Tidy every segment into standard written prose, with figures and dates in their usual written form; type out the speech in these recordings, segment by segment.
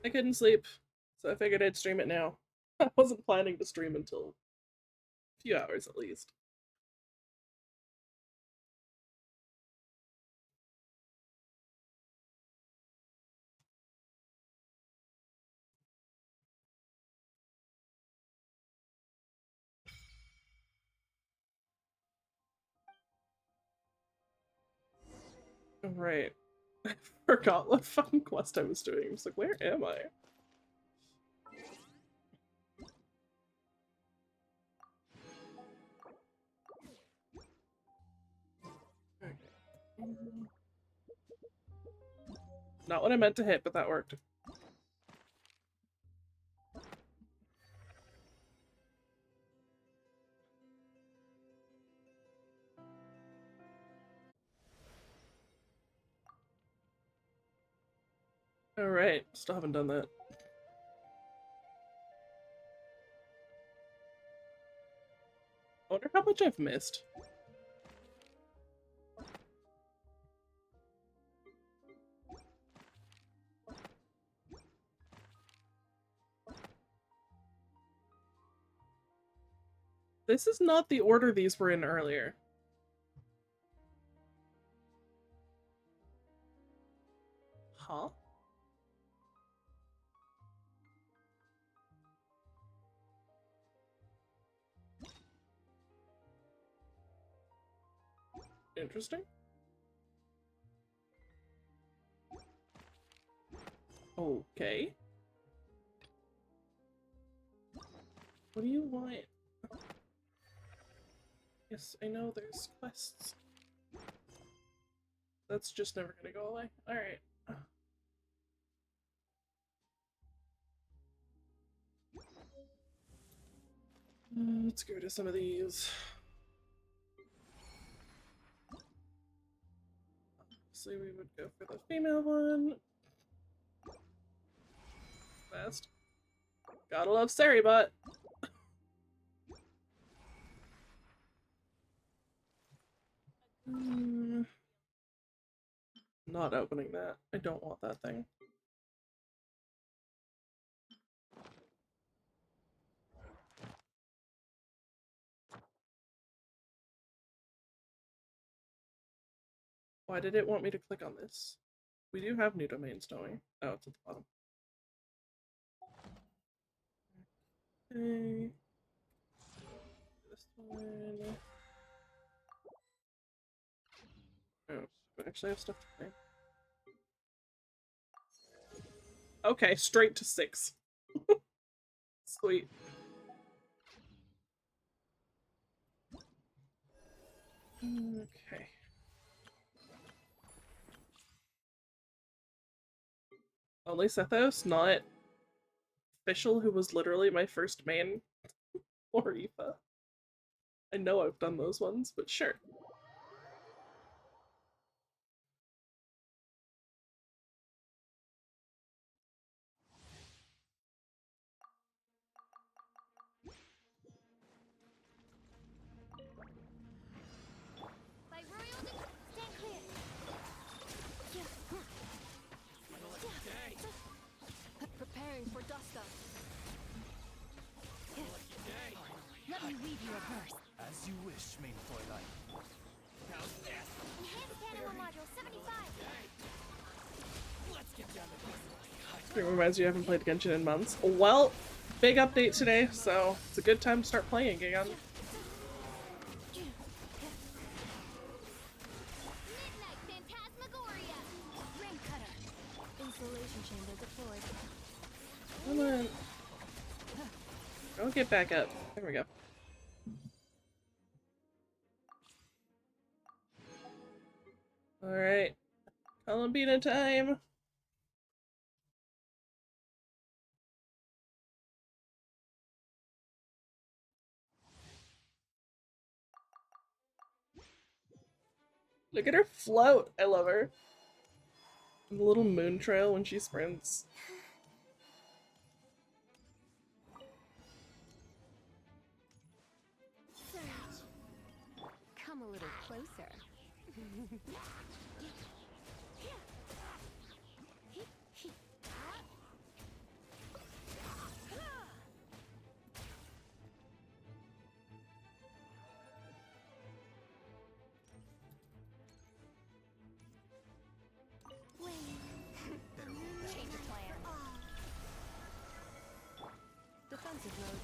I couldn't sleep, so I figured I'd stream it now. I wasn't planning to stream until a few hours at least. Right. I forgot what fucking quest I was doing. I was like, where am I? Okay. Not what I meant to hit, but that worked. Alright, still haven't done that. I wonder how much I've missed. This is not the order these were in earlier. Huh? Interesting. Okay. What do you want? Yes, I know there's quests. That's just never gonna go away. Alright. Let's go to some of these. Obviously, we would go for the female one. Fast. Gotta love Saribot. Not opening that. I don't want that thing. Why did it want me to click on this? We do have new domains, don't we? Oh, it's at the bottom. Okay. This one. Oh, we actually have stuff to play. Okay, straight to 6. Sweet. Okay. Only Sethos, not Official, who was literally my first main or Aoife. I know I've done those ones, but sure. Preparing for dust up. Let me weave you a verse. As you wish, main Fräulein. Enhanced animal module 75. Let's get down to business. It reminds you I haven't played Genshin in months. Well, big update today, so it's a good time to start playing again. Midnight Phantasmagoria. Ring cutter. Insulation chamber deployed. Come on. Don't get back up. There we go. Alright. Columbina time. Look at her float. I love her. The little moon trail when she sprints. Come a little closer.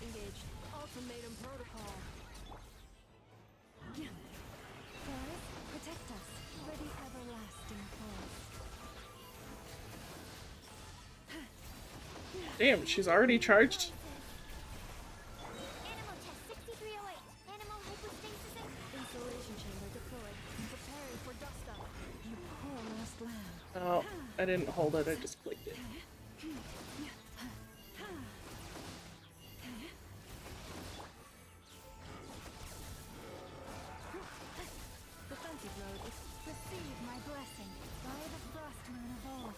Engaged. Ultimatum protocol. Forest, protect us for the everlasting forest. Damn, she's already charged. Animal test 6308. Animal hypostasis. Insulation chamber deployed. Preparing for dust up. You poor lost lamb. Oh, I didn't hold it, I just clicked it. Defensive mode is receive my blessing by the frost moon of all.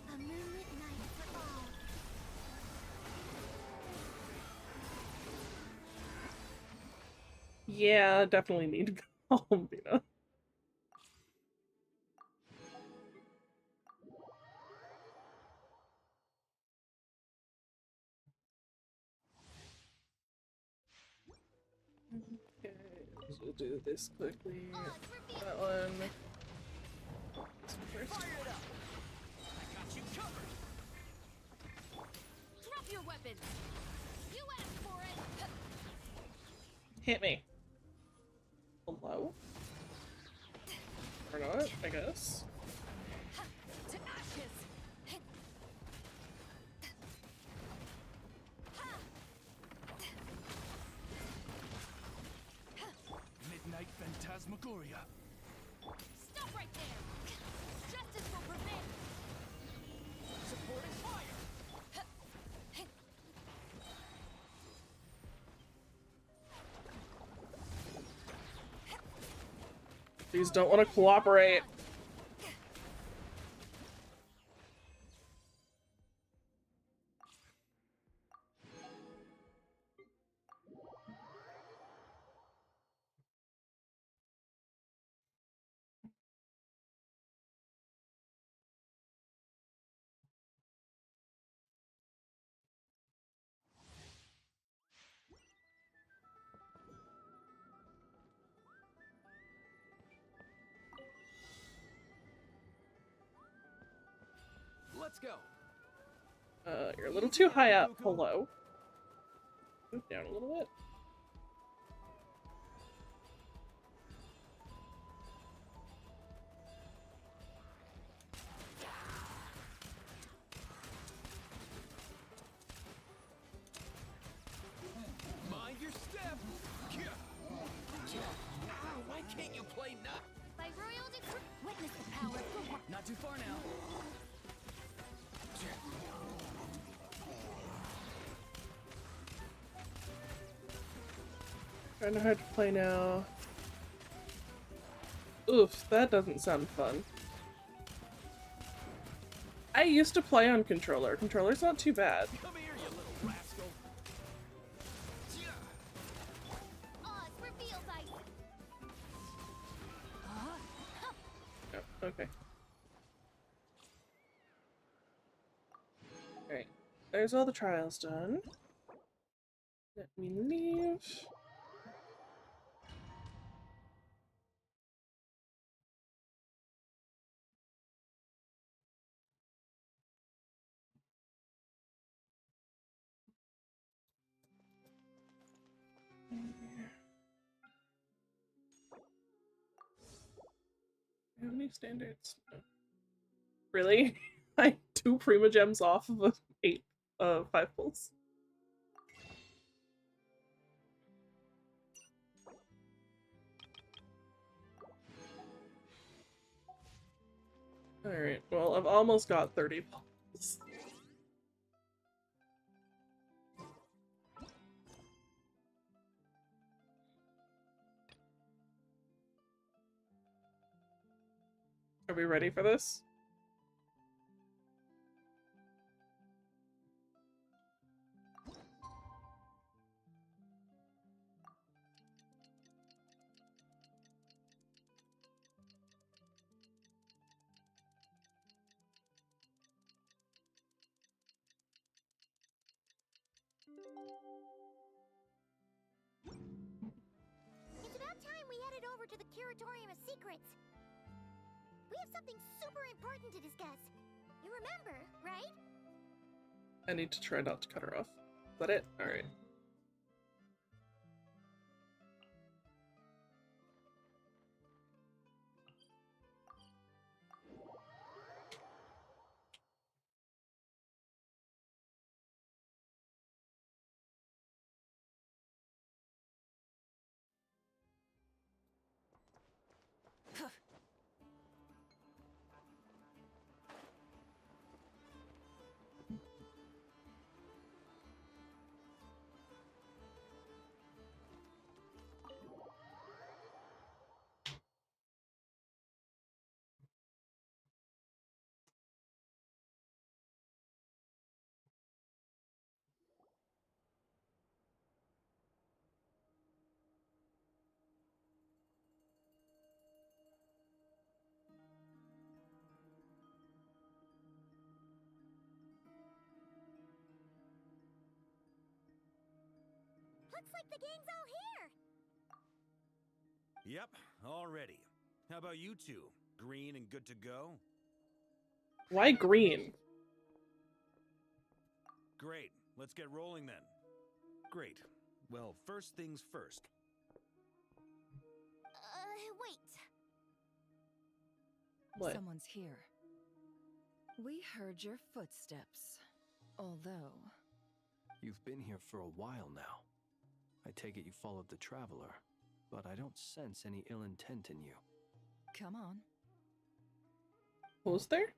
A moonlit night for all. Yeah, definitely need to go Columbina. Okay, we'll do this quickly. That one. This one first. Fire it up! I got you covered! Drop your weapons. You asked for it. Hit me. Hello? Or not, I guess. To ashes. Midnight Phantasmagoria. Stop right there. Justice will prevail. Supporting fire! These don't want to cooperate. Let's go! You're a little too high up. Hello. Move down a little bit. Mind your step! Ow, why can't you play nut? By royal decree. Witness the power. Not too far now. Kinda hard to play now. Oof, that doesn't sound fun. I used to play on controller. Controller's not too bad. Come here, you little rascal! Oz reveals ice. Oh, okay. Alright. There's all the trials done. Let me leave. How many standards? No. Really? I 2 Prima Gems off of a 8 5 pulls. Alright, well I've almost got 30 pulls. Are we ready for this? It's about time we headed over to the Curatorium of Secrets. We have something super important to discuss. You remember, right? I need to try not to cut her off. that it? Alright. Looks like the gang's all here! Yep, all ready. How about you two? Green and good to go? Why green? Great, let's get rolling then. Great. Well, first things first. Wait. What? Someone's here. We heard your footsteps. Although... You've been here for a while now. I take it you followed the Traveler, but I don't sense any ill intent in you. Come on. What was there?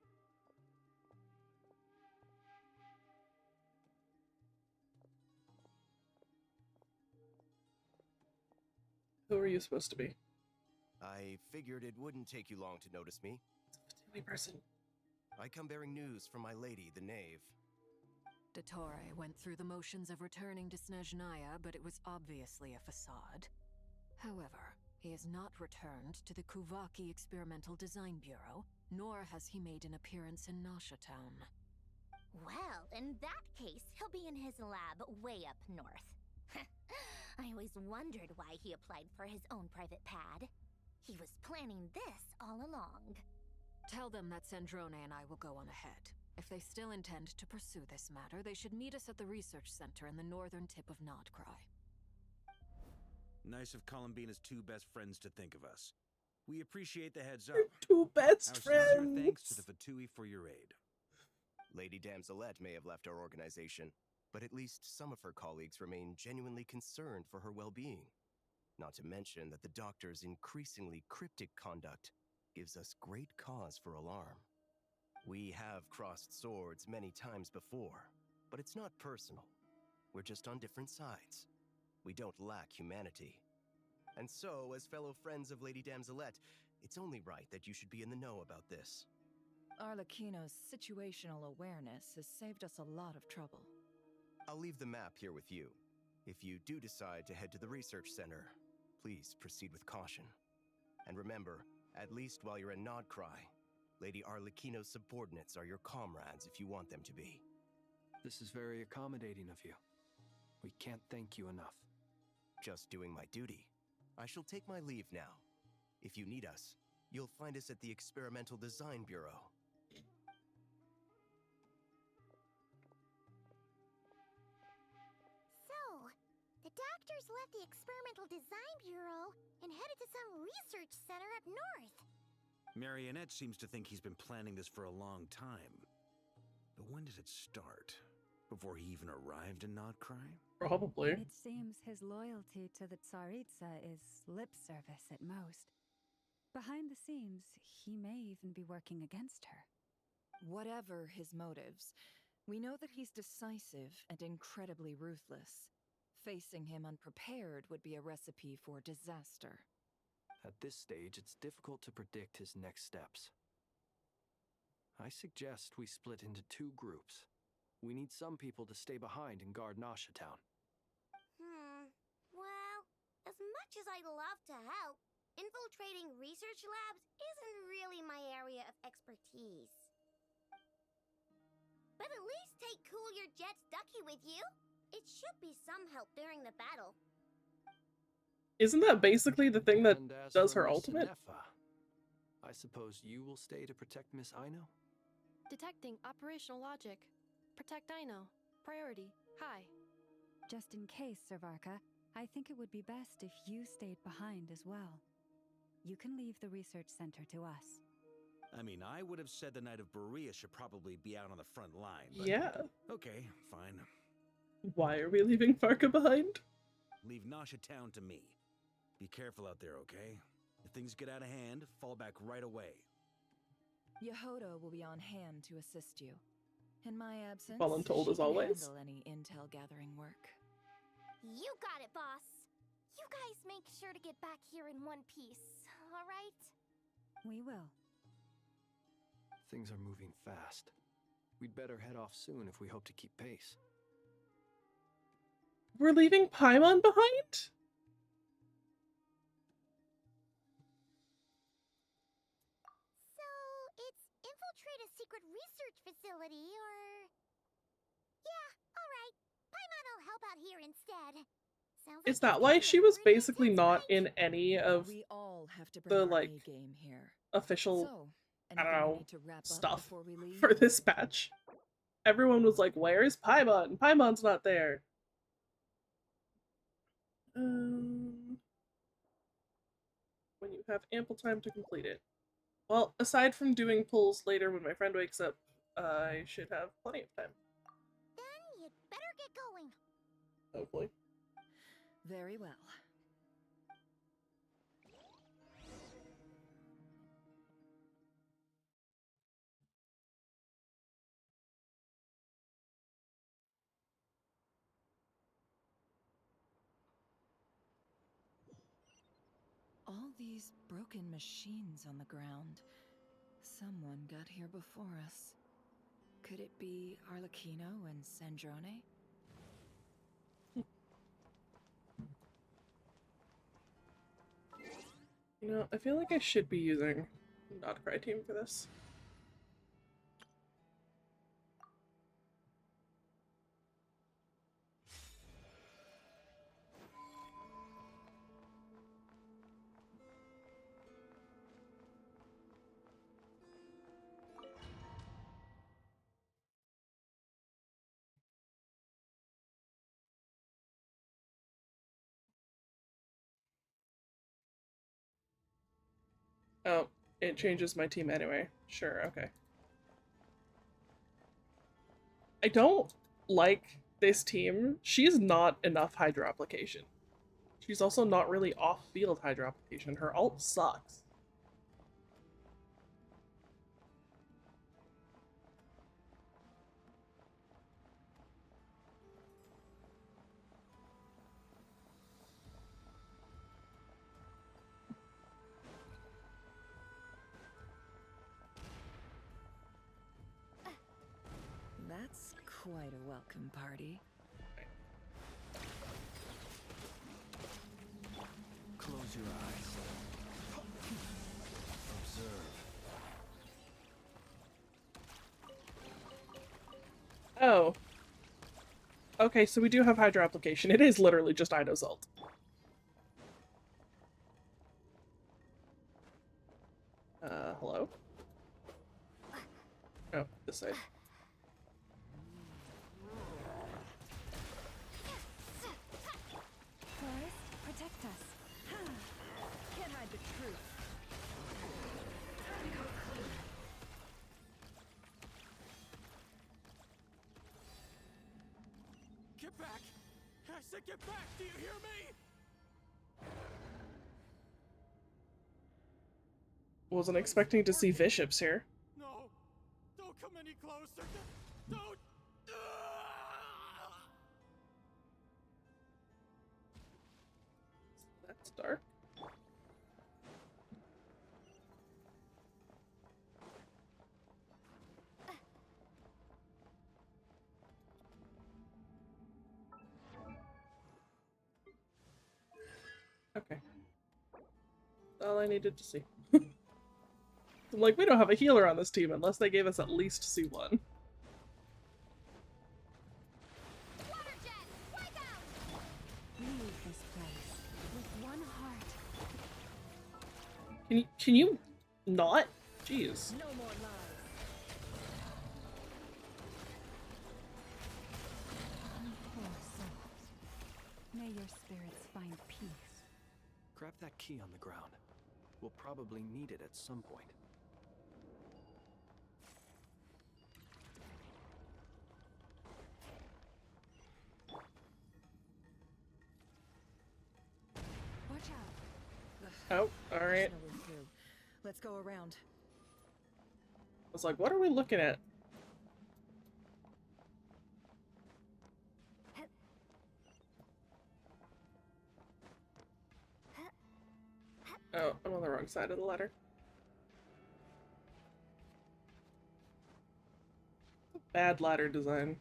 Who are you supposed to be? I figured it wouldn't take you long to notice me. It's a Fatui person. I come bearing news from my lady, the knave. Dottore went through the motions of returning to Snezhnaya, but it was obviously a facade. However, he has not returned to the Kuvaki Experimental Design Bureau, nor has he made an appearance in Nasha Town. Well, in that case, he'll be in his lab way up north. I always wondered why he applied for his own private pad. He was planning this all along. Tell them that Sandrone and I will go on ahead. If they still intend to pursue this matter, they should meet us at the research center in the northern tip of Nodcry. Nice of Columbina's two best friends to think of us. We appreciate the heads up. Two best Our sincere friends. thanks to the Fatui for your aid. Lady Damselette may have left our organization, but at least some of her colleagues remain genuinely concerned for her well-being. Not to mention that the Doctor's increasingly cryptic conduct gives us great cause for alarm. We have crossed swords many times before, but it's not personal. We're just on different sides. We don't lack humanity. And so, as fellow friends of Lady Damselette, it's only right that you should be in the know about this. Arlecchino's situational awareness has saved us a lot of trouble. I'll leave the map here with you. If you do decide to head to the research center, please proceed with caution. And remember, at least while you're in Nodcry, Lady Arlecchino's subordinates are your comrades if you want them to be. This is very accommodating of you. We can't thank you enough. Just doing my duty. I shall take my leave now. If you need us, you'll find us at the Experimental Design Bureau. So, the doctors left the Experimental Design Bureau and headed to some research center up north. Marionette seems to think he's been planning this for a long time. But when did it start? Before he even arrived in Nodcry? Probably. It seems his loyalty to the Tsaritsa is lip service at most. Behind the scenes, he may even be working against her. Whatever his motives, we know that he's decisive and incredibly ruthless. Facing him unprepared would be a recipe for disaster. At this stage, it's difficult to predict his next steps. I suggest we split into two groups. We need some people to stay behind and guard Nasha Town. Well, as much as I'd love to help, infiltrating research labs isn't really my area of expertise. But at least take Cool Your Jets Ducky with you. It should be some help during the battle. Isn't that basically the thing that And as does for her Miss ultimate? Nefa, I suppose you will stay to protect Miss Aino? Detecting operational logic. Protect Dino. Priority. High. Just in case, Servarka, I think it would be best if you stayed behind as well. You can leave the research center to us. I mean, I would have said the Knight of Berea should probably be out on the front line, but Yeah. okay, fine. Why are we leaving Farka behind? Leave Nasha Town to me. Be careful out there, okay? If things get out of hand, fall back right away. Yehoda will be on hand to assist you. In my absence, Voluntold she as can always. handle any intel gathering work. You got it, boss. You guys make sure to get back here in one piece, all right? We will. Things are moving fast. We'd better head off soon if we hope to keep pace. We're leaving Paimon behind? So, it's infiltrate a secret research facility, or... Yeah, alright. Paimon will help out here instead. Sounds Is like that it's why gonna she get was pretty basically intense, not right? in any of We all have to the, bring our like, A game here. official, So, I don't anything we know, need to wrap up stuff before we leave? for this batch? Everyone was like, where is Paimon? Paimon's not there. When you have ample time to complete it. Well, aside from doing pulls later when my friend wakes up, I should have plenty of time. Then you'd better get going. Hopefully. Very well. All these broken machines on the ground. Someone got here before us. Could it be Arlecchino and Sandrone? You know, I feel like I should be using Not Cry Team for this. Oh, it changes my team anyway. Sure, okay. I don't like this team. She's not enough hydro application. She's also not really off-field hydro application. Her ult sucks. That's quite a welcome party. Close your eyes. Observe. Oh. Okay, so we do have hydro application. It is literally just Ido's ult. Hello? Oh, this side. Forest, protect us. Can't hide the truth. Get back! I said get back! Do you hear me? Wasn't expecting to see Bishops here. No! Don't come any closer! Don't! That's dark. Okay. That's all I needed to see. I'm like, we don't have a healer on this team unless they gave us at least C1. Water jet, wipe out! Leave this place with one heart. Can you not? Jeez. No more lies. Poor soul. May your spirits find peace. Grab that key on the ground. We'll probably need it at some point. Watch out. Oh, alright. There's no way through. Let's go around. I was like, what are we looking at? Oh, I'm on the wrong side of the ladder. Bad ladder design.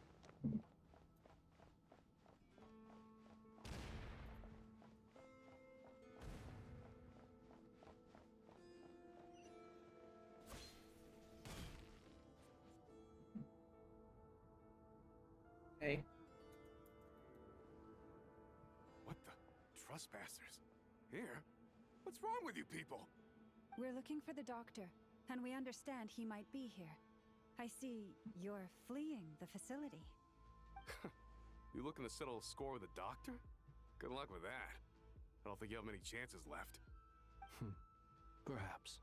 Hey. What the? Trespassers? Here? What's wrong with you people? We're looking for the doctor, and we understand he might be here. I see you're fleeing the facility. You looking to settle a score with a doctor? Good luck with that. I don't think you have many chances left. Perhaps.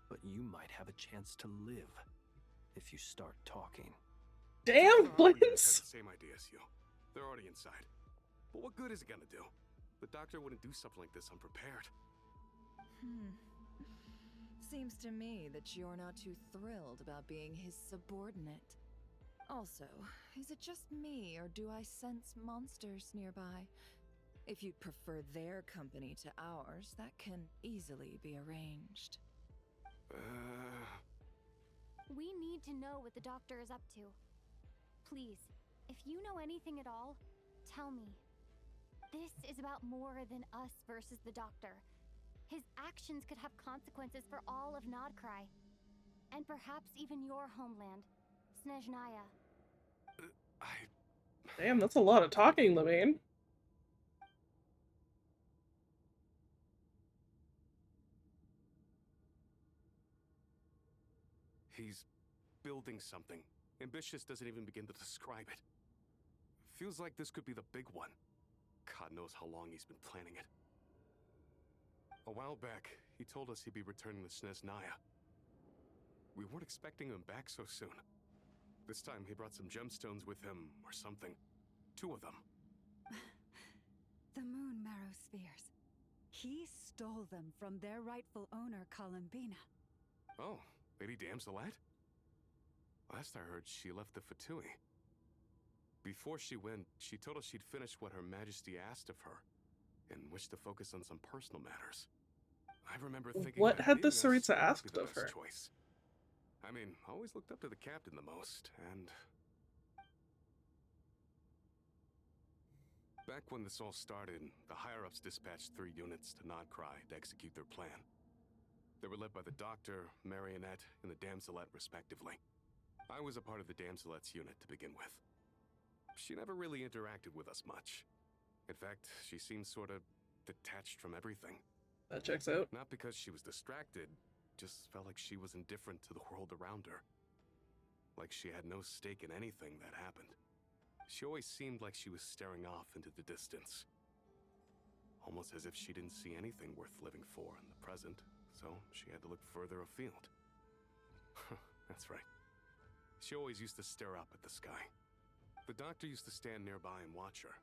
But you might have a chance to live if you start talking. Damn, Blins! Blins! The same idea as you. They're already inside. But what good is it gonna do? The doctor wouldn't do something like this unprepared. Seems to me that you're not too thrilled about being his subordinate. Also, is it just me, or do I sense monsters nearby? If you'd prefer their company to ours, that can easily be arranged. We need to know what the doctor is up to. Please, if you know anything at all, tell me. This is about more than us versus the doctor. His actions could have consequences for all of Nodcry. And perhaps even your homeland, Snezhnaya. Damn, that's a lot of talking, Levine. He's building something. Ambitious doesn't even begin to describe it. Feels like this could be the big one. God knows how long he's been planning it. A while back, he told us he'd be returning to Snezhnaya. We weren't expecting him back so soon. This time he brought some gemstones with him, or something. 2 of them. The moon marrow spheres. He stole them from their rightful owner, Columbina. Oh, Lady Damselat? Last I heard, she left the Fatui. Before she went, she told us she'd finish what Her Majesty asked of her, and wished to focus on some personal matters. I remember thinking What that had the leaving us Tsaritsa might not be asked the of best her? choice. I mean, I always looked up to the captain the most, and... Back when this all started, the higher-ups dispatched 3 units to Nodcry to execute their plan. They were led by the Doctor, Marionette, and the Damselet, respectively. I was a part of the Damselet's unit to begin with. She never really interacted with us much. In fact, she seemed sort of detached from everything. That checks out. Not because she was distracted, just felt like she was indifferent to the world around her. Like she had no stake in anything that happened. She always seemed like she was staring off into the distance. Almost as if she didn't see anything worth living for in the present, so she had to look further afield. That's right. She always used to stare up at the sky. The Doctor used to stand nearby and watch her.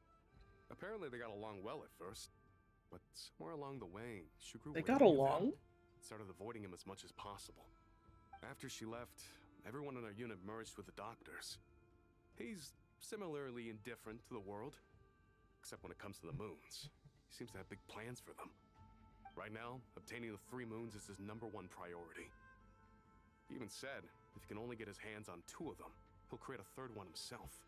Apparently they got along well at first, but somewhere along the way, she grew They wary got of him. along? Started avoiding him as much as possible. After she left, everyone in our unit merged with the Doctor's. He's similarly indifferent to the world, except when it comes to the moons. He seems to have big plans for them. Right now, obtaining the 3 moons is his #1 priority. He even said, if he can only get his hands on 2 of them, he'll create a 3rd one himself.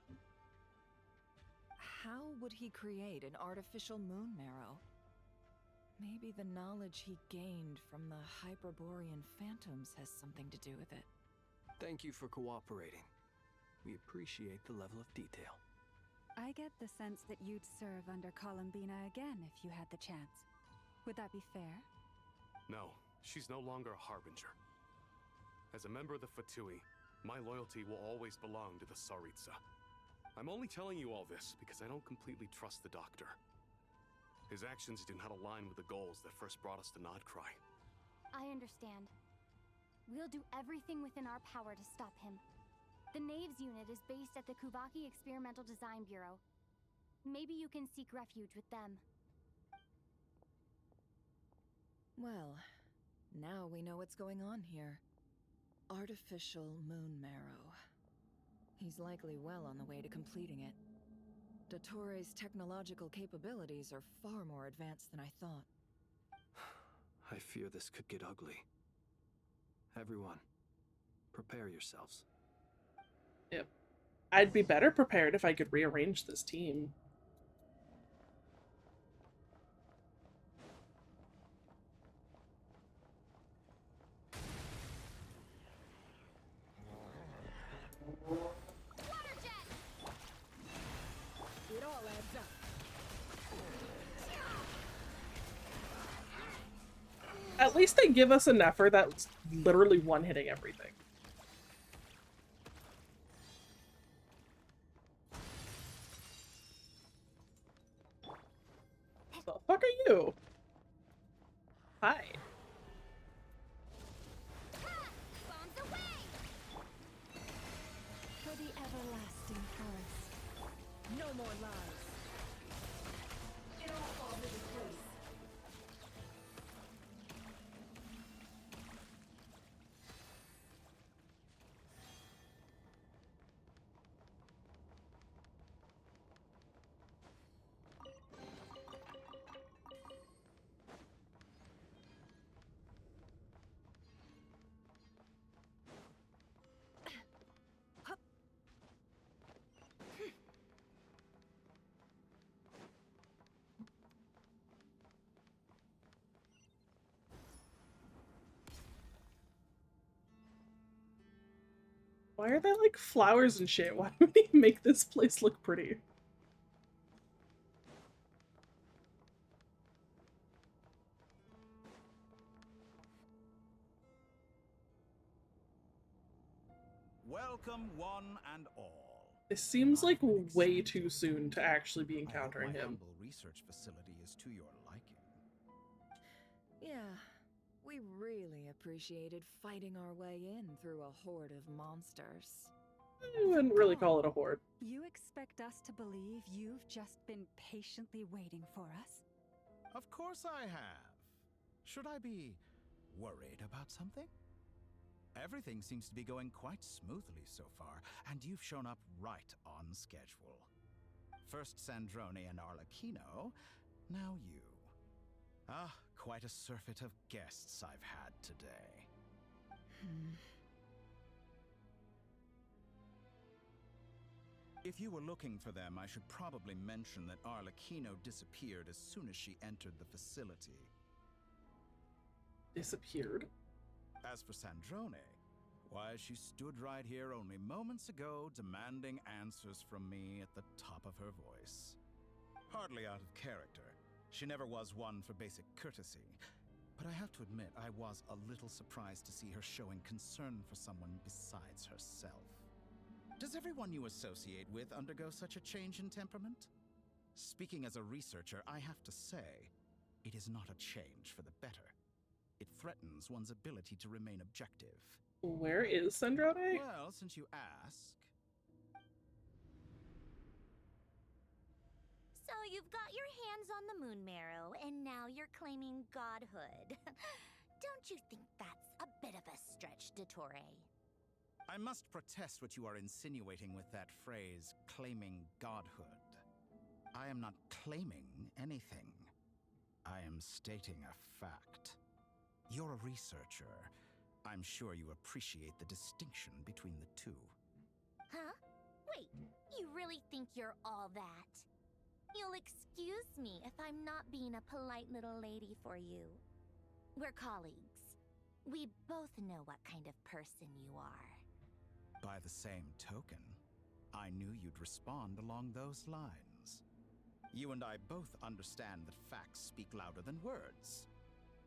How would he create an artificial moon marrow? Maybe the knowledge he gained from the Hyperborean phantoms has something to do with it. Thank you for cooperating. We appreciate the level of detail. I get the sense that you'd serve under Columbina again if you had the chance. Would that be fair? No, she's no longer a harbinger. As a member of the Fatui, my loyalty will always belong to the Tsaritsa. I'm only telling you all this because I don't completely trust the doctor. His actions do not align with the goals that first brought us to Nodcry. I understand. We'll do everything within our power to stop him. The Knaves unit is based at the Kuvaki Experimental Design Bureau. Maybe you can seek refuge with them. Well, now we know what's going on here. Artificial moon marrow. He's likely well on the way to completing it. Dottore's technological capabilities are far more advanced than I thought. I fear this could get ugly. Everyone, prepare yourselves. Yep. I'd be better prepared if I could rearrange this team. It all adds up. At least they give us an effort that's literally one-hitting everything. The fuck are you? Hi. Bombs away! For the everlasting forest. No more lies. It all falls into place. Why are there like flowers and shit? Why would he make this place look pretty? Welcome one and all. This seems like way too soon to actually be encountering I hope my him. humble research facility is to your liking. Yeah, we really appreciated fighting our way in through a horde of monsters. I wouldn't really call it a horde. You expect us to believe you've just been patiently waiting for us? Of course I have. Should I be worried about something? Everything seems to be going quite smoothly so far, and you've shown up right on schedule. First Sandrone and Arlecchino, now you. Ah, quite a surfeit of guests I've had today. If you were looking for them, I should probably mention that Arlecchino disappeared as soon as she entered the facility. Disappeared? As for Sandrone, why, she stood right here only moments ago demanding answers from me at the top of her voice. Hardly out of character. She never was one for basic courtesy. But I have to admit, I was a little surprised to see her showing concern for someone besides herself. Does everyone you associate with undergo such a change in temperament? Speaking as a researcher, I have to say, it is not a change for the better. It threatens one's ability to remain objective. Where is Sandrone? Well, since you ask... So you've got your hands on the moon marrow, and now you're claiming godhood. Don't you think that's a bit of a stretch, Dottore? I must protest what you are insinuating with that phrase, claiming godhood. I am not claiming anything. I am stating a fact. You're a researcher. I'm sure you appreciate the distinction between the two. Huh? Wait, you really think you're all that? You'll excuse me if I'm not being a polite little lady for you. We're colleagues. We both know what kind of person you are. By the same token, I knew you'd respond along those lines. You and I both understand that facts speak louder than words.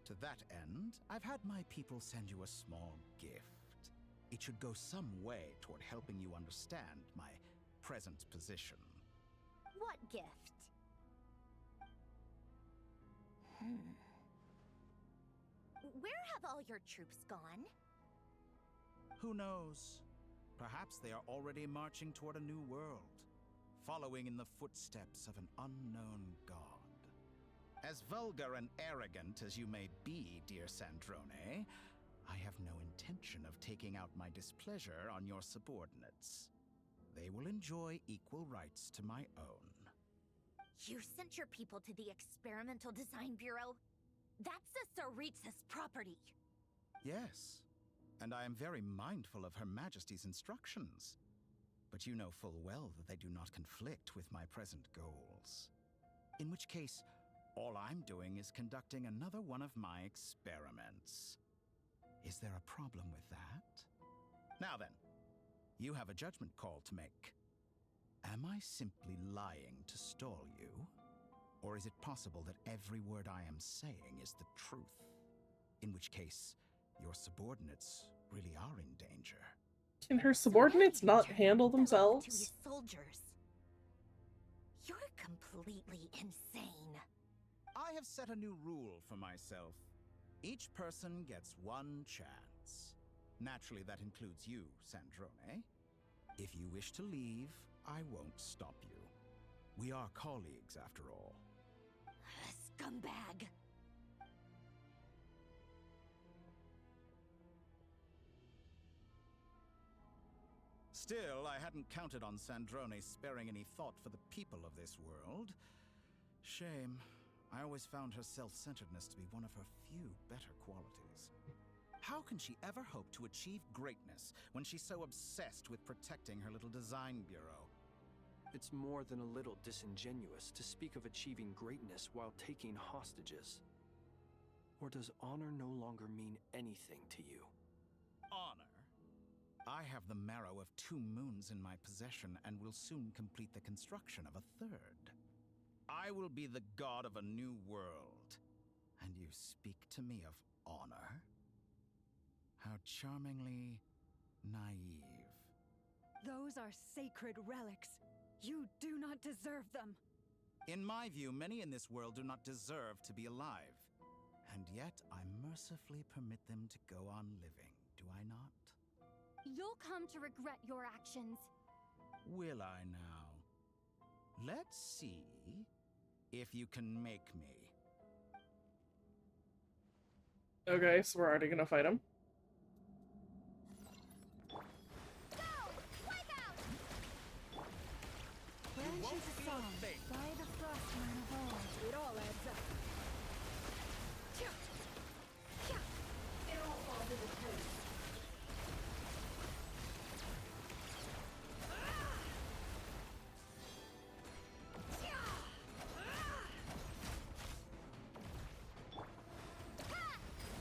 To that end, I've had my people send you a small gift. It should go some way toward helping you understand my present position. What gift? Where have all your troops gone? Who knows? Perhaps they are already marching toward a new world, following in the footsteps of an unknown god. As vulgar and arrogant as you may be, dear Sandrone, I have no intention of taking out my displeasure on your subordinates. They will enjoy equal rights to my own. You sent your people to the Experimental Design Bureau? That's the Tsaritsa's property. Yes, and I am very mindful of Her Majesty's instructions. But you know full well that they do not conflict with my present goals. In which case, all I'm doing is conducting another one of my experiments. Is there a problem with that? Now then, you have a judgment call to make. Am I simply lying to stall you? Or is it possible that every word I am saying is the truth? In which case, your subordinates really are in danger. Can her subordinates not handle themselves? To his soldiers. You're completely insane. I have set a new rule for myself. Each person gets one chance. Naturally, that includes you, Sandrone. If you wish to leave, I won't stop you. We are colleagues, after all. Scumbag! Still, I hadn't counted on Sandrone sparing any thought for the people of this world. Shame. I always found her self-centeredness to be one of her few better qualities. How can she ever hope to achieve greatness when she's so obsessed with protecting her little design bureau? It's more than a little disingenuous to speak of achieving greatness while taking hostages. Or does honor no longer mean anything to you? Honor? I have the marrow of 2 moons in my possession and will soon complete the construction of a 3rd. I will be the god of a new world. And you speak to me of honor? How charmingly naive. Those are sacred relics. You do not deserve them. In my view, many in this world do not deserve to be alive. And yet, I mercifully permit them to go on living, do I not? You'll come to regret your actions. Will I now? Let's see if you can make me. Okay, so we're already gonna fight him. Branches a song by the frostman of old. It all adds up. It all falls into place.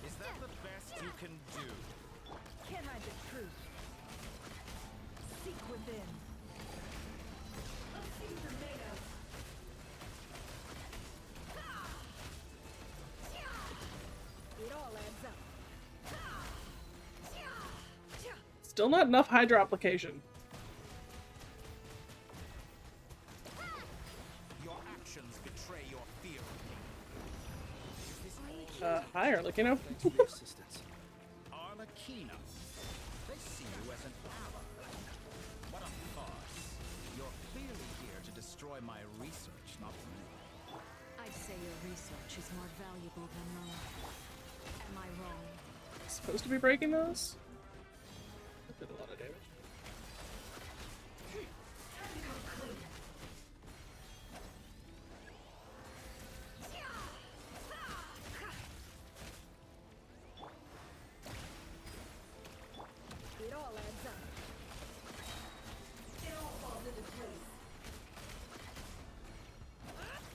Is that the best you can do? Can't hide the truth. Seek within. It all adds up. Still not enough Hydra application. Your actions betray your fear of me. Hi, Arlecchino. Arlecchino. They see you as an ally. What a farce. You're clearly here to destroy my research, not me. I'd say your research is more valuable than mine. Am I wrong? Supposed to be breaking those? That did a lot of damage. It all adds up. It all falls into place.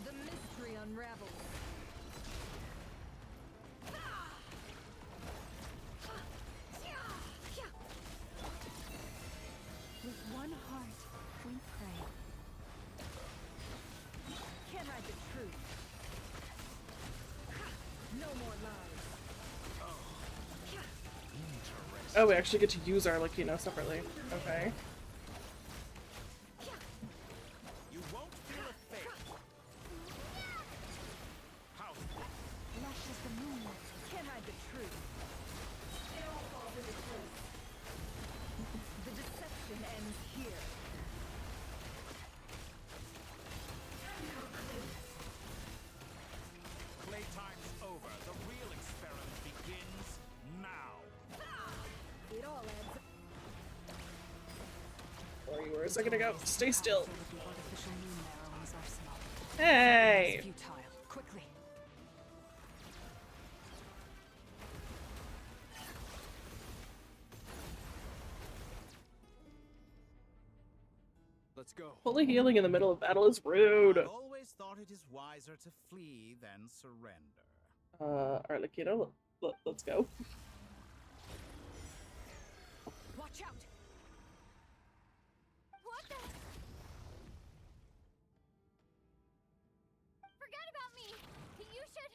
The mystery unravels. With one heart, we pray. Can't hide the truth. No more lies. Oh, we actually get to use Arlecchino separately. Okay. truth. It all falls into place. The deception ends here. Playtime's over. The real experiment begins now. It all ends. Where is I gonna go? Stay still. The artificial moon marrow in his arsenal. Hey! It's futile. Quickly. Let's go. Fully healing in the middle of battle is rude. I've always thought it is wiser to flee than surrender. Arlecchino, let's go. Watch out! What the? Forget about me! You should...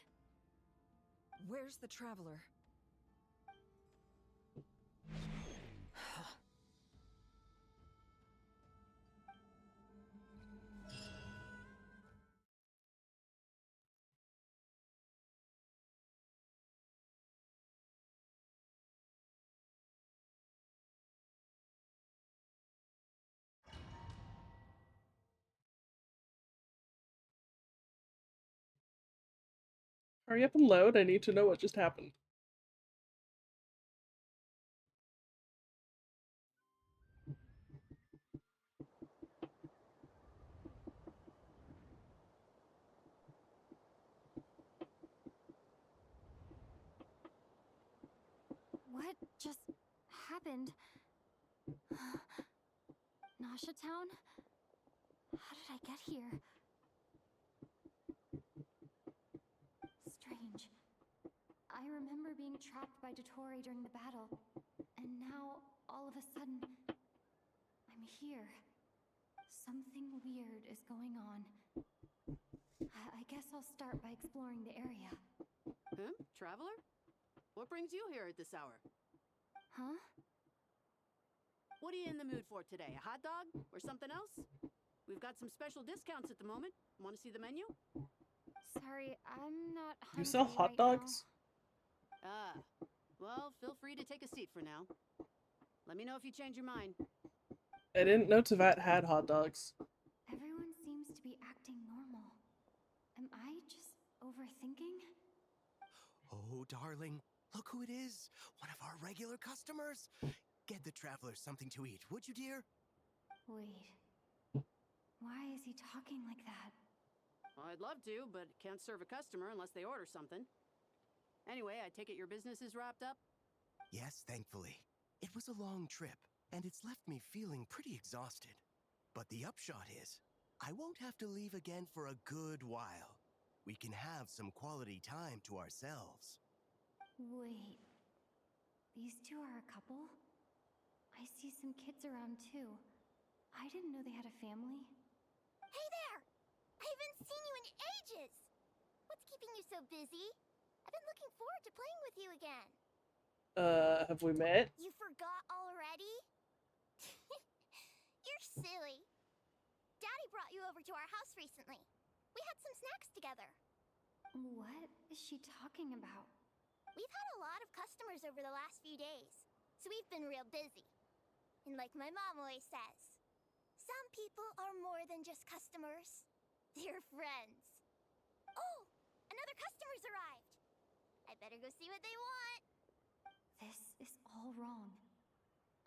Where's the traveler? Hurry up and load. I need to know what just happened. What just happened? Nasha Town? How did I get here? Strange. I remember being trapped by Dottore during the battle, and now, all of a sudden, I'm here. Something weird is going on. I guess I'll start by exploring the area. Traveler? What brings you here at this hour? Huh? What are you in the mood for today? A hot dog? Or something else? We've got some special discounts at the moment. Want to see the menu? Sorry, I'm not hungry You sell hot right dogs? Ah. Well, feel free to take a seat for now. Let me know if you change your mind. I didn't know Tevat had hot dogs. Everyone seems to be acting normal. Am I just overthinking? Oh, darling, look who it is. One of our regular customers. Get the traveler something to eat, would you, dear? Wait. Why is he talking like that? Well, I'd love to, but can't serve a customer unless they order something. Anyway, I take it your business is wrapped up? Yes, thankfully. It was a long trip, and it's left me feeling pretty exhausted. But the upshot is, I won't have to leave again for a good while. We can have some quality time to ourselves. Wait. These two are a couple? I see some kids around too. I didn't know they had a family. Hey there! I haven't seen you in ages! What's keeping you so busy? I've been looking forward to playing with you again. Have we met? You forgot already? You're silly. Daddy brought you over to our house recently. We had some snacks together. What is she talking about? We've had a lot of customers over the last few days, so we've been real busy. And like my mom always says, some people are more than just customers. They're friends. Oh, another customer's arrived. I better go see what they want. This is all wrong.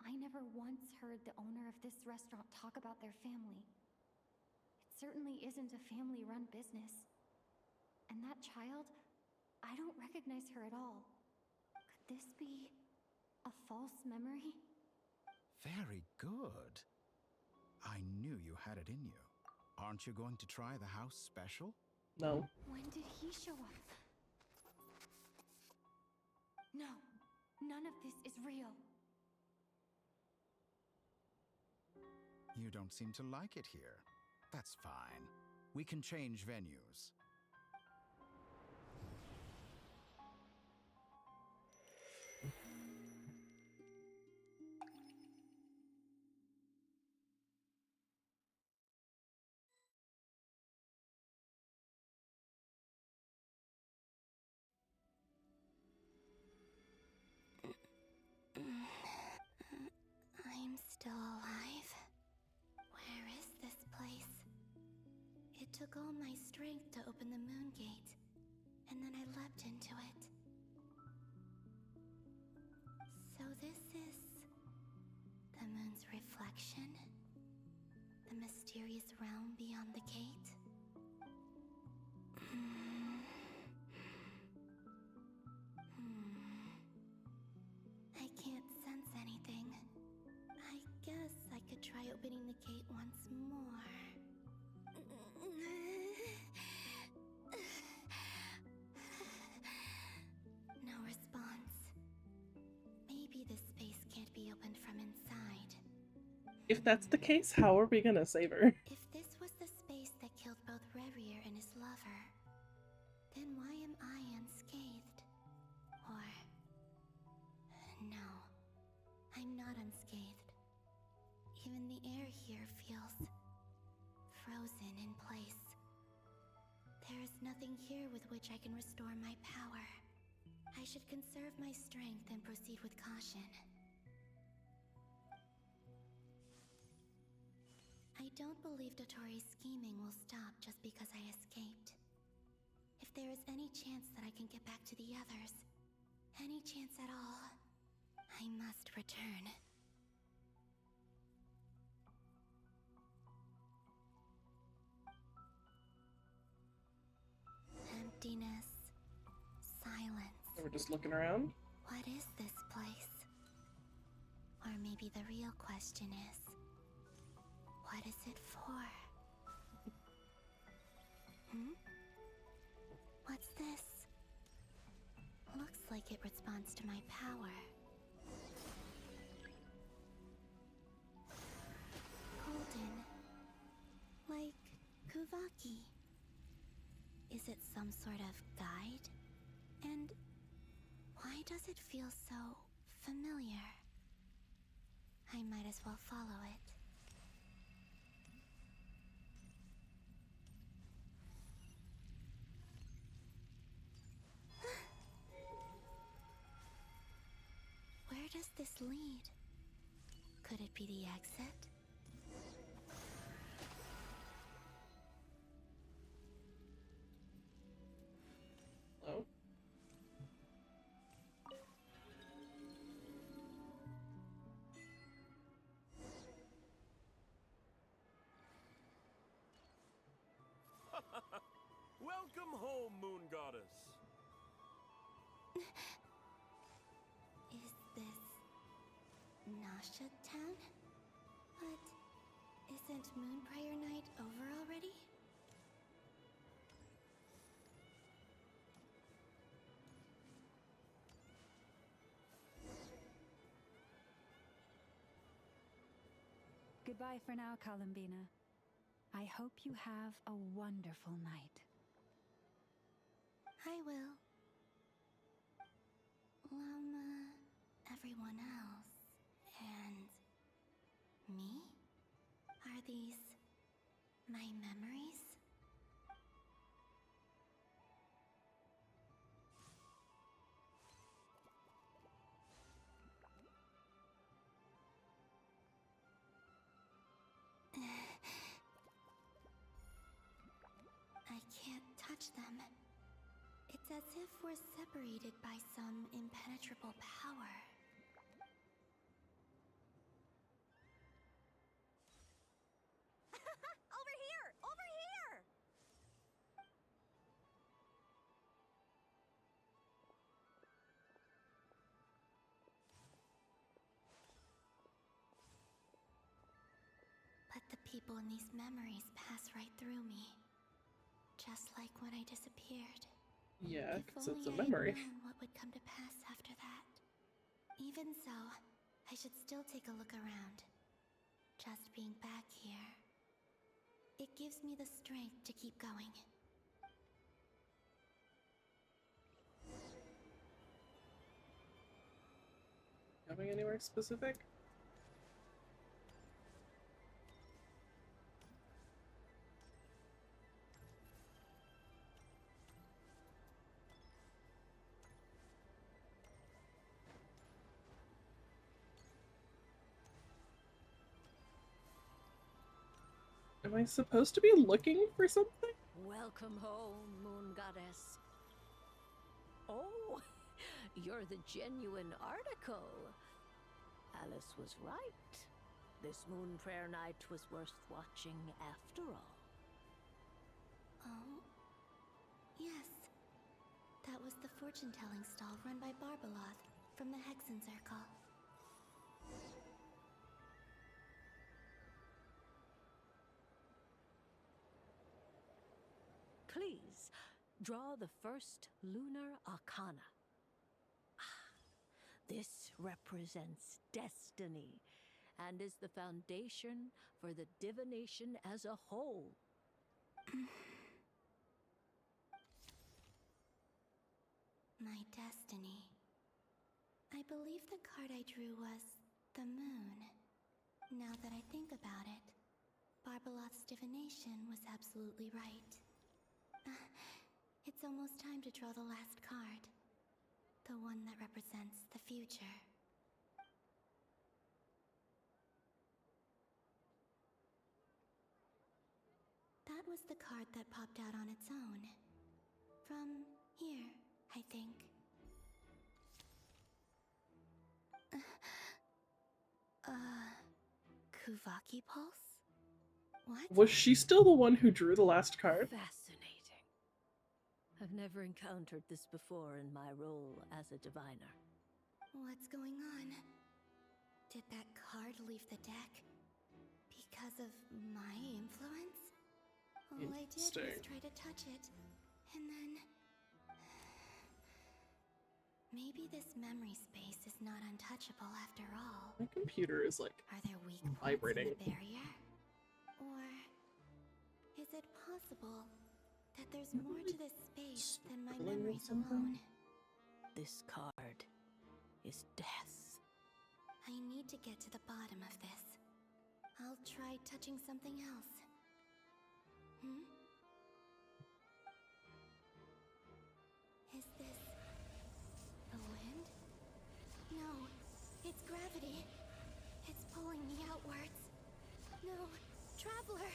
I never once heard the owner of this restaurant talk about their family. It certainly isn't a family-run business. And that child, I don't recognize her at all. Could this be a false memory? Very good. I knew you had it in you. Aren't you going to try the house special? No. When did he show up? No, none of this is real. You don't seem to like it here. That's fine. We can change venues. It took all my strength to open the moon gate, and then I leapt into it. So this is the moon's reflection? The mysterious realm beyond the gate? I can't sense anything. I guess I could try opening the gate once more. No response. Maybe this space can't be opened from inside. If that's the case, how are we gonna save her? If this was the space that killed both Revier and his lover, then why am I unscathed? Or... no, I'm not unscathed. Even the air here feels... frozen in place. There is nothing here with which I can restore my power. I should conserve my strength and proceed with caution. I don't believe Dotori's scheming will stop just because I escaped. If there is any chance that I can get back to the others, any chance at all, I must return. Emptiness. Silence. We're just looking around. What is this place? Or maybe the real question is, what is it for? What's this? Looks like it responds to my power. Golden. Like Kuvaki. Is it some sort of guide? And why does it feel so familiar? I might as well follow it. Where does this lead? Could it be the exit? Oh. Welcome home, Moon Goddess. Is this Nasha Town? But isn't Moonbriar Night over already? Goodbye for now, Columbina. I hope you have a wonderful night. I will. Llama, everyone else, and me? Are these my memories? I can't touch them. It's as if we're separated by some impenetrable power. Over here! Over here! But the people in these memories pass right through me. Just like when I disappeared. Yeah, If because only it's a I had memory. known what would come to pass after that. Even so, I should still take a look around. Just being back here, it gives me the strength to keep going. Going anywhere specific? Am I supposed to be looking for something? Welcome home, Moon Goddess. Oh, you're the genuine article. Alice was right. This Moon Prayer Night was worth watching after all. Oh, yes. That was the fortune-telling stall run by Barbaloth from the Hexen Circle. Please, draw the first lunar arcana. This represents destiny and is the foundation for the divination as a whole. My destiny. I believe the card I drew was the moon. Now that I think about it, Barbaloth's divination was absolutely right. It's almost time to draw the last card. The one that represents the future. That was the card that popped out on its own. From here, I think. Kuvaki Pulse? What? Was she still the one who drew the last card? Fascinating. I've never encountered this before in my role as a diviner. What's going on? Did that card leave the deck because of my influence? All I did was try to touch it, and then... Maybe this memory space is not untouchable after all. My computer is like Are there weak vibrating. points in the barrier? Or is it possible that there's more to this space than my memories alone? This card is death. I need to get to the bottom of this. I'll try touching something else. Is this the wind? No, it's gravity. It's pulling me outwards. No, Traveler!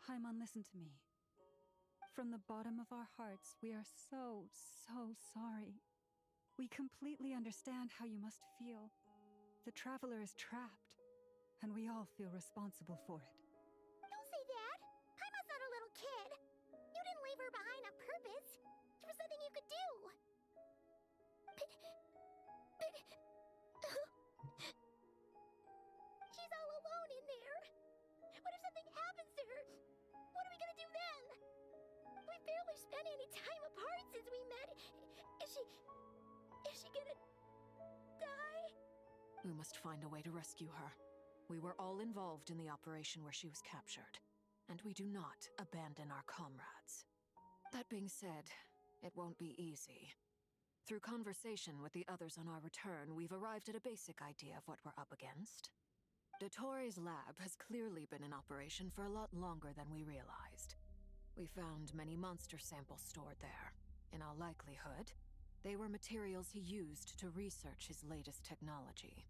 Haimon, listen to me. From the bottom of our hearts, we are so sorry. We completely understand how you must feel. The Traveler is trapped, and we all feel responsible for it. Don't say that! Haima's not a little kid! You didn't leave her behind on purpose! There was nothing you could do! She's all alone in there! What if something happens to her? What are we gonna do then? We've barely spent any time apart since we met. Is she gonna die? We must find a way to rescue her. We were all involved in the operation where she was captured, and we do not abandon our comrades. That being said, it won't be easy. Through conversation with the others on our return, we've arrived at a basic idea of what we're up against. Dottore's lab has clearly been in operation for a lot longer than we realized. We found many monster samples stored there. In all likelihood, they were materials he used to research his latest technology.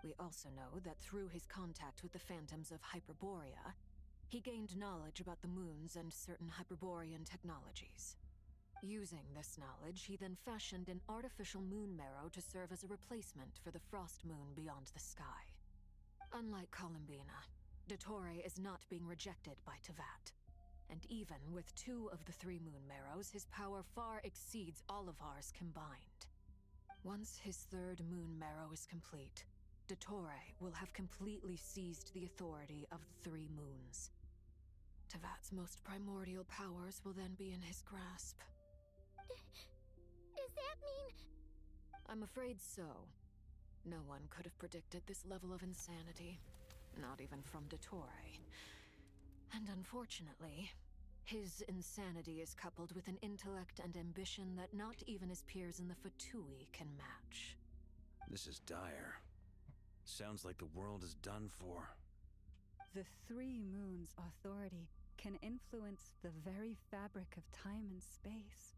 We also know that through his contact with the phantoms of Hyperborea, he gained knowledge about the moons and certain Hyperborean technologies. Using this knowledge, he then fashioned an artificial moon marrow to serve as a replacement for the frost moon beyond the sky. Unlike Columbina, Dottore is not being rejected by Teyvat. And even with 2 of the 3 moon marrows, his power far exceeds all of ours combined. Once his 3rd moon marrow is complete, Dottore will have completely seized the authority of the 3 moons. Tevat's most primordial powers will then be in his grasp. Does that mean... I'm afraid so. No one could have predicted this level of insanity. Not even from Dottore. And unfortunately, his insanity is coupled with an intellect and ambition that not even his peers in the Fatui can match. This is dire. Sounds like the world is done for. The 3 moons' authority can influence the very fabric of time and space.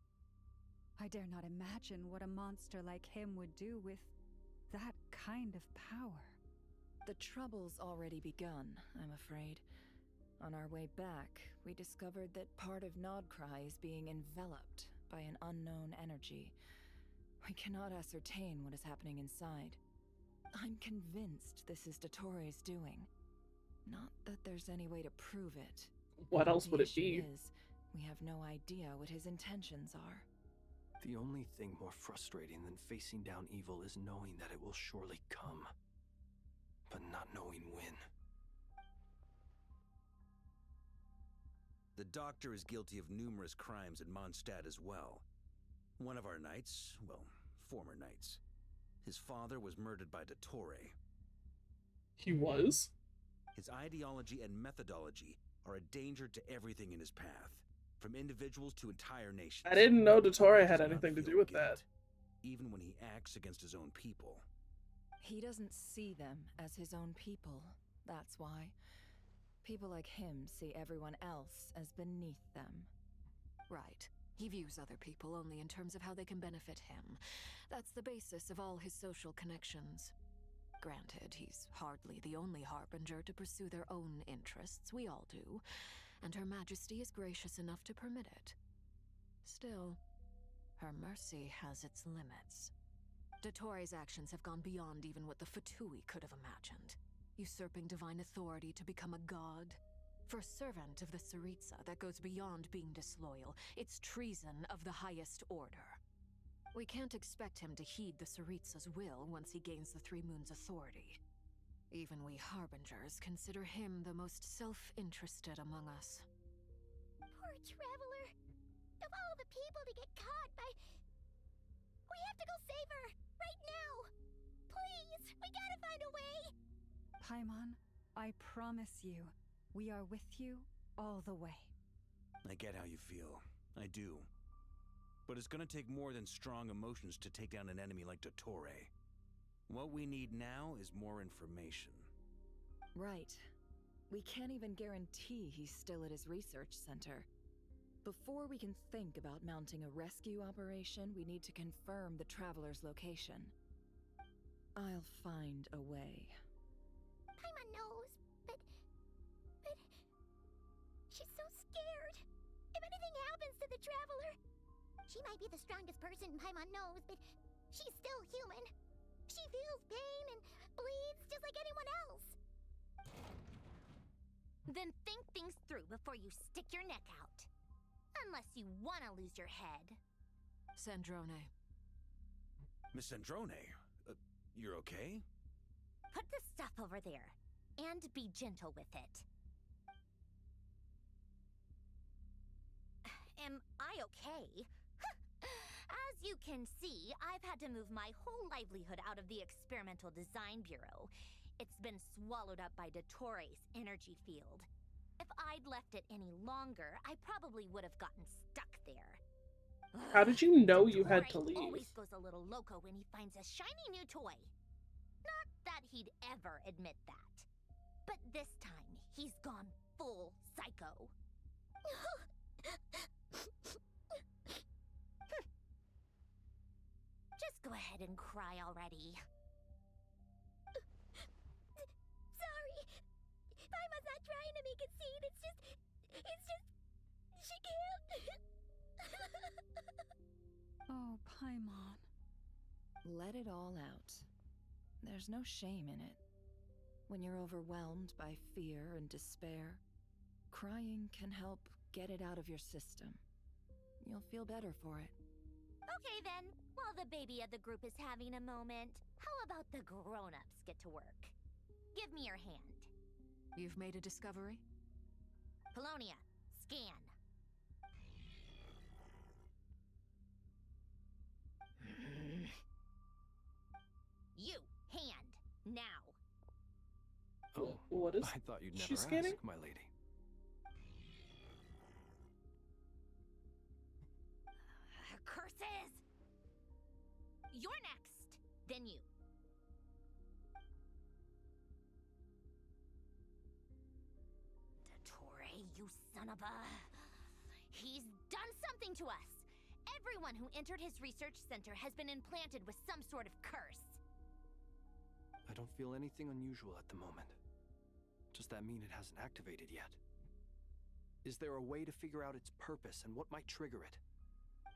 I dare not imagine what a monster like him would do with that kind of power. The trouble's already begun, I'm afraid. On our way back, we discovered that part of Nodcry is being enveloped by an unknown energy. We cannot ascertain what is happening inside. I'm convinced this is Dottore's doing. Not that there's any way to prove it. What else would it The be? issue is, we have no idea what his intentions are. The only thing more frustrating than facing down evil is knowing that it will surely come, but not knowing when. The Doctor is guilty of numerous crimes in Mondstadt as well. One of our knights, well, former knights, his father was murdered by Dottore. He was? His ideology and methodology are a danger to everything in his path, from individuals to entire nations. I didn't know Dottore had He does not anything to feel do with guilt, that. even when he acts against his own people. He doesn't see them as his own people, that's why. People like him see everyone else as beneath them. Right. He views other people only in terms of how they can benefit him. That's the basis of all his social connections. Granted, he's hardly the only harbinger to pursue their own interests. We all do. And Her Majesty is gracious enough to permit it. Still, her mercy has its limits. Dottore's actions have gone beyond even what the Fatui could have imagined. Usurping divine authority to become a god. For a servant of the Tsaritsa, that goes beyond being disloyal. It's treason of the highest order. We can't expect him to heed the Tsaritsa's will once he gains the 3 moons' authority. Even we harbingers consider him the most self-interested among us. Poor Traveler. Of all the people to get caught by... We have to go save her! Right now! Please! We gotta find a way! Paimon, I promise you, we are with you all the way. I get how you feel. I do. But it's gonna take more than strong emotions to take down an enemy like Dottore. What we need now is more information. Right. We can't even guarantee he's still at his research center. Before we can think about mounting a rescue operation, we need to confirm the Traveler's location. I'll find a way. Paimon knows, but... She's so scared. If anything happens to the Traveler... She might be the strongest person Paimon knows, but she's still human. She feels pain and bleeds just like anyone else. Then think things through before you stick your neck out. Unless you want to lose your head. Sandrone. Miss Sandrone, you're okay? Put the stuff over there. And be gentle with it. Am I okay? As you can see, I've had to move my whole livelihood out of the Experimental Design Bureau. It's been swallowed up by Dottore's energy field. If I'd left it any longer, I probably would have gotten stuck there. How did you know you had to Dottore leave? always goes a little loco when he finds a shiny new toy. Not that he'd ever admit that. But this time, he's gone full psycho. Just go ahead and cry already. Sorry. Paimon's not trying to make a scene. It's just... She can't. Oh, Paimon. Let it all out. There's no shame in it. When you're overwhelmed by fear and despair, crying can help get it out of your system. You'll feel better for it. Okay then, while the baby of the group is having a moment, how about the grown-ups get to work? Give me your hand. You've made a discovery? Polonia, scan. You, hand, now. Oh, what is I thought you'd she never scanning? ask, my lady. Curses! You're next, then you. Dottore, you son of a... He's done something to us! Everyone who entered his research center has been implanted with some sort of curse. I don't feel anything unusual at the moment. Does that mean it hasn't activated yet? Is there a way to figure out its purpose and what might trigger it?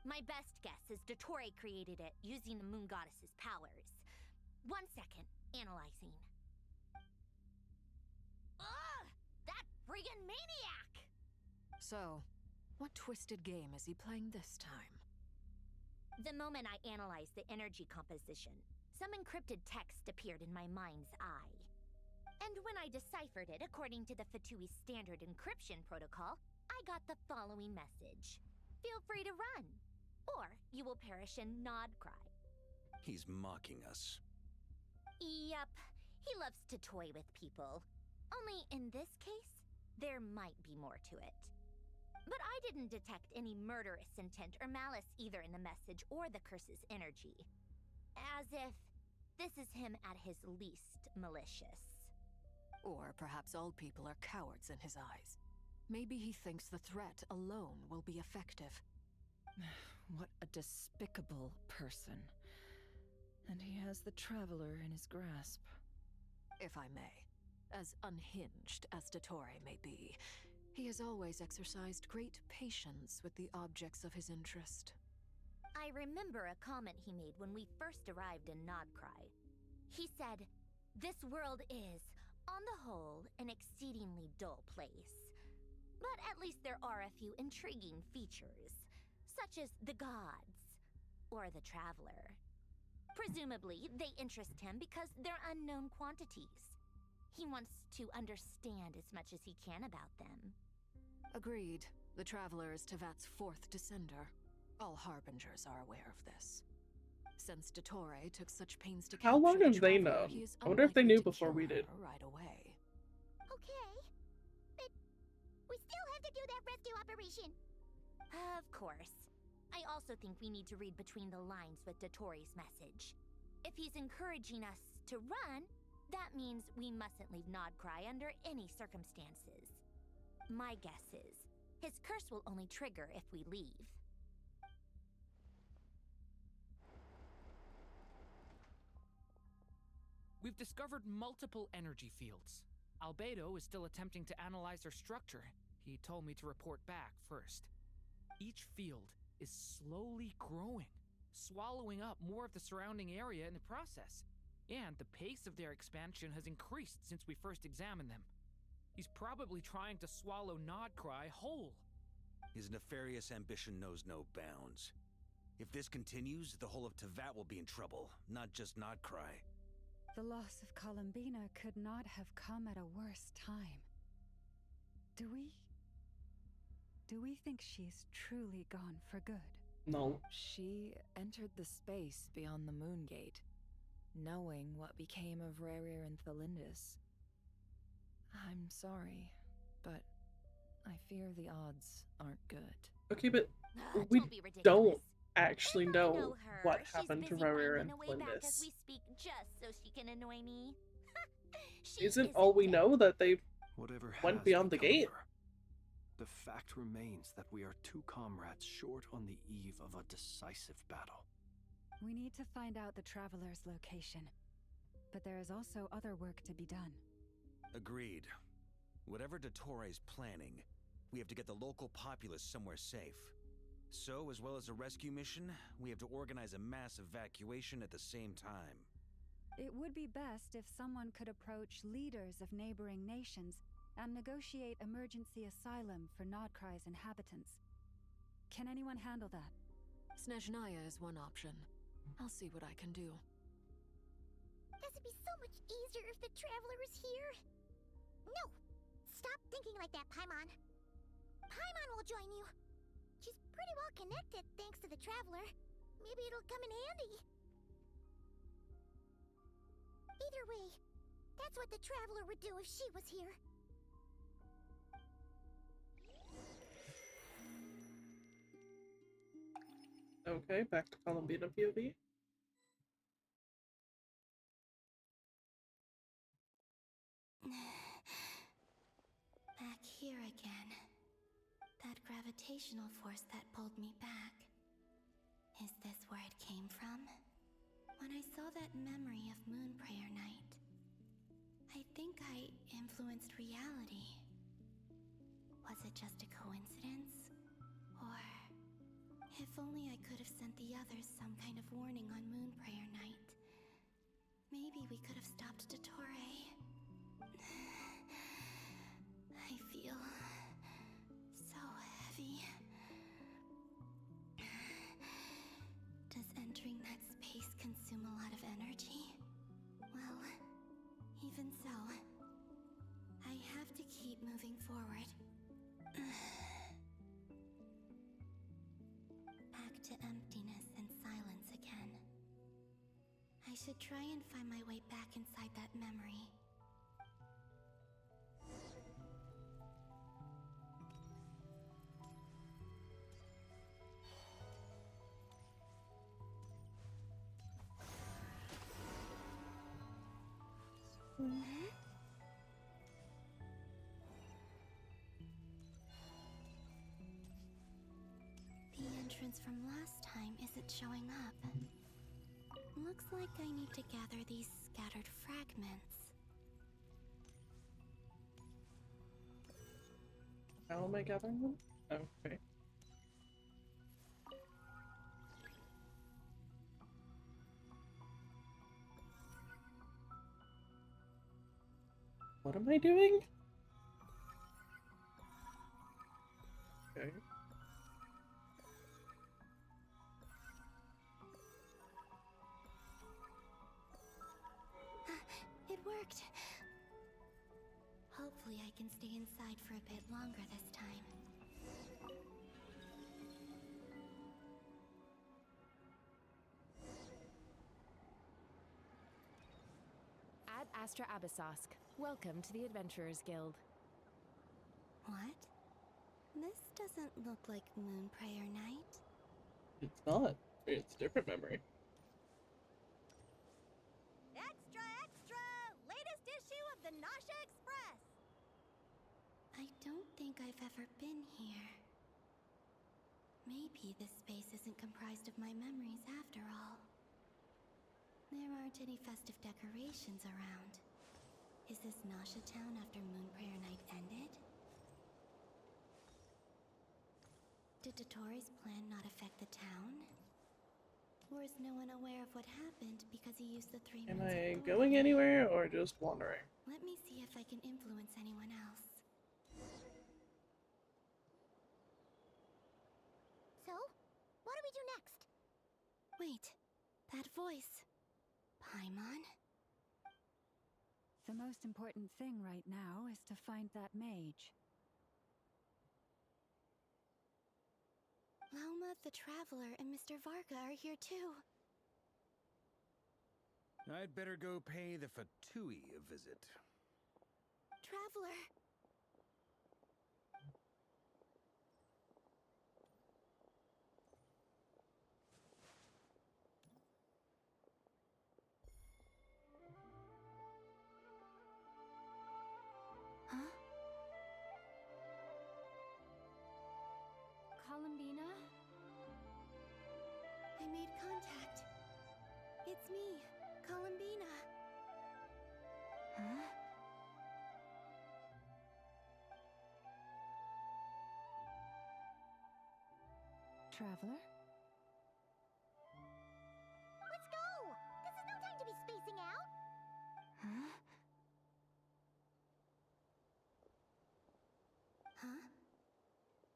My best guess is Dottore created it using the moon goddess's powers. 1 second, analyzing. Ugh! That friggin' maniac! So, what twisted game is he playing this time? The moment I analyzed the energy composition, some encrypted text appeared in my mind's eye. And when I deciphered it according to the Fatui standard encryption protocol, I got the following message. Feel free to run, or you will perish in nod cry. He's mocking us. Yep, he loves to toy with people. Only in this case, there might be more to it. But I didn't detect any murderous intent or malice either in the message or the curse's energy. As if this is him at his least malicious. Or perhaps all people are cowards in his eyes. Maybe he thinks the threat alone will be effective. What a despicable person. And he has the Traveler in his grasp. If I may, as unhinged as Dottore may be, he has always exercised great patience with the objects of his interest. I remember a comment he made when we first arrived in Nodcry. He said, "This world is, on the whole, an exceedingly dull place. But at least there are a few intriguing features, such as the gods, or the Traveler. Presumably, they interest him because they're unknown quantities. He wants to understand as much as he can about them." Agreed. The Traveler is Tevat's fourth descender. All Harbingers are aware of this. Since Dottore took such pains to How long capture the have they Traveler, known? he is I wonder if they unlikely knew to before kill we did. her right away. Okay, but we still have to do that rescue operation. Of course. I also think we need to read between the lines with Dottore's message. If he's encouraging us to run, that means we mustn't leave Nodcry under any circumstances. My guess is, his curse will only trigger if we leave. We've discovered multiple energy fields. Albedo is still attempting to analyze their structure. He told me to report back first. Each field is slowly growing, swallowing up more of the surrounding area in the process. And the pace of their expansion has increased since we first examined them. He's probably trying to swallow Nodcry whole. His nefarious ambition knows no bounds. If this continues, the whole of Tevat will be in trouble, not just Nodcry. The loss of Columbina could not have come at a worse time. Do we think she's truly gone for good? No. She entered the space beyond the Moon Gate, knowing what became of Rerir and Thalindus. I'm sorry, but I fear the odds aren't good. Okay, but we Don't be ridiculous. don't actually If I know her, what she's happened to busy Rerir finding and a way back as Flindis. we speak, just so she can annoy me. She Isn't all we dead. know that they Whatever went has beyond the become gate? of her, the fact remains that we are two comrades short on the eve of a decisive battle. We need to find out the Traveler's location. But there is also other work to be done. Agreed. Whatever Dottore's planning, we have to get the local populace somewhere safe. So, as well as a rescue mission, we have to organize a mass evacuation at the same time. It would be best if someone could approach leaders of neighboring nations and negotiate emergency asylum for Nodcry's inhabitants. Can anyone handle that? Snezhnaya is one option. I'll see what I can do. This would be so much easier if the Traveler was here. No! Stop thinking like that, Paimon. Paimon will join you. She's pretty well connected thanks to the Traveler. Maybe it'll come in handy. Either way, that's what the Traveler would do if she was here. Okay, back to Columbina POV. Back here again. That gravitational force that pulled me back. Is this where it came from? When I saw that memory of Moonprayer Night, I think I influenced reality. Was it just a coincidence? Or if only I could have sent the others some kind of warning on Moonprayer Night. Maybe we could have stopped Dottore. I feel so heavy. Does entering that space consume a lot of energy? Well, even so, I have to keep moving forward. Back to emptiness and silence again. I should try and find my way back inside that memory. The entrance from last time isn't showing up. Looks like I need to gather these scattered fragments. How am I gathering them? Okay. What am I doing? Okay. It worked. Hopefully I can stay inside for a bit longer this time. Ad Astra Abyssosk. Welcome to the Adventurers Guild. What? This doesn't look like Moonprayer Night. It's not. It's a different memory. Extra, extra! Latest issue of the Nasha Express! I don't think I've ever been here. Maybe this space isn't comprised of my memories after all. There aren't any festive decorations around. Is this Nasha Town after Moonprayer Night ended? Did Dottore's plan not affect the town? Or is no one aware of what happened because he used the 3 Am moons of I Thor? going anywhere or just wandering? Let me see if I can influence anyone else. So, what do we do next? Wait, that voice. Paimon? The most important thing right now is to find that mage. Lauma, the Traveler, and Mr. Varga are here too. I'd better go pay the Fatui a visit. Traveler! Huh? Columbina? I made contact. It's me, Columbina. Huh? Traveler? Let's go! This is no time to be spacing out! Huh?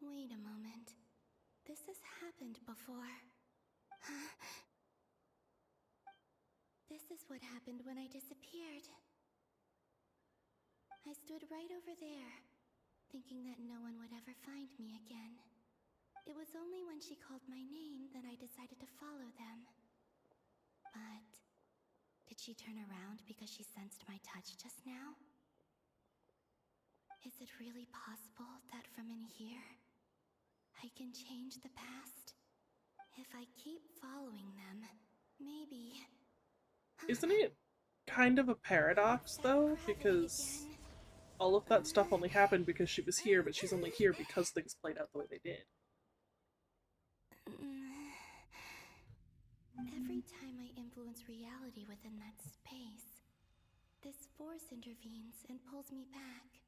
Wait a moment. This has happened before. This is what happened when I disappeared. I stood right over there, thinking that no one would ever find me again. It was only when she called my name that I decided to follow them. But did she turn around because she sensed my touch just now? Is it really possible that from in here, I can change the past? If I keep following them, maybe... Isn't it kind of a paradox, though? Because all of that stuff only happened because she was here, but she's only here because things played out the way they did. Every time I influence reality within that space, this force intervenes and pulls me back.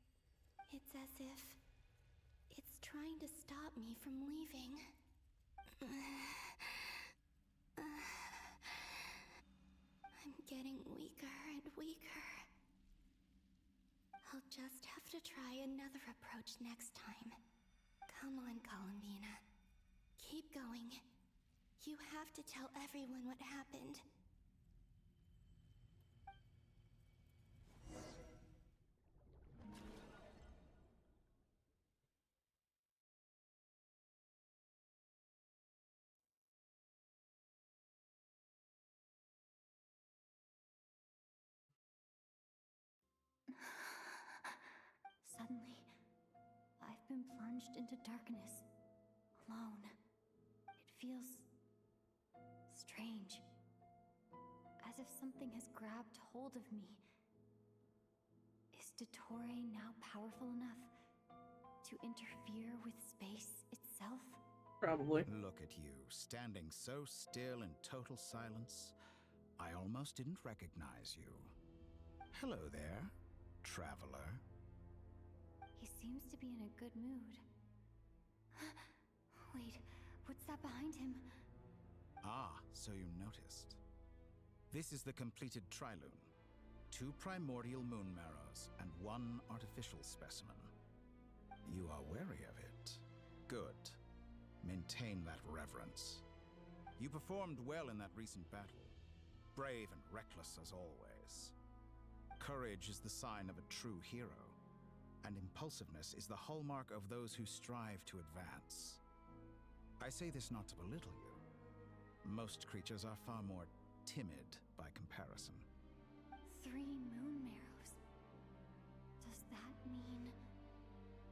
It's as if it's trying to stop me from leaving. I'm getting weaker and weaker. I'll just have to try another approach next time. Come on, Columbina. Keep going. You have to tell everyone what happened. Suddenly, I've been plunged into darkness, alone. It feels strange, as if something has grabbed hold of me. Is Dottore now powerful enough to interfere with space itself? Probably. Look at you, standing so still in total silence. I almost didn't recognize you. Hello there, traveler. He seems to be in a good mood. Wait, what's that behind him? Ah, so you noticed. This is the completed Trilune. 2 primordial moon marrows and 1 artificial specimen. You are wary of it. Good. Maintain that reverence. You performed well in that recent battle. Brave and reckless as always. Courage is the sign of a true hero, and impulsiveness is the hallmark of those who strive to advance. I say this not to belittle you. Most creatures are far more timid by comparison. 3 moon marrows. Does that mean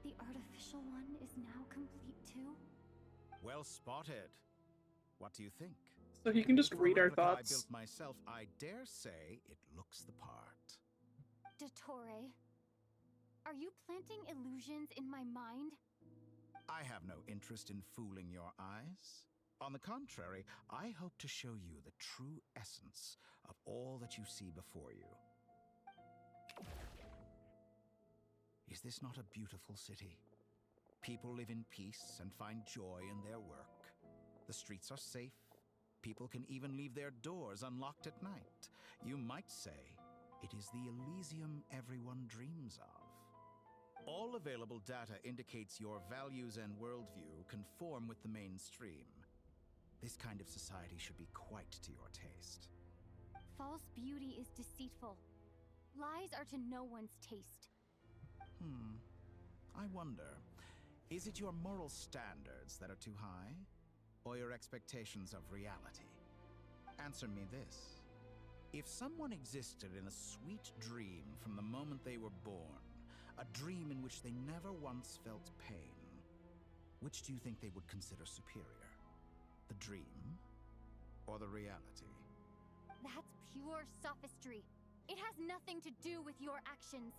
the artificial one is now complete too? Well spotted. What do you think? So he can just For a read our replica thoughts. I built myself, I dare say it looks the part. Dottore, are you planting illusions in my mind? I have no interest in fooling your eyes. On the contrary, I hope to show you the true essence of all that you see before you. Is this not a beautiful city? People live in peace and find joy in their work. The streets are safe. People can even leave their doors unlocked at night. You might say it is the Elysium everyone dreams of. All available data indicates your values and worldview conform with the mainstream. This kind of society should be quite to your taste. False beauty is deceitful. Lies are to no one's taste. I wonder, is it your moral standards that are too high? Or your expectations of reality? Answer me this. If someone existed in a sweet dream from the moment they were born, a dream in which they never once felt pain, which do you think they would consider superior? The dream or the reality? That's pure sophistry. It has nothing to do with your actions.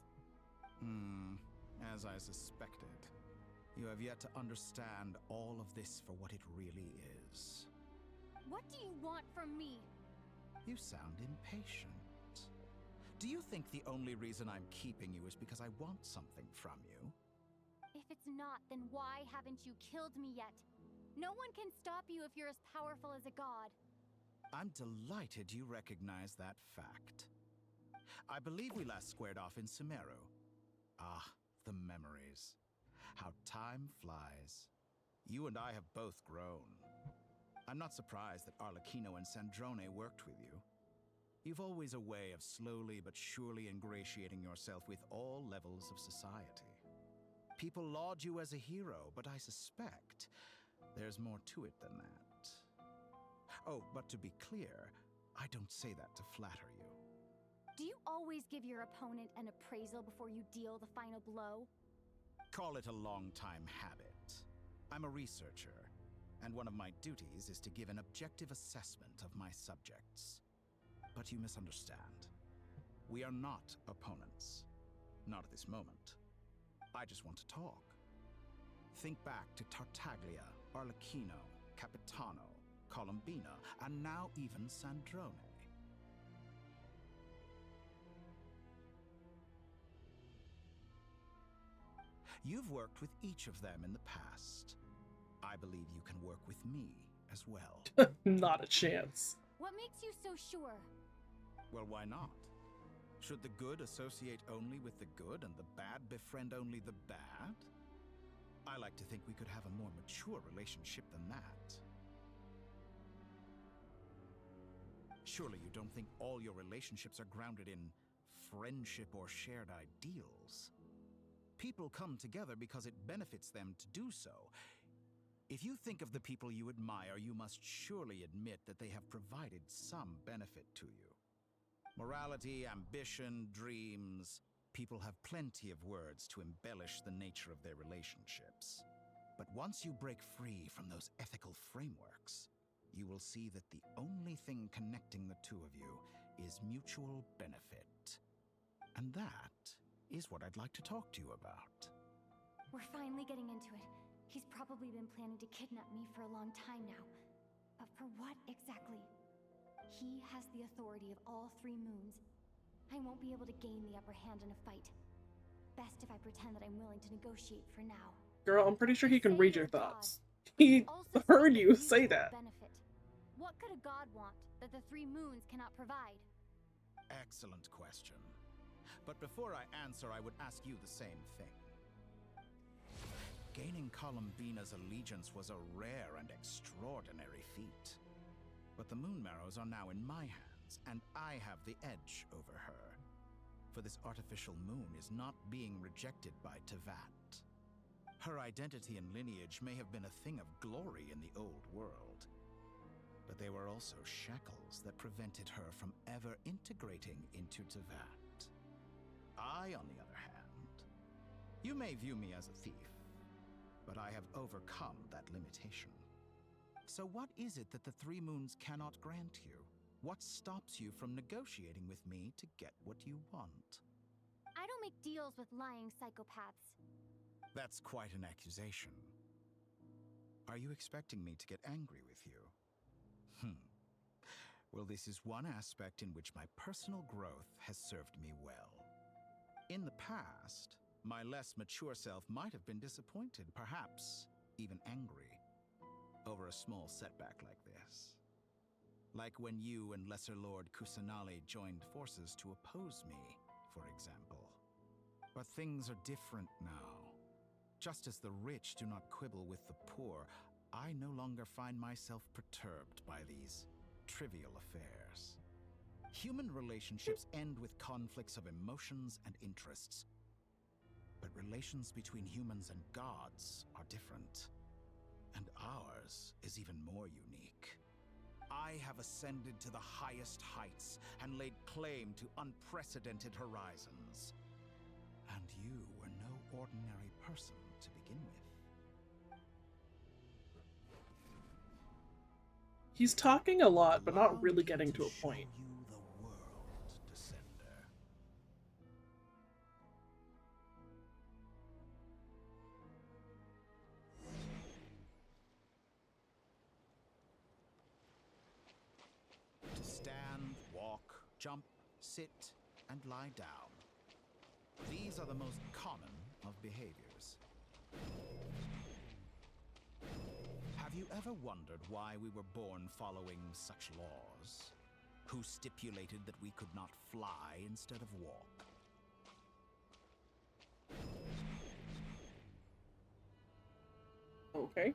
As I suspected. You have yet to understand all of this for what it really is. What do you want from me? You sound impatient. Do you think the only reason I'm keeping you is because I want something from you? If it's not, then why haven't you killed me yet? No one can stop you if you're as powerful as a god. I'm delighted you recognize that fact. I believe we last squared off in Sumeru. Ah, the memories. How time flies. You and I have both grown. I'm not surprised that Arlecchino and Sandrone worked with you. You've always a way of slowly but surely ingratiating yourself with all levels of society. People laud you as a hero, but I suspect there's more to it than that. Oh, but to be clear, I don't say that to flatter you. Do you always give your opponent an appraisal before you deal the final blow? Call it a long-time habit. I'm a researcher, and one of my duties is to give an objective assessment of my subjects. But you misunderstand. We are not opponents. Not at this moment. I just want to talk. Think back to Tartaglia, Arlecchino, Capitano, Columbina, and now even Sandrone. You've worked with each of them in the past. I believe you can work with me as well. Not a chance. What makes you so sure? Well, why not? Should the good associate only with the good and the bad befriend only the bad? I like to think we could have a more mature relationship than that. Surely you don't think all your relationships are grounded in friendship or shared ideals? People come together because it benefits them to do so. If you think of the people you admire, you must surely admit that they have provided some benefit to you. Morality, ambition, dreams. People have plenty of words to embellish the nature of their relationships. But once you break free from those ethical frameworks, you will see that the only thing connecting the two of you is mutual benefit. And that is what I'd like to talk to you about. We're finally getting into it. He's probably been planning to kidnap me for a long time now. But for what exactly? He has the authority of all three moons. I won't be able to gain the upper hand in a fight. Best if I pretend that I'm willing to negotiate for now. Girl, I'm pretty sure he can Say read your you're God. thoughts. He Also heard speak you of say mutual that. benefit. What could a god want that the three moons cannot provide? Excellent question. But before I answer, I would ask you the same thing. Gaining Columbina's allegiance was a rare and extraordinary feat. But the Moon Marrows are now in my hands, and I have the edge over her. For this artificial moon is not being rejected by Tevat. Her identity and lineage may have been a thing of glory in the old world, but they were also shackles that prevented her from ever integrating into Tevat. I, on the other hand, you may view me as a thief, but I have overcome that limitation. So what is it that the three moons cannot grant you? What stops you from negotiating with me to get what you want? I don't make deals with lying psychopaths. That's quite an accusation. Are you expecting me to get angry with you? Well, this is one aspect in which my personal growth has served me well. In the past, my less mature self might have been disappointed, perhaps even angry, over a small setback like this. Like when you and Lesser Lord Kusanali joined forces to oppose me, for example. But things are different now. Just as the rich do not quibble with the poor, I no longer find myself perturbed by these trivial affairs. Human relationships end with conflicts of emotions and interests. But relations between humans and gods are different. And ours is even more unique. I have ascended to the highest heights and laid claim to unprecedented horizons. And you were no ordinary person to begin with. He's talking a lot, but not really getting to a point. Show you the world, Descender. To stand, walk, jump, sit, and lie down. These are the most common of behaviors. Have you ever wondered why we were born following such laws? Who stipulated that we could not fly instead of walk? Okay.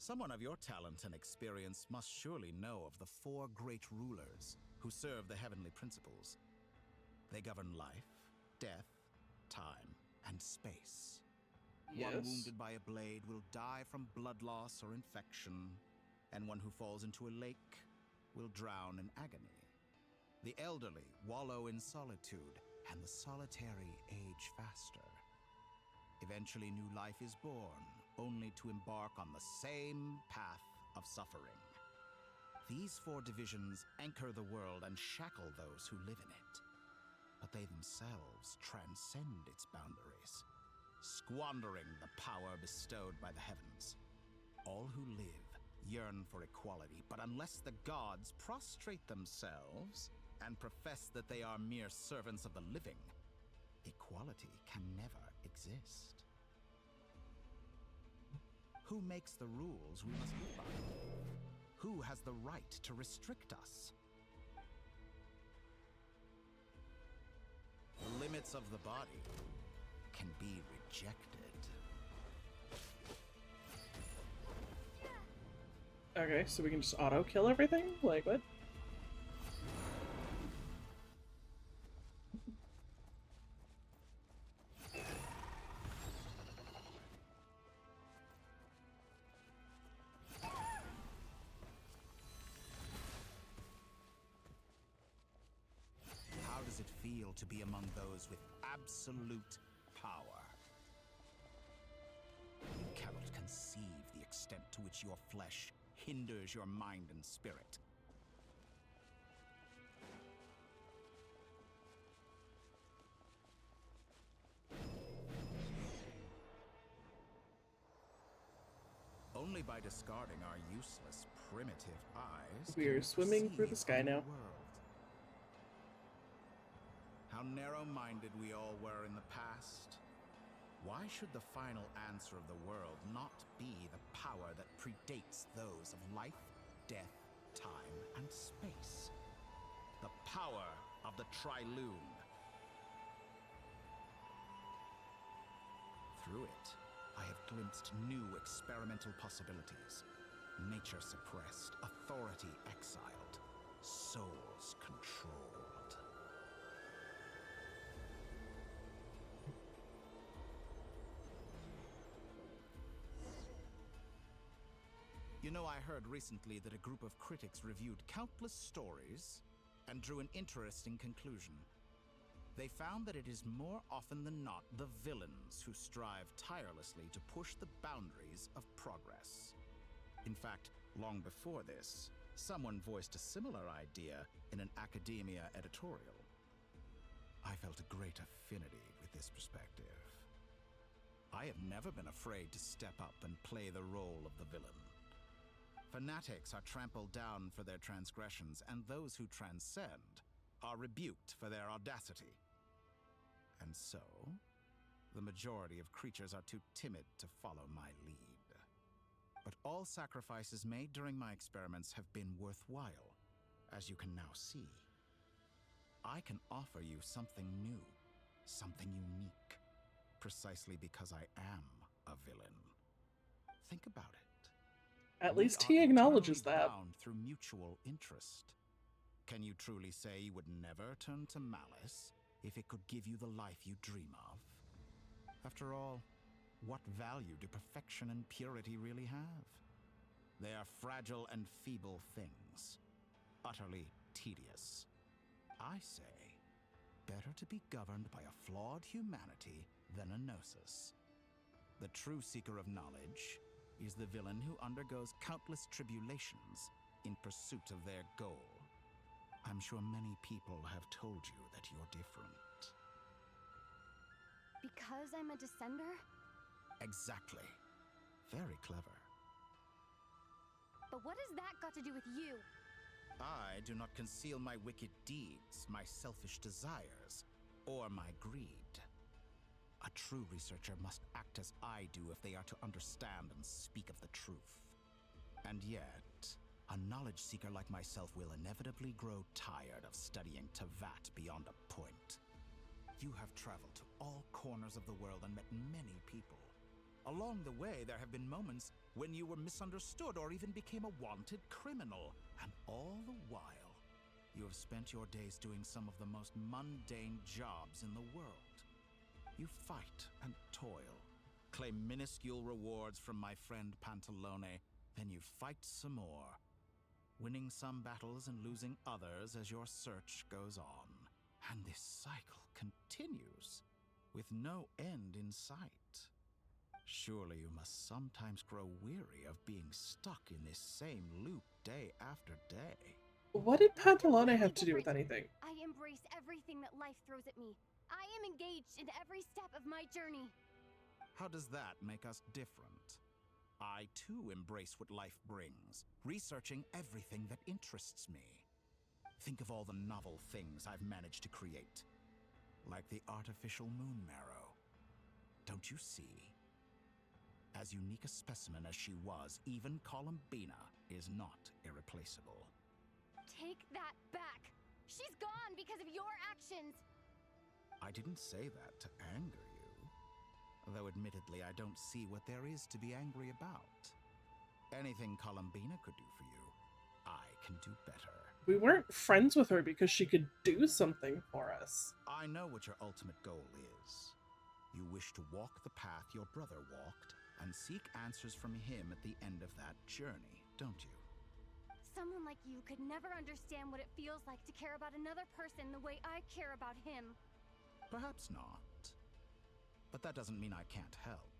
Someone of your talent and experience must surely know of the 4 great rulers who serve the heavenly principles. They govern life, death, time, and space. Yes. One wounded by a blade will die from blood loss or infection, and one who falls into a lake will drown in agony. The elderly wallow in solitude, and the solitary age faster. Eventually, new life is born, only to embark on the same path of suffering. These 4 divisions anchor the world and shackle those who live in it. But they themselves transcend its boundaries, squandering the power bestowed by the heavens. All who live yearn for equality, but unless the gods prostrate themselves and profess that they are mere servants of the living, equality can never exist. Who makes the rules we must live by? Who has the right to restrict us? The limits of the body can be rejected. Okay, so we can just auto-kill everything? Like, what? How does it feel to be among those with absolute power? You cannot conceive the extent to which your flesh hinders your mind and spirit. Only by discarding our useless, primitive eyes We can are swimming through the perceive sky our now. world. How narrow-minded we all were in the past. Why should the final answer of the world not be the power that predates those of life, death, time, and space? The power of the Trilune. Through it, I have glimpsed new experimental possibilities. Nature suppressed, authority exiled, souls controlled. You know, I heard recently that a group of critics reviewed countless stories and drew an interesting conclusion. They found that it is more often than not the villains who strive tirelessly to push the boundaries of progress. In fact, long before this, someone voiced a similar idea in an academia editorial. I felt a great affinity with this perspective. I have never been afraid to step up and play the role of the villain. Fanatics are trampled down for their transgressions, and those who transcend are rebuked for their audacity. And so, the majority of creatures are too timid to follow my lead. But all sacrifices made during my experiments have been worthwhile, as you can now see. I can offer you something new, something unique, precisely because I am a villain. Think about it. At We least are he acknowledges eternally that. bound through mutual interest. Can you truly say you would never turn to malice if it could give you the life you dream of? After all, what value do perfection and purity really have? They are fragile and feeble things, utterly tedious. I say, better to be governed by a flawed humanity than a gnosis. The true seeker of knowledge is the villain who undergoes countless tribulations in pursuit of their goal. I'm sure many people have told you that you're different. Because I'm a descender? Exactly. Very clever. But what has that got to do with you? I do not conceal my wicked deeds, my selfish desires, or my greed. A true researcher must act as I do if they are to understand and speak of the truth. And yet, a knowledge seeker like myself will inevitably grow tired of studying Tavat beyond a point. You have traveled to all corners of the world and met many people. Along the way, there have been moments when you were misunderstood or even became a wanted criminal. And all the while, you have spent your days doing some of the most mundane jobs in the world. You fight and toil, claim minuscule rewards from my friend Pantalone, then you fight some more, winning some battles and losing others as your search goes on. And this cycle continues, with no end in sight. Surely you must sometimes grow weary of being stuck in this same loop day after day. What did Pantalone have to do with anything? I embrace everything that life throws at me. I am engaged in every step of my journey. How does that make us different? I too embrace what life brings, researching everything that interests me. Think of all the novel things I've managed to create, like the artificial moon marrow. Don't you see? As unique a specimen as she was, even Columbina is not irreplaceable. Take that back. She's gone because of your actions. I didn't say that to anger you. Though admittedly, I don't see what there is to be angry about. Anything Columbina could do for you, I can do better. We weren't friends with her because she could do something for us. I know what your ultimate goal is. You wish to walk the path your brother walked and seek answers from him at the end of that journey, don't you? Someone like you could never understand what it feels like to care about another person the way I care about him. Perhaps not. But that doesn't mean I can't help.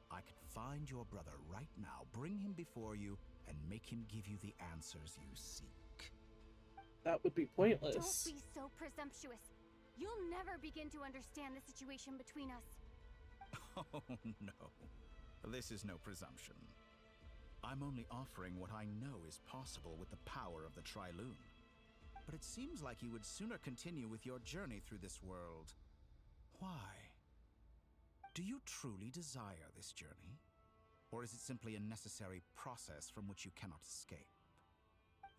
I could find your brother right now, bring him before you, and make him give you the answers you seek. That would be pointless. Don't be so presumptuous. You'll never begin to understand the situation between us. Oh, no. This is no presumption. I'm only offering what I know is possible with the power of the Trilune. But it seems like you would sooner continue with your journey through this world. Why? Do you truly desire this journey? Or is it simply a necessary process from which you cannot escape?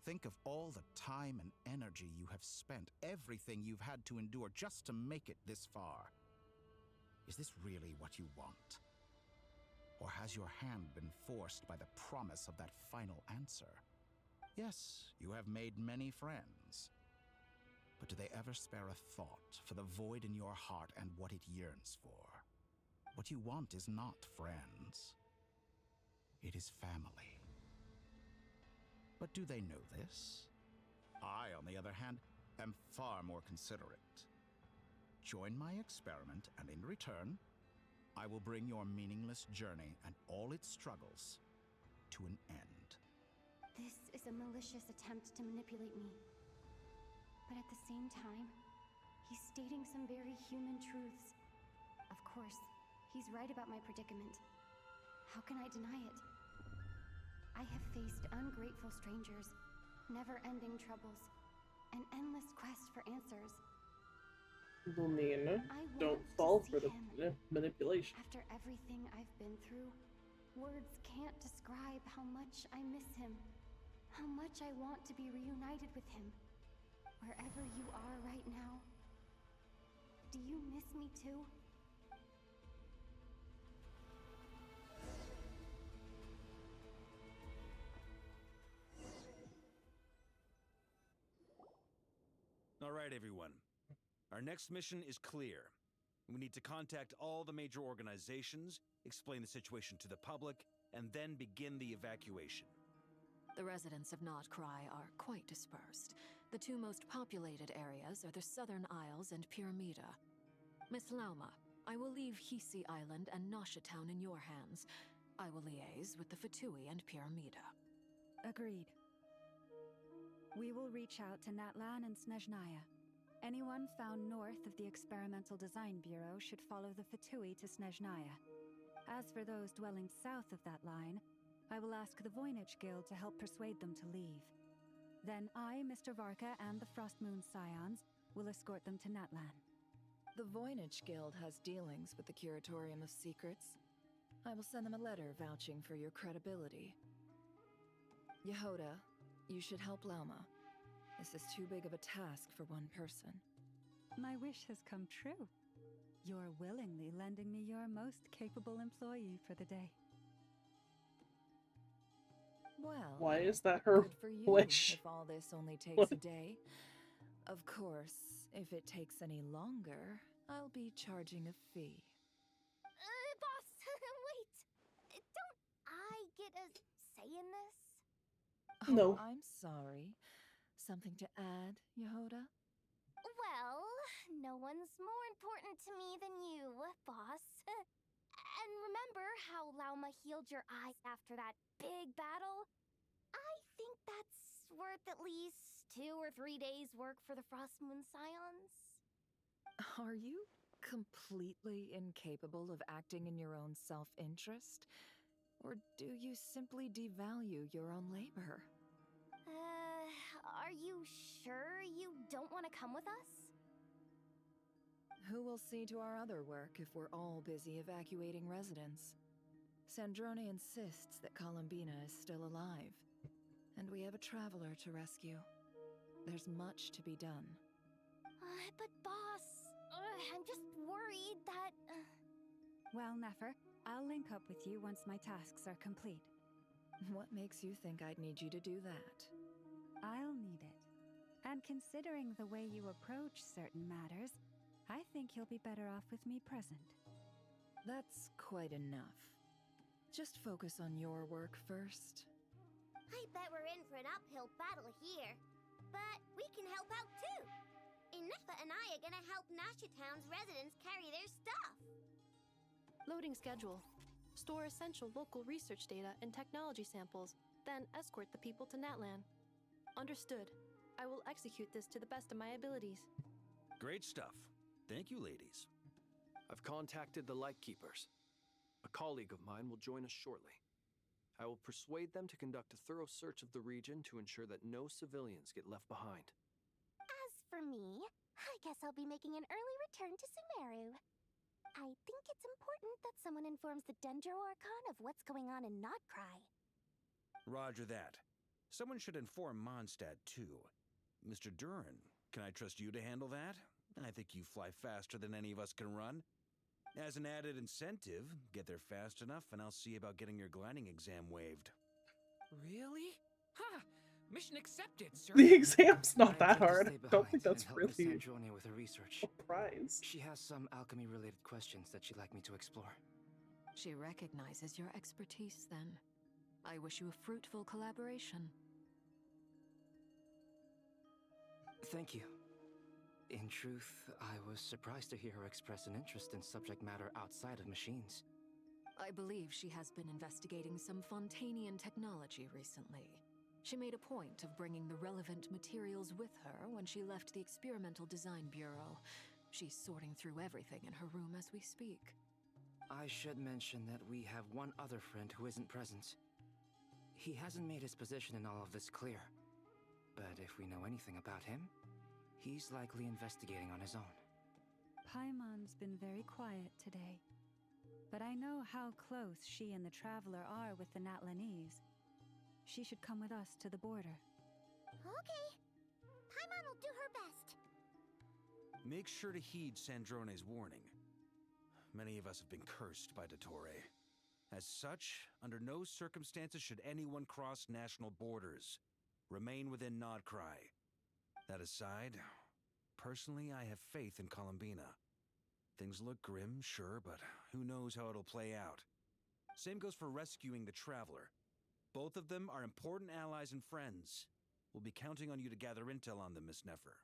Think of all the time and energy you have spent, everything you've had to endure just to make it this far. Is this really what you want? Or has your hand been forced by the promise of that final answer? Yes, you have made many friends. But do they ever spare a thought for the void in your heart and what it yearns for? What you want is not friends. It is family. But do they know this? I, on the other hand, am far more considerate. Join my experiment, and in return, I will bring your meaningless journey and all its struggles to an end. This is a malicious attempt to manipulate me. But at the same time, he's stating some very human truths. Of course, he's right about my predicament. How can I deny it? I have faced ungrateful strangers, never-ending troubles, an endless quest for answers. Lumine, don't fall for the manipulation. After everything I've been through, words can't describe how much I miss him, how much I want to be reunited with him. Wherever you are right now, do you miss me too? All right, everyone. Our next mission is clear. We need to contact all the major organizations, explain the situation to the public, and then begin the evacuation. The residents of Not Cry are quite dispersed. The two most populated areas are the Southern Isles and Pyramida. Miss Lauma, I will leave Hisi Island and Nasha Town in your hands. I will liaise with the Fatui and Pyramida. Agreed. We will reach out to Natlan and Snezhnaya. Anyone found north of the Experimental Design Bureau should follow the Fatui to Snezhnaya. As for those dwelling south of that line, I will ask the Voynich Guild to help persuade them to leave. Then I, Mr. Varka, and the Frostmoon Scions will escort them to Natlan. The Voynich Guild has dealings with the Curatorium of Secrets. I will send them a letter vouching for your credibility. Yehoda, you should help Lauma. This is too big of a task for one person. My wish has come true. You're willingly lending me your most capable employee for the day. Well, Why is that her good for you wish? if all this only takes What? a day. Of course, if it takes any longer, I'll be charging a fee. Boss, wait! Don't I get a say in this? Oh, No. I'm sorry. Something to add, Yehoda? Well, no one's more important to me than you, boss. And remember how Lauma healed your eyes after that big battle? I think that's worth at least 2 or 3 days' work for the Frostmoon Scions. Are you completely incapable of acting in your own self-interest? Or do you simply devalue your own labor? Are you sure you don't want to come with us? Who will see to our other work if we're all busy evacuating residents? Sandrone insists that Columbina is still alive, and we have a traveler to rescue. There's much to be done. But boss, I'm just worried that... Well, Nefer, I'll link up with you once my tasks are complete. What makes you think I'd need you to do that? I'll need it. And considering the way you approach certain matters, I think you'll be better off with me present. That's quite enough. Just focus on your work first. I bet we're in for an uphill battle here. But we can help out too. Inefa and I are gonna help Nasha Town's residents carry their stuff. Loading schedule. Store essential local research data and technology samples, then escort the people to Natlan. Understood. I will execute this to the best of my abilities. Great stuff. Thank you, ladies. I've contacted the Lightkeepers. A colleague of mine will join us shortly. I will persuade them to conduct a thorough search of the region to ensure that no civilians get left behind. As for me, I guess I'll be making an early return to Sumeru. I think it's important that someone informs the Dendro Archon of what's going on in Notcry. Roger that. Someone should inform Mondstadt, too. Mr. Duran, can I trust you to handle that? I think you fly faster than any of us can run. As an added incentive, get there fast enough and I'll see about getting your gliding exam waived. Really? Ha! Mission accepted, sir. The exam's not that I intend to hard. stay I don't think behind that's and help Miss really Sandrone with her research. a prize. She has some alchemy-related questions that she'd like me to explore. She recognizes your expertise, then. I wish you a fruitful collaboration. Thank you. In truth, I was surprised to hear her express an interest in subject matter outside of machines. I believe she has been investigating some Fontanian technology recently. She made a point of bringing the relevant materials with her when she left the Experimental Design Bureau. She's sorting through everything in her room as we speak. I should mention that we have one other friend who isn't present. He hasn't made his position in all of this clear. But if we know anything about him, he's likely investigating on his own. Paimon's been very quiet today. But I know how close she and the Traveler are with the Natlanese. She should come with us to the border. Okay. Paimon will do her best. Make sure to heed Sandrone's warning. Many of us have been cursed by Dottore. As such, under no circumstances should anyone cross national borders. Remain within Nodcry. That aside, personally I have faith in Columbina. Things look grim, sure, but who knows how it'll play out. Same goes for rescuing the Traveler. Both of them are important allies and friends. We'll be counting on you to gather intel on them, Miss Nefer.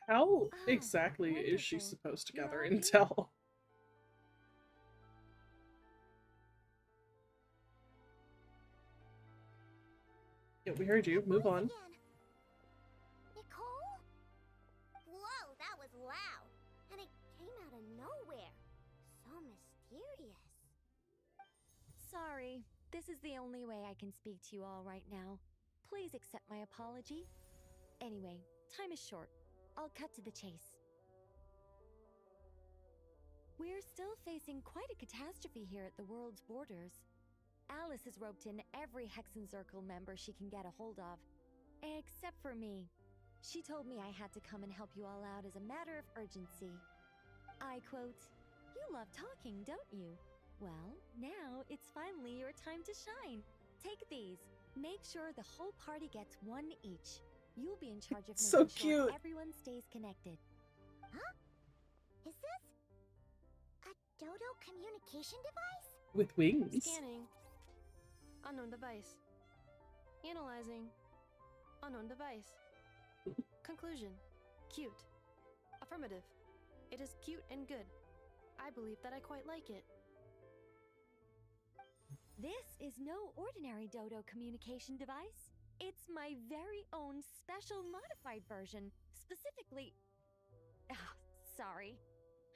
How exactly is she supposed to gather intel? Yeah, we heard you. Move on. Nicole? Whoa, that was loud. And it came out of nowhere. So mysterious. Sorry, this is the only way I can speak to you all right now. Please accept my apology. Anyway, time is short. I'll cut to the chase. We're still facing quite a catastrophe here at the world's borders. Alice has roped in every Hexencircle member she can get a hold of. Except for me. She told me I had to come and help you all out as a matter of urgency. I quote, "You love talking, don't you? Well, now it's finally your time to shine. Take these. Make sure the whole party gets one each. You'll be in charge of So making sure cute. everyone stays connected." Huh? Is this a dodo communication device? With wings. Scanning. Unknown device. Analyzing. Unknown device. Conclusion. Cute. Affirmative. It is cute and good. I believe that I quite like it. This is no ordinary dodo communication device. It's my very own special modified version, specifically... sorry.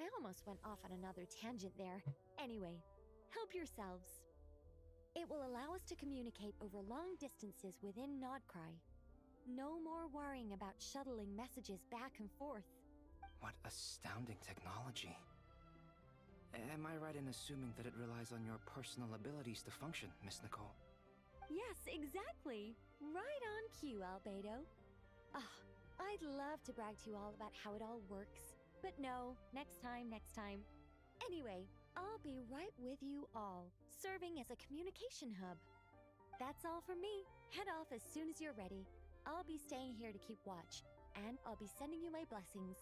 I almost went off on another tangent there. Anyway, help yourselves. It will allow us to communicate over long distances within Nodcry. No more worrying about shuttling messages back and forth. What astounding technology. Am I right in assuming that it relies on your personal abilities to function, Miss Nicole? Yes, exactly. Right on cue, Albedo. I'd love to brag to you all about how it all works. But no, next time. Anyway, I'll be right with you all, serving as a communication hub. That's all from me. Head off as soon as you're ready. I'll be staying here to keep watch, and I'll be sending you my blessings.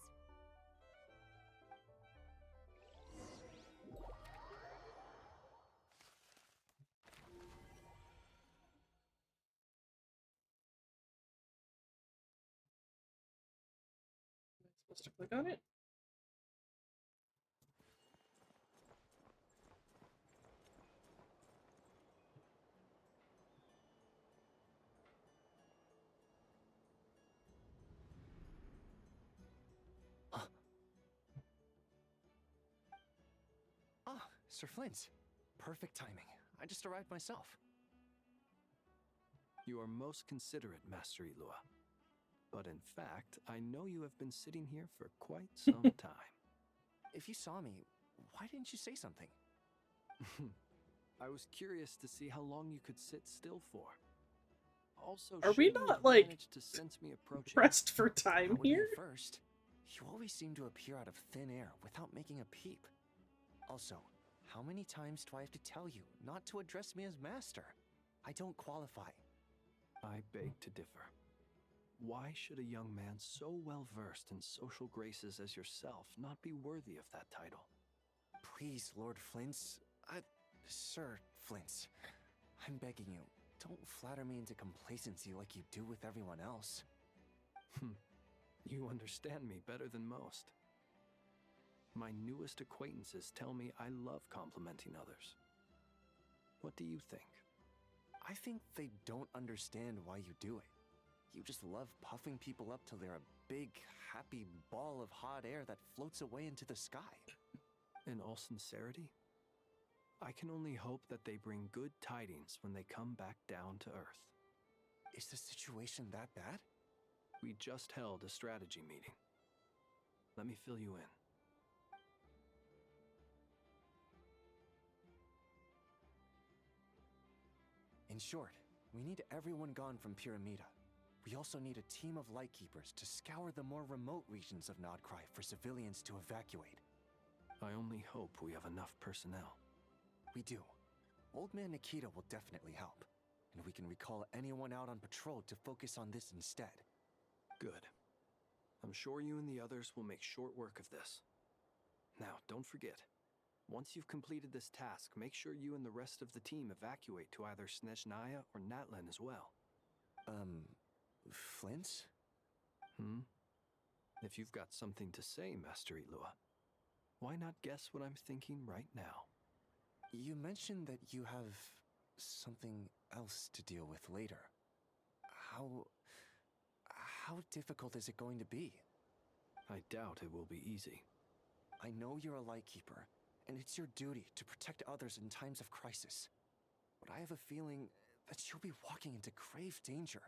Supposed to click on it? Ah, Sir Flint. Perfect timing. I just arrived myself. You are most considerate, Master Ilua. But in fact, I know you have been sitting here for quite some time. If you saw me, why didn't you say something? I was curious to see how long you could sit still for. Also, Are we shouldn't not, you like, managed to sense me approaching? pressed for time That would be here? at first. You always seem to appear out of thin air without making a peep. Also, how many times do I have to tell you not to address me as master? I don't qualify. I beg to differ. Why should a young man so well versed in social graces as yourself not be worthy of that title? Please, Lord Flint's... Sir Flint's. I'm begging you, don't flatter me into complacency like you do with everyone else. You understand me better than most. My newest acquaintances tell me I love complimenting others. What do you think? I think they don't understand why you do it. You just love puffing people up till they're a big, happy ball of hot air that floats away into the sky. In all sincerity, I can only hope that they bring good tidings when they come back down to Earth. Is the situation that bad? We just held a strategy meeting. Let me fill you in. In short, we need everyone gone from Pyramida. We also need a team of Lightkeepers to scour the more remote regions of Nodcry for civilians to evacuate. I only hope we have enough personnel. We do. Old Man Nikita will definitely help, and we can recall anyone out on patrol to focus on this instead. Good. I'm sure you and the others will make short work of this. Now, don't forget, once you've completed this task, make sure you and the rest of the team evacuate to either Snezhnaya or Natlan as well. Flint? If you've got something to say, Master Ilua, why not guess what I'm thinking right now? You mentioned that you have something else to deal with later. How difficult is it going to be? I doubt it will be easy. I know you're a Lightkeeper, and it's your duty to protect others in times of crisis. But I have a feeling that you'll be walking into grave danger.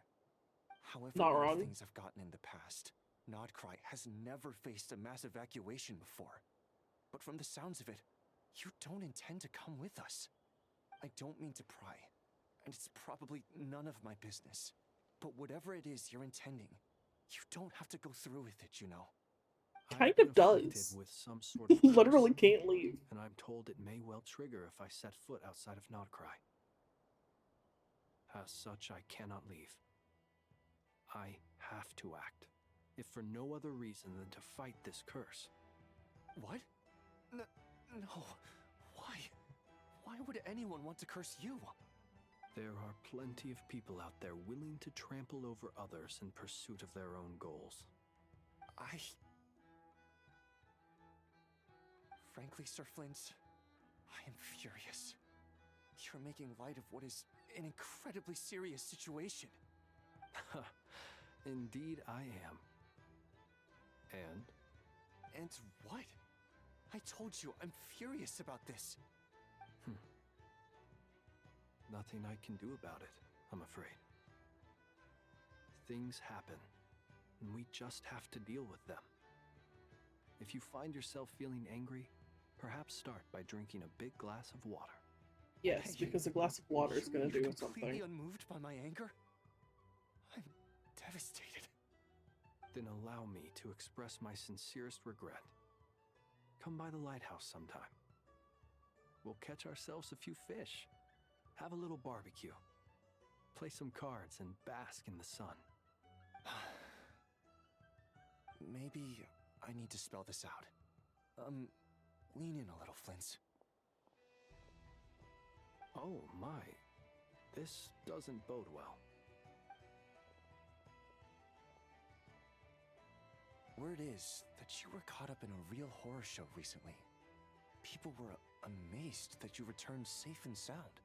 However Not bad wrong. things have gotten in the past, Nodcry has never faced a mass evacuation before. But from the sounds of it, you don't intend to come with us. I don't mean to pry, and it's probably none of my business. But whatever it is you're intending, you don't have to go through with it, you know. kind been of afflicted does. with some sort of Literally curse, can't leave. and I'm told it may well trigger if I set foot outside of Nodcry. As such, I cannot leave. I have to act, if for no other reason than to fight this curse. What? No. Why? Why would anyone want to curse you? There are plenty of people out there willing to trample over others in pursuit of their own goals. Frankly, Sir Flint, I am furious. You're making light of what is an incredibly serious situation. Indeed, I am. And? And what? I told you, I'm furious about this. Nothing I can do about it, I'm afraid. Things happen, and we just have to deal with them. If you find yourself feeling angry, perhaps start by drinking a big glass of water. Yes, because a glass of water is going to do something. Completely unmoved by my anger? I'm devastated. Then allow me to express my sincerest regret. Come by the lighthouse sometime. We'll catch ourselves a few fish, have a little barbecue, play some cards, and bask in the sun. Maybe I need to spell this out. Lean in a little, Flint. Oh my, this doesn't bode well. Word is that you were caught up in a real horror show recently. People were amazed that you returned safe and sound.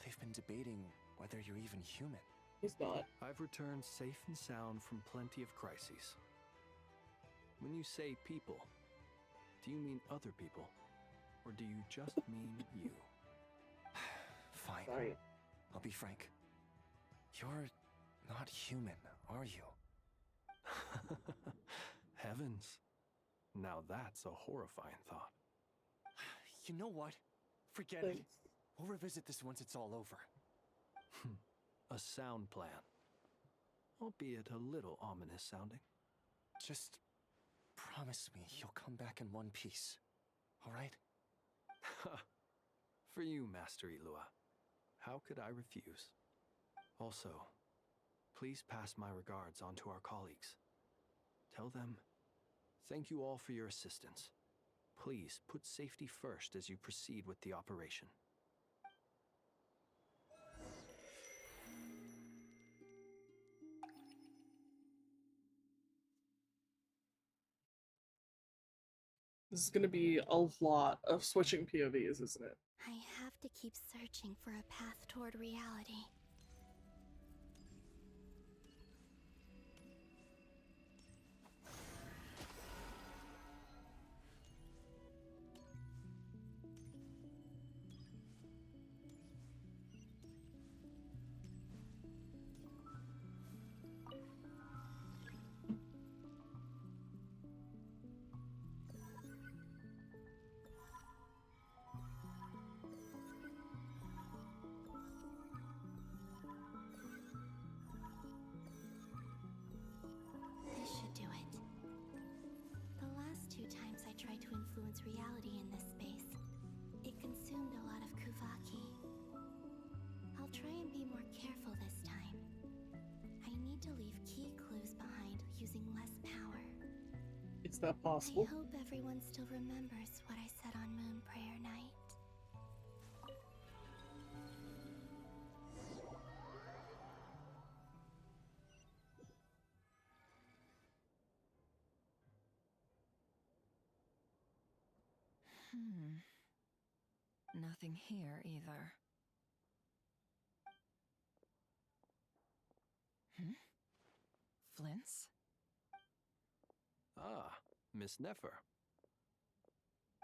They've been debating whether you're even human. He's not. I've returned safe and sound from plenty of crises. When you say people, do you mean other people? Or do you just mean you? Fine. Sorry. I'll be frank. You're not human, are you? Heavens. Now that's a horrifying thought. You know what? Forget it. We'll revisit this once it's all over. A sound plan. Albeit a little ominous sounding. Just promise me you'll come back in one piece, all right? For you, Master Ilua. How could I refuse? Also, please pass my regards on to our colleagues. Tell them, thank you all for your assistance. Please put safety first as you proceed with the operation. This is going to be a lot of switching POVs, isn't it? I have to keep searching for a path toward reality. This should do it. The last 2 times I tried to influence reality in this space, it consumed a lot of Kuvaki. I'll try and be more careful this time. I need to leave key clues behind using less power. Is that possible? I hope everyone still remembers what I said on Moon Prayer Night. Nothing here either. Flint's? Ah, Miss Nefer.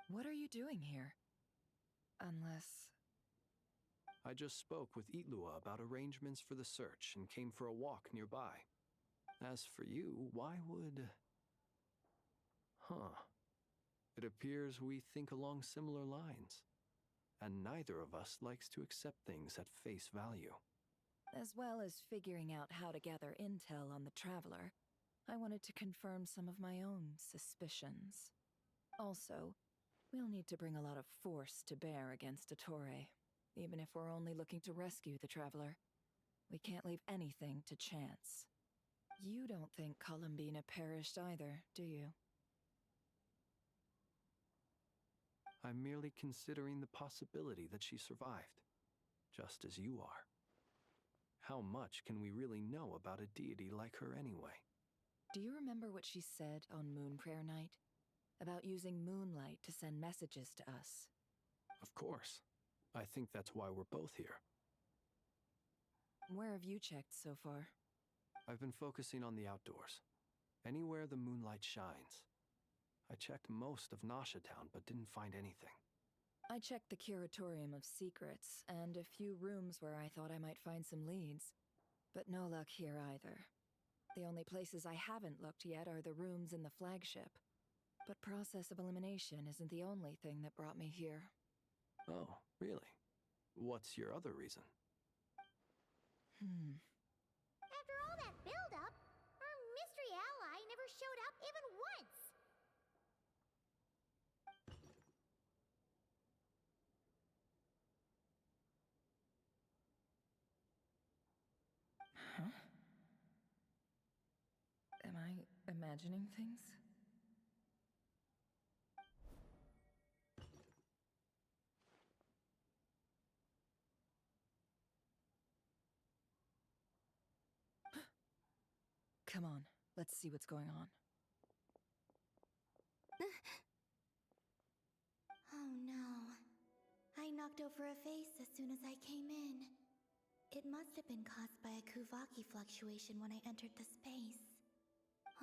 What are you doing here? Unless... I just spoke with Itlua about arrangements for the search and came for a walk nearby. As for you, why would... It appears we think along similar lines, and neither of us likes to accept things at face value. As well as figuring out how to gather intel on the Traveler, I wanted to confirm some of my own suspicions. Also, we'll need to bring a lot of force to bear against Dottore, even if we're only looking to rescue the Traveler. We can't leave anything to chance. You don't think Columbina perished either, do you? I'm merely considering the possibility that she survived, just as you are. How much can we really know about a deity like her anyway? Do you remember what she said on Moon Prayer Night? About using moonlight to send messages to us? Of course. I think that's why we're both here. Where have you checked so far? I've been focusing on the outdoors. Anywhere the moonlight shines. I checked most of Nasha Town, but didn't find anything. I checked the Curatorium of Secrets, and a few rooms where I thought I might find some leads. But no luck here either. The only places I haven't looked yet are the rooms in the flagship. But process of elimination isn't the only thing that brought me here. Oh, really? What's your other reason? After all that build-up, our mystery ally never showed up even once! Huh? Am I imagining things? Come on, let's see what's going on. Oh no. I knocked over a vase as soon as I came in. It must have been caused by a Kuvaki fluctuation when I entered the space.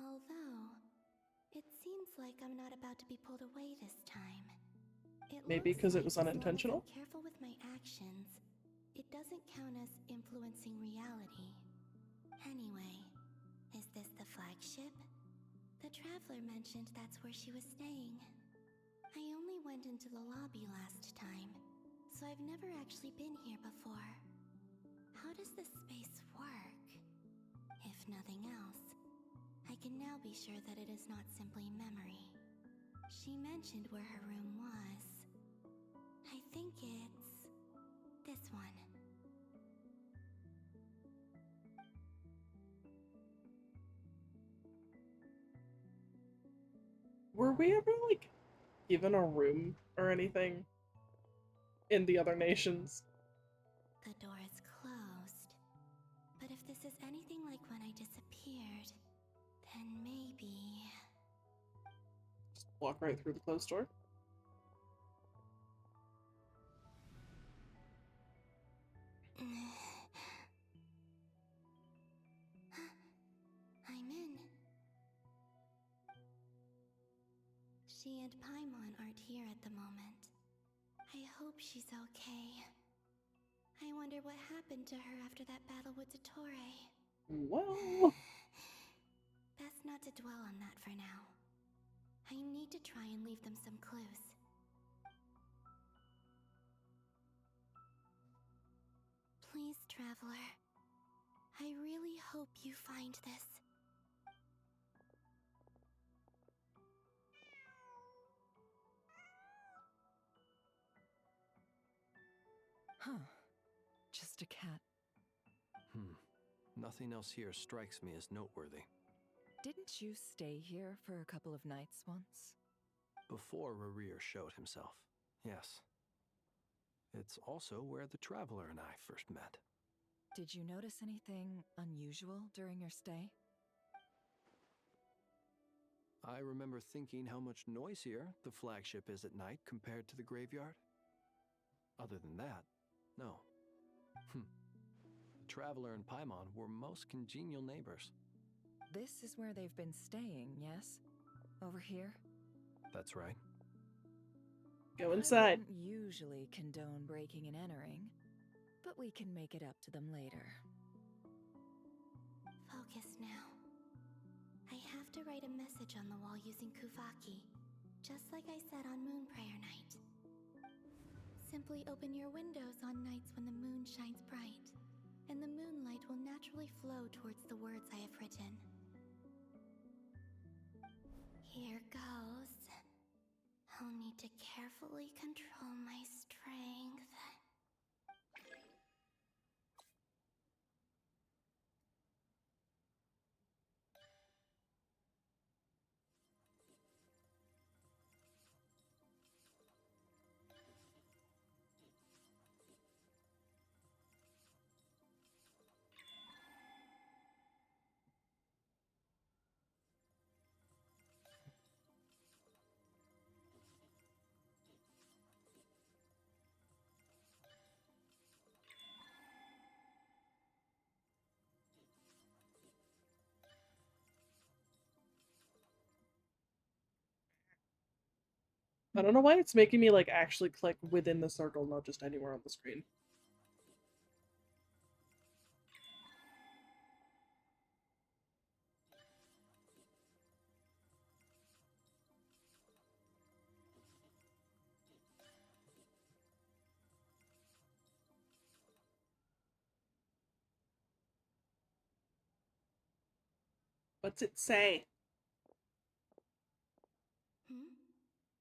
Although, it seems like I'm not about to be pulled away this time. Maybe because it was unintentional? As long as I'm careful with my actions, it doesn't count as influencing reality. Anyway, is this the flagship? The Traveler mentioned that's where she was staying. I only went into the lobby last time, so I've never actually been here before. How does this space work? If nothing else, I can now be sure that it is not simply memory. She mentioned where her room was. I think it's this one. Were we ever, like, given a room or anything in the other nations? The door is closed. But if this is anything like when I disappeared, then maybe... Just walk right through the closed door? I'm in. She and Paimon aren't here at the moment. I hope she's okay. I wonder what happened to her after that battle with Dottore. Well... Best not to dwell on that for now. I need to try and leave them some clues. Please, Traveler. I really hope you find this. Huh. Just a cat. Nothing else here strikes me as noteworthy. Didn't you stay here for a couple of nights once? Before Rerir showed himself, yes. It's also where the Traveler and I first met. Did you notice anything unusual during your stay? I remember thinking how much noisier the flagship is at night compared to the graveyard. Other than that, no. The Traveler and Paimon were most congenial neighbors. This is where they've been staying, yes? Over here? That's right. Go inside. I wouldn't usually condone breaking and entering, but we can make it up to them later. Focus now. I have to write a message on the wall using Kuvaki, just like I said on Moon Prayer Night. Simply open your windows on nights when the moon shines bright, and the moonlight will naturally flow towards the words I have written. Here goes. I'll need to carefully control my strength. I don't know why it's making me like actually click within the circle, not just anywhere on the screen. What's it say?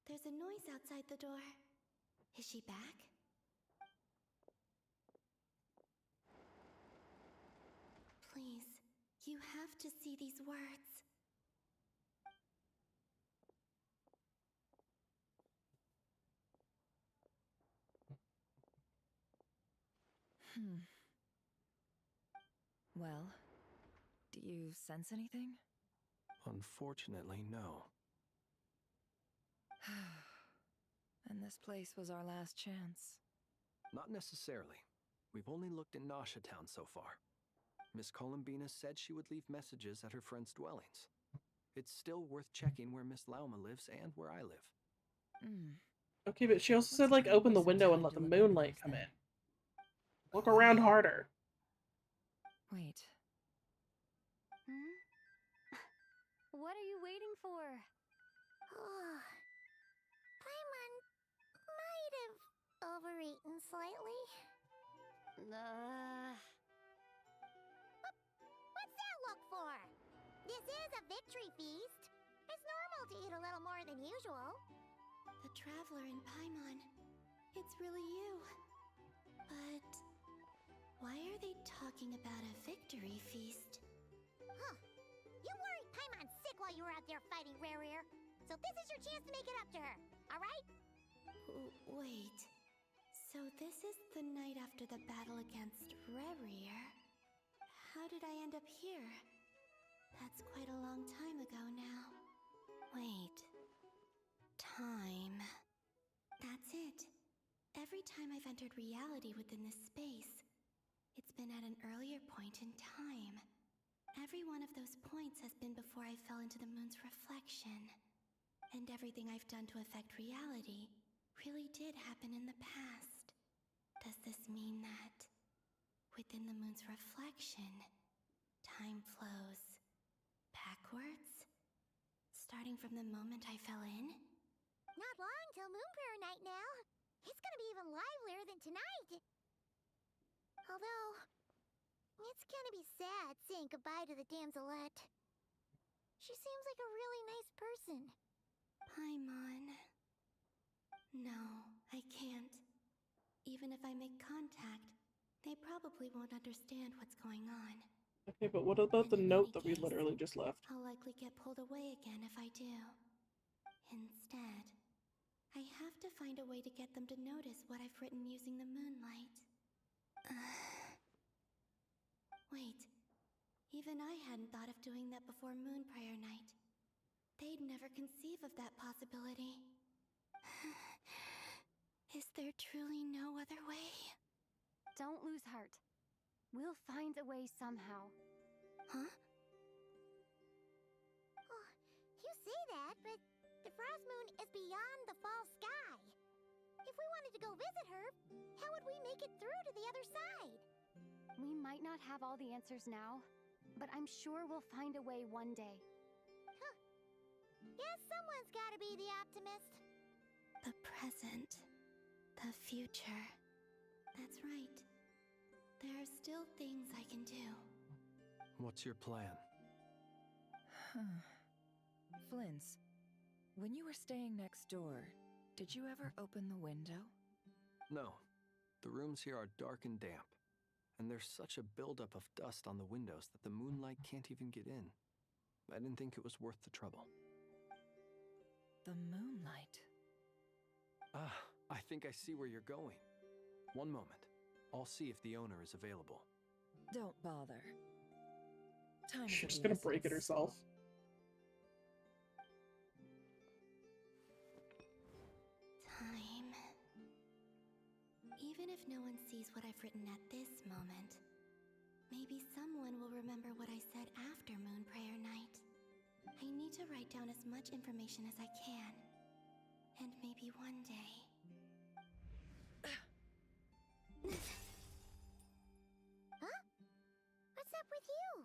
There's a noise outside the door. Is she back? Please, you have to see these words. Well, do you sense anything? Unfortunately, no. And this place was our last chance. Not necessarily. We've only looked in Nasha Town so far. Miss Columbina said she would leave messages at her friends' dwellings. It's still worth checking where Miss Lauma lives and where I live. Okay, but she also said like open the window and let the moonlight come in. Look around harder. Wait. What are you waiting for? Paimon might have overeaten slightly. What's that look for? This is a victory feast. It's normal to eat a little more than usual. The Traveler in Paimon. It's really you. But why are they talking about a victory feast? Huh. You worried Paimon sick while you were out there fighting Rare. So this is your chance to make it up to her, alright? Wait. So this is the night after the battle against Rare. How did I end up here? That's quite a long time ago now. Wait. Time. That's it. Every time I've entered reality within this space, it's been at an earlier point in time. Every one of those points has been before I fell into the moon's reflection. And everything I've done to affect reality really did happen in the past. Does this mean that within the moon's reflection, time flows backwards? Starting from the moment I fell in? Not long till Moon Prayer Night now. It's gonna be even livelier than tonight. Although, it's gonna be sad saying goodbye to the damselette. She seems like a really nice person. Paimon. No, I can't. Even if I make contact, they probably won't understand what's going on. Okay, but what about the note that we literally just left? I'll likely get pulled away again if I do. Instead, I have to find a way to get them to notice what I've written using the moonlight. Wait, even I hadn't thought of doing that before Moon Prayer Night. They'd never conceive of that possibility. Is there truly no other way? Don't lose heart. We'll find a way somehow. Huh? Oh, you say that, but the Frost Moon is beyond the fall sky. If we wanted to go visit her, how would we make it through to the other side? We might not have all the answers now, but I'm sure we'll find a way one day. Huh. Guess someone's gotta be the optimist. The present. The future. That's right. There are still things I can do. What's your plan? Flints, When you were staying next door, did you ever open the window? No. The rooms here are dark and damp, and there's such a buildup of dust on the windows that the moonlight can't even get in. I didn't think it was worth the trouble. The moonlight. Ah, I think I see where you're going. One moment. I'll see if the owner is available. Don't bother. Time She's is just of gonna the break it essence. herself. Time. Even if no one sees what I've written at this moment, maybe someone will remember what I said after Moon Prayer Night. I need to write down as much information as I can. And maybe one day... Huh? What's up with you?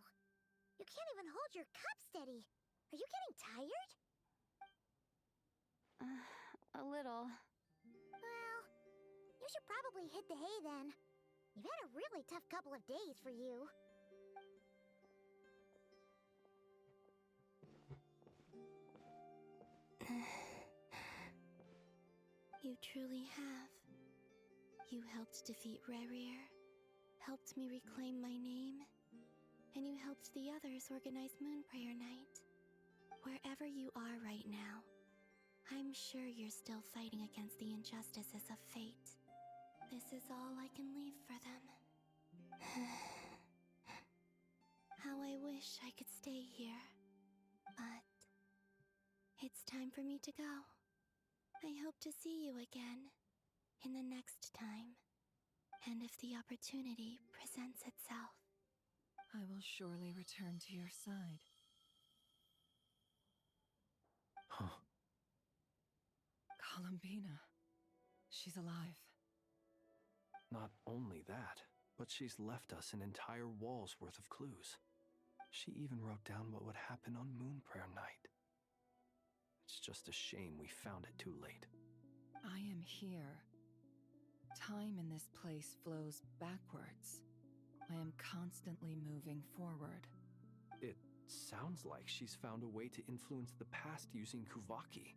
You can't even hold your cup steady. Are you getting tired? A little. Well, you should probably hit the hay then. You've had a really tough couple of days for you. You truly have. You helped defeat Rerir, helped me reclaim my name, and you helped the others organize Moon Prayer Night. Wherever you are right now, I'm sure you're still fighting against the injustices of fate. This is all I can leave for them. How I wish I could stay here. But it's time for me to go. I hope to see you again in the next time. And if the opportunity presents itself. I will surely return to your side. Huh. Columbina. She's alive. Not only that, but she's left us an entire wall's worth of clues. She even wrote down what would happen on Moon Prayer Night. It's just a shame we found it too late. I am here. Time in this place flows backwards. I am constantly moving forward. It sounds like she's found a way to influence the past using Kuvaki.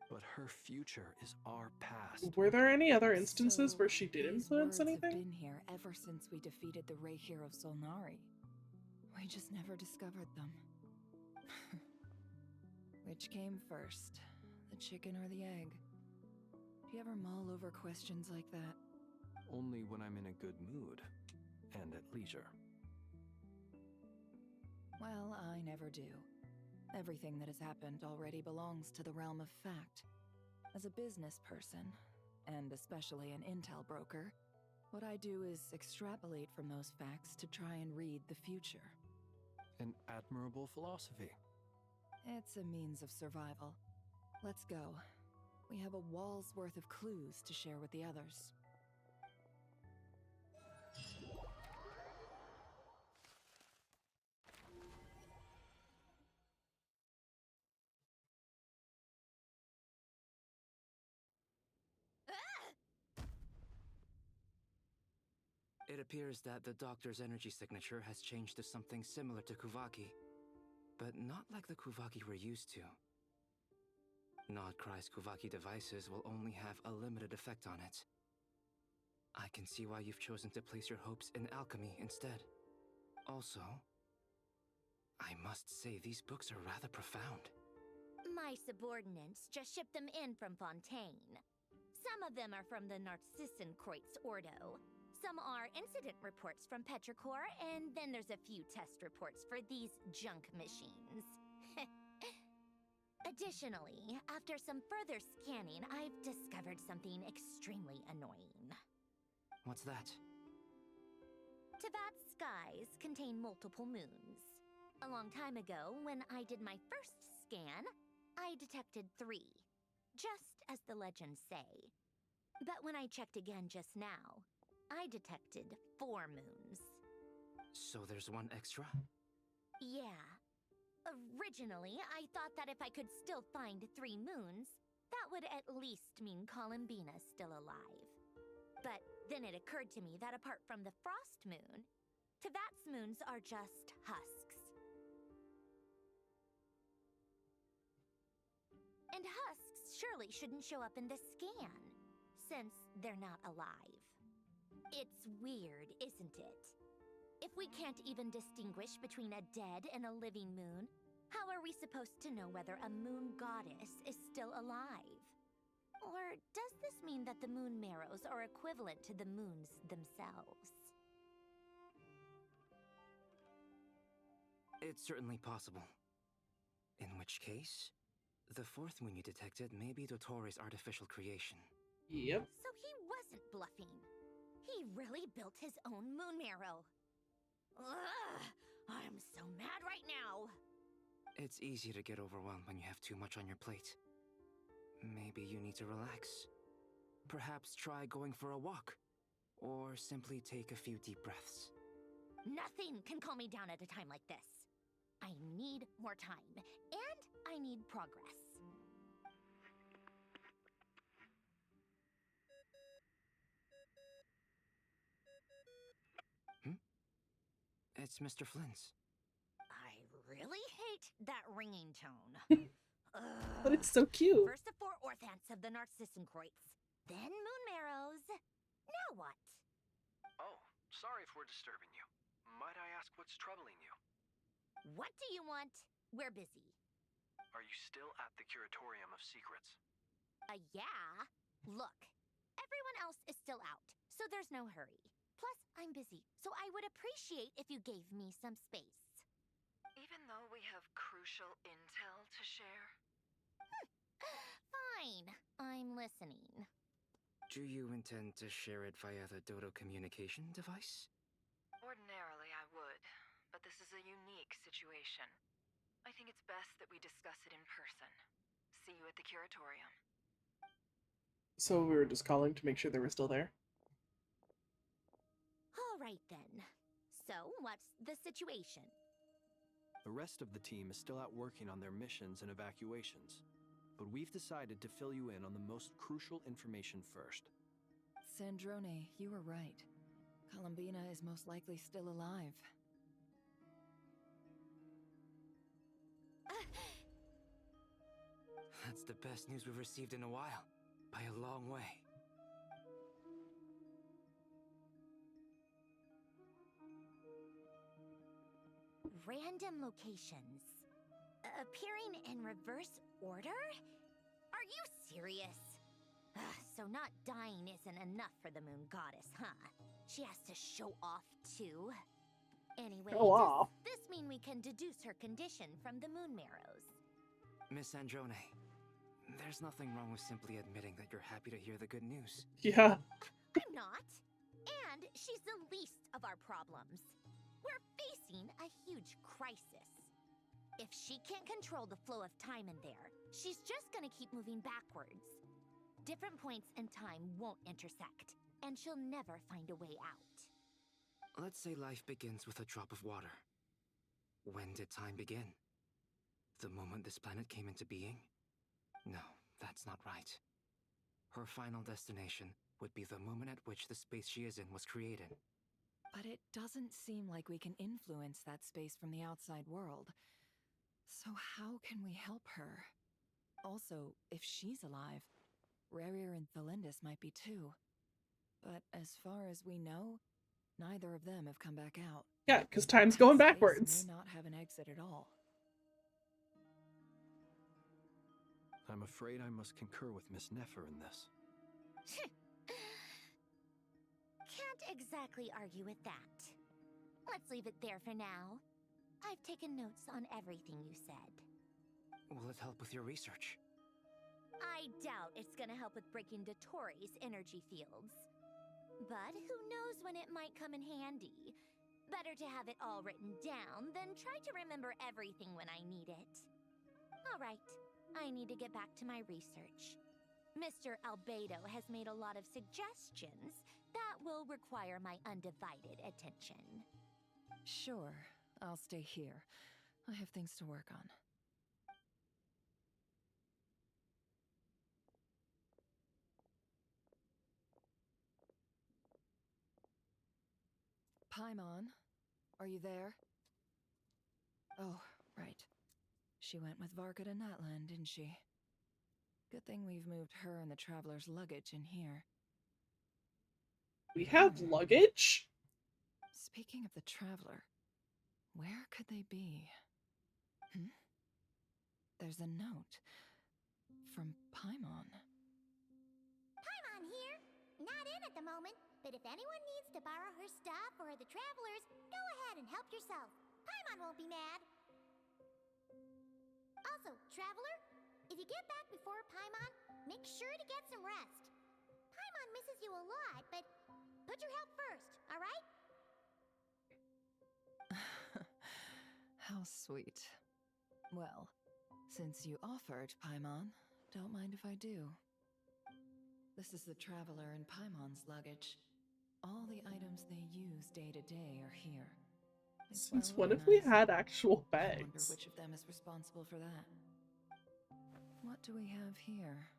But her future is our past. Were there any other instances So, where she did these influence words anything? have been here ever since we defeated the Ray Hero Solnari. We just never discovered them. Which came first, the chicken or the egg? Do you ever mull over questions like that? Only when I'm in a good mood and at leisure. Well, I never do. Everything that has happened already belongs to the realm of fact. As a business person, and especially an intel broker, what I do is extrapolate from those facts to try and read the future. An admirable philosophy. It's a means of survival. Let's go. We have a wall's worth of clues to share with the others. It appears that the doctor's energy signature has changed to something similar to Kuvaki, but not like the Kuvaki we're used to. Nodcry's Kuvaki devices will only have a limited effect on it. I can see why you've chosen to place your hopes in alchemy instead. Also, I must say these books are rather profound. My subordinates just shipped them in from Fontaine. Some of them are from the Narcissenkreuz Ordo. Some are incident reports from Petrichor, and then there's a few test reports for these junk machines. Additionally, after some further scanning, I've discovered something extremely annoying. What's that? Teyvat's skies contain multiple moons. A long time ago, when I did my first scan, I detected 3, just as the legends say. But when I checked again just now, I detected 4 moons. So there's one extra? Yeah. Originally, I thought that if I could still find 3 moons, that would at least mean Columbina's still alive. But then it occurred to me that apart from the frost moon, Teyvat's moons are just husks. And husks surely shouldn't show up in this scan, since they're not alive. It's weird, isn't it? If we can't even distinguish between a dead and a living moon, how are we supposed to know whether a moon goddess is still alive? Or does this mean that the moon marrows are equivalent to the moons themselves? It's certainly possible. In which case, the fourth moon you detected may be Dottore artificial creation. Yep. So he wasn't bluffing. He really built his own moon marrow. Ugh, I'm so mad right now. It's easy to get overwhelmed when you have too much on your plate. Maybe you need to relax. Perhaps try going for a walk. Or simply take a few deep breaths. Nothing can calm me down at a time like this. I need more time, and I need progress. It's Mr. Flynn's. I really hate that ringing tone. But it's so cute. First the four orthants of the Narcissenkreuz, then moon marrows. Now what? Oh, sorry if we're disturbing you. Might I ask what's troubling you? What do you want? We're busy. Are you still at the Curatorium of Secrets? Yeah. Look, everyone else is still out, so there's no hurry. Plus, I'm busy, so I would appreciate if you gave me some space. Even though we have crucial intel to share? Fine, I'm listening. Do you intend to share it via the Dodo communication device? Ordinarily, I would, but this is a unique situation. I think it's best that we discuss it in person. See you at the Curatorium. So we were just calling to make sure they were still there? All right then. So, what's the situation? The rest of the team is still out working on their missions and evacuations, but we've decided to fill you in on the most crucial information first. Sandrone, you were right. Columbina is most likely still alive. That's the best news we've received in a while. By a long way. Random locations. Appearing in reverse order? Are you serious? So not dying isn't enough for the moon goddess, huh? She has to show off too. Anyway, does this mean we can deduce her condition from the moon marrows? Miss Sandrone, there's nothing wrong with simply admitting that you're happy to hear the good news. Yeah. I'm not. And she's the least of our problems. We're facing a huge crisis. If she can't control the flow of time in there, she's just gonna keep moving backwards. Different points in time won't intersect, and she'll never find a way out. Let's say life begins with a drop of water. When did time begin? The moment this planet came into being? No, that's not right. Her final destination would be the moment at which the space she is in was created. But it doesn't seem like we can influence that space from the outside world. So how can we help her? Also, if she's alive, Rerir and Thelindis might be too. But as far as we know, neither of them have come back out. Yeah, because time's going backwards. May not have an exit at all. I'm afraid I must concur with Miss Nefer in this. Can't exactly argue with that. Let's leave it there for now. I've taken notes on everything you said. Will it help with your research? I doubt it's gonna help with breaking Dottori's energy fields. But who knows when it might come in handy. Better to have it all written down than try to remember everything when I need it. Alright, I need to get back to my research. Mr. Albedo has made a lot of suggestions that will require my undivided attention. Sure, I'll stay here. I have things to work on. Paimon, are you there? Oh, right. She went with Varka to Natlan, didn't she? Good thing we've moved her and the traveler's luggage in here. We have luggage? Speaking of the traveler, where could they be? There's a note from Paimon. Paimon here. Not in at the moment, but if anyone needs to borrow her stuff or the travelers, go ahead and help yourself. Paimon won't be mad. Also, traveler, if you get back before Paimon, make sure to get some rest. Paimon misses you a lot, but put your health first, alright? How sweet. Well, since you offered, Paimon, don't mind if I do. This is the traveler and Paimon's luggage. All the items they use day to day are here. It's Since well when have we organized. had actual I wonder bags? which of them is responsible for that. What do we have here?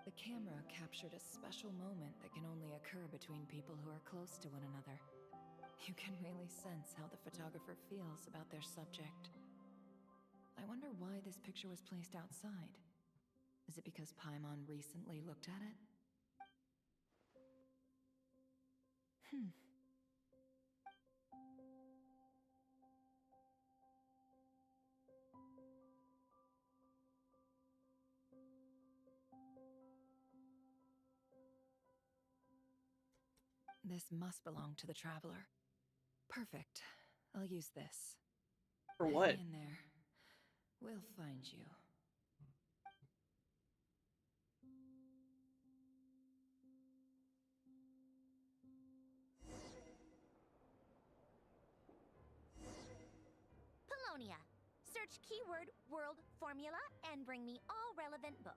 The camera captured a special moment that can only occur between people who are close to one another. You can really sense how the photographer feels about their subject. I wonder why this picture was placed outside. Is it because Paimon recently looked at it? This must belong to the traveler. Perfect. I'll use this. For what? Hang in there. We'll find you. Polonia. Search keyword world formula and bring me all relevant books.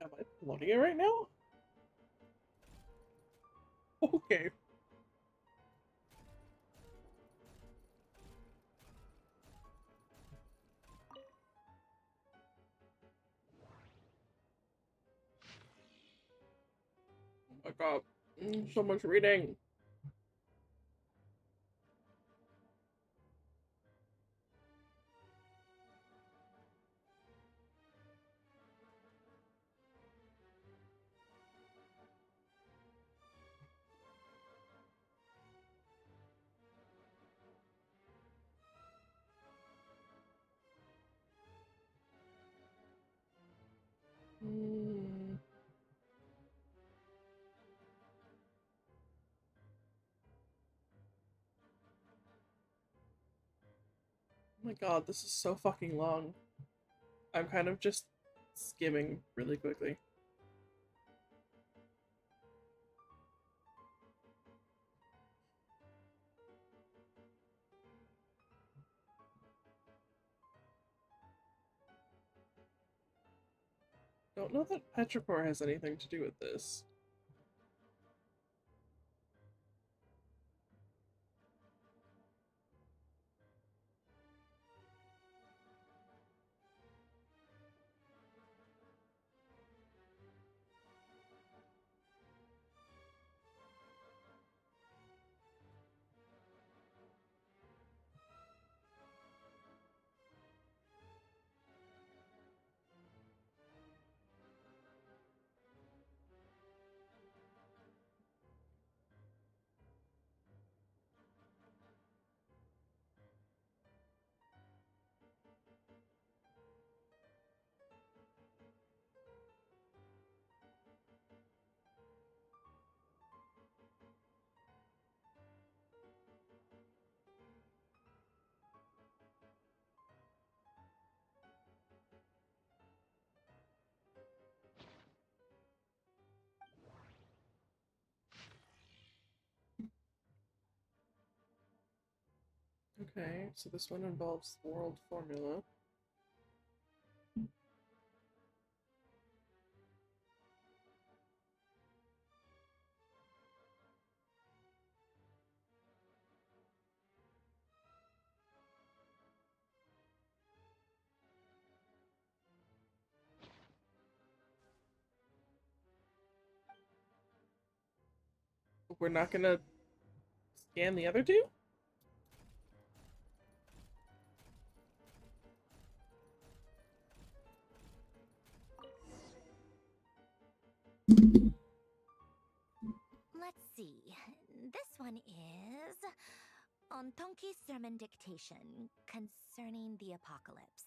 Am I loading it right now? Okay. Oh my god. So much reading. Oh my god, this is so fucking long. I'm kind of just skimming really quickly. Don't know that petrichor has anything to do with this. Okay, so this one involves the world formula. we're not gonna scan the other two? Let's see. This one is on Tonki's sermon dictation concerning the apocalypse.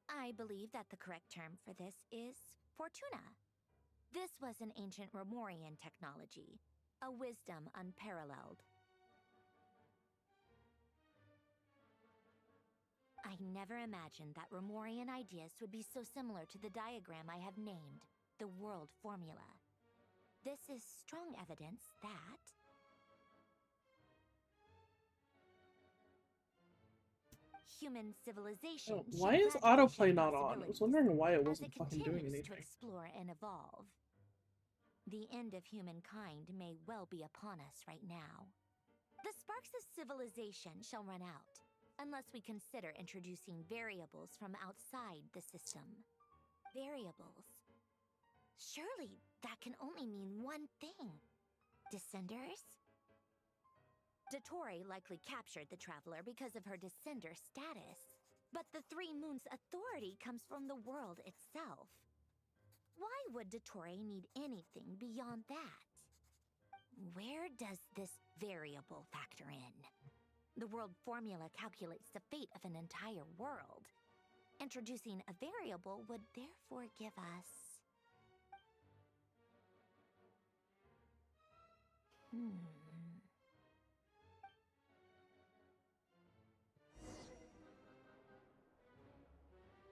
I believe that the correct term for this is Fortuna. This was an ancient Romorian technology, a wisdom unparalleled. I never imagined that Romorian ideas would be so similar to the diagram I have named, the World Formula. This is strong evidence that human civilization Oh, why is autoplay not on? I was wondering why it wasn't fucking doing anything. to explore and evolve. The end of humankind may well be upon us right now. The sparks of civilization shall run out, unless we consider introducing variables from outside the system. Variables. Surely that can only mean one thing. Descenders? Dottore likely captured the traveler because of her descender status. But the Three Moons' authority comes from the world itself. Why would Dottore need anything beyond that? Where does this variable factor in? The world formula calculates the fate of an entire world. Introducing a variable would therefore give us...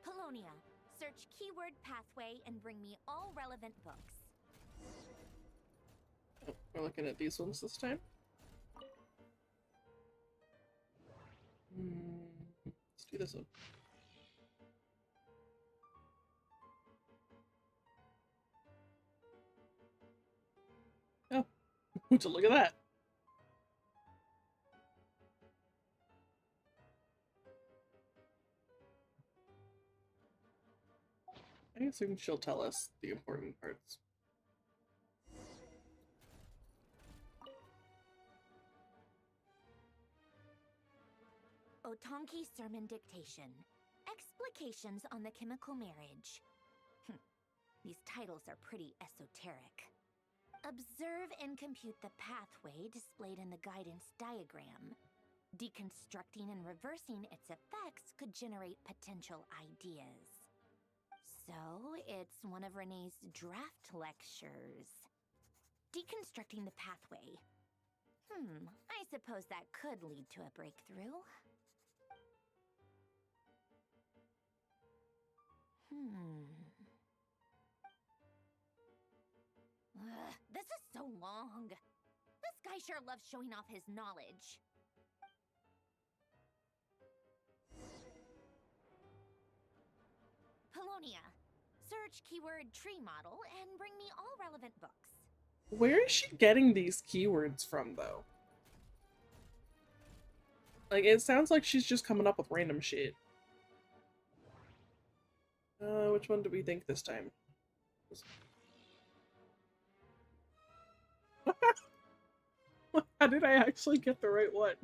Polonia, search keyword pathway and bring me all relevant books. Oh, we're looking at these ones this time. Let's do this one. Oh, would you look at that? I assume she'll tell us the important parts. Otonki Sermon Dictation. Explications on the Chemical Marriage. These titles are pretty esoteric. Observe and compute the pathway displayed in the guidance diagram. Deconstructing and reversing its effects could generate potential ideas. So, it's one of Renee's draft lectures. Deconstructing the pathway. I suppose that could lead to a breakthrough. This is so long. This guy sure loves showing off his knowledge. Polonia, search keyword tree model and bring me all relevant books. Where is she getting these keywords from, though? Like, it sounds like she's just coming up with random shit. Which one do we think this time? How did I actually get the right one?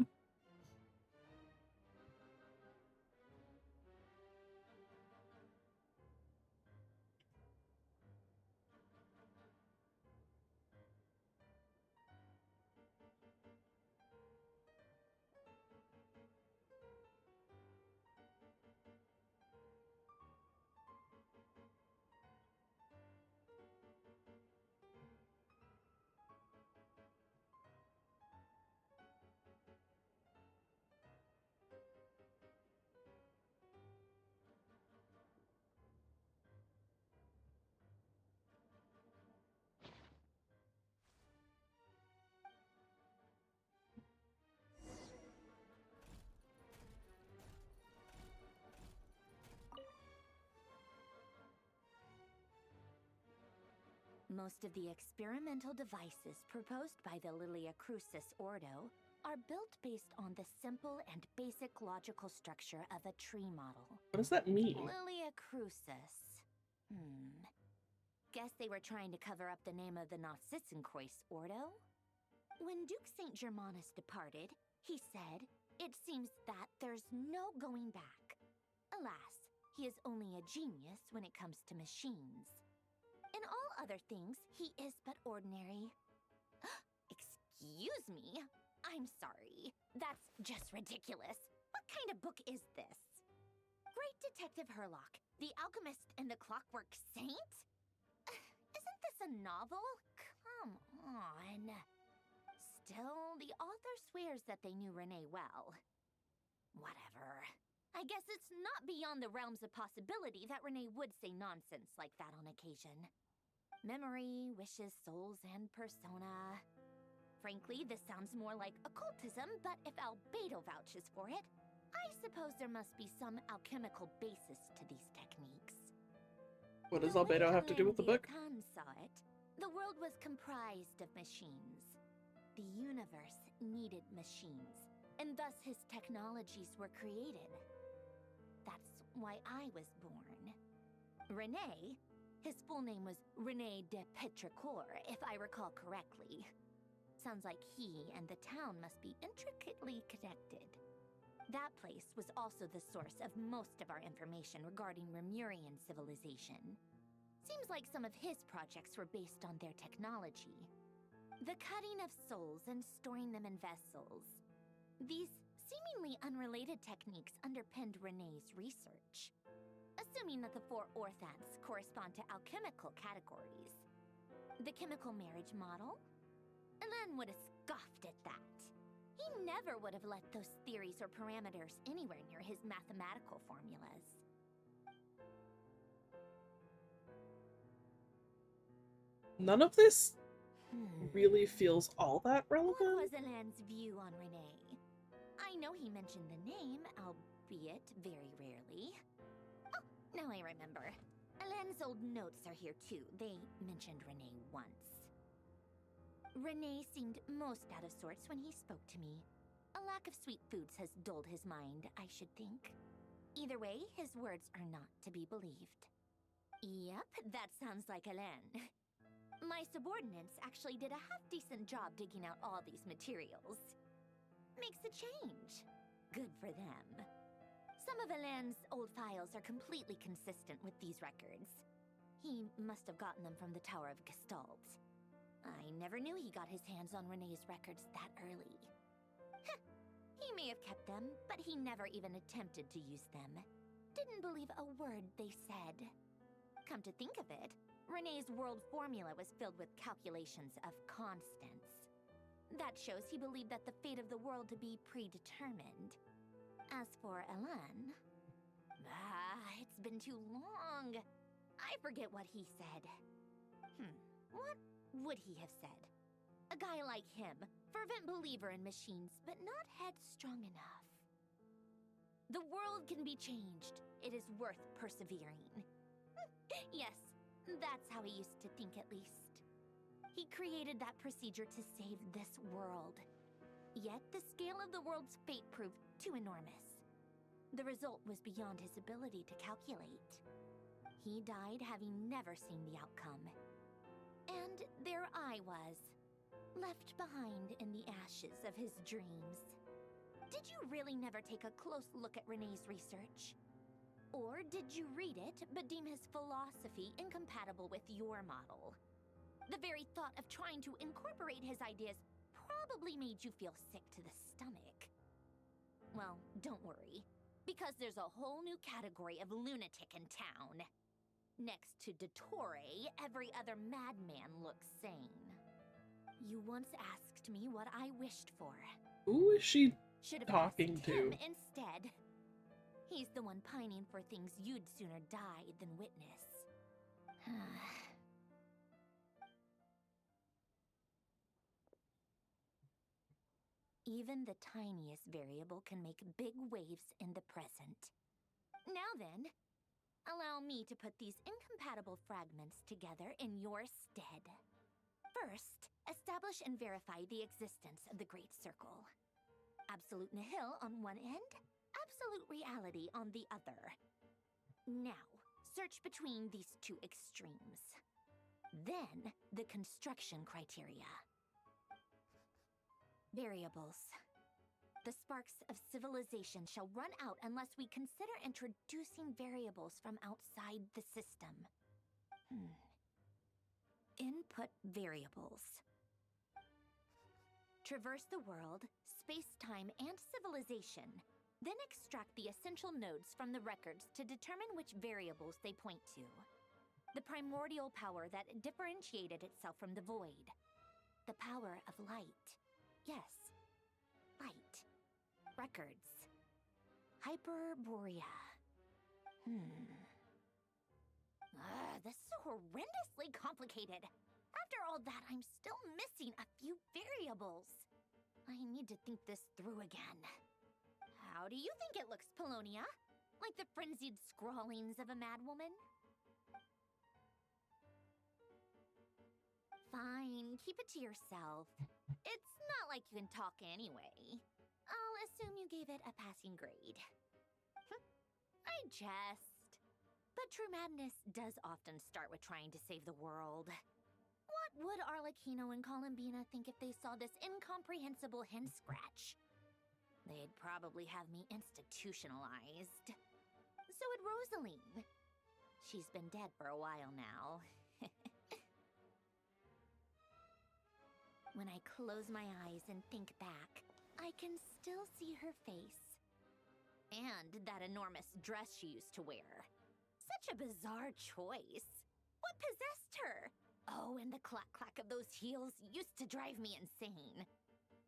Most of the experimental devices proposed by the Lilia Crucis Ordo are built based on the simple and basic logical structure of a tree model. What does that mean? Lilia Crucis. Guess they were trying to cover up the name of the Nautitzenkreuz Ordo. When Duke St. Germanus departed, he said, "It seems that there's no going back." Alas, he is only a genius when it comes to machines. In all other things, he is but ordinary. Excuse me? I'm sorry. That's just ridiculous. What kind of book is this? Great Detective Herlock, the Alchemist and the Clockwork Saint? Isn't this a novel? Come on. Still, the author swears that they knew Renee well. Whatever. I guess it's not beyond the realms of possibility that Renee would say nonsense like that on occasion. Memory, wishes, souls, and persona. Frankly, this sounds more like occultism, but if Albedo vouches for it, I suppose there must be some alchemical basis to these techniques. What does Albedo have to do with the book? Khan saw it, the world was comprised of machines. The universe needed machines, and thus his technologies were created. That's why I was born. Renee, his full name was Renee de Petrichor, if I recall correctly. Sounds like he and the town must be intricately connected. That place was also the source of most of our information regarding Remurian civilization. Seems like some of his projects were based on their technology. The cutting of souls and storing them in vessels. These seemingly unrelated techniques underpinned Renee's research. Assuming that the 4 orthants correspond to alchemical categories. The chemical marriage model? Elen would have scoffed at that. He never would have let those theories or parameters anywhere near his mathematical formulas. None of this really feels all that relevant. What was Elen's view on Renee? I know he mentioned the name, albeit very rarely. Oh, now I remember. Elen's old notes are here too. They mentioned Renee once. Renee seemed most out of sorts when he spoke to me. A lack of sweet foods has dulled his mind, I should think. Either way, his words are not to be believed. Yep, that sounds like Elen. My subordinates actually did a half-decent job digging out all these materials. Makes a change. Good for them. Some of Elen's old files are completely consistent with these records. He must have gotten them from the Tower of Gestalt. I never knew he got his hands on Renee's records that early. Heh, he may have kept them, but he never even attempted to use them. Didn't believe a word they said. Come to think of it, Renee's world formula was filled with calculations of constants. That shows he believed that the fate of the world to be predetermined. As for Elen... it's been too long. I forget what he said. What would he have said? A guy like him, fervent believer in machines, but not headstrong enough. The world can be changed. It is worth persevering. Yes, that's how he used to think at least. He created that procedure to save this world. Yet the scale of the world's fate proved too enormous. The result was beyond his ability to calculate. He died having never seen the outcome. And there I was, left behind in the ashes of his dreams. Did you really never take a close look at Renee's research? Or did you read it, but deem his philosophy incompatible with your model? The very thought of trying to incorporate his ideas probably made you feel sick to the stomach. Well, don't worry, because there's a whole new category of lunatic in town. Next to Dottore, every other madman looks sane. You once asked me what I wished for. Who is she Should have talking asked to? him instead. He's the one pining for things you'd sooner die than witness. Even the tiniest variable can make big waves in the present. Now then, allow me to put these incompatible fragments together in your stead. First, establish and verify the existence of the Great Circle. Absolute nihil on one end, absolute reality on the other. Now, search between these two extremes. Then, the construction criteria. Variables. The sparks of civilization shall run out unless we consider introducing variables from outside the system. Input variables. Traverse the world, space-time, and civilization. Then extract the essential nodes from the records to determine which variables they point to. The primordial power that differentiated itself from the void. The power of light. Yes, light. Records. Hyperborea. This is horrendously complicated. After all that, I'm still missing a few variables. I need to think this through again. How do you think it looks, Polonia? Like the frenzied scrawlings of a madwoman? Fine, keep it to yourself. It's not like you can talk anyway. I'll assume you gave it a passing grade. I jest. But true madness does often start with trying to save the world. What would Arlecchino and Columbina think if they saw this incomprehensible hen scratch? They'd probably have me institutionalized. So would Rosaline. She's been dead for a while now. When I close my eyes and think back, I can still see her face. And that enormous dress she used to wear. Such a bizarre choice. What possessed her? Oh, and the clack-clack of those heels used to drive me insane.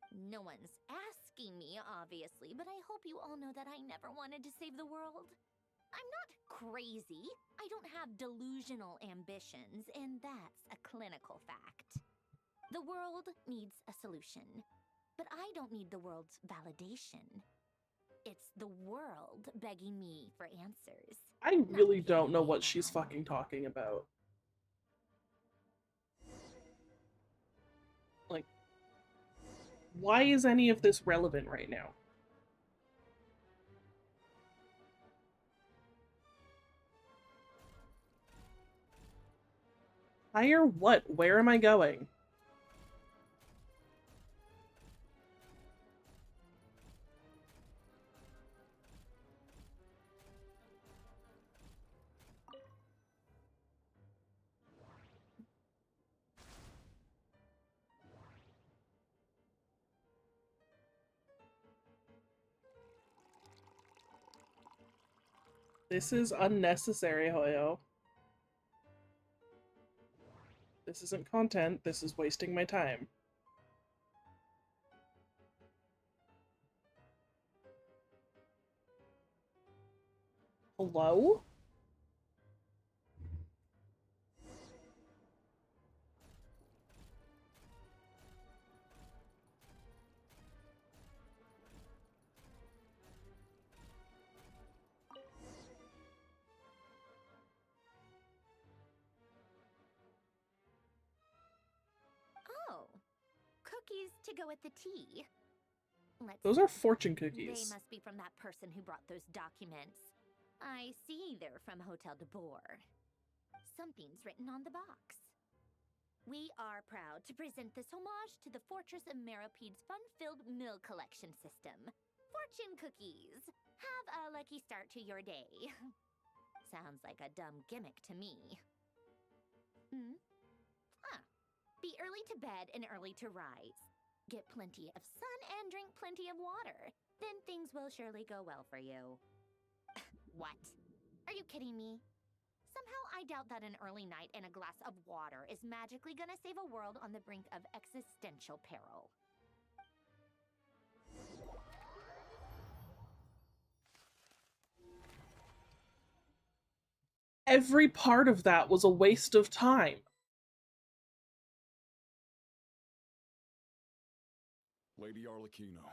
No one's asking me, obviously, but I hope you all know that I never wanted to save the world. I'm not crazy. I don't have delusional ambitions, and that's a clinical fact. The world needs a solution, but I don't need the world's validation. It's the world begging me for answers. I really don't know what she's fucking talking about. Like, why is any of this relevant right now? Higher what? Where am I going? This is unnecessary, Hoyo. This isn't content, this is wasting my time. Hello? Oh, cookies to go with the tea. Those are fortune cookies. They must be from that person who brought those documents. I see they're from Hotel de Boer. Something's written on the box. We are proud to present this homage to the Fortress of Meropede's fun-filled mill collection system. Fortune cookies. Have a lucky start to your day. Sounds like a dumb gimmick to me. Be early to bed and early to rise. Get plenty of sun and drink plenty of water. Then things will surely go well for you. What? Are you kidding me? Somehow I doubt that an early night and a glass of water is magically gonna save a world on the brink of existential peril. Every part of that was a waste of time. Lady Arlecchino,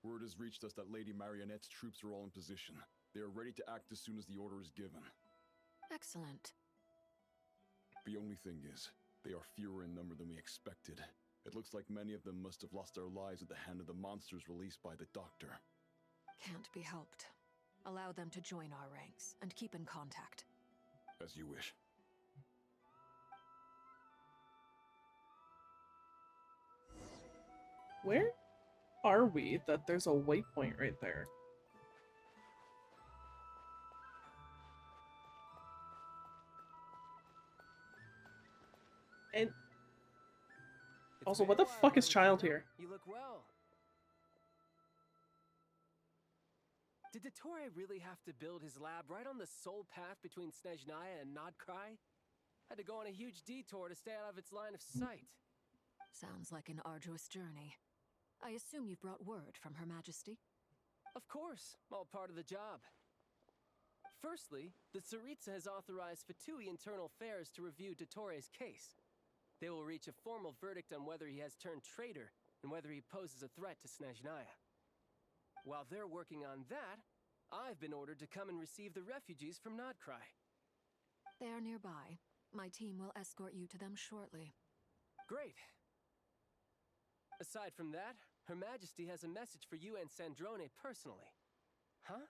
word has reached us that Lady Marionette's troops are all in position. They are ready to act as soon as the order is given. Excellent. The only thing is, they are fewer in number than we expected. It looks like many of them must have lost their lives at the hand of the monsters released by the Doctor. Can't be helped. Allow them to join our ranks, and keep in contact. As you wish. Where are we that there's a waypoint right there? And also, what the fuck is Child here? You look well. Did Dottore really have to build his lab right on the sole path between Snezhnaya and Nodcry? Had to go on a huge detour to stay out of its line of sight. Sounds like an arduous journey. I assume you've brought word from Her Majesty? Of course, all part of the job. Firstly, the Tsaritsa has authorized Fatui Internal Affairs to review Dottore's case. They will reach a formal verdict on whether he has turned traitor and whether he poses a threat to Snezhnaya. While they're working on that, I've been ordered to come and receive the refugees from Nodcry. They are nearby. My team will escort you to them shortly. Great. Aside from that, Her Majesty has a message for you and Sandrone personally. Huh?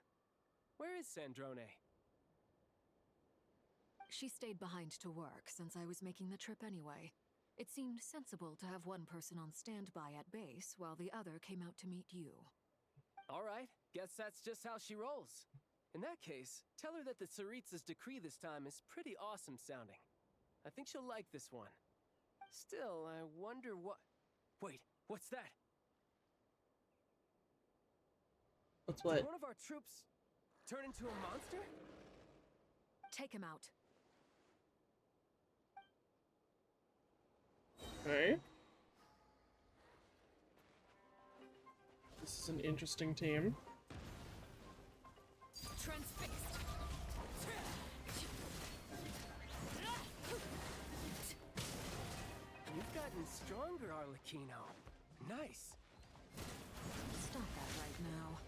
Where is Sandrone? She stayed behind to work since I was making the trip anyway. It seemed sensible to have one person on standby at base while the other came out to meet you. All right, guess that's just how she rolls. In that case, tell her that the Tsaritsa's decree this time is pretty awesome sounding. I think she'll like this one. Still, I wonder what... Wait, what's that? What's what? Did one of our troops turn into a monster? Take him out. Okay. This is an interesting team. Transfixed. You've gotten stronger, Arlecchino. Nice. Stop that right now.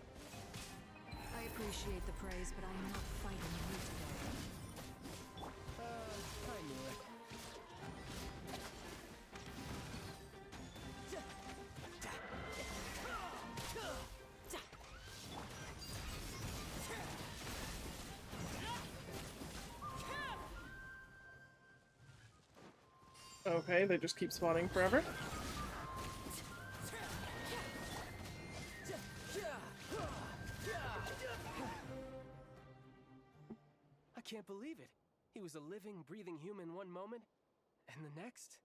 I appreciate the praise, but I am not fighting you today. I knew it. Okay, they just keep spawning forever. I can't believe it. He was a living, breathing human one moment, and the next...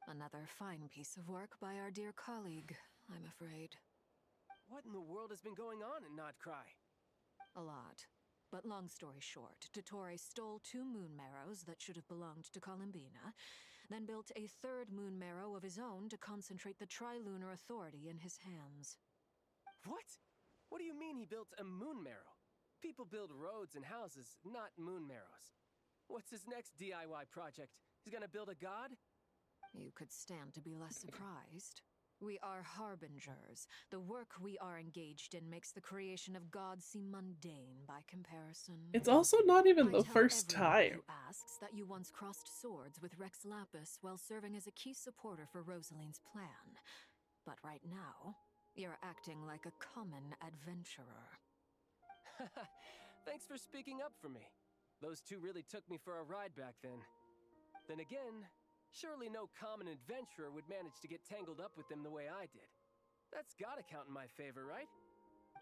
Another fine piece of work by our dear colleague, I'm afraid. What in the world has been going on in Nodcry? A lot. But long story short, Dottore stole 2 moon marrows that should have belonged to Columbina, then built a 3rd moon marrow of his own to concentrate the Trilunar Authority in his hands. What? What do you mean he built a moon marrow? People build roads and houses, not moon marrows. What's his next DIY project? He's gonna build a god? You could stand to be less surprised. We are harbingers. The work we are engaged in makes the creation of gods seem mundane by comparison. It's also not even the tell first everyone time. who asks that you once crossed swords with Rex Lapis while serving as a key supporter for Rosaline's plan. But right now, you're acting like a common adventurer. Thanks for speaking up for me. Those 2 really took me for a ride back then. Then again, surely no common adventurer would manage to get tangled up with them the way I did. That's gotta count in my favor, right?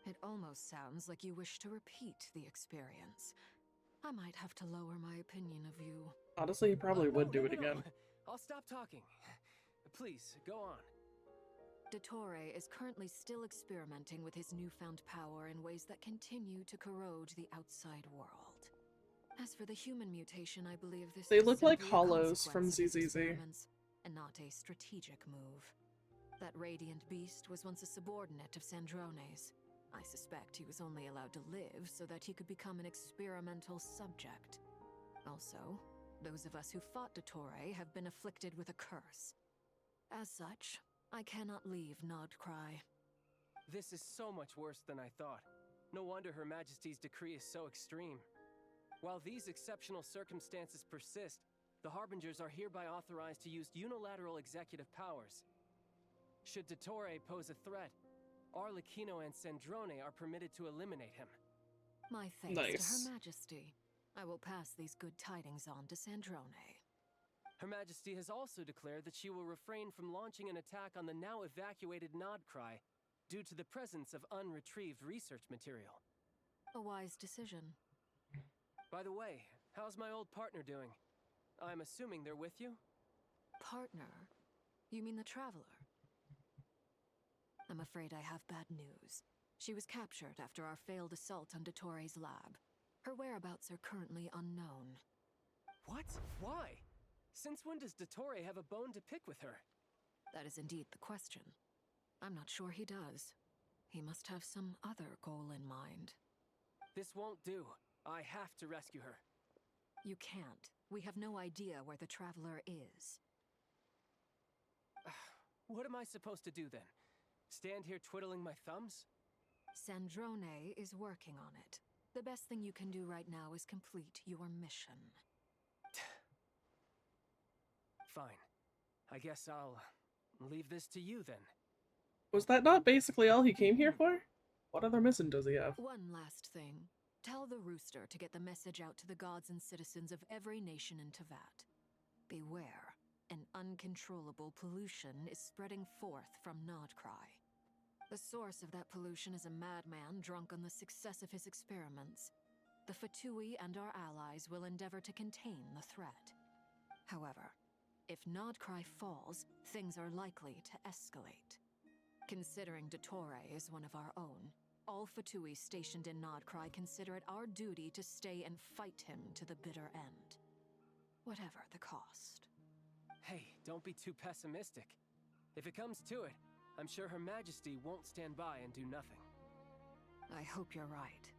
It almost sounds like you wish to repeat the experience. I might have to lower my opinion of you. Honestly, he probably would do it again. I'll stop talking. Please, go on. Dottore is currently still experimenting with his newfound power in ways that continue to corrode the outside world. As for the human mutation, I believe this They is look like simply a hollows from consequence of his ZZZ. experiments, and not a strategic move. That radiant beast was once a subordinate of Sandrone's. I suspect he was only allowed to live so that he could become an experimental subject. Also, those of us who fought Dottore have been afflicted with a curse. As such, I cannot leave Nodcry. This is so much worse than I thought. No wonder Her Majesty's decree is so extreme. While these exceptional circumstances persist, the Harbingers are hereby authorized to use unilateral executive powers. Should Dottore pose a threat, Arlecchino and Sandrone are permitted to eliminate him. My thanks Nice. to Her Majesty. I will pass these good tidings on to Sandrone. Her Majesty has also declared that she will refrain from launching an attack on the now evacuated Nodcry due to the presence of unretrieved research material. A wise decision. By the way, how's my old partner doing? I'm assuming they're with you? Partner? You mean the Traveler? I'm afraid I have bad news. She was captured after our failed assault on Dottore lab. Her whereabouts are currently unknown. What? Why? Since when does Dottore have a bone to pick with her? That is indeed the question. I'm not sure he does. He must have some other goal in mind. This won't do. I have to rescue her. You can't. We have no idea where the Traveler is. What am I supposed to do then? Stand here twiddling my thumbs? Sandrone is working on it. The best thing you can do right now is complete your mission. Fine. I guess I'll leave this to you then. Was that not basically all he came here for? What other mission does he have? One last thing. Tell the Rooster to get the message out to the gods and citizens of every nation in Tevat. Beware. An uncontrollable pollution is spreading forth from Nodcry. The source of that pollution is a madman drunk on the success of his experiments. The Fatui and our allies will endeavor to contain the threat. However, if Nodcry falls, things are likely to escalate. Considering Dottore is one of our own, all Fatui stationed in Nodcry consider it our duty to stay and fight him to the bitter end. Whatever the cost. Hey, don't be too pessimistic. If it comes to it, I'm sure Her Majesty won't stand by and do nothing. I hope you're right.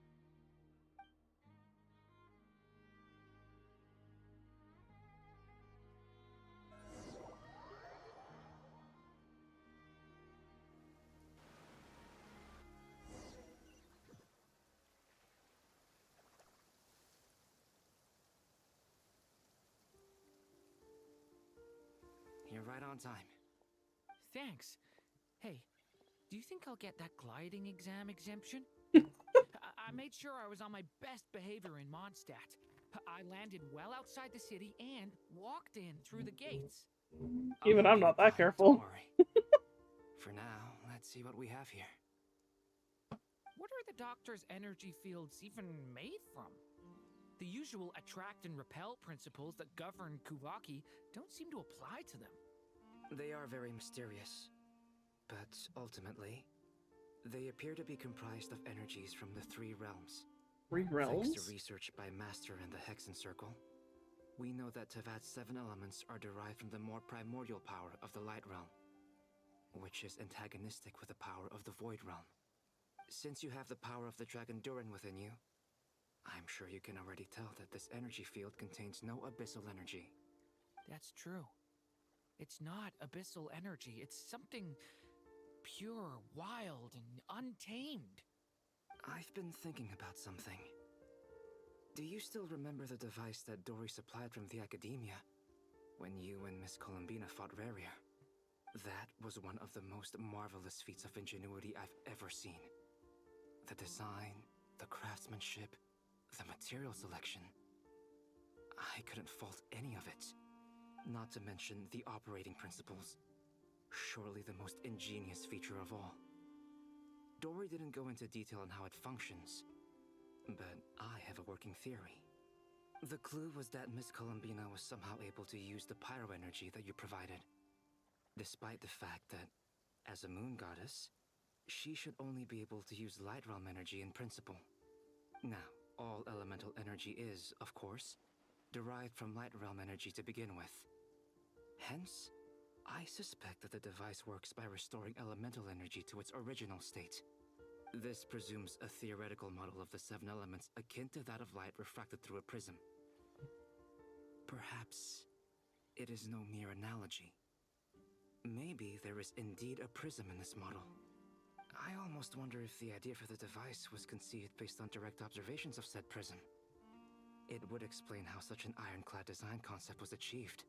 You're right on time. Thanks. Hey, do you think I'll get that gliding exam exemption? I made sure I was on my best behavior in Mondstadt. I landed well outside the city and walked in through the gates. Even I'm not that careful. For now, let's see what we have here. What are the Doctor's energy fields even made from? The usual attract and repel principles that govern Kuvaki don't seem to apply to them. They are very mysterious, but ultimately, they appear to be comprised of energies from the three realms. Three realms? Thanks to research by Master and the Hexen Circle, we know that Tevat's 7 elements are derived from the more primordial power of the Light Realm, which is antagonistic with the power of the Void Realm. Since you have the power of the Dragon Durin within you, I'm sure you can already tell that this energy field contains no abyssal energy. That's true. It's not abyssal energy. It's something pure, wild, and untamed. I've been thinking about something. Do you still remember the device that Dory supplied from the Academia when you and Miss Columbina fought Raria? That was one of the most marvelous feats of ingenuity I've ever seen. The design, the craftsmanship, the material selection. I couldn't fault any of it. Not to mention the operating principles. Surely the most ingenious feature of all. Dory didn't go into detail on how it functions, but I have a working theory. The clue was that Miss Columbina was somehow able to use the pyro energy that you provided, despite the fact that, as a moon goddess, she should only be able to use light realm energy in principle. Now, all elemental energy is, of course, derived from light realm energy to begin with. Hence, I suspect that the device works by restoring elemental energy to its original state. This presumes a theoretical model of the 7 elements akin to that of light refracted through a prism. Perhaps it is no mere analogy. Maybe there is indeed a prism in this model. I almost wonder if the idea for the device was conceived based on direct observations of said prism. It would explain how such an ironclad design concept was achieved.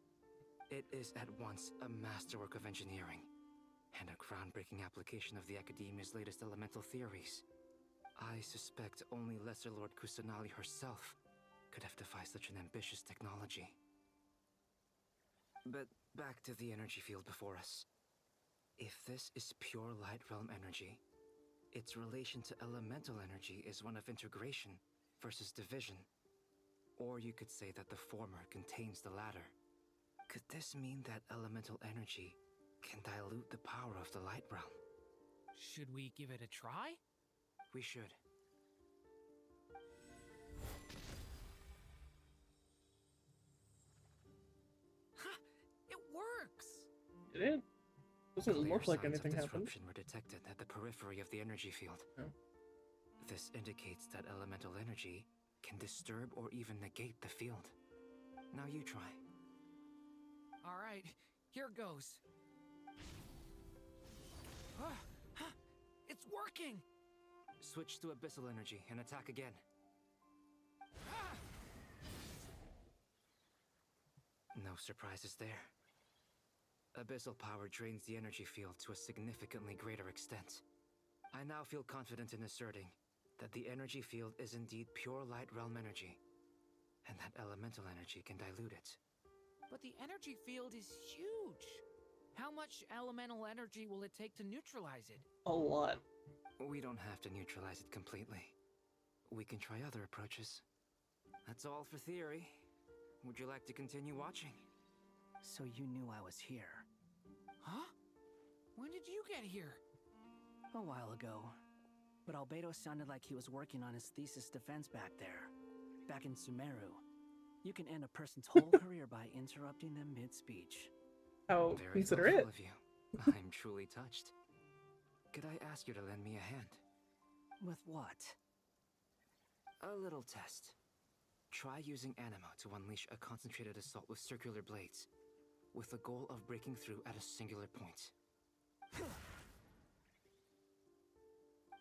It is at once a masterwork of engineering and a groundbreaking application of the Academia's latest elemental theories. I suspect only Lesser Lord Kusanali herself could have devised such an ambitious technology. But back to the energy field before us. If this is pure light realm energy, its relation to elemental energy is one of integration versus division. Or you could say that the former contains the latter. Could this mean that elemental energy can dilute the power of the light realm? Should we give it a try? We should. It works! It did. Doesn't Clear look like signs anything of happened. disruption were detected at the periphery of the energy field. Oh. This indicates that elemental energy can disturb or even negate the field. Now you try. Alright, here goes. It's working! Switch to abyssal energy and attack again. No surprises there. Abyssal power drains the energy field to a significantly greater extent. I now feel confident in asserting that the energy field is indeed pure light realm energy, and that elemental energy can dilute it. But the energy field is huge! How much elemental energy will it take to neutralize it? A lot. We don't have to neutralize it completely. We can try other approaches. That's all for theory. Would you like to continue watching? So you knew I was here. Huh? When did you get here? A while ago. But Albedo sounded like he was working on his thesis defense back there. Back in Sumeru. You can end a person's whole career by interrupting them mid-speech. How Very considerate. thoughtful of you. I'm truly touched. Could I ask you to lend me a hand? With what? A little test. Try using Animo to unleash a concentrated assault with circular blades, with the goal of breaking through at a singular point.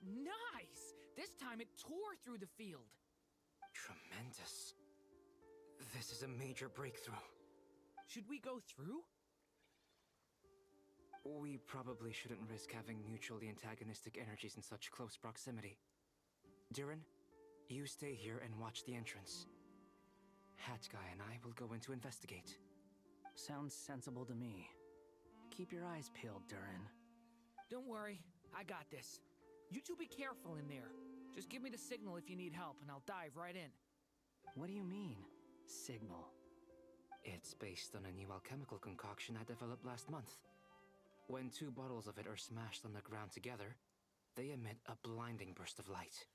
Nice! This time it tore through the field. Tremendous. This is a major breakthrough. Should we go through? We probably shouldn't risk having mutually antagonistic energies in such close proximity. Durin, you stay here and watch the entrance. Hat Guy and I will go in to investigate. Sounds sensible to me. Keep your eyes peeled, Durin. Don't worry, I got this. You two be careful in there. Just give me the signal if you need help, and I'll dive right in. What do you mean, signal? It's based on a new alchemical concoction I developed last month. When two bottles of it are smashed on the ground together, they emit a blinding burst of light.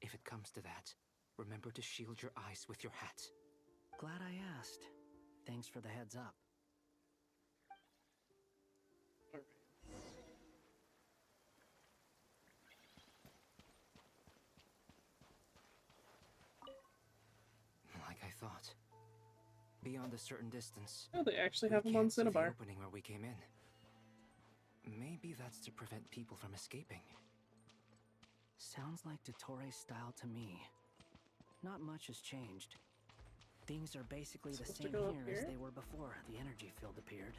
If it comes to that, remember to shield your eyes with your hat. Glad I asked. Thanks for the heads up. Like I thought. Beyond a certain distance. Oh, they actually have them on the Cinnabar. opening where we came in. Maybe that's to prevent people from escaping. Sounds like Dottore style to me. Not much has changed. Things are basically the Supposed to same go up here as here? they were before the energy field appeared.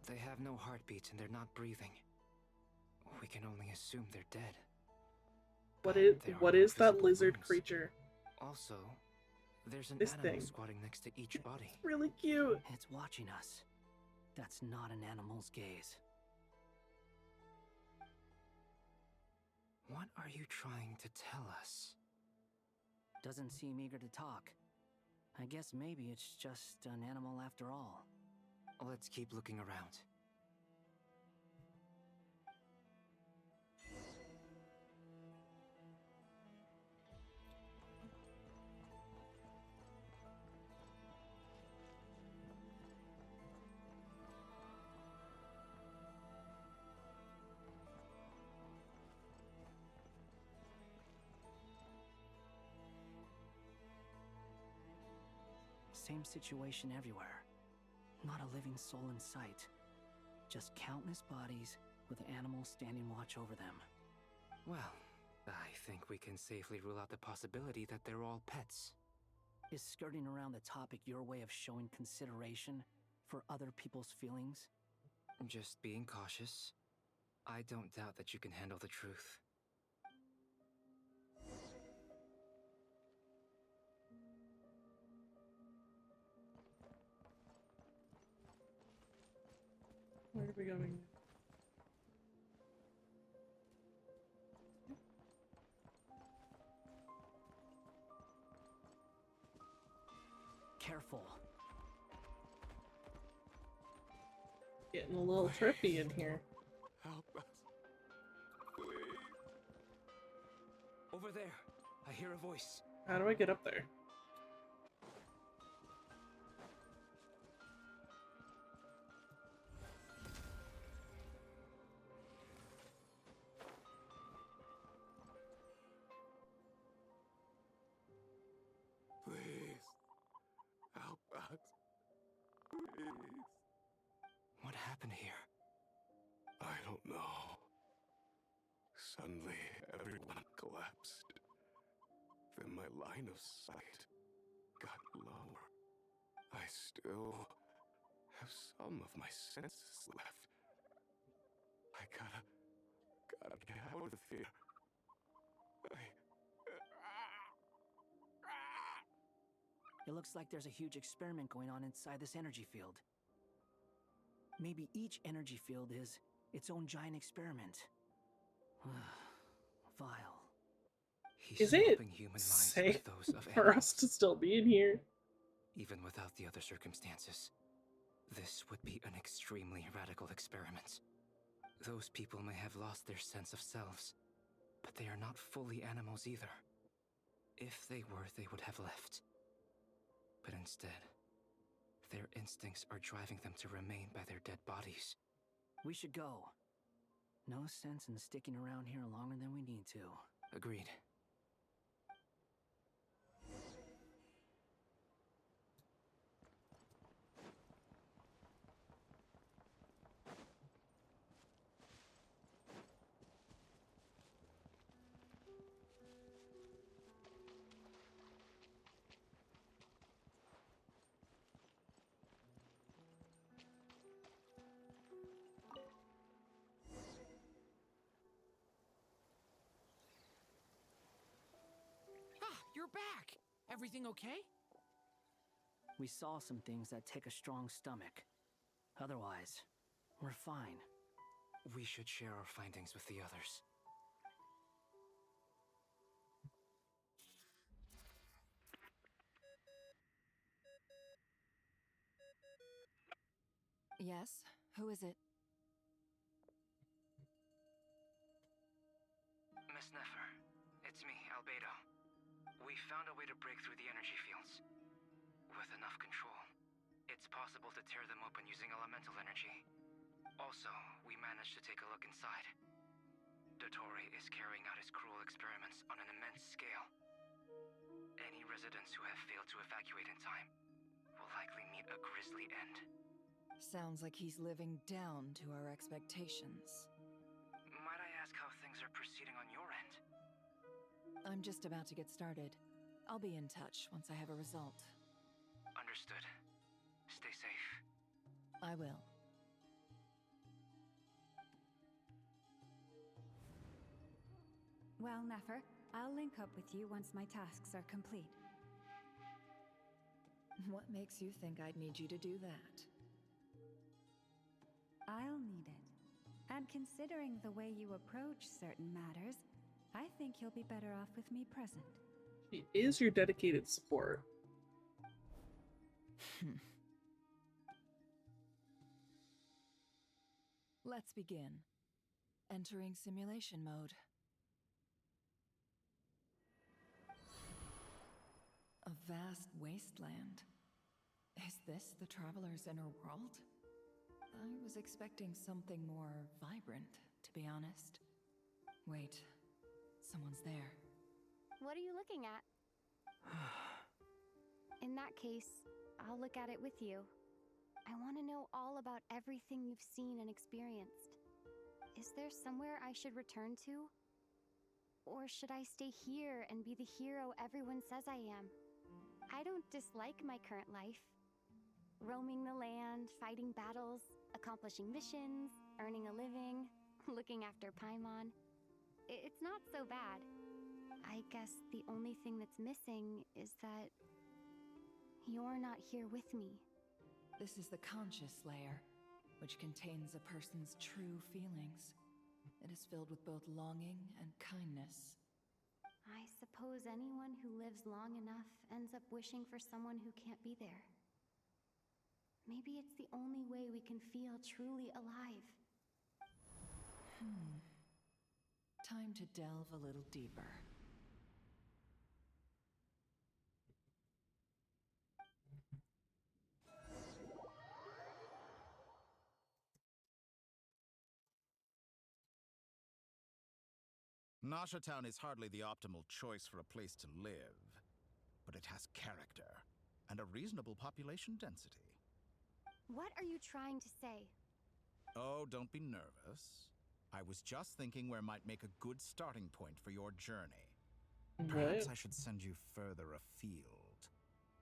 They have no heartbeat and they're not breathing. We can only assume they're dead. What is that physical lizard wounds. creature? Also, there's an This animal thing. squatting next to each body. Really cute. It's watching us. That's not an animal's gaze. What are you trying to tell us? Doesn't seem eager to talk. I guess maybe it's just an animal after all. Let's keep looking around. Same situation everywhere. Not a living soul in sight. Just countless bodies with animals standing watch over them. Well, I think we can safely rule out the possibility that they're all pets. Is skirting around the topic your way of showing consideration for other people's feelings? Just being cautious. I don't doubt that you can handle the truth. Where are we going? Careful. Getting a little trippy in here. Help us. Please. Over there. I hear a voice. How do I get up there? Please. Help us. Please. What happened here? I don't know. Suddenly, everyone collapsed. Then my line of sight got lower. I still have some of my senses left. I gotta get out of here. It looks like there's a huge experiment going on inside this energy field. Maybe each energy field is its own giant experiment. Vile. He's Is it swapping human minds safe with those of for us to still be in here? Even without the other circumstances, this would be an extremely radical experiment. Those people may have lost their sense of selves, but they are not fully animals either. If they were, they would have left. But instead, their instincts are driving them to remain by their dead bodies. We should go. No sense in sticking around here longer than we need to. Agreed. You're back! Everything okay? We saw some things that take a strong stomach. Otherwise, we're fine. We should share our findings with the others. Yes? Who is it? Miss Nefer, it's me, Albedo. We found a way to break through the energy fields. With enough control, it's possible to tear them open using elemental energy. Also, we managed to take a look inside. Dottore is carrying out his cruel experiments on an immense scale. Any residents who have failed to evacuate in time will likely meet a grisly end. Sounds like he's living down to our expectations. Might I ask how things are proceeding on your end? I'm just about to get started. I'll be in touch once I have a result. Understood. Stay safe. I will. Well, Nefer, I'll link up with you once my tasks are complete. What makes you think I'd need you to do that? I'll need it. And considering the way you approach certain matters, I think you'll be better off with me present. She is your dedicated support. Let's begin. Entering simulation mode. A vast wasteland. Is this the Traveler's inner world? I was expecting something more vibrant, to be honest. Wait, someone's there. What are you looking at? In that case, I'll look at it with you. I want to know all about everything you've seen and experienced. Is there somewhere I should return to? Or should I stay here and be the hero everyone says I am? I don't dislike my current life. Roaming the land, fighting battles, accomplishing missions, earning a living, looking after Paimon. It's not so bad. I guess the only thing that's missing is that you're not here with me. This is the conscious layer, which contains a person's true feelings. It is filled with both longing and kindness. I suppose anyone who lives long enough ends up wishing for someone who can't be there. Maybe it's the only way we can feel truly alive. Time to delve a little deeper. Nasha Town is hardly the optimal choice for a place to live, but it has character and a reasonable population density. What are you trying to say? Oh, don't be nervous. I was just thinking where might make a good starting point for your journey. Perhaps I should send you further afield.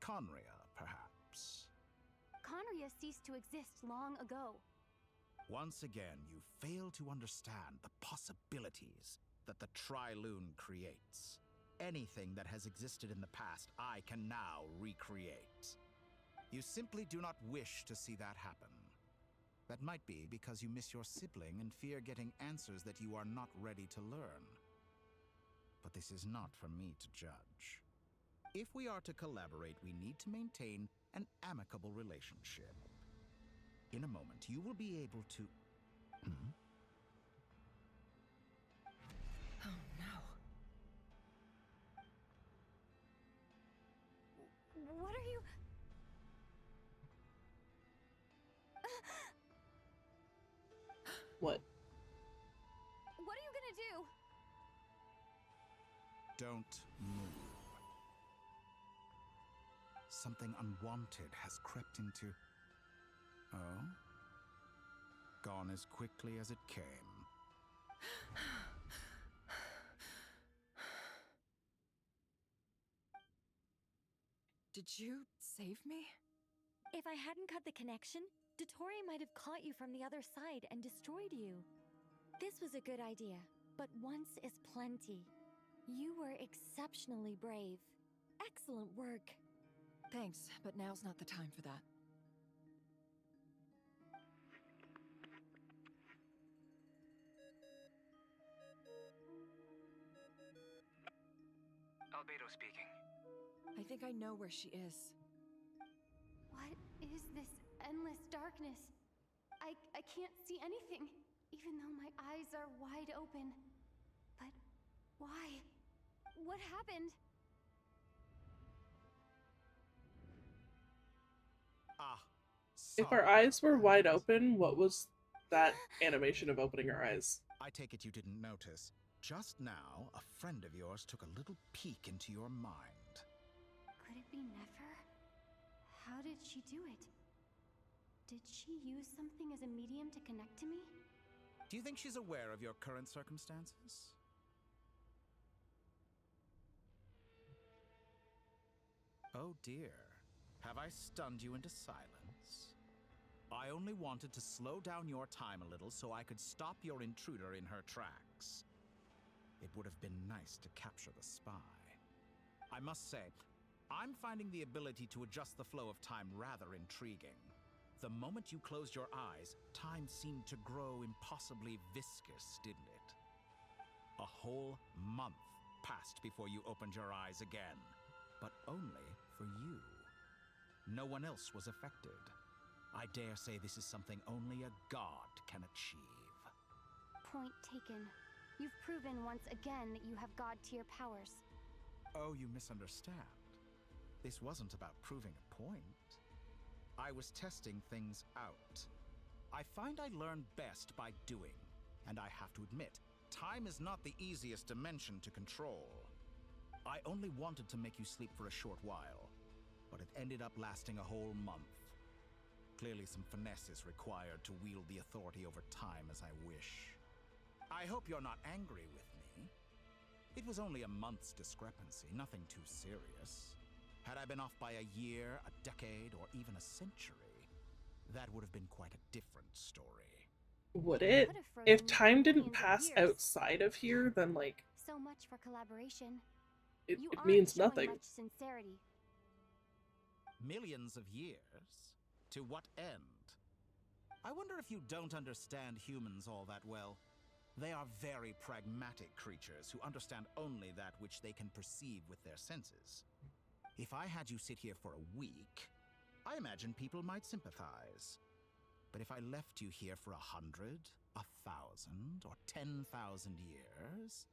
Conria, perhaps. Conria ceased to exist long ago. Once again, you fail to understand the possibilities that the Tri-Lune creates. Anything that has existed in the past, I can now recreate. You simply do not wish to see that happen. That might be because you miss your sibling and fear getting answers that you are not ready to learn. But this is not for me to judge. If we are to collaborate, we need to maintain an amicable relationship. In a moment, you will be able to... Oh no. What are you... What? What are you gonna do? Don't move. Something unwanted has crept into... Oh? Gone as quickly as it came. Did you save me? If I hadn't cut the connection, Dottore might have caught you from the other side and destroyed you. This was a good idea, but once is plenty. You were exceptionally brave. Excellent work. Thanks, but now's not the time for that. Albedo speaking. I think I know where she is. What is this endless darkness? I can't see anything, even though my eyes are wide open. But why? What happened? If our eyes were wide open, what was that animation of opening our eyes? I take it you didn't notice. Just now, a friend of yours took a little peek into your mind. Could it be Nefer? How did she do it? Did she use something as a medium to connect to me? Do you think she's aware of your current circumstances? Oh dear. Have I stunned you into silence? I only wanted to slow down your time a little so I could stop your intruder in her tracks. It would have been nice to capture the spy. I must say, I'm finding the ability to adjust the flow of time rather intriguing. The moment you closed your eyes, time seemed to grow impossibly viscous, didn't it? A whole month passed before you opened your eyes again, but only for you. No one else was affected. I dare say this is something only a god can achieve. Point taken. You've proven once again that you have god-tier powers. Oh, you misunderstand. This wasn't about proving a point. I was testing things out. I find I learn best by doing, and I have to admit, time is not the easiest dimension to control. I only wanted to make you sleep for a short while, but it ended up lasting a whole month. Clearly some finesse is required to wield the authority over time as I wish. I hope you're not angry with me. It was only a month's discrepancy, nothing too serious. Had I been off by a year, a decade, or even a century, that would have been quite a different story. Would it? If time didn't pass outside of here, then like So much for collaboration. it You aren't means showing nothing. much sincerity. Millions of years? To what end? I wonder if you don't understand humans all that well. They are very pragmatic creatures who understand only that which they can perceive with their senses. If I had you sit here for a week, I imagine people might sympathize. But if I left you here for 100, 1,000, or 10,000 years,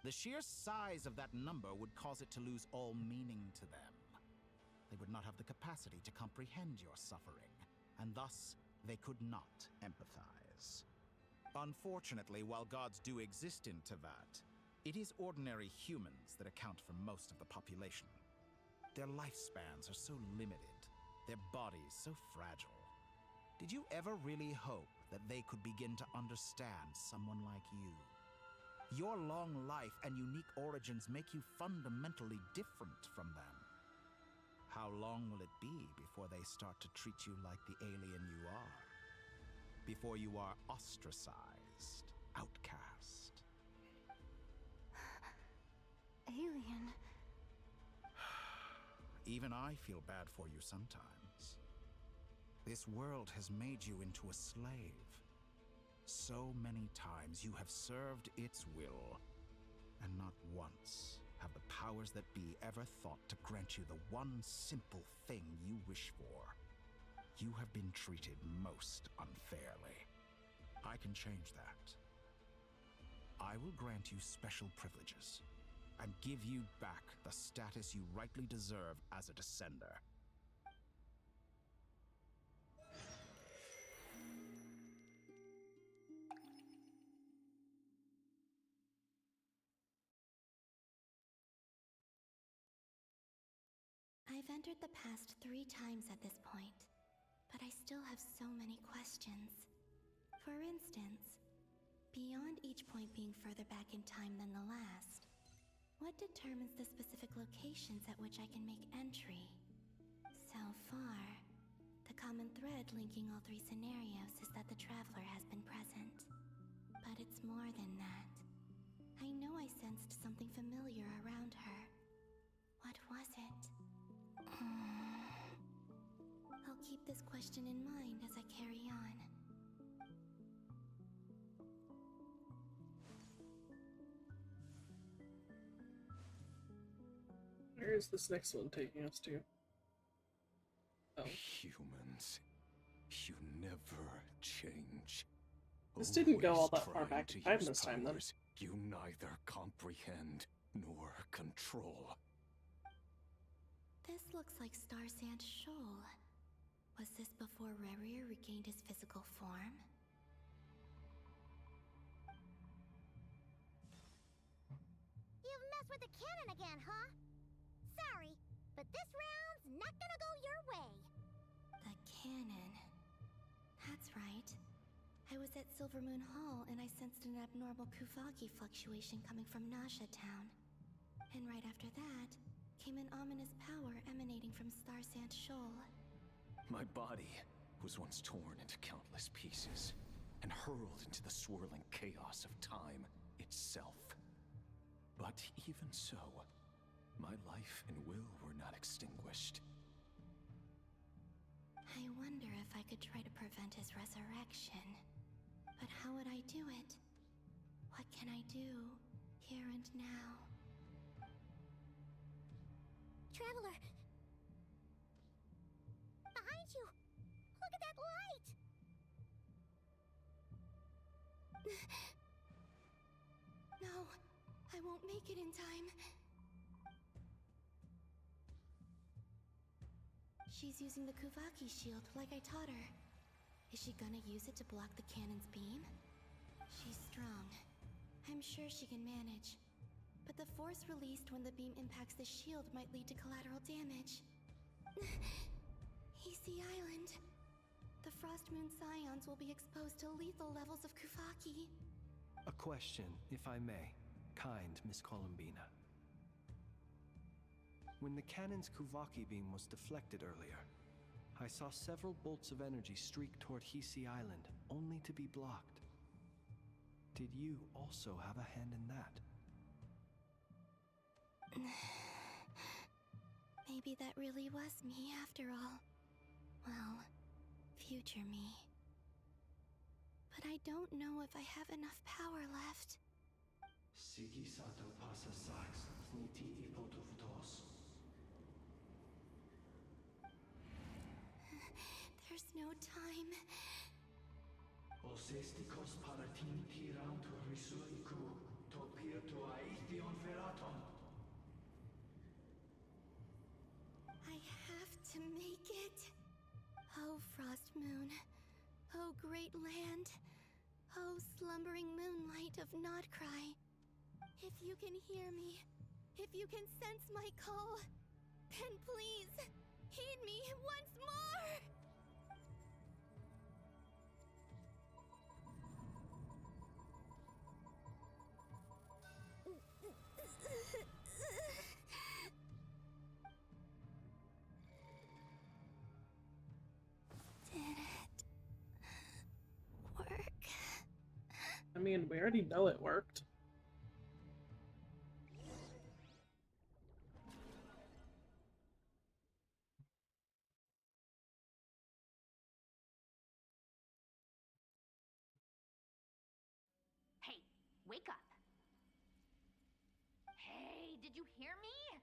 the sheer size of that number would cause it to lose all meaning to them. They would not have the capacity to comprehend your suffering, and thus they could not empathize. Unfortunately, while gods do exist in Teyvat, it is ordinary humans that account for most of the population. Their lifespans are so limited, their bodies so fragile. Did you ever really hope that they could begin to understand someone like you? Your long life and unique origins make you fundamentally different from them. How long will it be before they start to treat you like the alien you are? Before you are ostracized, outcast? Alien. Even I feel bad for you sometimes. This world has made you into a slave. So many times you have served its will, and not once have the powers that be ever thought to grant you the one simple thing you wish for. You have been treated most unfairly. I can change that. I will grant you special privileges and give you back the status you rightly deserve as a descender. I've entered the past 3 times at this point, but I still have so many questions. For instance, beyond each point being further back in time than the last, what determines the specific locations at which I can make entry? So far, the common thread linking all 3 scenarios is that the Traveler has been present. But it's more than that. I know I sensed something familiar around her. What was it? I'll keep this question in mind as I carry on. Where is this next one taking us to? Oh. Humans, you never change. This didn't go all Always that far trying back to in time use this time, then. powers you neither comprehend nor control. This looks like Star Sand Shoal. Was this before Rerir regained his physical form? You've messed with the cannon again, huh? Sorry, but this round's not gonna go your way. The cannon. That's right. I was at Silvermoon Hall and I sensed an abnormal Kuvaki fluctuation coming from Nasha Town. And right after that, came an ominous power emanating from Star Sand Shoal. My body was once torn into countless pieces and hurled into the swirling chaos of time itself. But even so, my life and will were not extinguished. I wonder if I could try to prevent his resurrection. But how would I do it? What can I do, here and now? Traveler! Behind you! Look at that light! No, I won't make it in time. She's using the Kuvaki shield like I taught her. Is she gonna use it to block the cannon's beam? She's strong. I'm sure she can manage. But the force released when the beam impacts the shield might lead to collateral damage. Easy Island. The Frost Moon Scions will be exposed to lethal levels of Kuvaki. A question, if I may. Kind Miss Columbina. When the cannon's Kuvaki beam was deflected earlier, I saw several bolts of energy streak toward Hisi Island, only to be blocked. Did you also have a hand in that? Maybe that really was me after all. Well, future me. But I don't know if I have enough power left. Sigi sato pasa sax, sniti ipotuftos. There's no time. Osestikos paratin tiran to risuiku, topir to aithion veraton. I have to make it. Oh, Frost Moon. Oh, great land. Oh, slumbering moonlight of Nodcry. If you can hear me, if you can sense my call, then please, heed me once more! Did it work? I mean, we already know it worked. Hey, wake up. Hey, did you hear me?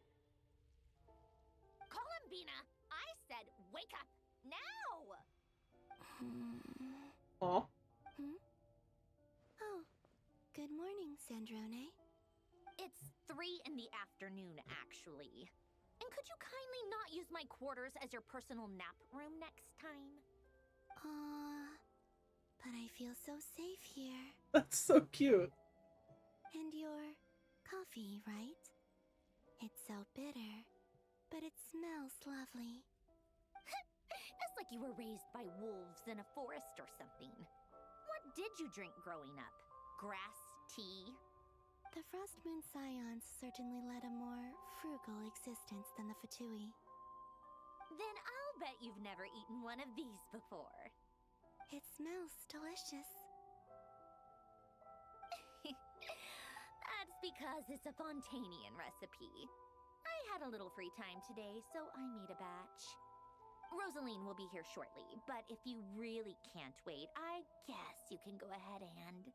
Columbina, I said wake up now! Aw. Oh, good morning, Sandrone. It's 3 in the afternoon, actually. And could you kindly not use my quarters as your personal nap room next time? But I feel so safe here. That's so cute. And your coffee, right? It's so bitter, but it smells lovely. It's like you were raised by wolves in a forest or something. What did you drink growing up? Grass tea? The Frost Moon Scions certainly led a more frugal existence than the Fatui. Then I'll bet you've never eaten one of these before. It smells delicious. That's because it's a Fontanian recipe. I had a little free time today, so I made a batch. Rosaline will be here shortly, but if you really can't wait, I guess you can go ahead and...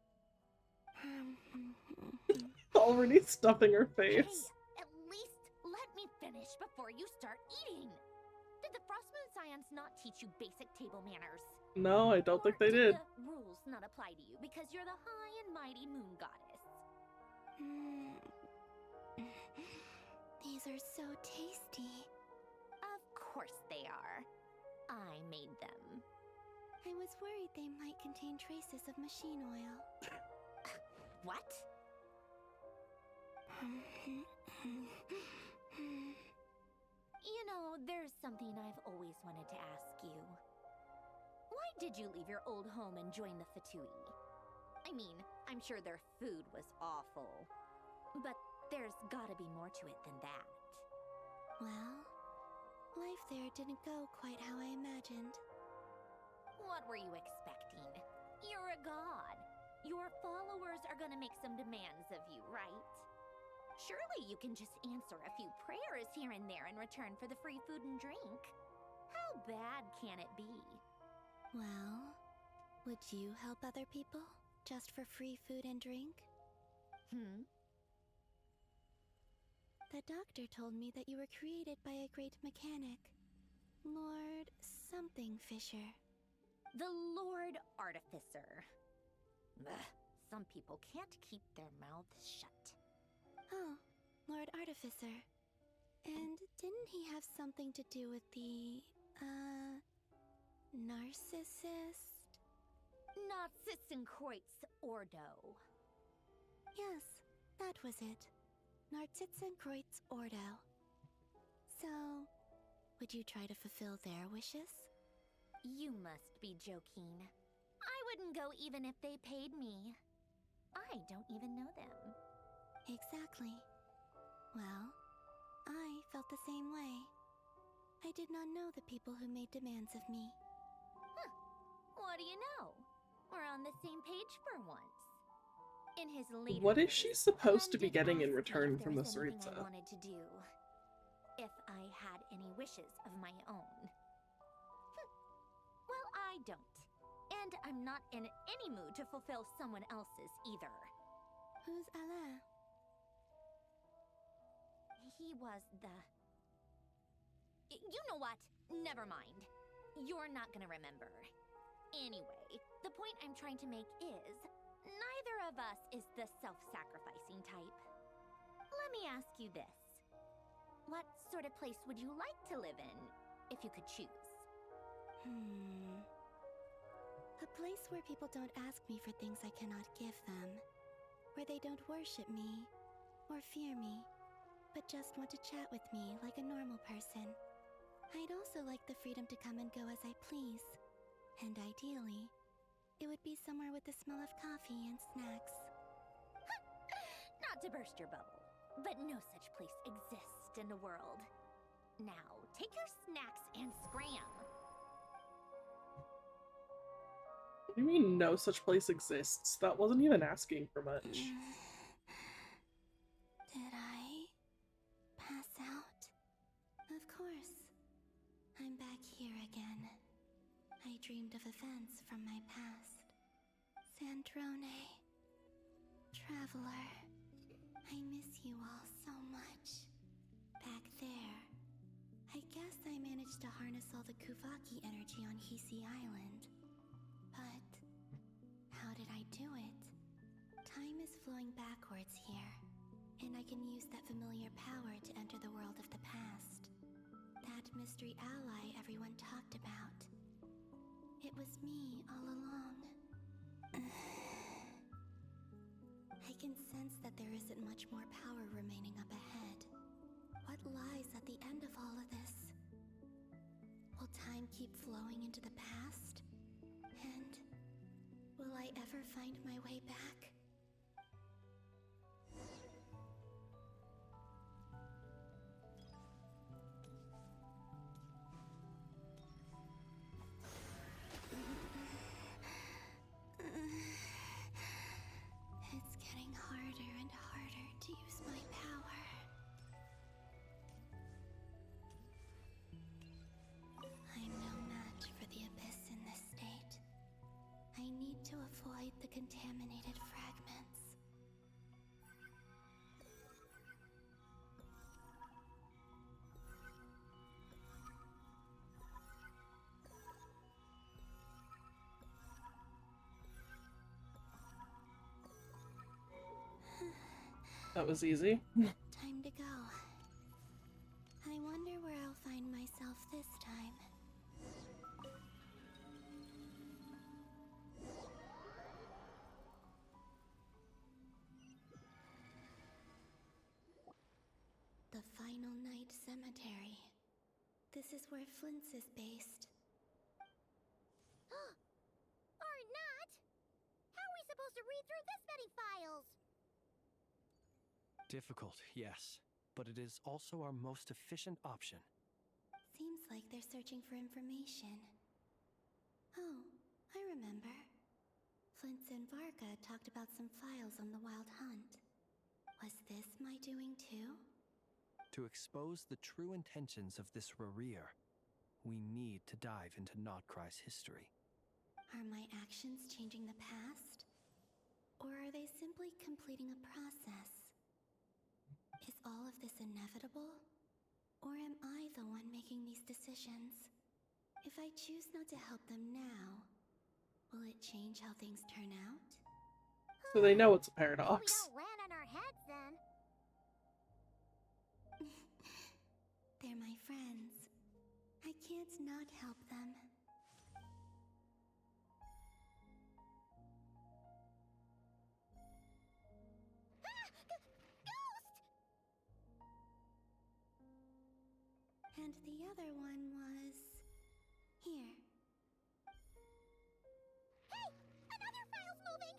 Already stuffing her face. Hey, at least let me finish before you start eating. Did the Frost Moon Scions not teach you basic table manners? No, I don't think they did. The rules not apply to you because you're the high and mighty moon goddess? These are so tasty. Of course they are. I made them. I was worried they might contain traces of machine oil. What? You know, there's something I've always wanted to ask you. Why did you leave your old home and join the Fatui? I mean, I'm sure their food was awful. But there's gotta be more to it than that. Well, life there didn't go quite how I imagined. What were you expecting? You're a god. Your followers are gonna make some demands of you, right? Surely you can just answer a few prayers here and there in return for the free food and drink. How bad can it be? Well, would you help other people just for free food and drink? The doctor told me that you were created by a great mechanic, Lord something Fisher. The Lord Artificer. Ugh, some people can't keep their mouths shut. Oh, Lord Artificer. And didn't he have something to do with the, narcissist? Narcissenkreuz Ordo. Yes, that was it. Narcissenkreuz Ordo. So, would you try to fulfill their wishes? You must be joking. I wouldn't go even if they paid me. I don't even know them. Exactly. Well, I felt the same way. I did not know the people who made demands of me. Huh. What do you know? We're on the same page for once. In his later What is days, she supposed to Ren be did getting in ask me return if there from the was anything I Saritsa? wanted to do. If I had any wishes of my own. Well, I don't. And I'm not in any mood to fulfill someone else's either. Who's Alain? He was the... You know what? Never mind. You're not gonna remember. Anyway, the point I'm trying to make is, neither of us is the self-sacrificing type. Let me ask you this. What sort of place would you like to live in, if you could choose? A place where people don't ask me for things I cannot give them. Where they don't worship me, or fear me, but just want to chat with me like a normal person. I'd also like the freedom to come and go as I please. And ideally, it would be somewhere with the smell of coffee and snacks. Not to burst your bubble, but no such place exists in the world. Now, take your snacks and scram. What do you mean no such place exists? That wasn't even asking for much. Did I pass out? Of course. I'm back here again. I dreamed of events from my past. Sandrone. Traveler. I miss you all so much. Back there. I guess I managed to harness all the Kuvaki energy on Hisi Island. But how did I do it? Time is flowing backwards here, and I can use that familiar power to enter the world of the past. That mystery ally everyone talked about. It was me all along. I can sense that there isn't much more power remaining up ahead. What lies at the end of all of this? Will time keep flowing into the past? And will I ever find my way back? It's getting harder and harder to use my power. I'm no match for the Abyss in this state. I need to avoid the contaminated fragments. That was easy. Time to go. I wonder where I'll find myself this time. The Final Night Cemetery. This is where Flint's is based. Or not? How are we supposed to read through this many files? Difficult, yes, but it is also our most efficient option. Seems like they're searching for information. Oh, I remember. Flint's and Varga talked about some files on the Wild Hunt. Was this my doing too? To expose the true intentions of this Rereer, we need to dive into Notcry's history. Are my actions changing the past? Or are they simply completing a process? Is all of this inevitable? Or am I the one making these decisions? If I choose not to help them now, will it change how things turn out? So they know it's a We paradox. don't land on our heads then. They're my friends. I can't not help them. And the other one was... here. Hey! Another file's moving!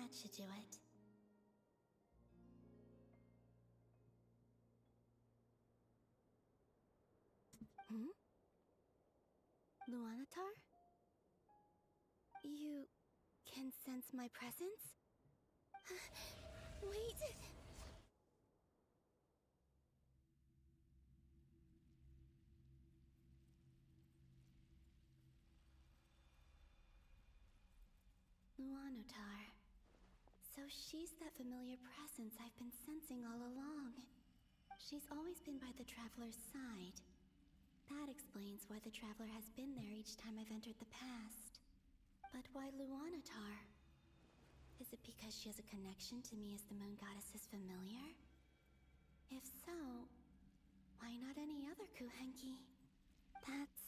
That should do it. Hmm? Luanatar? You can sense my presence? Wait! Luanatar. So she's that familiar presence I've been sensing all along. She's always been by the Traveler's side. That explains why the Traveler has been there each time I've entered the past. But why Luanatar? Is it because she has a connection to me as the Moon Goddess's familiar? If so, why not any other Kuhenki? That's...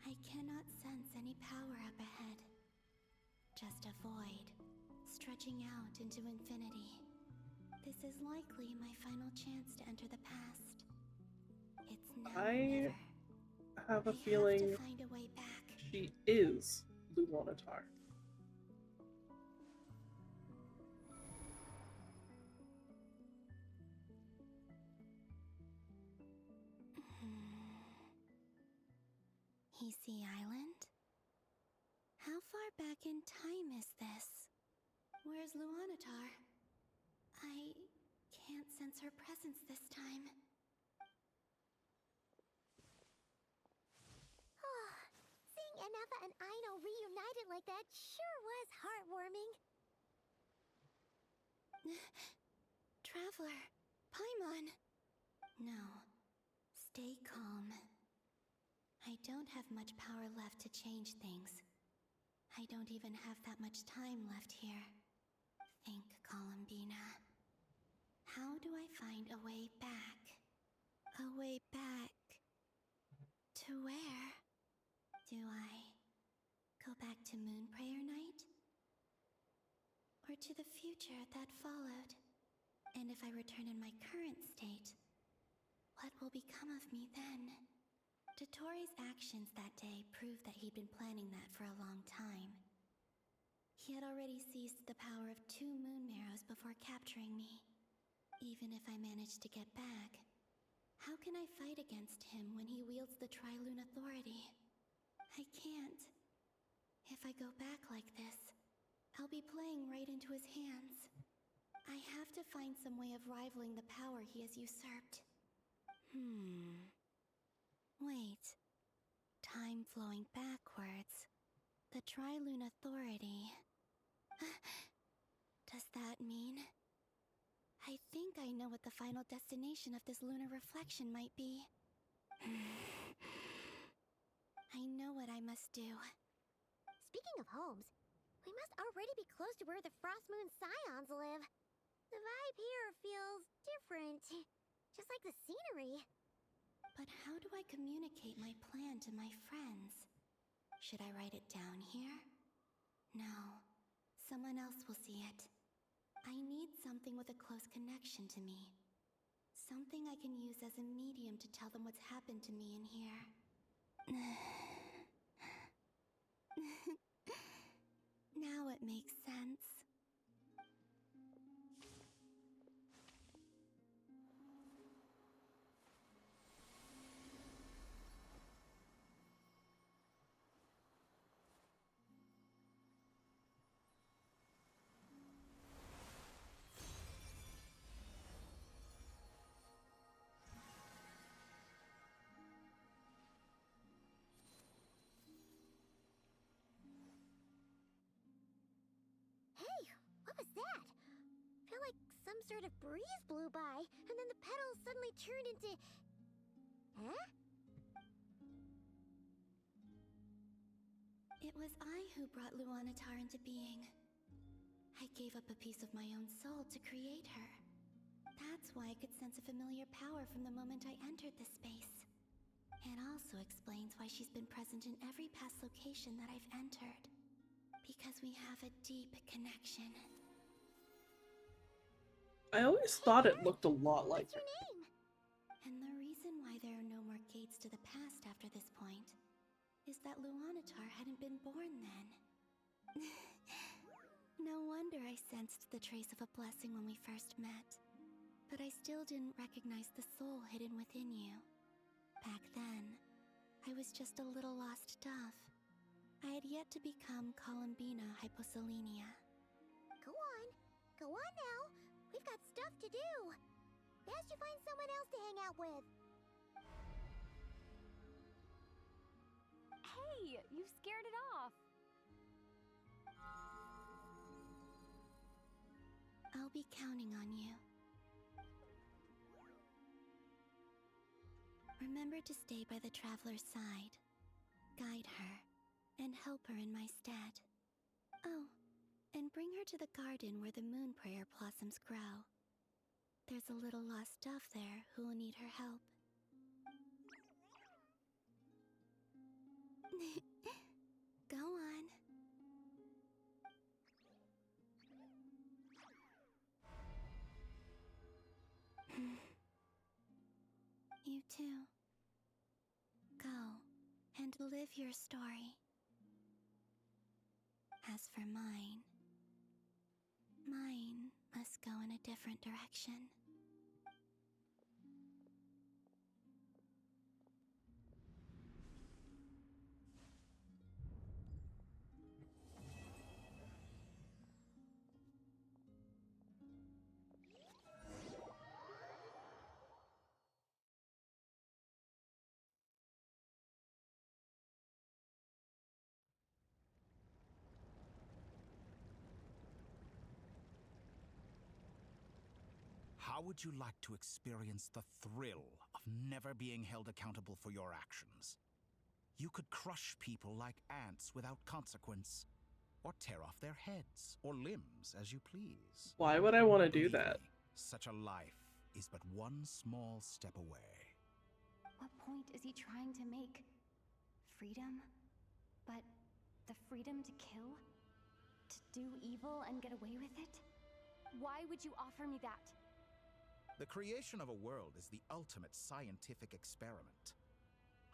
I cannot sense any power up ahead. Just a void, stretching out into infinity. This is likely my final chance to enter the past. It's now or I never. have a I feeling have to find a way back. she is Luanatar. Hisi Island? How far back in time is this? Where's Luanatar? I can't sense her presence this time. Seeing Enefa and Aino reunited like that sure was heartwarming. Traveler, Paimon. No, stay calm. I don't have much power left to change things. I don't even have that much time left here. Think, Columbina. How do I find a way back? A way back... to where? Do I go back to Moonprayer Night? Or to the future that followed? And if I return in my current state, what will become of me then? Dottoro's actions that day proved that he'd been planning that for a long time. He had already seized the power of 2 moon marrows before capturing me. Even if I managed to get back, how can I fight against him when he wields the Tri-Lune Authority? I can't. If I go back like this, I'll be playing right into his hands. I have to find some way of rivaling the power he has usurped. Wait. Time flowing backwards. The Tri-Lune Authority. Does that mean... I think I know what the final destination of this lunar reflection might be. I know what I must do. Speaking of homes, we must already be close to where the Frost Moon Scions live. The vibe here feels different, just like the scenery. But how do I communicate my plan to my friends? Should I write it down here? No. Someone else will see it. I need something with a close connection to me. Something I can use as a medium to tell them what's happened to me in here. Now it makes sense. Hey, what was that? Felt like some sort of breeze blew by, and then the petals suddenly turned into... Huh? It was I who brought Luanatar into being. I gave up a piece of my own soul to create her. That's why I could sense a familiar power from the moment I entered the space. It also explains why she's been present in every past location that I've entered. Because we have a deep connection. I always thought it looked a lot like her. And the reason why there are no more gates to the past after this point is that Luanatar hadn't been born then. No wonder I sensed the trace of a blessing when we first met. But I still didn't recognize the soul hidden within you. Back then, I was just a little lost dove. I had yet to become Columbina Hyposelenia. Go on now. We've got stuff to do. Best you find someone else to hang out with. Hey, you scared it off. I'll be counting on you. Remember to stay by the traveler's side, guide her, and help her in my stead. Oh, and bring her to the garden where the moon prayer blossoms grow. There's a little lost dove there who will need her help. Go on. You too. Go and live your story. As for mine must go in a different direction. How would you like to experience the thrill of never being held accountable for your actions? You could crush people like ants without consequence, or tear off their heads or limbs as you please. Why would I want to do Believe that? me, such a life is but one small step away. What point is he trying to make? Freedom? But the freedom to kill? To do evil and get away with it? Why would you offer me that? The creation of a world is the ultimate scientific experiment.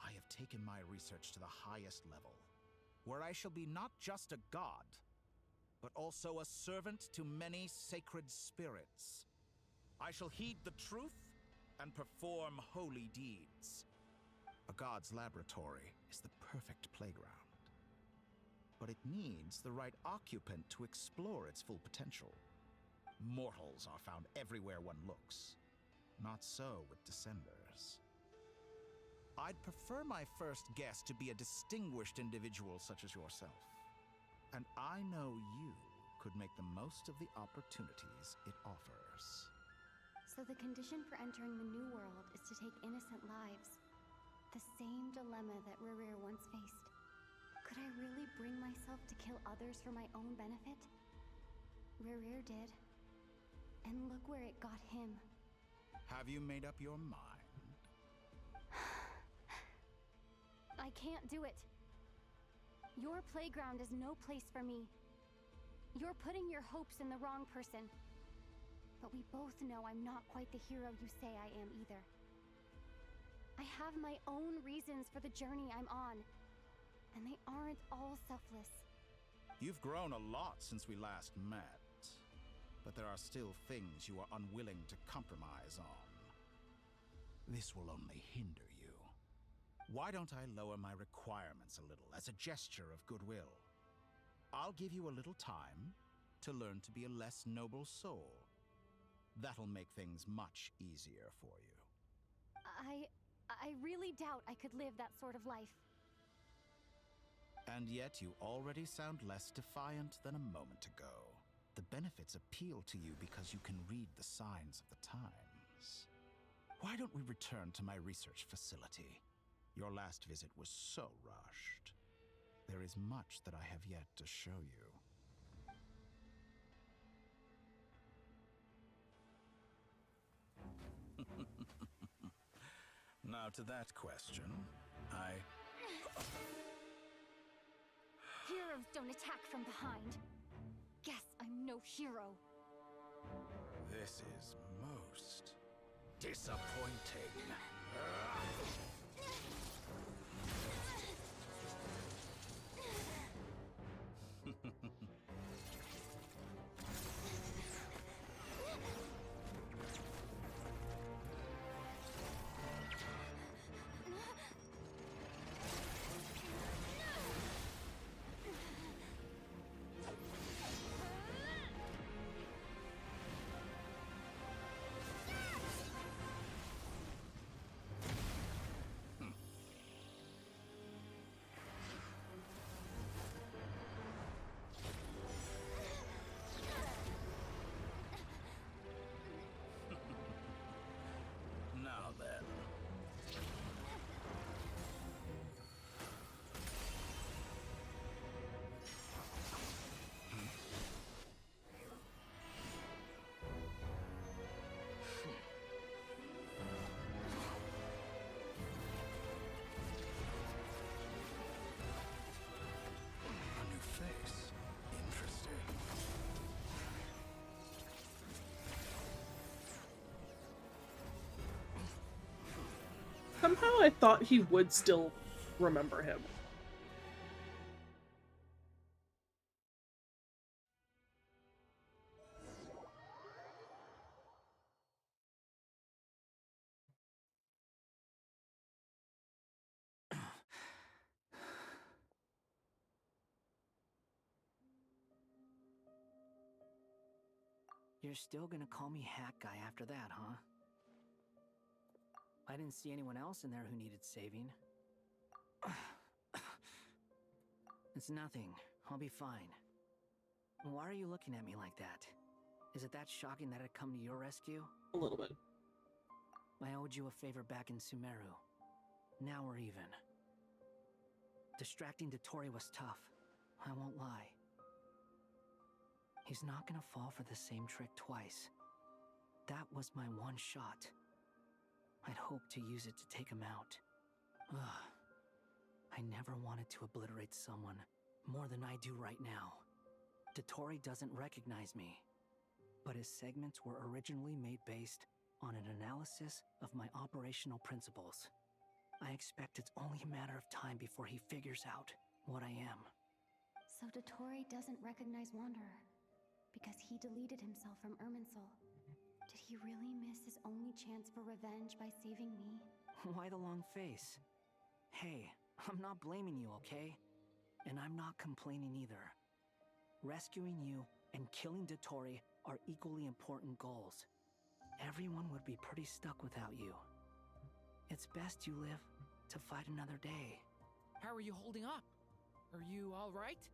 I have taken my research to the highest level, where I shall be not just a god, but also a servant to many sacred spirits. I shall heed the truth and perform holy deeds. A god's laboratory is the perfect playground, but it needs the right occupant to explore its full potential. Mortals are found everywhere one looks. Not so with Descenders. I'd prefer my first guest to be a distinguished individual such as yourself. And I know you could make the most of the opportunities it offers. So the condition for entering the new world is to take innocent lives. The same dilemma that Rerir once faced. Could I really bring myself to kill others for my own benefit? Rerir did. And look where it got him. Have you made up your mind? I can't do it. Your playground is no place for me. You're putting your hopes in the wrong person. But we both know I'm not quite the hero you say I am either. I have my own reasons for the journey I'm on. And they aren't all selfless. You've grown a lot since we last met. But there are still things you are unwilling to compromise on. This will only hinder you. Why don't I lower my requirements a little as a gesture of goodwill? I'll give you a little time to learn to be a less noble soul. That'll make things much easier for you. I really doubt I could live that sort of life. And yet you already sound less defiant than a moment ago. The benefits appeal to you because you can read the signs of the times. Why don't we return to my research facility? Your last visit was so rushed. There is much that I have yet to show you. Now to that question, Heroes don't attack from behind. Guess I'm no hero. This is most disappointing. Now then. A new face. Interesting. Somehow I thought he would still remember him. You're still gonna call me Hat Guy after that, huh? I didn't see anyone else in there who needed saving. It's nothing. I'll be fine. Why are you looking at me like that? Is it that shocking that I'd come to your rescue? A little bit. I owed you a favor back in Sumeru. Now we're even. Distracting Dotori was tough. I won't lie. He's not gonna fall for the same trick twice. That was my one shot. I'd hoped to use it to take him out. Ugh. I never wanted to obliterate someone more than I do right now. Dotori doesn't recognize me, but his segments were originally made based on an analysis of my operational principles. I expect it's only a matter of time before he figures out what I am. So Dotori doesn't recognize Wanderer because he deleted himself from Irminsul. Did he really miss his only chance for revenge by saving me? Why the long face? Hey, I'm not blaming you, okay? And I'm not complaining either. Rescuing you and killing Dotori are equally important goals. Everyone would be pretty stuck without you. It's best you live to fight another day. How are you holding up? Are you alright?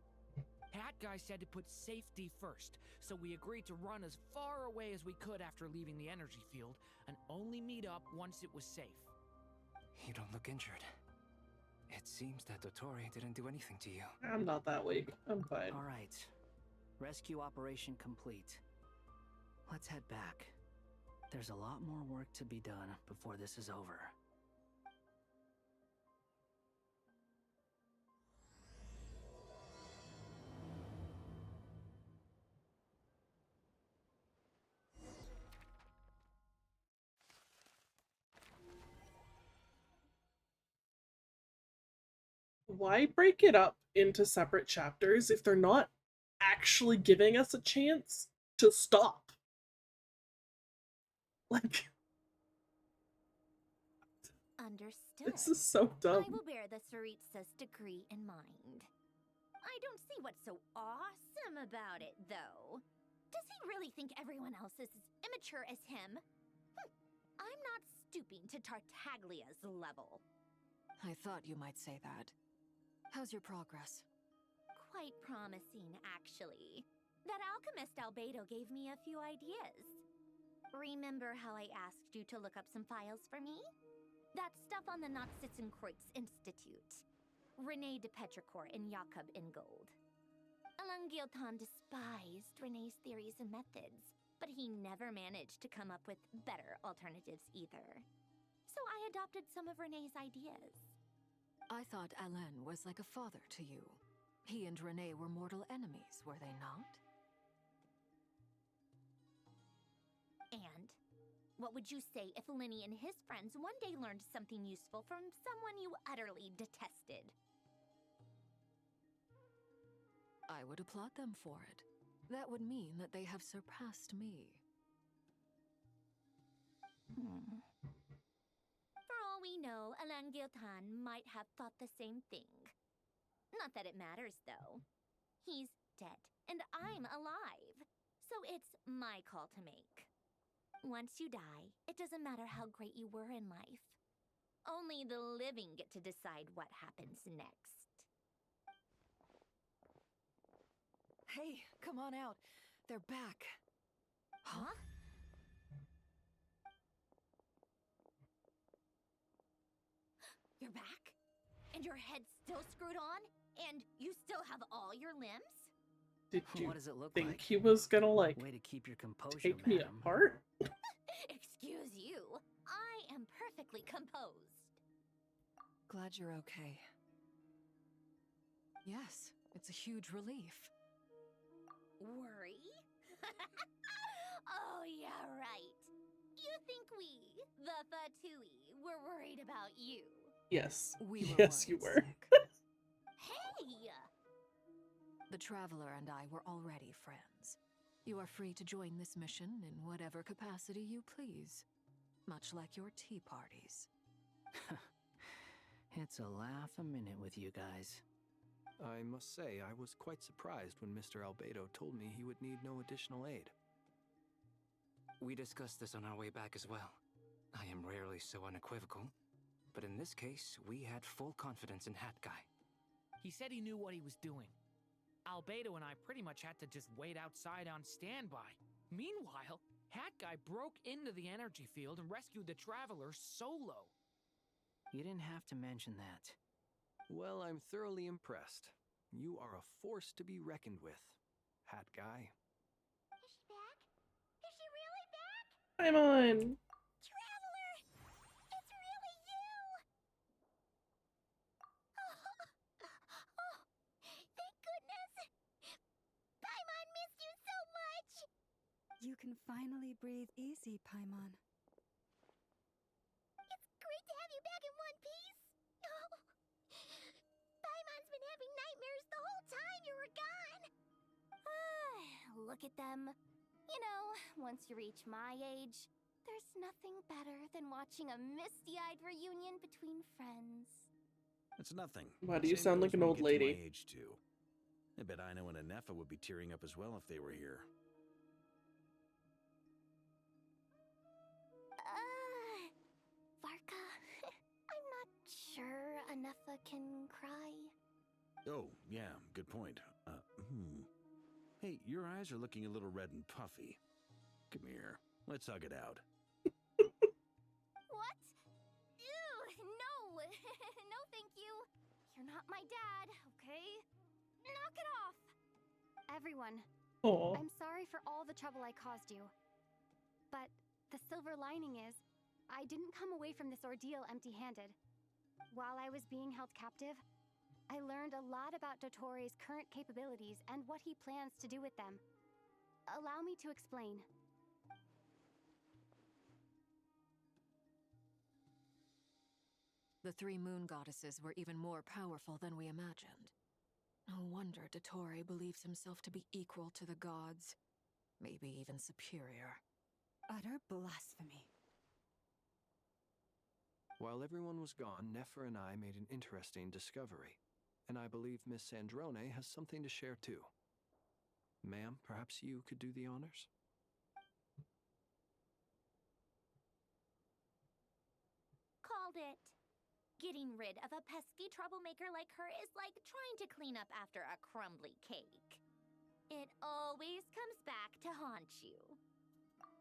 Hat Guy said to put safety first, so we agreed to run as far away as we could after leaving the energy field, and only meet up once it was safe. You don't look injured. It seems that Dotori didn't do anything to you. I'm not that weak. I'm fine. Alright. Rescue operation complete. Let's head back. There's a lot more work to be done before this is over. Why break it up into separate chapters if they're not actually giving us a chance to stop? Like, Understood. this is so dumb. I will bear the Tsaritsa's decree in mind. I don't see what's so awesome about it, though. Does he really think everyone else is as immature as him? I'm not stooping to Tartaglia's level. I thought you might say that. How's your progress? Quite promising, actually. That alchemist Albedo gave me a few ideas. Remember how I asked you to look up some files for me? That stuff on the Nachtschitzenkreuz Institute. Rene de Petrichor and Jakob Ingold. Alain Guillotin despised Rene's theories and methods, but he never managed to come up with better alternatives either. so I adopted some of Renee's ideas. I thought Alain was like a father to you. He and Renee were mortal enemies, were they not? And what would you say if Linny and his friends one day learned something useful from someone you utterly detested? I would applaud them for it. That would mean that they have surpassed me. For all we know, Alain Giltan might have thought the same thing. Not that it matters, though. He's dead, and I'm alive. So it's my call to make. Once you die, it doesn't matter how great you were in life. Only the living get to decide what happens next. Hey, come on out. They're back. Huh? You're back? And your head's still screwed on? And you still have all your limbs? Did you What does it look think like? he was gonna, like, Way to keep your composure, take me madam. apart? Excuse you. I am perfectly composed. Glad you're okay. Yes, it's a huge relief. Worry? Oh, yeah, right. You think we, the Fatui, were worried about you? Yes. We were Yes, you were. Hey! The Traveler and I were already friends. You are free to join this mission in whatever capacity you please. Much like your tea parties. It's a laugh a minute with you guys. I must say, I was quite surprised when Mr. Albedo told me he would need no additional aid. We discussed this on our way back as well. I am rarely so unequivocal, but in this case, we had full confidence in Hat Guy. He said he knew what he was doing. Albedo and I pretty much had to just wait outside on standby. Meanwhile, Hat Guy broke into the energy field and rescued the Traveler solo. You didn't have to mention that. Well, I'm thoroughly impressed. You are a force to be reckoned with, Hat Guy. Is she back? Is she really back? I'm on. Traveler! It's really you! Oh, thank goodness! Paimon missed you so much! You can finally breathe easy, Paimon. It's great to have you back in one piece! Oh, Paimon's been having nightmares the whole time you were gone! Look at them. You know, once you reach my age, there's nothing better than watching a misty-eyed reunion between friends. It's nothing. Why do you Same sound like goes an when old you get to lady? my age too. I bet Ino and Anefa would be tearing up as well if they were here. Varka, I'm not sure Anefa can cry. Oh, yeah, good point. Hey, your eyes are looking a little red and puffy. Come here, let's hug it out. What? Ew, no! No, thank you. You're not my dad, okay? Knock it off! Everyone, Aw. I'm sorry for all the trouble I caused you. But the silver lining is, I didn't come away from this ordeal empty-handed. While I was being held captive, I learned a lot about Dottoro's current capabilities and what he plans to do with them. Allow me to explain. The three moon goddesses were even more powerful than we imagined. No wonder Dottore believes himself to be equal to the gods. Maybe even superior. Utter blasphemy. While everyone was gone, Nefer and I made an interesting discovery. And I believe Miss Sandrone has something to share too. Ma'am, perhaps you could do the honors? Called it. Getting rid of a pesky troublemaker like her is like trying to clean up after a crumbly cake. It always comes back to haunt you.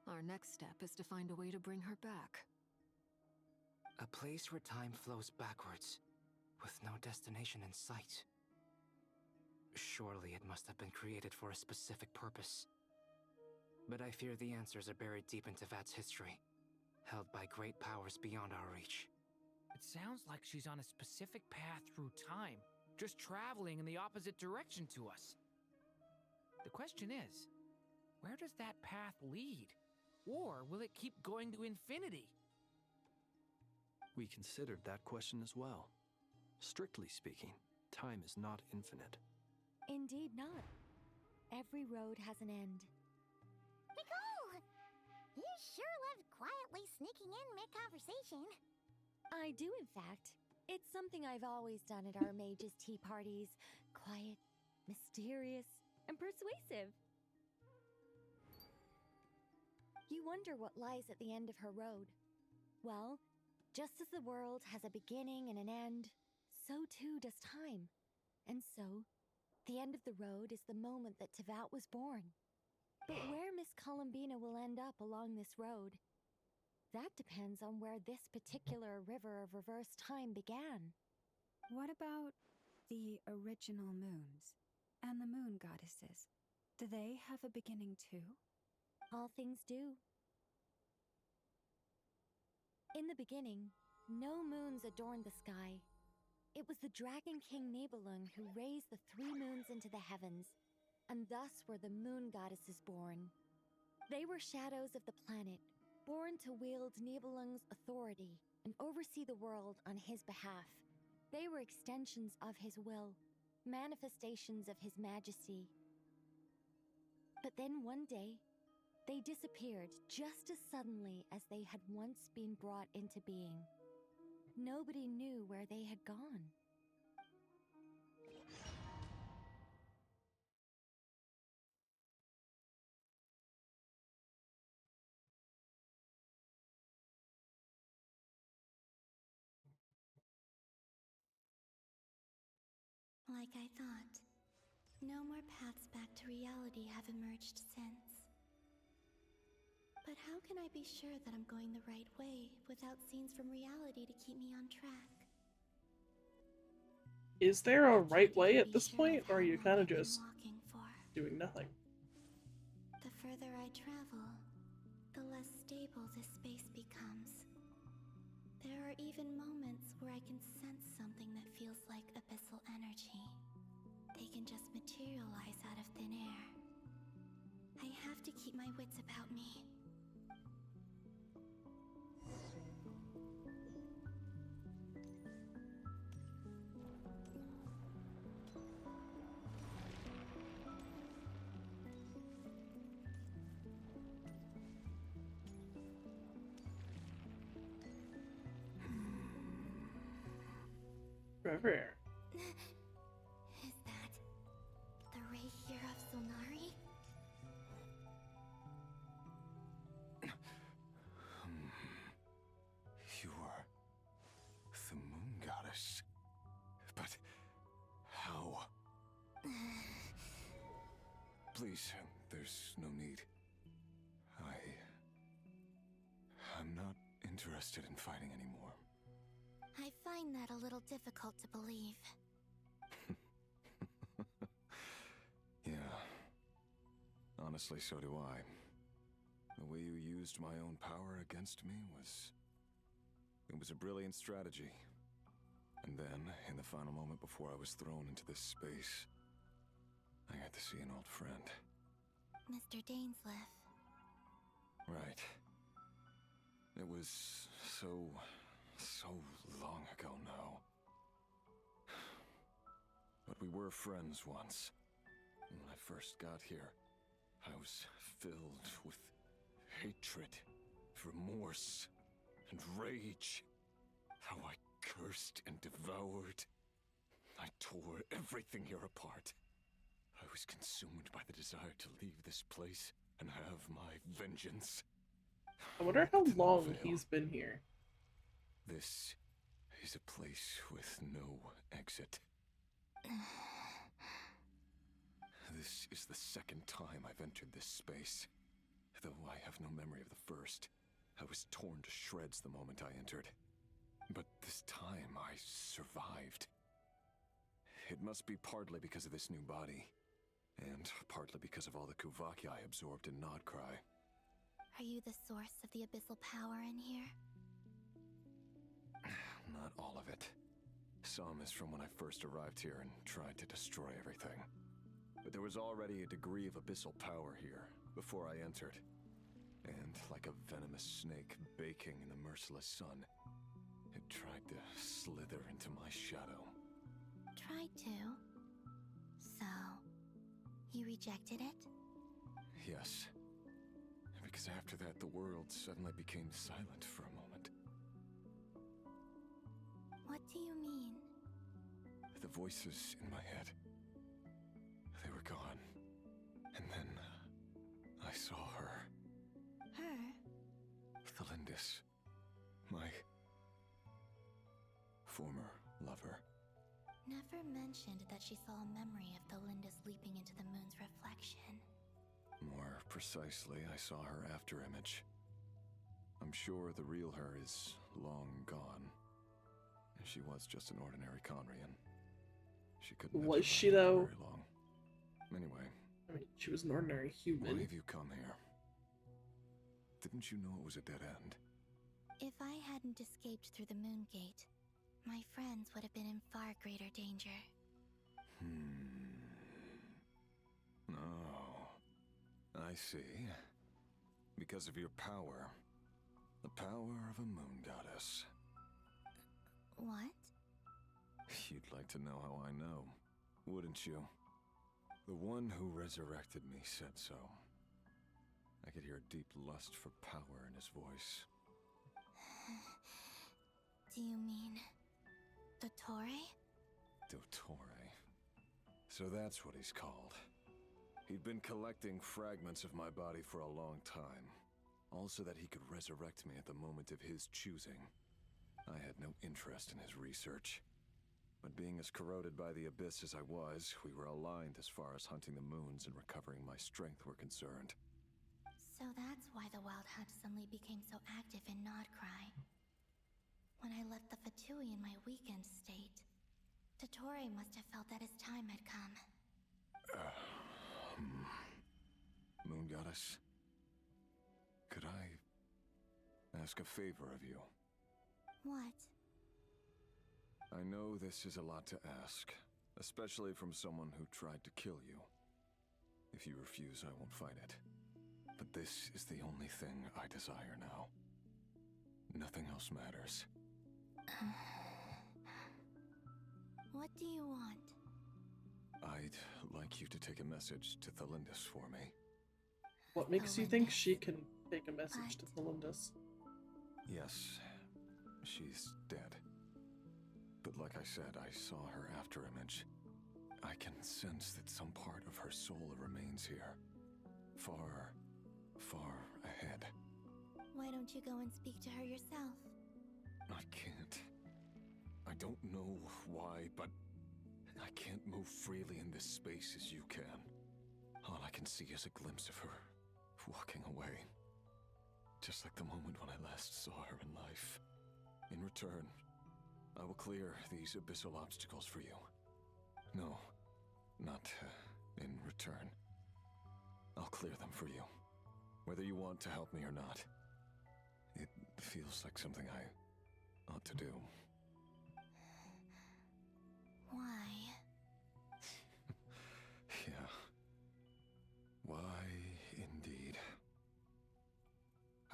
Our next step is to find a way to bring her back. A place where time flows backwards, with no destination in sight. Surely it must have been created for a specific purpose. But I fear the answers are buried deep into Vat's history, held by great powers beyond our reach. It sounds like she's on a specific path through time, just traveling in the opposite direction to us. The question is, where does that path lead? Or will it keep going to infinity? We considered that question as well. Strictly speaking, time is not infinite. Indeed not. Every road has an end. Nicole! You sure love quietly sneaking in mid-conversation. I do, in fact. It's something I've always done at our mages' tea parties. Quiet, mysterious, and persuasive. You wonder what lies at the end of her road. Well, just as the world has a beginning and an end, so too does time. And so, the end of the road is the moment that Tevat was born. But where Miss Columbina will end up along this road, that depends on where this particular river of reverse time began. What about the original moons and the moon goddesses? Do they have a beginning too? All things do. In the beginning, no moons adorned the sky. It was the Dragon King Nibelung who raised the 3 moons into the heavens, and thus were the moon goddesses born. They were shadows of the planet, born to wield Nibelung's authority and oversee the world on his behalf. They were extensions of his will, manifestations of his majesty. But then one day, they disappeared just as suddenly as they had once been brought into being. Nobody knew where they had gone. Like I thought. No more paths back to reality have emerged since. But how can I be sure that I'm going the right way without scenes from reality to keep me on track? Is there a right way at this point, or are you kind of just doing nothing? The further I travel, the less stable this space becomes. There are even moments where I can sense something that feels like abyssal energy. They can just materialize out of thin air. I have to keep my wits about me. River. Is that the ray here of Solnari? You are the moon goddess. But how? Please, there's no need. I'm not interested in fighting anymore. I find that a little difficult to believe. Yeah. Honestly, so do I. The way you used my own power against me was... It was a brilliant strategy. And then, in the final moment before I was thrown into this space, I got to see an old friend. Mr. Dainsleif. Right. It was so long ago now. But we were friends once. When I first got here, I was filled with hatred, remorse, and rage. How I cursed and devoured. I tore everything here apart. I was consumed by the desire to leave this place and have my vengeance. I wonder how long he's been here. This is a place with no exit. This is the second time I've entered this space. Though I have no memory of the first. I was torn to shreds the moment I entered. But this time I survived. It must be partly because of this new body. And partly because of all the Kuvaki I absorbed in Nodcry. Are you the source of the abyssal power in here? Not all of it. Some is from when I first arrived here and tried to destroy everything. But there was already a degree of abyssal power here before I entered. And like a venomous snake baking in the merciless sun, it tried to slither into my shadow. Tried to? So, you rejected it? Yes. Because after that, the world suddenly became silent for a moment. What do you mean? The voices in my head, they were gone. And then I saw her. Her? Thalindis. My former lover. Never mentioned that she saw a memory of Thalindis leaping into the moon's reflection. More precisely, I saw her afterimage. I'm sure the real her is long gone. She was just an ordinary Conrian. She couldn't have Was she, survived though? very long. Anyway. I mean, she was an ordinary human. Why have you come here? Didn't you know it was a dead end? If I hadn't escaped through the moon gate, my friends would have been in far greater danger. Oh, I see. Because of your power. The power of a moon goddess. What? You'd like to know how I know, wouldn't you? The one who resurrected me said so. I could hear a deep lust for power in his voice. Do you mean... Dottore? Dottore. So that's what he's called. He'd been collecting fragments of my body for a long time. All so that he could resurrect me at the moment of his choosing. I had no interest in his research. But being as corroded by the abyss as I was, we were aligned as far as hunting the moons and recovering my strength were concerned. So that's why the Wild Hunt suddenly became so active in Nodcry. When I left the Fatui in my weakened state, Dottore must have felt that his time had come. Moon Goddess? Could I ask a favor of you? What? I know this is a lot to ask, especially from someone who tried to kill you. If you refuse, I won't fight it. But this is the only thing I desire now. Nothing else matters. What do you want? I'd like you to take a message to Thalindis for me. What makes you think she can take a message to Thalindis? Yes, she's dead. But like I said, I saw her afterimage. I can sense that some part of her soul remains here. Far, far ahead. Why don't you go and speak to her yourself? I can't. I don't know why, but I can't move freely in this space as you can. All I can see is a glimpse of her walking away. Just like the moment when I last saw her in life. In return, I will clear these abyssal obstacles for you. No, not in return. I'll clear them for you, whether you want to help me or not. It feels like something I ought to do. Why? Yeah. Why, indeed.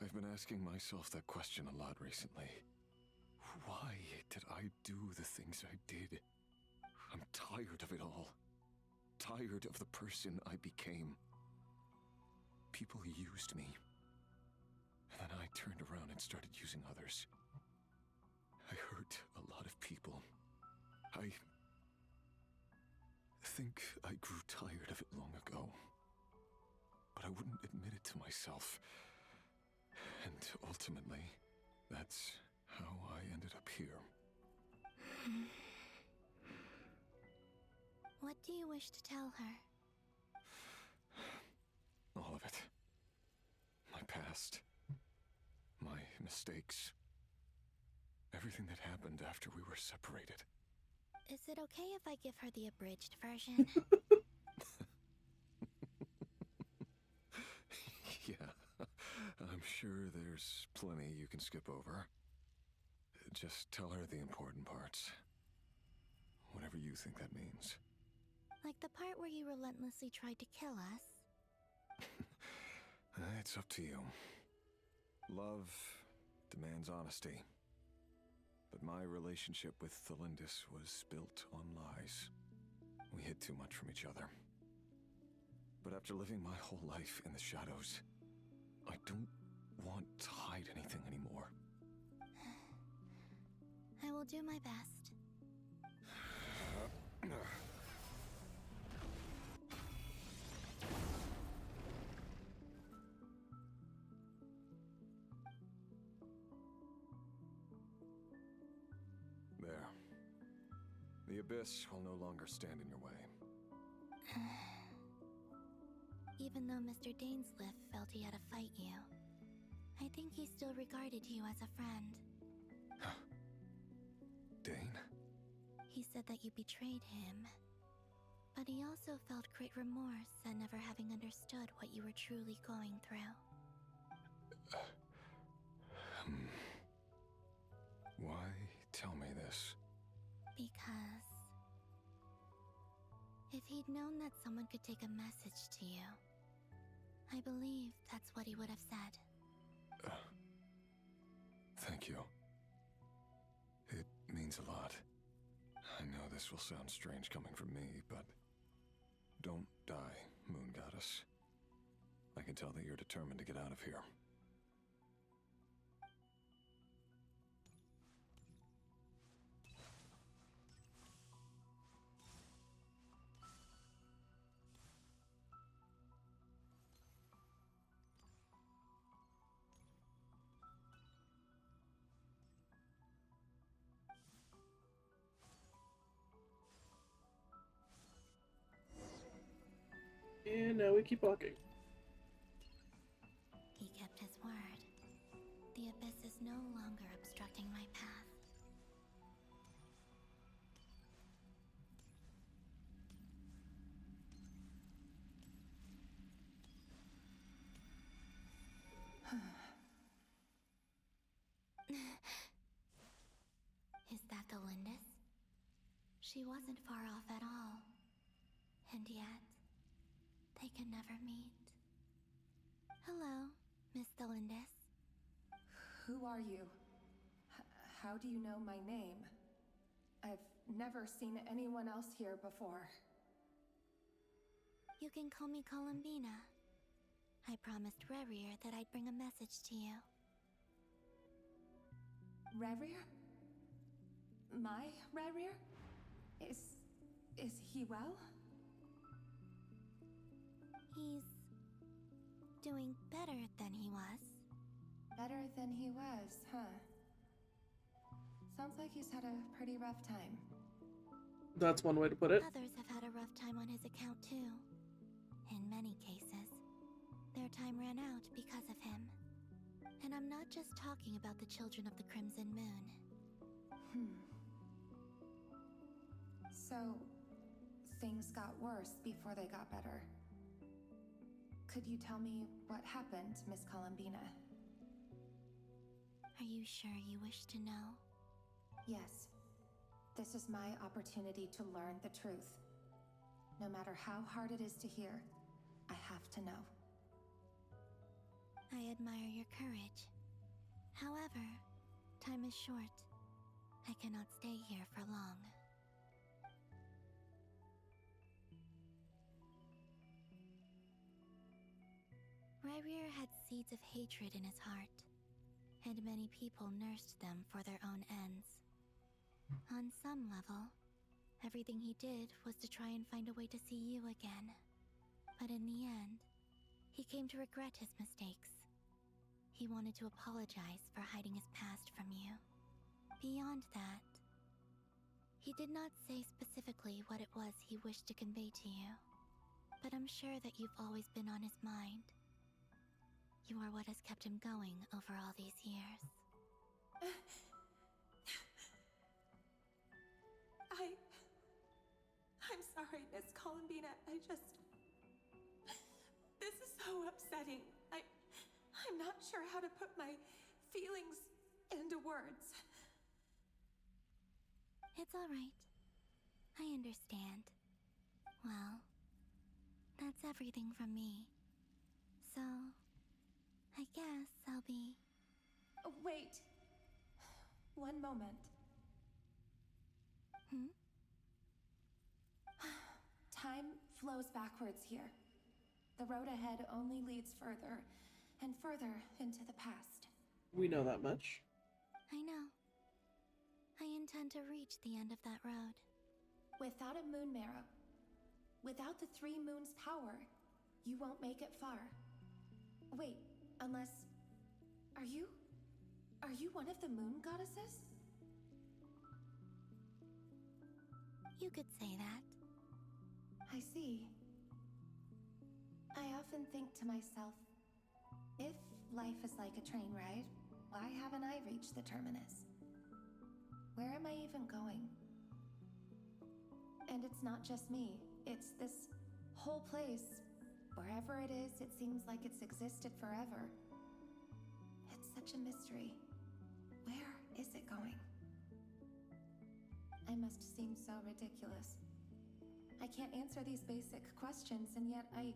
I've been asking myself that question a lot recently. Why did I do the things I did? I'm tired of it all. Tired of the person I became. People used me. And then I turned around and started using others. I hurt a lot of people. I think I grew tired of it long ago. But I wouldn't admit it to myself. And ultimately, that's how I ended up here. What do you wish to tell her? All of it. My past. My mistakes. Everything that happened after we were separated. Is it okay if I give her the abridged version? Yeah, I'm sure there's plenty you can skip over. Just tell her the important parts. Whatever you think that means. Like the part where you relentlessly tried to kill us. It's up to you. Love demands honesty. But my relationship with Thelindis was built on lies. We hid too much from each other. But after living my whole life in the shadows, I don't want to hide anything anymore. I will do my best. There. The Abyss will no longer stand in your way. Even though Mr. Dainsliff felt he had to fight you, I think he still regarded you as a friend. Dane? He said that you betrayed him, but he also felt great remorse at never having understood what you were truly going through. Why tell me this? Because if he'd known that someone could take a message to you, I believe that's what he would have said. Thank you. It means a lot. I know this will sound strange coming from me, but don't die, Moon Goddess. I can tell that you're determined to get out of here. And now we keep walking. He kept his word. The Abyss is no longer obstructing my path. Is that Thelindis? She wasn't far off at all. And yet, they can never meet. Hello, Miss Thelindis. Who are you? How do you know my name? I've never seen anyone else here before. You can call me Columbina. I promised Rerir that I'd bring a message to you. Rerir? My Rerir? Is he well? He's doing better than he was. Better than he was, huh? Sounds like he's had a pretty rough time. That's one way to put it. Others have had a rough time on his account too. In many cases, their time ran out because of him. And I'm not just talking about the children of the Crimson Moon. So, things got worse before they got better. Could you tell me what happened, Miss Columbina? Are you sure you wish to know? Yes. This is my opportunity to learn the truth. No matter how hard it is to hear, I have to know. I admire your courage. However, time is short. I cannot stay here for long. Rerir had seeds of hatred in his heart, and many people nursed them for their own ends. On some level, everything he did was to try and find a way to see you again. But in the end, he came to regret his mistakes. He wanted to apologize for hiding his past from you. Beyond that, he did not say specifically what it was he wished to convey to you, but I'm sure that you've always been on his mind. You are what has kept him going over all these years. I'm sorry, Miss Columbina. This is so upsetting. I'm not sure how to put my feelings into words. It's all right. I understand. Well, that's everything from me. So, I guess I'll be... Wait. One moment. Hmm? Time flows backwards here. The road ahead only leads further and further into the past. We know that much. I know. I intend to reach the end of that road. Without a moon marrow, without the 3 moons' power, you won't make it far. Wait, unless... Are you one of the moon goddesses? You could say that. I see. I often think to myself, if life is like a train ride, why haven't I reached the terminus? Where am I even going? And it's not just me, it's this whole place. Wherever it is, it seems like it's existed forever. It's such a mystery. Where is it going? I must seem so ridiculous. I can't answer these basic questions, and yet I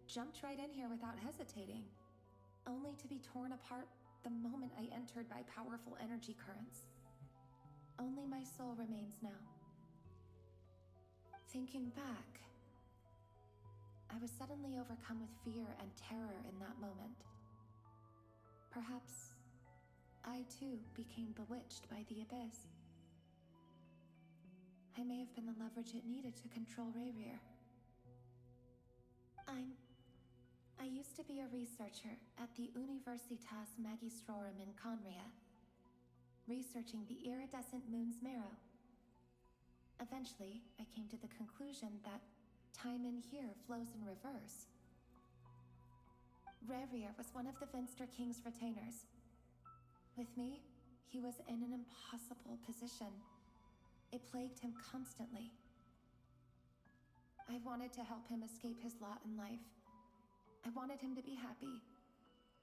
jumped right in here without hesitating, only to be torn apart the moment I entered by powerful energy currents. Only my soul remains now. Thinking back, I was suddenly overcome with fear and terror in that moment. Perhaps I too became bewitched by the abyss. I may have been the leverage it needed to control Rayrir. I used to be a researcher at the Universitas Magistrorum in Conria, researching the iridescent moon's marrow. Eventually, I came to the conclusion that time in here flows in reverse. Rayrir was one of the Finster King's retainers. With me, he was in an impossible position. It plagued him constantly. I wanted to help him escape his lot in life. I wanted him to be happy,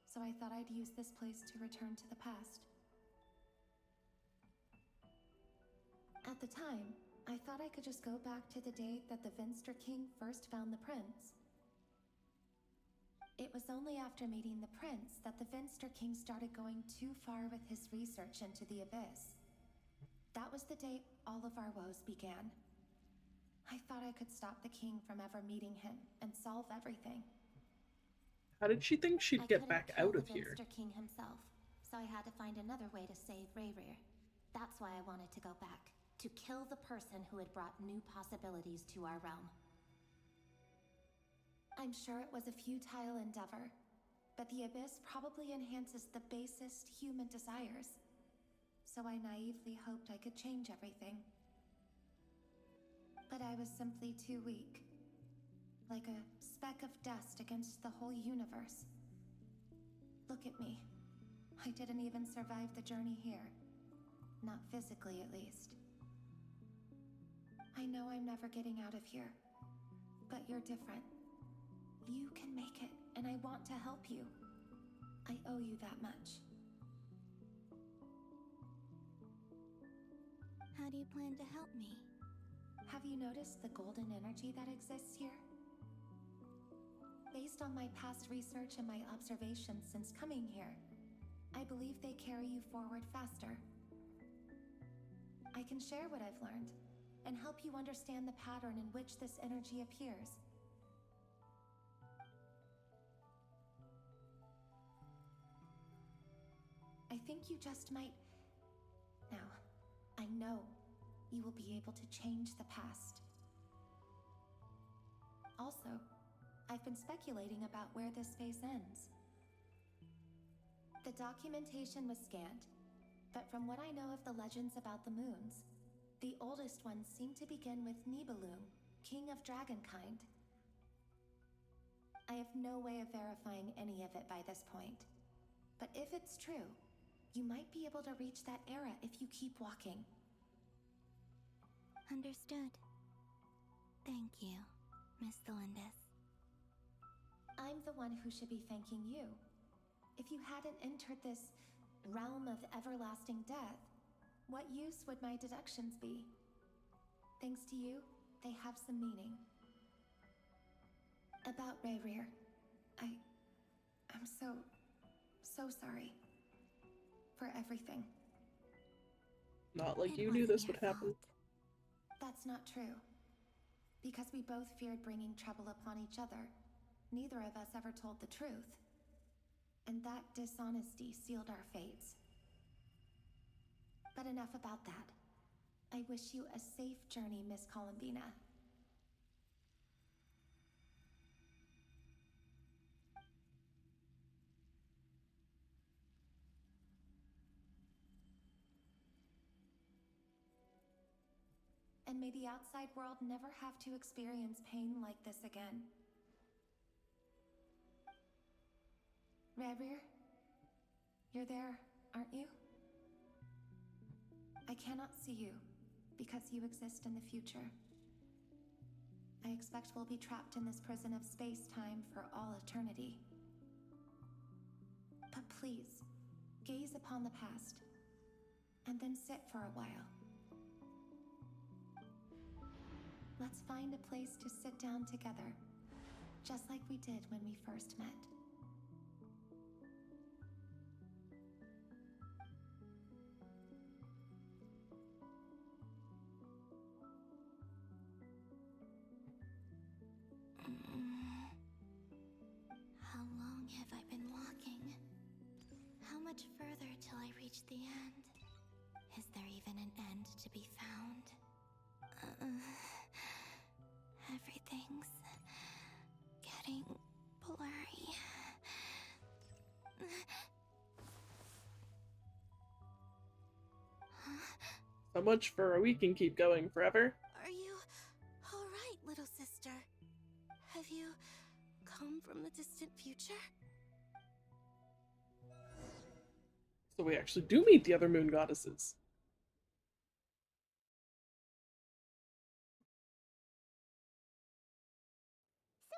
so I thought I'd use this place to return to the past. At the time, I thought I could just go back to the day that the Finster King first found the prince. It was only after meeting the prince that the Finster King started going too far with his research into the abyss. That was the day all of our woes began. I thought I could stop the king from ever meeting him and solve everything. How did she think she'd get back out of here? I couldn't kill the Finster King himself, so I had to find another way to save Rayrir. That's why I wanted to go back, to kill the person who had brought new possibilities to our realm. I'm sure it was a futile endeavor, but the abyss probably enhances the basest human desires. So I naively hoped I could change everything. But I was simply too weak. Like a speck of dust against the whole universe. Look at me. I didn't even survive the journey here. Not physically, at least. I know I'm never getting out of here. But you're different. You can make it, and I want to help you. I owe you that much. How do you plan to help me? Have you noticed the golden energy that exists here? Based on my past research and my observations since coming here, I believe they carry you forward faster. I can share what I've learned, and help you understand the pattern in which this energy appears. I think you just might... Now, I know you will be able to change the past. Also, I've been speculating about where this phase ends. The documentation was scanned, but from what I know of the legends about the moons, the oldest ones seem to begin with Nibelung, king of dragonkind. I have no way of verifying any of it by this point, but if it's true, you might be able to reach that era if you keep walking. Understood. Thank you, Miss Delindis. I'm the one who should be thanking you. If you hadn't entered this realm of everlasting death, what use would my deductions be? Thanks to you, they have some meaning. About Rerir, I'm so sorry. For everything. Not like It you knew wasn't this your would happen. fault. That's not true. Because we both feared bringing trouble upon each other, neither of us ever told the truth. And that dishonesty sealed our fates. But enough about that. I wish you a safe journey, Miss Columbina. And may the outside world never have to experience pain like this again. Rerir, you're there, aren't you? I cannot see you, because you exist in the future. I expect we'll be trapped in this prison of space-time for all eternity. But please, gaze upon the past, and then sit for a while. Let's find a place to sit down together, just like we did when we first met. How long have I been walking? How much further till I reach the end? Is there even an end to be found? Everything's getting blurry. So much for we can keep going forever. Are you alright, little sister? Have you come from the distant future? So we actually do meet the other moon goddesses. So,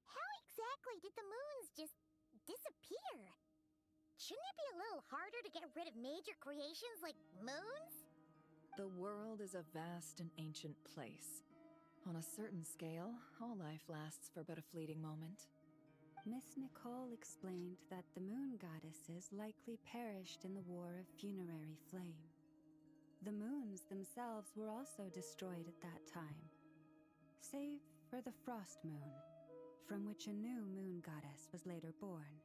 how exactly did the moons just disappear? Shouldn't it be a little harder to get rid of major creations like moons? The world is a vast and ancient place. On a certain scale, all life lasts for but a fleeting moment. Miss Nicole explained that the moon goddesses likely perished in the War of Funerary Flame. The moons themselves were also destroyed at that time, save for the Frost Moon, from which a new moon goddess was later born.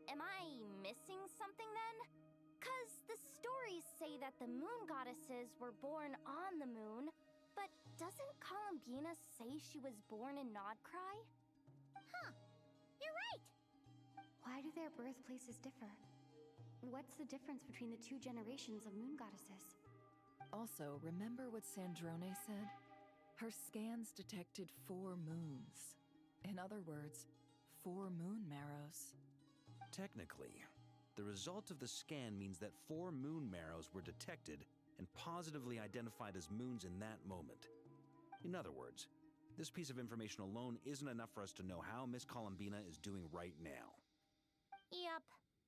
Am I missing something then? 'Cause the stories say that the moon goddesses were born on the moon, but doesn't Columbina say she was born in Nodcry? Huh, you're right! Why do their birthplaces differ? What's the difference between the two generations of moon goddesses? Also, remember what Sandrone said? Her scans detected 4 moons. In other words, 4 moon marrows. Technically, the result of the scan means that 4 moon marrows were detected and positively identified as moons in that moment. In other words, this piece of information alone isn't enough for us to know how Miss Columbina is doing right now. Yep,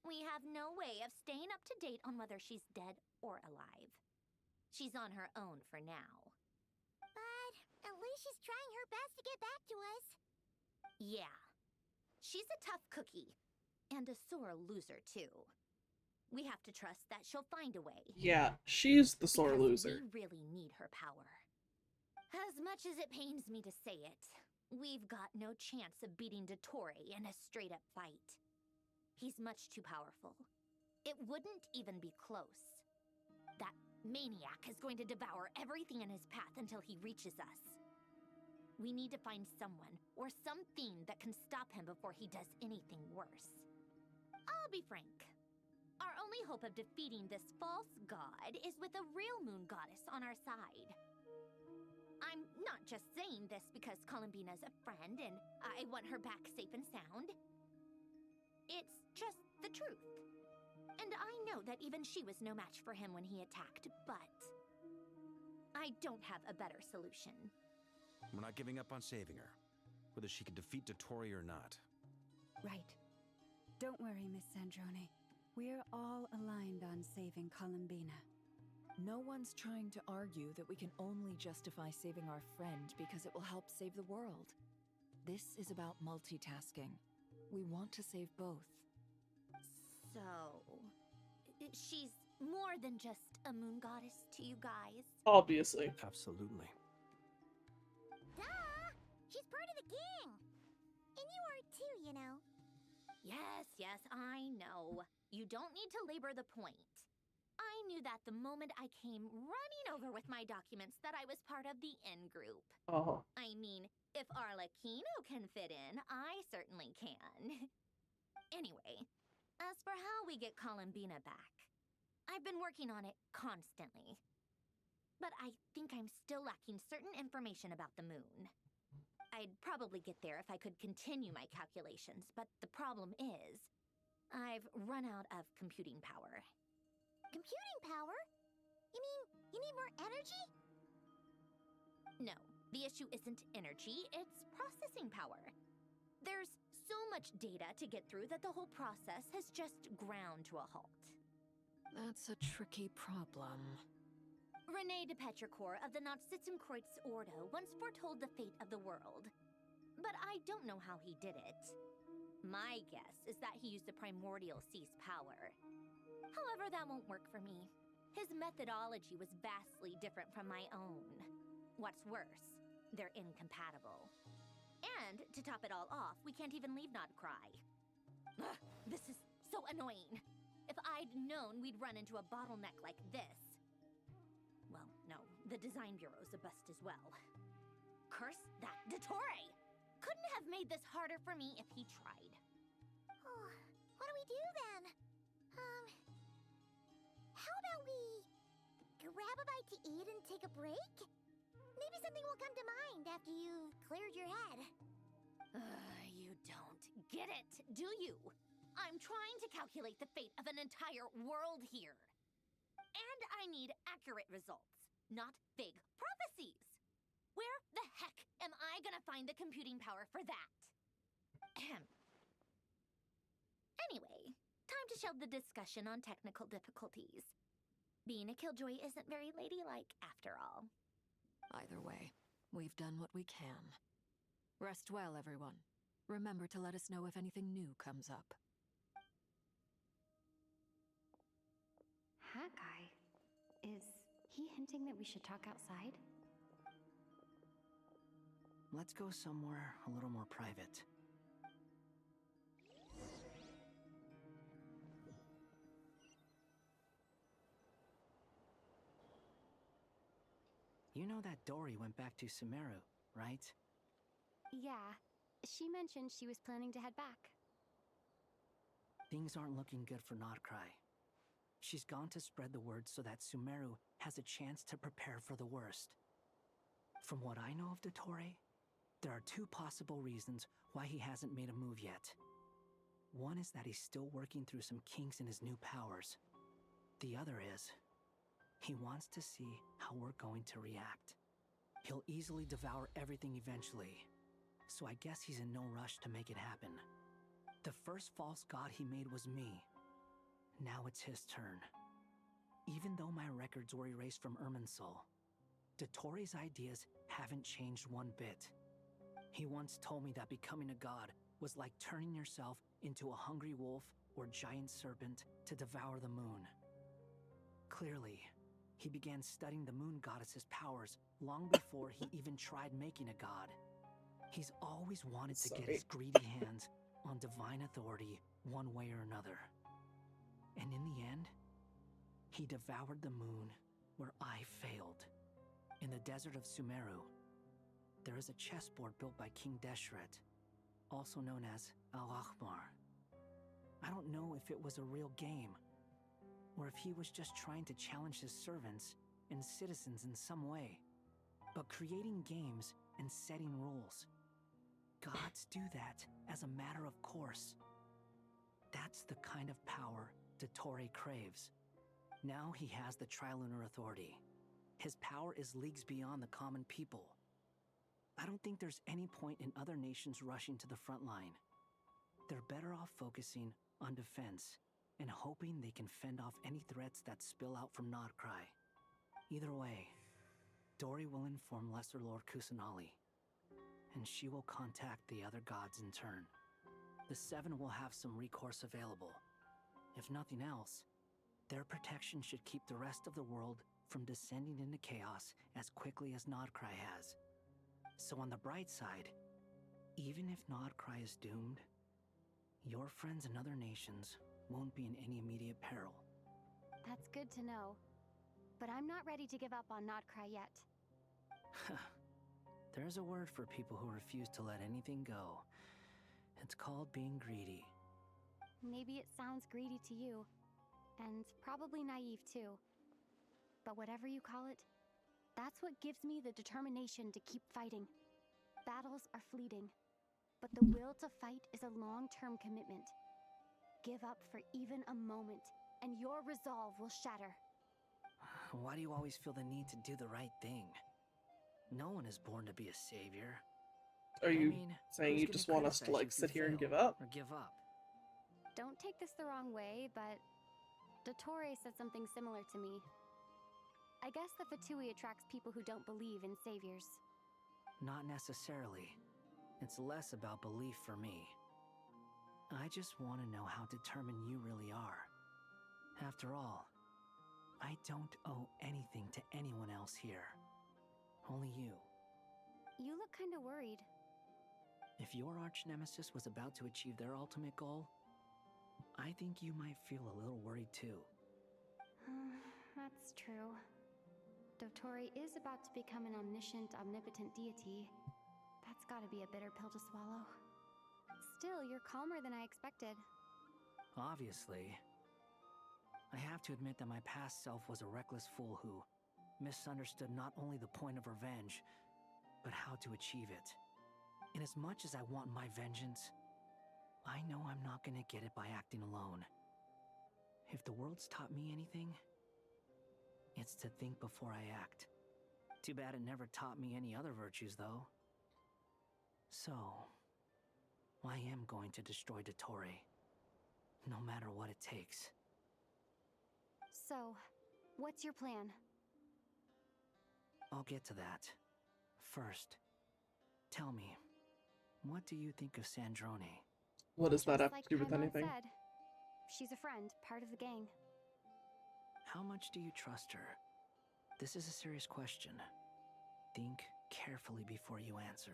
we have no way of staying up to date on whether she's dead or alive. She's on her own for now. But at least she's trying her best to get back to us. Yeah. She's a tough cookie. And a sore loser, too. We have to trust that she'll find a way. Yeah, she's the sore loser. We really need her power. As much as it pains me to say it, we've got no chance of beating Dottore in a straight-up fight. He's much too powerful. It wouldn't even be close. That maniac is going to devour everything in his path until he reaches us. We need to find someone or something that can stop him before he does anything worse. I'll be frank. Our only hope of defeating this false god is with a real moon goddess on our side. I'm not just saying this because Columbina's a friend and I want her back safe and sound. It's just the truth. And I know that even she was no match for him when he attacked, but I don't have a better solution. We're not giving up on saving her, whether she can defeat Dottore or not. Right. Don't worry, Miss Sandrone. We're all aligned on saving Columbina. No one's trying to argue that we can only justify saving our friend because it will help save the world. This is about multitasking. We want to save both. So, she's more than just a moon goddess to you guys? Obviously. Absolutely. Duh! She's part of the gang! And you are too, you know. Yes, I know. You don't need to labor the point. I knew that the moment I came running over with my documents that I was part of the in-group. Oh. I mean, if Arlecchino can fit in, I certainly can. Anyway, as for how we get Columbina back, I've been working on it constantly. But I think I'm still lacking certain information about the moon. I'd probably get there if I could continue my calculations, but the problem is, I've run out of computing power. Computing power? You mean you need more energy? No, the issue isn't energy, it's processing power. There's so much data to get through that the whole process has just ground to a halt. That's a tricky problem. René de Petrichor of the Nazissenkreuz Ordo once foretold the fate of the world. But I don't know how he did it. My guess is that he used the primordial sea's power. However, that won't work for me. His methodology was vastly different from my own. What's worse, they're incompatible. And, to top it all off, we can't even leave Nodcry. Ugh, this is so annoying. If I'd known we'd run into a bottleneck like this... Well, no, the design bureau's a bust as well. Curse that Dottore! Couldn't have made this harder for me if he tried. Oh, what do we do then? How about we grab a bite to eat and take a break? Maybe something will come to mind after you've cleared your head. You don't get it, do you? I'm trying to calculate the fate of an entire world here. And I need accurate results, not vague prophecies. Where the heck am I gonna find the computing power for that? Ahem. Anyway, time to shelve the discussion on technical difficulties. Being a killjoy isn't very ladylike after all. Either way, we've done what we can. Rest well, everyone. Remember to let us know if anything new comes up. Haggai, is he hinting that we should talk outside? Let's go somewhere a little more private. You know that Dory went back to Sumeru, right? Yeah, she mentioned she was planning to head back. Things aren't looking good for Nodcry. She's gone to spread the word so that Sumeru has a chance to prepare for the worst. From what I know of Dottore, there are two possible reasons why he hasn't made a move yet. One is that he's still working through some kinks in his new powers. The other is, he wants to see how we're going to react. He'll easily devour everything eventually, so I guess he's in no rush to make it happen. The first false god he made was me. Now it's his turn. Even though my records were erased from Irminsul, Dottore's ideas haven't changed one bit. He once told me that becoming a god was like turning yourself into a hungry wolf or giant serpent to devour the moon. Clearly, he began studying the moon goddess's powers long before he even tried making a god. He's always wanted to get his greedy hands on divine authority one way or another. And in the end, he devoured the moon where I failed. In the desert of Sumeru, there is a chessboard built by King Deshret, also known as Al-Ahmar. I don't know if it was a real game, or if he was just trying to challenge his servants and citizens in some way. But creating games and setting rules, gods do that as a matter of course. That's the kind of power Dottore craves. Now he has the Trilunar Authority. His power is leagues beyond the common people. I don't think there's any point in other nations rushing to the front line. They're better off focusing on defense, and hoping they can fend off any threats that spill out from Nodcry. Either way, Dory will inform Lesser Lord Kusanali, and she will contact the other gods in turn. The Seven will have some recourse available. If nothing else, their protection should keep the rest of the world from descending into chaos as quickly as Nodcry has. So on the bright side, even if Nodcry is doomed, your friends in other nations won't be in any immediate peril. That's good to know. But I'm not ready to give up on Nodcry yet. There's a word for people who refuse to let anything go. It's called being greedy. Maybe it sounds greedy to you, and probably naive too. But whatever you call it, that's what gives me the determination to keep fighting. Battles are fleeting, but the will to fight is a long-term commitment. Give up for even a moment, and your resolve will shatter. Why do you always feel the need to do the right thing? No one is born to be a savior. Are you saying who's you gonna just want us to, criticize like, you if you sit here and fail give up? Or give up. Don't take this the wrong way, but Dottore said something similar to me. I guess the Fatui attracts people who don't believe in saviors. Not necessarily. It's less about belief for me. I just want to know how determined you really are. After all, I don't owe anything to anyone else here. Only you. You look kinda worried. If your arch-nemesis was about to achieve their ultimate goal, I think you might feel a little worried too. That's true. Dottore is about to become an omniscient, omnipotent deity. That's gotta be a bitter pill to swallow. Still, you're calmer than I expected. Obviously. I have to admit that my past self was a reckless fool who misunderstood not only the point of revenge, but how to achieve it. And as much as I want my vengeance, I know I'm not gonna get it by acting alone. If the world's taught me anything, it's to think before I act. Too bad it never taught me any other virtues, though. So, I am going to destroy Dottore, no matter what it takes. So, what's your plan? I'll get to that. First, tell me, what do you think of Sandrone? What does that Just have like to do with Paimon anything? said, she's a friend, part of the gang. How much do you trust her? This is a serious question. Think carefully before you answer.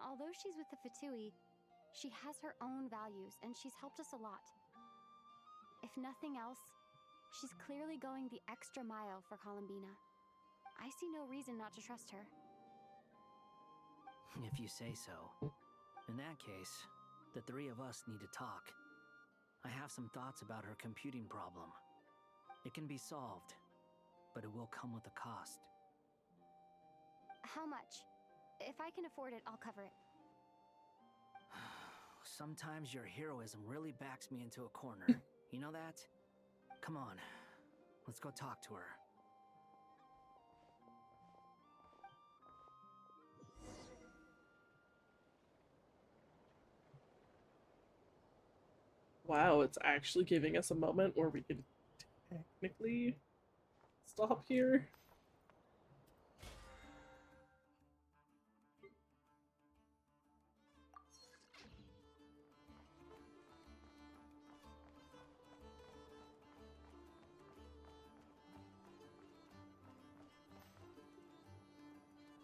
Although she's with the Fatui, she has her own values, and she's helped us a lot. If nothing else, she's clearly going the extra mile for Columbina. I see no reason not to trust her. If you say so. In that case, the three of us need to talk. I have some thoughts about her computing problem. It can be solved, but it will come with a cost. How much? If I can afford it, I'll cover it. Sometimes your heroism really backs me into a corner. You know that? Come on, let's go talk to her. Wow, it's actually giving us a moment where we can technically stop here.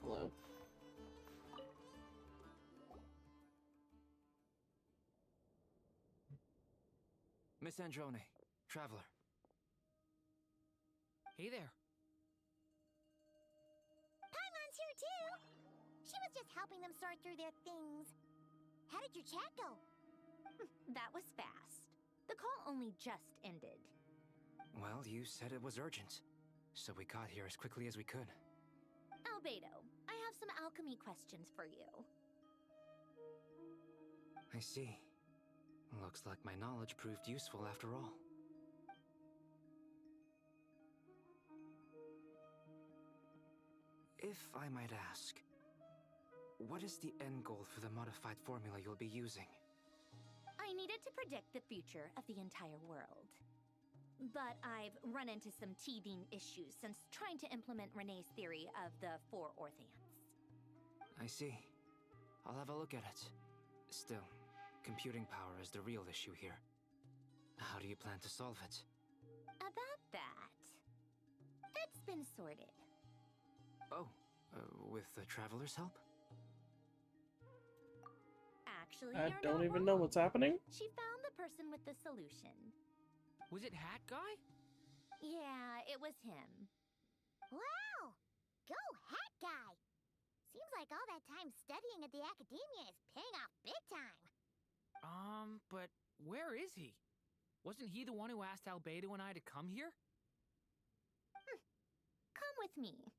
Hello. Miss Androne, traveler. Hey there. Paimon's here too! She was just helping them sort through their things. How did your chat go? That was fast. The call only just ended. Well, you said it was urgent, so we got here as quickly as we could. Albedo, I have some alchemy questions for you. I see. Looks like my knowledge proved useful after all. If I might ask, What is the end goal for the modified formula you'll be using? I needed to predict the future of the entire world. But I've run into some teething issues since trying to implement Renee's theory of the four Orthants. I see. I'll have a look at it. Still, computing power is the real issue here. How do you plan to solve it? About that, it's been sorted. Oh, with the Traveler's help? Actually, I you're don't not even know wrong. what's happening. She found the person with the solution. Was it Hat Guy? Yeah, it was him. Wow! Go Hat Guy! Seems like all that time studying at the academia is paying off big time. But where is he? Wasn't he the one who asked Albedo and I to come here? Come with me.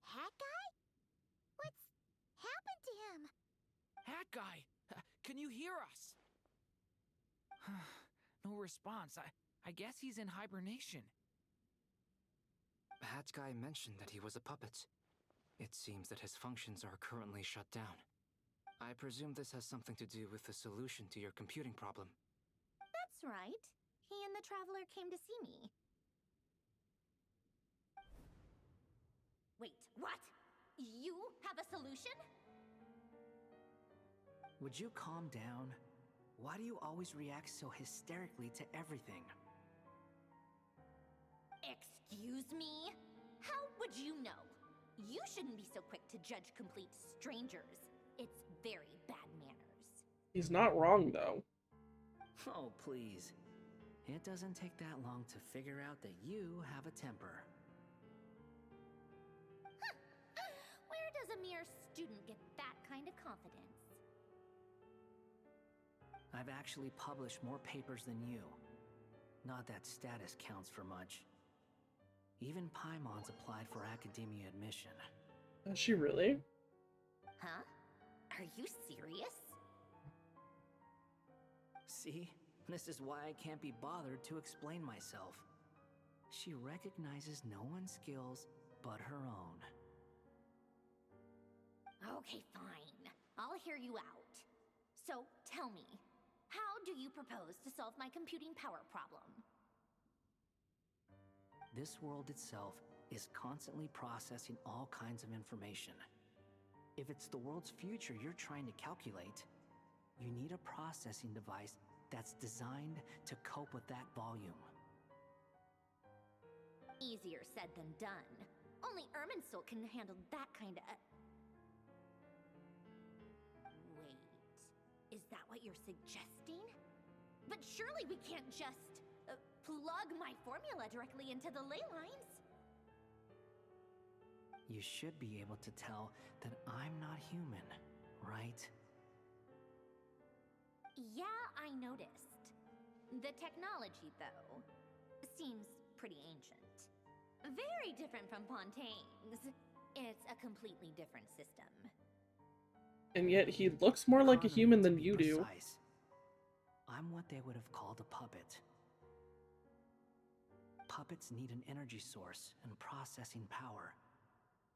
Hat Guy? What's happened to him? Hat Guy! Can you hear us? No response. I guess he's in hibernation. Hat Guy mentioned that he was a puppet. It seems that his functions are currently shut down. I presume this has something to do with the solution to your computing problem. That's right. He and the Traveler came to see me. Wait, what? You have a solution? Would you calm down? Why do you always react so hysterically to everything? Excuse me? How would you know? You shouldn't be so quick to judge complete strangers. It's very bad manners. He's not wrong, though. Oh, please. It doesn't take that long to figure out that you have a temper. Where does a mere student get that kind of confidence? I've actually published more papers than you. Not that status counts for much. Even Paimon's applied for academia admission. Is she really? Huh? Are you serious? See? This is why I can't be bothered to explain myself. She recognizes no one's skills but her own. Okay, fine. I'll hear you out. So, tell me, how do you propose to solve my computing power problem? This world itself is constantly processing all kinds of information. If it's the world's future you're trying to calculate, you need a processing device that's designed to cope with that volume. Easier said than done. Only Irminsul can handle that kind of... Wait, is that what you're suggesting? But surely we can't just plug my formula directly into the ley lines. You should be able to tell that I'm not human, right? Yeah, I noticed. The technology, though, seems pretty ancient. Very different from Pontaine's. It's a completely different system. And yet he looks more like a human than you do. Precise. I'm what they would have called a puppet. Puppets need an energy source and processing power.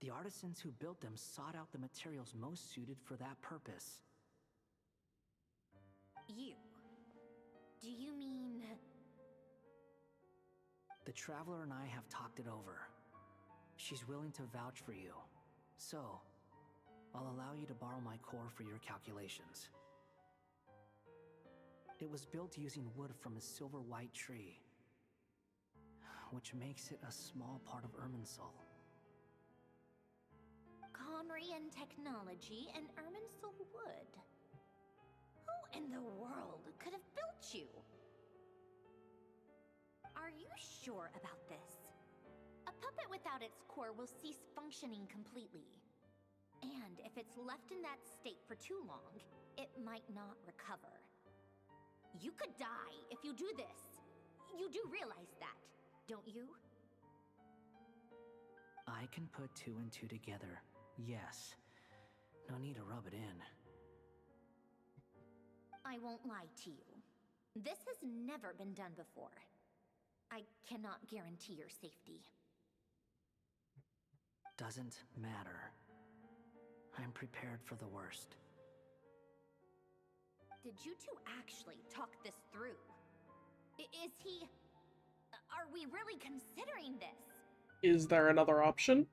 The artisans who built them sought out the materials most suited for that purpose. You? Do you mean... The Traveler and I have talked it over. She's willing to vouch for you. So, I'll allow you to borrow my core for your calculations. It was built using wood from a silver white tree, which makes it a small part of Irminsul. Conrian technology and Irminsul wood. Who in the world could have built you? Are you sure about this? A puppet without its core will cease functioning completely. And if it's left in that state for too long, it might not recover. You could die if you do this. You do realize that, don't you? I can put two and two together, yes. No need to rub it in. I won't lie to you. This has never been done before. I cannot guarantee your safety. Doesn't matter. I'm prepared for the worst. Did you two actually talk this through? Is he... Are we really considering this? Is there another option?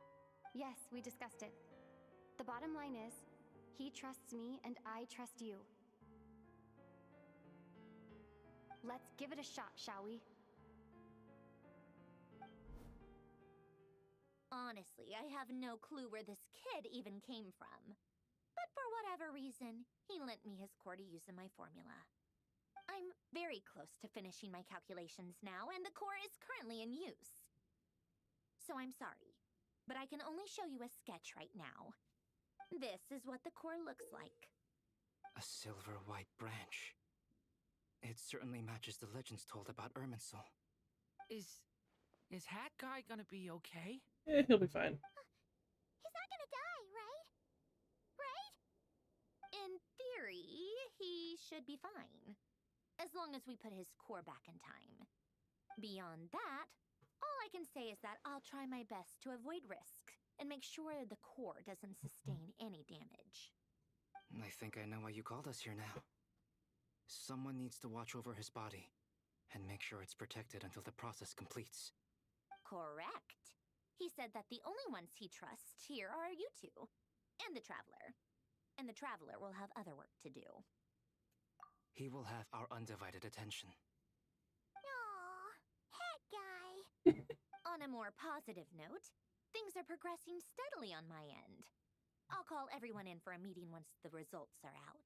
Yes, we discussed it. The bottom line is, he trusts me and I trust you. Let's give it a shot, shall we? Honestly, I have no clue where this kid even came from. But for whatever reason, he lent me his core to use in my formula. I'm very close to finishing my calculations now, and the core is currently in use. So I'm sorry, but I can only show you a sketch right now. This is what the core looks like. A silver white branch. It certainly matches the legends told about Irminsul. Is Hat Guy gonna be okay? He'll be fine. He's not gonna die, right? Right? In theory, he should be fine. As long as we put his core back in time. Beyond that, all I can say is that I'll try my best to avoid risk and make sure the core doesn't sustain any damage. I think I know why you called us here now. Someone needs to watch over his body and make sure it's protected until the process completes. Correct. He said that the only ones he trusts here are you two, and the Traveler. And the Traveler will have other work to do. He will have our undivided attention. Aww, Hat Guy. On a more positive note, things are progressing steadily on my end. I'll call everyone in for a meeting once the results are out.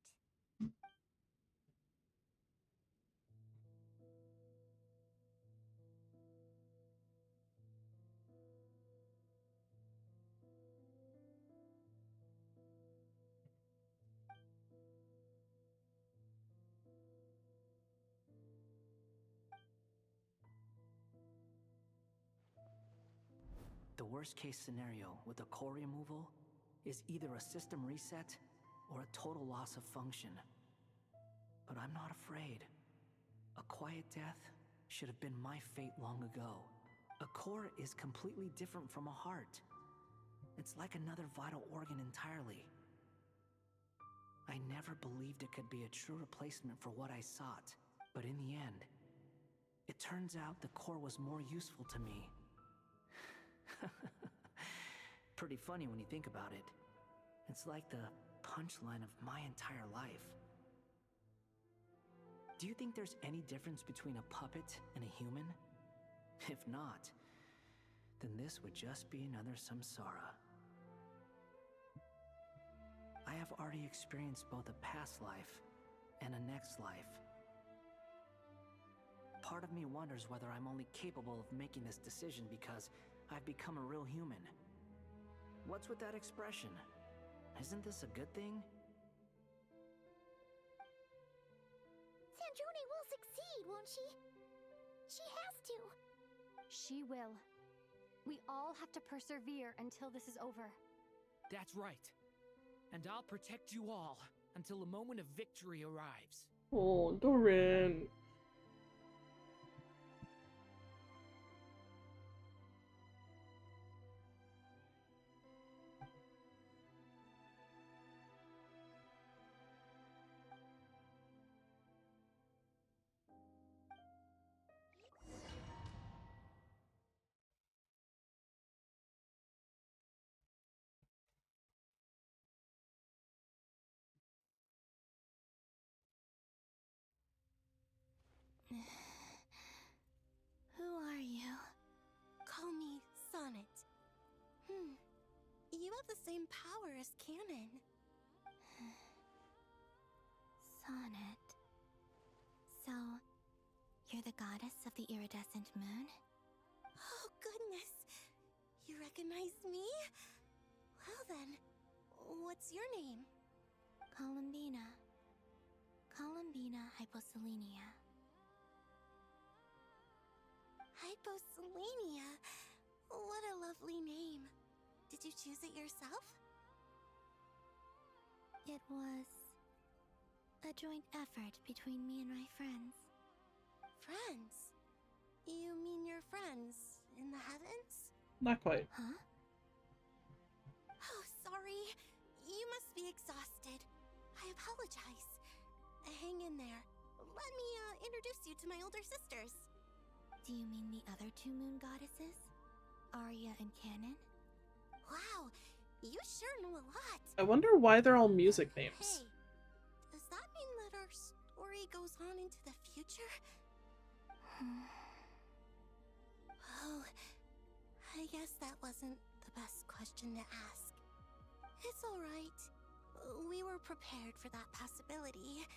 The worst case scenario with the core removal is either a system reset or a total loss of function. But I'm not afraid. A quiet death should have been my fate long ago. A core is completely different from a heart. It's like another vital organ entirely. I never believed it could be a true replacement for what I sought, but in the end, it turns out the core was more useful to me. Pretty funny when you think about it. It's like the punchline of my entire life. Do you think there's any difference between a puppet and a human? If not, then this would just be another samsara. I have already experienced both a past life and a next life. Part of me wonders whether I'm only capable of making this decision because I've become a real human. What's with that expression? Isn't this a good thing? Sandrone will succeed, won't she? She has to. She will. We all have to persevere until this is over. That's right. And I'll protect you all until a moment of victory arrives. Oh, Doran. Who are you? Call me Sonnet. You have the same power as Canon. Sonnet. So, you're the goddess of the iridescent moon? Oh, goodness! You recognize me? Well then, what's your name? Columbina. Columbina Hyposelenia. Hyposelenia? What a lovely name. Did you choose it yourself? It was a joint effort between me and my friends. Friends? You mean your friends in the heavens? Not quite. Huh? Oh, sorry. You must be exhausted. I apologize. Hang in there. Let me introduce you to my older sisters. Do you mean the other two moon goddesses? Arya and Canon? Wow, you sure know a lot. I wonder why they're all music names. Hey, does that mean that our story goes on into the future? Oh, I guess that wasn't the best question to ask. It's alright. We were prepared for that possibility.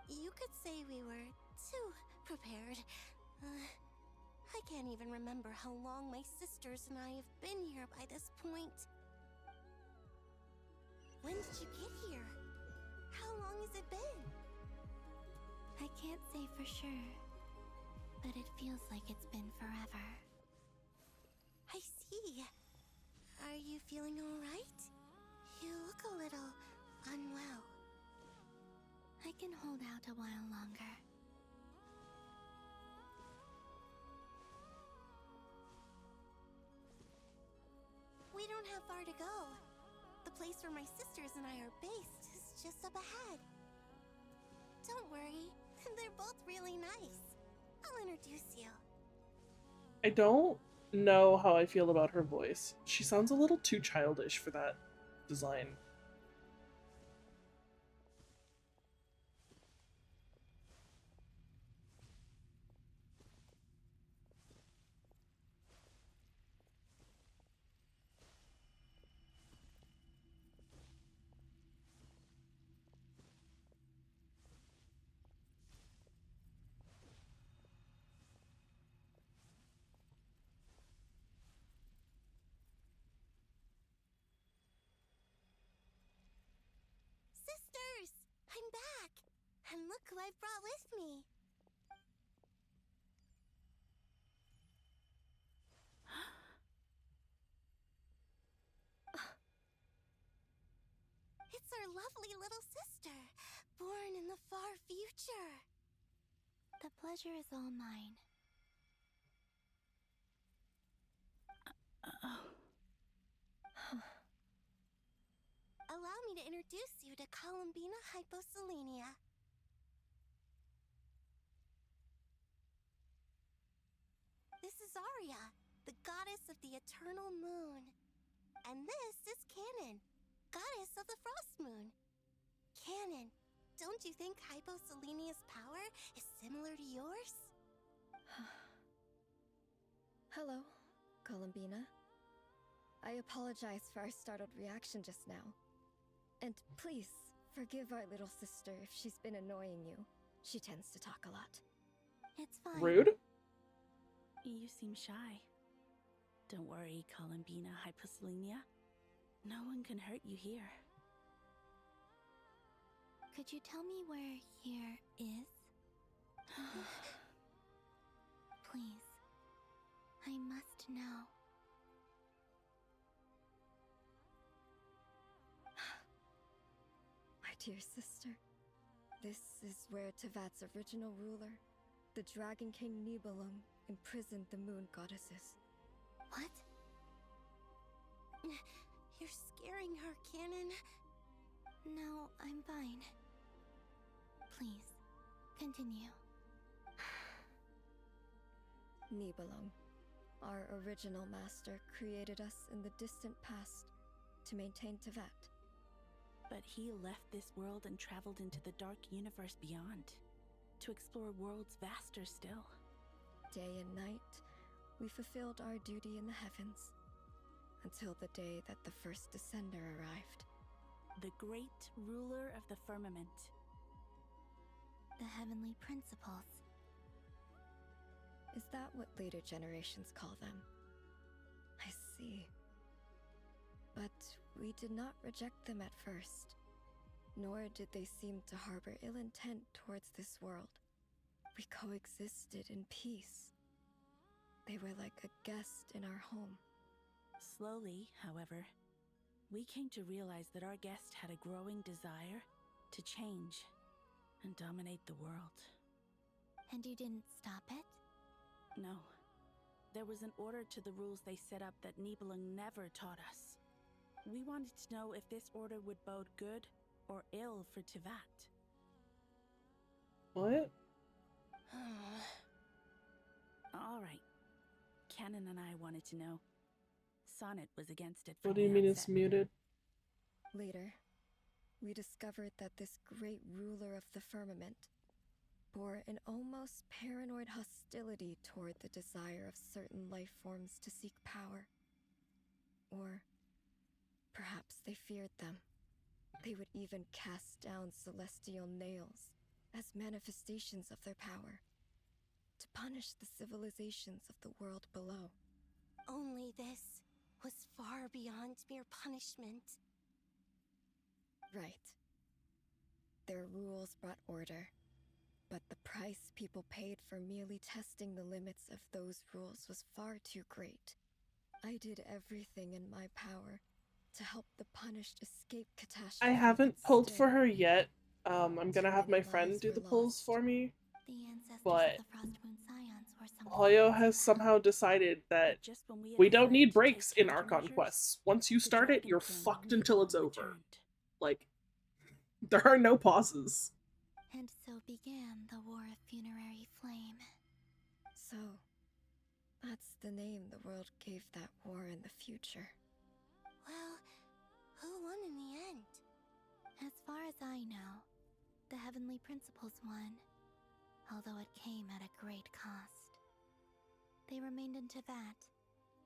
You could say we were too prepared. I can't even remember how long my sisters and I have been here by this point. When did you get here? How long has it been? I can't say for sure, but it feels like it's been forever. I see. Are you feeling alright? You look a little unwell. I can hold out a while longer. We don't have far to go. The place where my sisters and I are based is just up ahead. Don't worry, they're both really nice. I'll introduce you. I don't know how I feel about her voice. She sounds a little too childish for that design. Sisters! I'm back! And look who I've brought with me! It's our lovely little sister, born in the far future. The pleasure is all mine. Allow me to introduce you to Columbina Hyposelenia. This is Arya, the goddess of the eternal moon. And this is Canon, goddess of the frost moon. Canon, don't you think Hyposelenia's power is similar to yours? Hello, Columbina. I apologize for our startled reaction just now. And please, forgive our little sister if she's been annoying you. She tends to talk a lot. It's fine. Rude? You seem shy. Don't worry, Columbina Hyposelenia. No one can hurt you here. Could you tell me where here is? Please. I must know. My dear sister, this is where Tevat's original ruler, the Dragon King Nibelung, imprisoned the moon goddesses. What? You're scaring her, Canon. No, I'm fine. Please, continue. Nibelung, our original master, created us in the distant past to maintain Tevat. But he left this world and traveled into the dark universe beyond, to explore worlds vaster still. Day and night, we fulfilled our duty in the heavens, until the day that the first Descender arrived. The great ruler of the firmament. The heavenly principles. Is that what later generations call them? I see. But we did not reject them at first, nor did they seem to harbor ill intent towards this world. We coexisted in peace. They were like a guest in our home. Slowly, however, we came to realize that our guest had a growing desire to change and dominate the world. And you didn't stop it? No. There was an order to the rules they set up that Nibelung never taught us. We wanted to know if this order would bode good or ill for Tivat. What? All right. Canon and I wanted to know. Sonnet was against it from What do you the mean outset. it's muted? Later, we discovered that this great ruler of the firmament bore an almost paranoid hostility toward the desire of certain life forms to seek power. Or perhaps they feared them. They would even cast down celestial nails as manifestations of their power, to punish the civilizations of the world below. Only this was far beyond mere punishment. Right. Their rules brought order, but the price people paid for merely testing the limits of those rules was far too great. I did everything in my power to help the punished escape catastrophe. I haven't pulled for her yet. I'm gonna have my friend do the pulls for me. The ancestors But of the Frostmoon Scions were something Hoyo has somehow decided that we don't need breaks in Archon quests. Once you start it, you're fucked until it's over. Like, there are no pauses. And so began the War of Funerary Flame. So, that's the name the world gave that war in the future. Well, who won in the end? As far as I know, the Heavenly Principles won, although it came at a great cost. They remained in Tivat,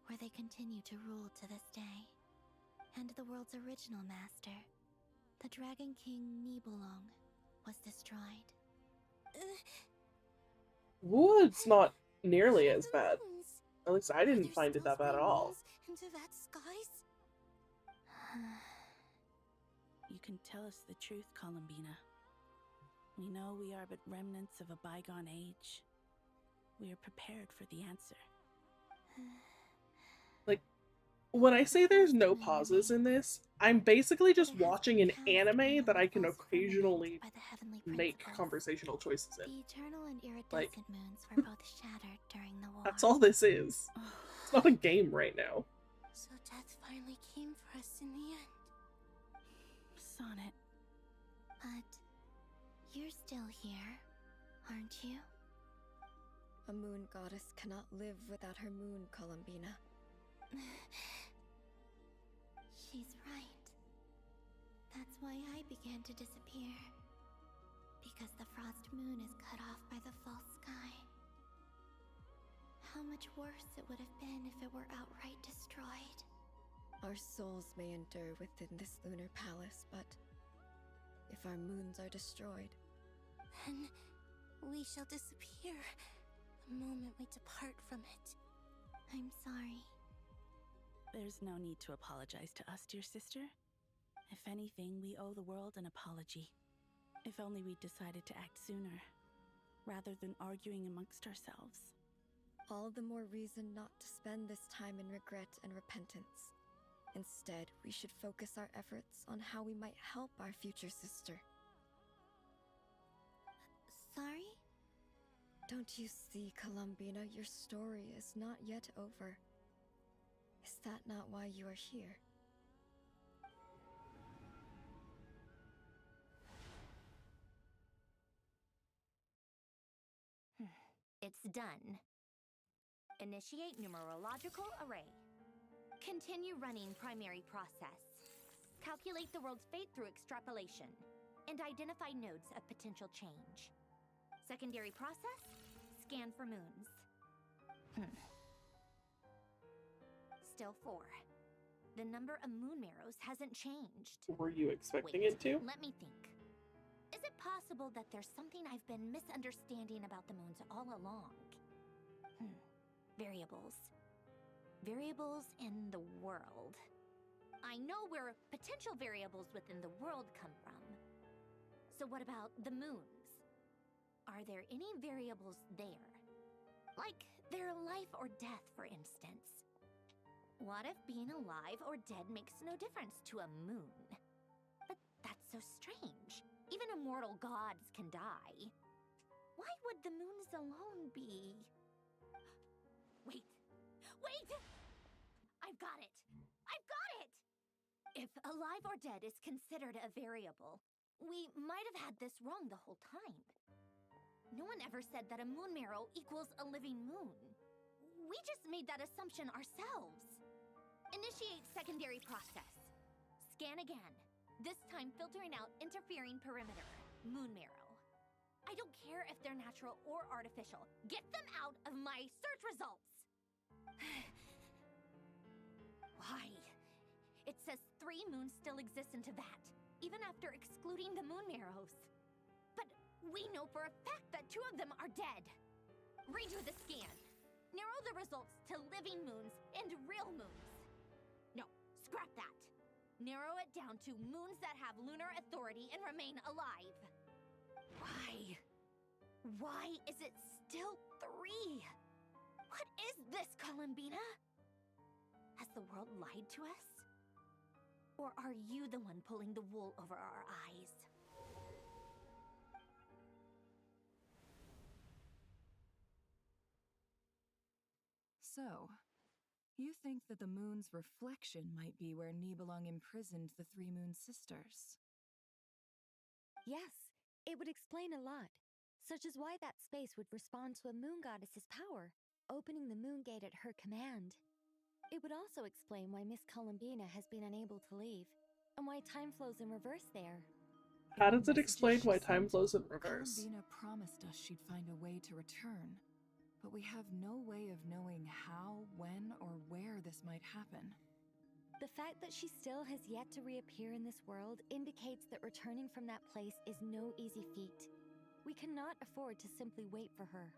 where they continue to rule to this day. And the world's original master, the Dragon King Nibelung, was destroyed. Wood's not nearly as bad. At least I didn't find it that bad at all. In Tivat's skies? You can tell us the truth, Columbina. We know we are but remnants of a bygone age. We are prepared for the answer. Like, when I say there's no pauses in this, I'm basically just watching an anime that I can occasionally make conversational choices in. The eternal and iridescent Like, moons were both shattered during the war. that's all this is. It's not a game right now. So death finally came for us in the end. Sonnet. But you're still here, aren't you? A moon goddess cannot live without her moon, Columbina. She's right. That's why I began to disappear. Because the frost moon is cut off by the false sky. How much worse it would have been if it were outright destroyed. Our souls may endure within this lunar palace, but if our moons are destroyed, then we shall disappear the moment we depart from it. I'm sorry. There's no need to apologize to us, dear sister. If anything, we owe the world an apology. If only we'd decided to act sooner, rather than arguing amongst ourselves. all the more reason not to spend this time in regret and repentance. Instead, we should focus our efforts on how we might help our future sister. Sorry? Don't you see, Columbina, your story is not yet over. Is that not why you are here? It's done. Initiate numerological array. Continue running primary process. Calculate the world's fate through extrapolation. And identify nodes of potential change. Secondary process, scan for moons. Still 4. The number of moon marrows hasn't changed. Were you expecting Wait, it to? let me think. Is it possible that there's something I've been misunderstanding about the moons all along? Variables. Variables in the world. I know where potential variables within the world come from. So what about the moons? Are there any variables there? Like their life or death, for instance. What if being alive or dead makes no difference to a moon? But that's so strange. Even immortal gods can die. Why would the moons alone be... Wait! Wait! I've got it! I've got it! If alive or dead is considered a variable, we might have had this wrong the whole time. No one ever said that a moon marrow equals a living moon. We just made that assumption ourselves. Initiate secondary process. Scan again. This time filtering out interfering perimeter. Moon marrow. I don't care if they're natural or artificial. Get them out of my search results! Why? It says 3 moons still exist in Teyvat, even after excluding the moon marrows. But we know for a fact that 2 of them are dead. Redo the scan. Narrow the results to living moons and real moons. No, scrap that. Narrow it down to moons that have lunar authority and remain alive. Why? Why is it still 3? What is this, Columbina? Has the world lied to us? Or are you the one pulling the wool over our eyes? So, you think that the moon's reflection might be where Nibelung imprisoned the 3 moon sisters? Yes, it would explain a lot, such as why that space would respond to a moon goddess's power, opening the moon gate at her command. It would also explain why Miss Columbina has been unable to leave, and why time flows in reverse there. How does it explain why time flows in reverse? Columbina promised us she'd find a way to return, but we have no way of knowing how, when, or where this might happen. The fact that she still has yet to reappear in this world indicates that returning from that place is no easy feat. We cannot afford to simply wait for her.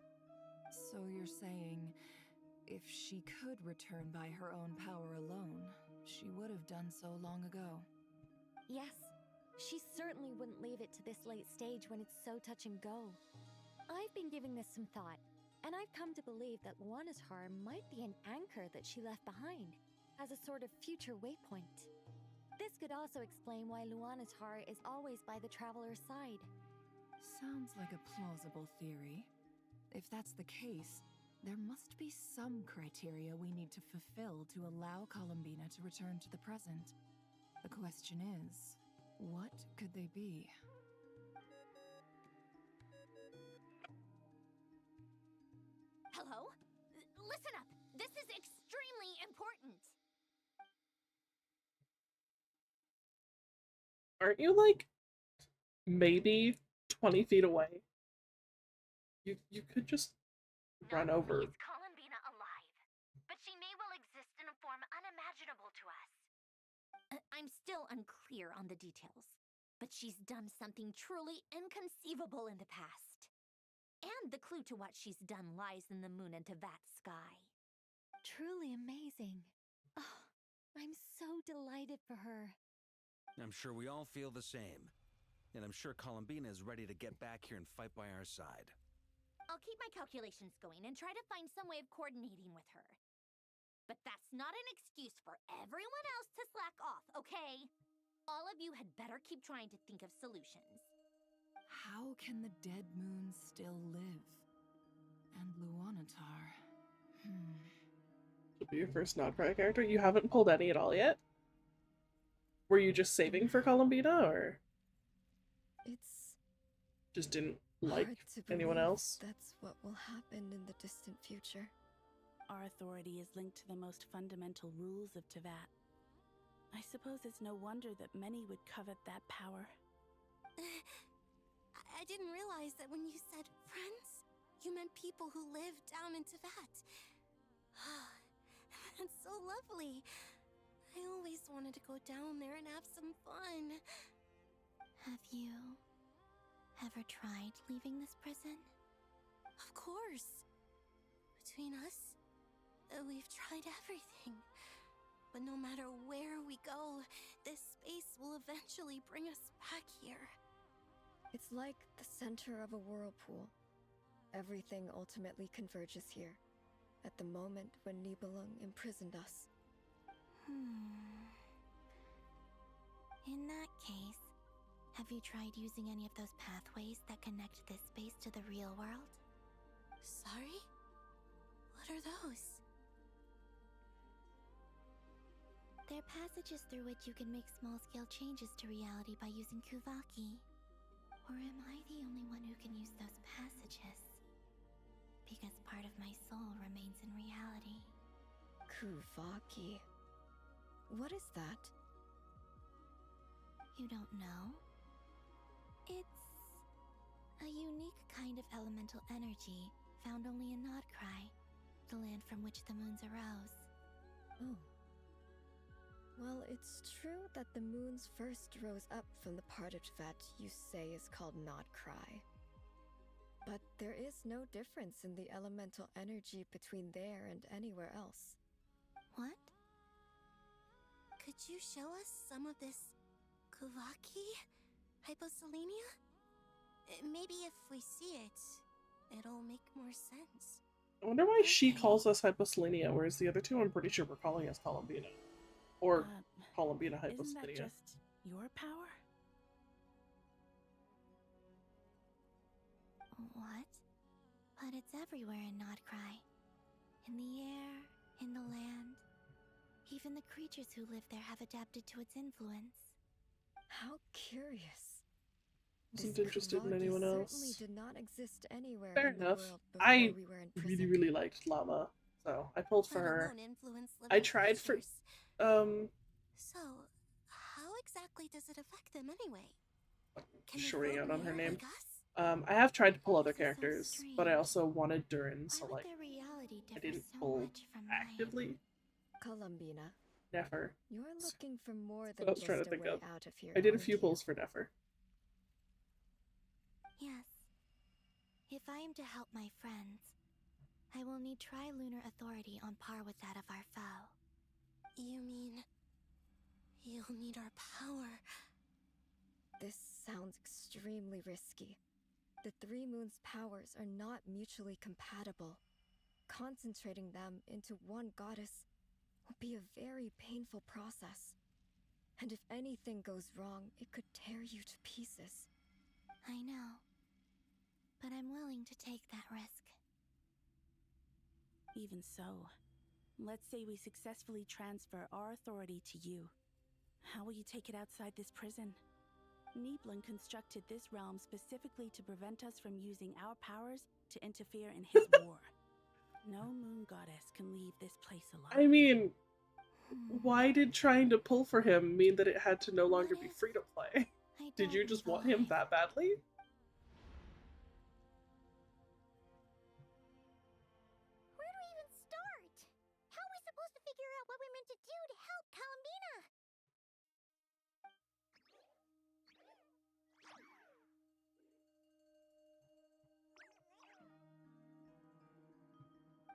So you're saying, if she could return by her own power alone, she would have done so long ago? Yes, she certainly wouldn't leave it to this late stage when it's so touch and go. I've been giving this some thought, and I've come to believe that Luanatar might be an anchor that she left behind, as a sort of future waypoint. This could also explain why Luanatar is always by the traveler's side. Sounds like a plausible theory. If that's the case, there must be some criteria we need to fulfill to allow Columbina to return to the present. The question is, what could they be? Hello? Listen up! This is extremely important! Aren't you, like, maybe 20 feet away? You could just run over. Is Columbina alive? But she may well exist in a form unimaginable to us. I'm still unclear on the details, but she's done something truly inconceivable in the past. And the clue to what she's done lies in the moon and Teyvat sky. Truly amazing. Oh, I'm so delighted for her. I'm sure we all feel the same. And I'm sure Columbina is ready to get back here and fight by our side. I'll keep my calculations going and try to find some way of coordinating with her. But that's not an excuse for everyone else to slack off, okay? All of you had better keep trying to think of solutions. How can the dead moon still live? And Luanatar... It'll be your first Nodcry character? You haven't pulled any at all yet? Were you just saving for Columbina, or...? It's... just didn't like hard to anyone believe else? That's what will happen in the distant future. Our authority is linked to the most fundamental rules of Teyvat. I suppose it's no wonder that many would covet that power. I didn't realize that when you said friends, you meant people who live down in Teyvat. That's so lovely. I always wanted to go down there and have some fun. Have you ever tried leaving this prison? Of course. Between us, we've tried everything. But no matter where we go, this space will eventually bring us back here. It's like the center of a whirlpool. Everything ultimately converges here, at the moment when Nibelung imprisoned us. In that case, have you tried using any of those pathways that connect this space to the real world? Sorry? What are those? They're passages through which you can make small-scale changes to reality by using Kuvaki. Or am I the only one who can use those passages? Because part of my soul remains in reality. Kuvaki. What is that? You don't know? It's a unique kind of elemental energy found only in Nodcry, the land from which the moons arose. Oh. Well, it's true that the moons first rose up from the part of that you say is called Nodcry. But there is no difference in the elemental energy between there and anywhere else. What? Could you show us some of this Kuvaki? Hyposelenia? Maybe if we see it, it'll make more sense. I wonder why she calls us Hyposelenia, whereas the other two I'm pretty sure we're calling us Columbina. Or Columbina Hyposelenia. Isn't that just your power? What? But it's everywhere in Nodcry. In the air, in the land. Even the creatures who live there have adapted to its influence. How curious. Wasn't interested in anyone else. Certainly did not exist anywhere Fair in enough. the world before I we were in prison. really liked Llama, so I pulled for her. I I tried for So, how exactly does it affect them anyway? shorting out on her name. Like us? I have tried to pull other characters, but I also wanted Durin, so Why would like their reality I differ didn't so pull much from mine? actively. Columbina, Nefer. you're looking for more That's than what I was just trying to a think way of. out of here. I did a aren't few you? pulls for Nefer. Yes. If I am to help my friends, I will need trilunar authority on par with that of our foe. You mean you'll need our power? This sounds extremely risky. The Three Moons' powers are not mutually compatible. Concentrating them into one goddess will be a very painful process. And if anything goes wrong, it could tear you to pieces. I know. But I'm willing to take that risk. Even so, let's say we successfully transfer our authority to you. How will you take it outside this prison? Niblin constructed this realm specifically to prevent us from using our powers to interfere in his war. No moon goddess can leave this place alive. I mean, why did trying to pull for him mean that it had to no longer be free to play? Did you just want him that badly? Where do we even start? How are we supposed to figure out what we're meant to do to help Columbina?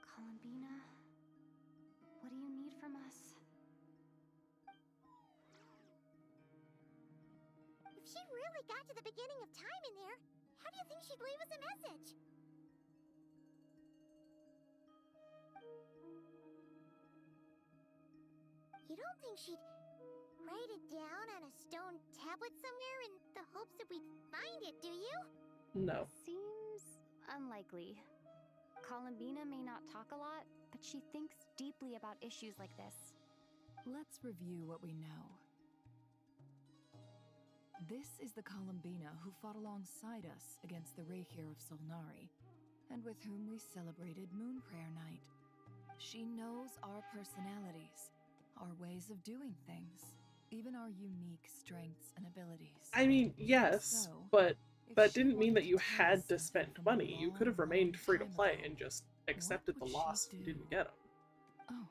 Columbina, what do you need from us? If she really got to the beginning of time in there, how do you think she'd leave us a message? You don't think she'd write it down on a stone tablet somewhere in the hopes that we'd find it, do you? No. Seems unlikely. Columbina may not talk a lot, but she thinks deeply about issues like this. Let's review what we know. This is the Columbina who fought alongside us against the Reykir of Solnari, and with whom we celebrated Moon Prayer Night. She knows our personalities, our ways of doing things, even our unique strengths and abilities. I mean, yes, So, but that didn't mean that you had to spend money. You could have remained free to play and just accepted the loss if you didn't get them. Oh.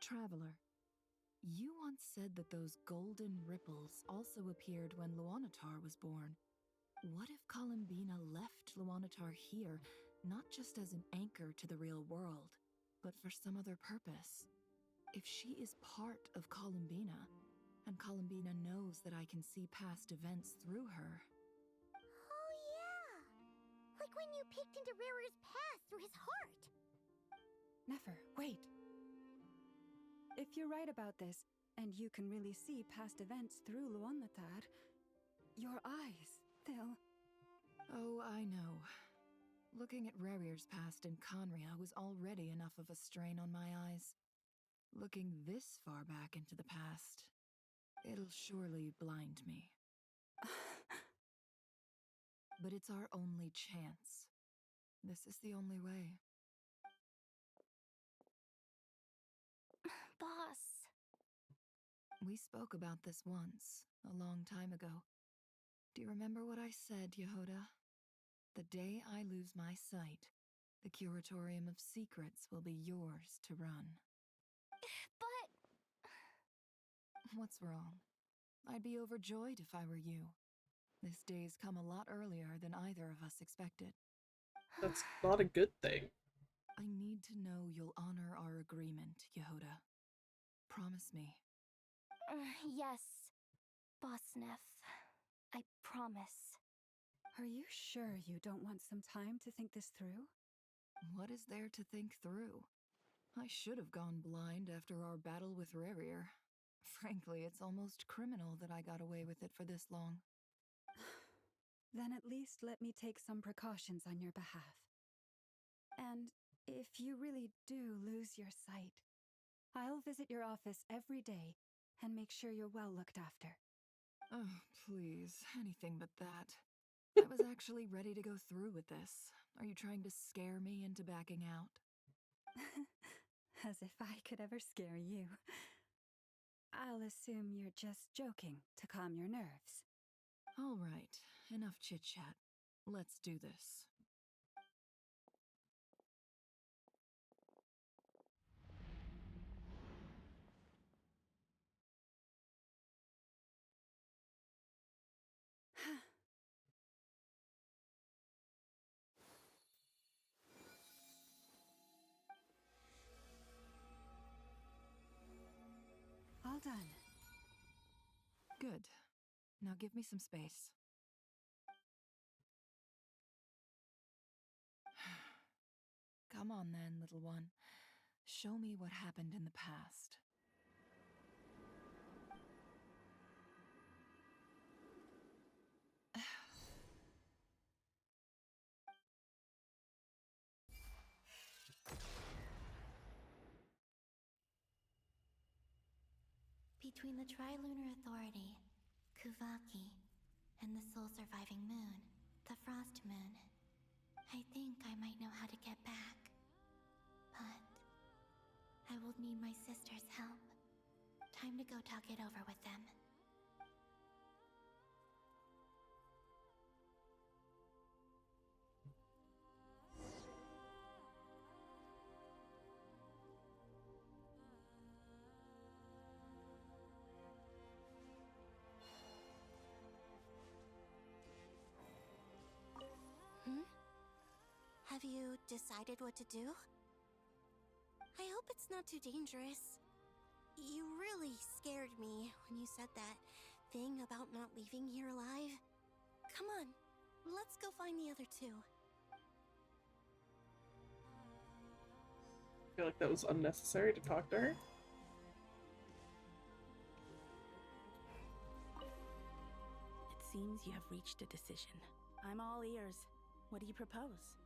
Traveler, you once said that those golden ripples also appeared when Luanatar was born. What if Columbina left Luanatar here, not just as an anchor to the real world, but for some other purpose? If she is part of Columbina, and Columbina knows that I can see past events through her. Oh yeah! Like when you peeked into Rarer's past through his heart! Nefer, wait. If you're right about this, And you can really see past events through Luonnatar. Your eyes, they'll... Oh, I know. Looking at Rerir's past in Conria was already enough of a strain on my eyes. Looking this far back into the past, it'll surely blind me. But it's our only chance. This is the only way. Boss. We spoke about this once, a long time ago. Do you remember what I said, Yehoda? The day I lose my sight, the Curatorium of Secrets will be yours to run. But... What's wrong? I'd be overjoyed if I were you. This day's come a lot earlier than either of us expected. That's not a good thing. I need to know you'll honor our agreement, Yehoda. Promise me. Yes, Boss Neff. I promise. Are you sure you don't want some time to think this through? What is there to think through? I should have gone blind after our battle with Rerir. Frankly, it's almost criminal that I got away with it for this long. Then at least let me take some precautions on your behalf. And if you really do lose your sight, I'll visit your office every day and make sure you're well looked after. Oh, please, anything but that. I was actually ready to go through with this. Are you trying to scare me into backing out? As if I could ever scare you. I'll assume you're just joking to calm your nerves. All right, enough chit-chat. Let's do this. All done. Good. Now give me some space. Come on then, little one. Show me what happened in the past. Between the Trilunar Authority, Kuvaki, and the soul-surviving moon, the Frost Moon, I think I might know how to get back. But I will need my sister's help. Time to go talk it over with them. Have you decided what to do? I hope it's not too dangerous. You really scared me when you said that thing about not leaving here alive. Come on, let's go find the other two. I feel like that was unnecessary to talk to her. It seems you have reached a decision. I'm all ears. What do you propose?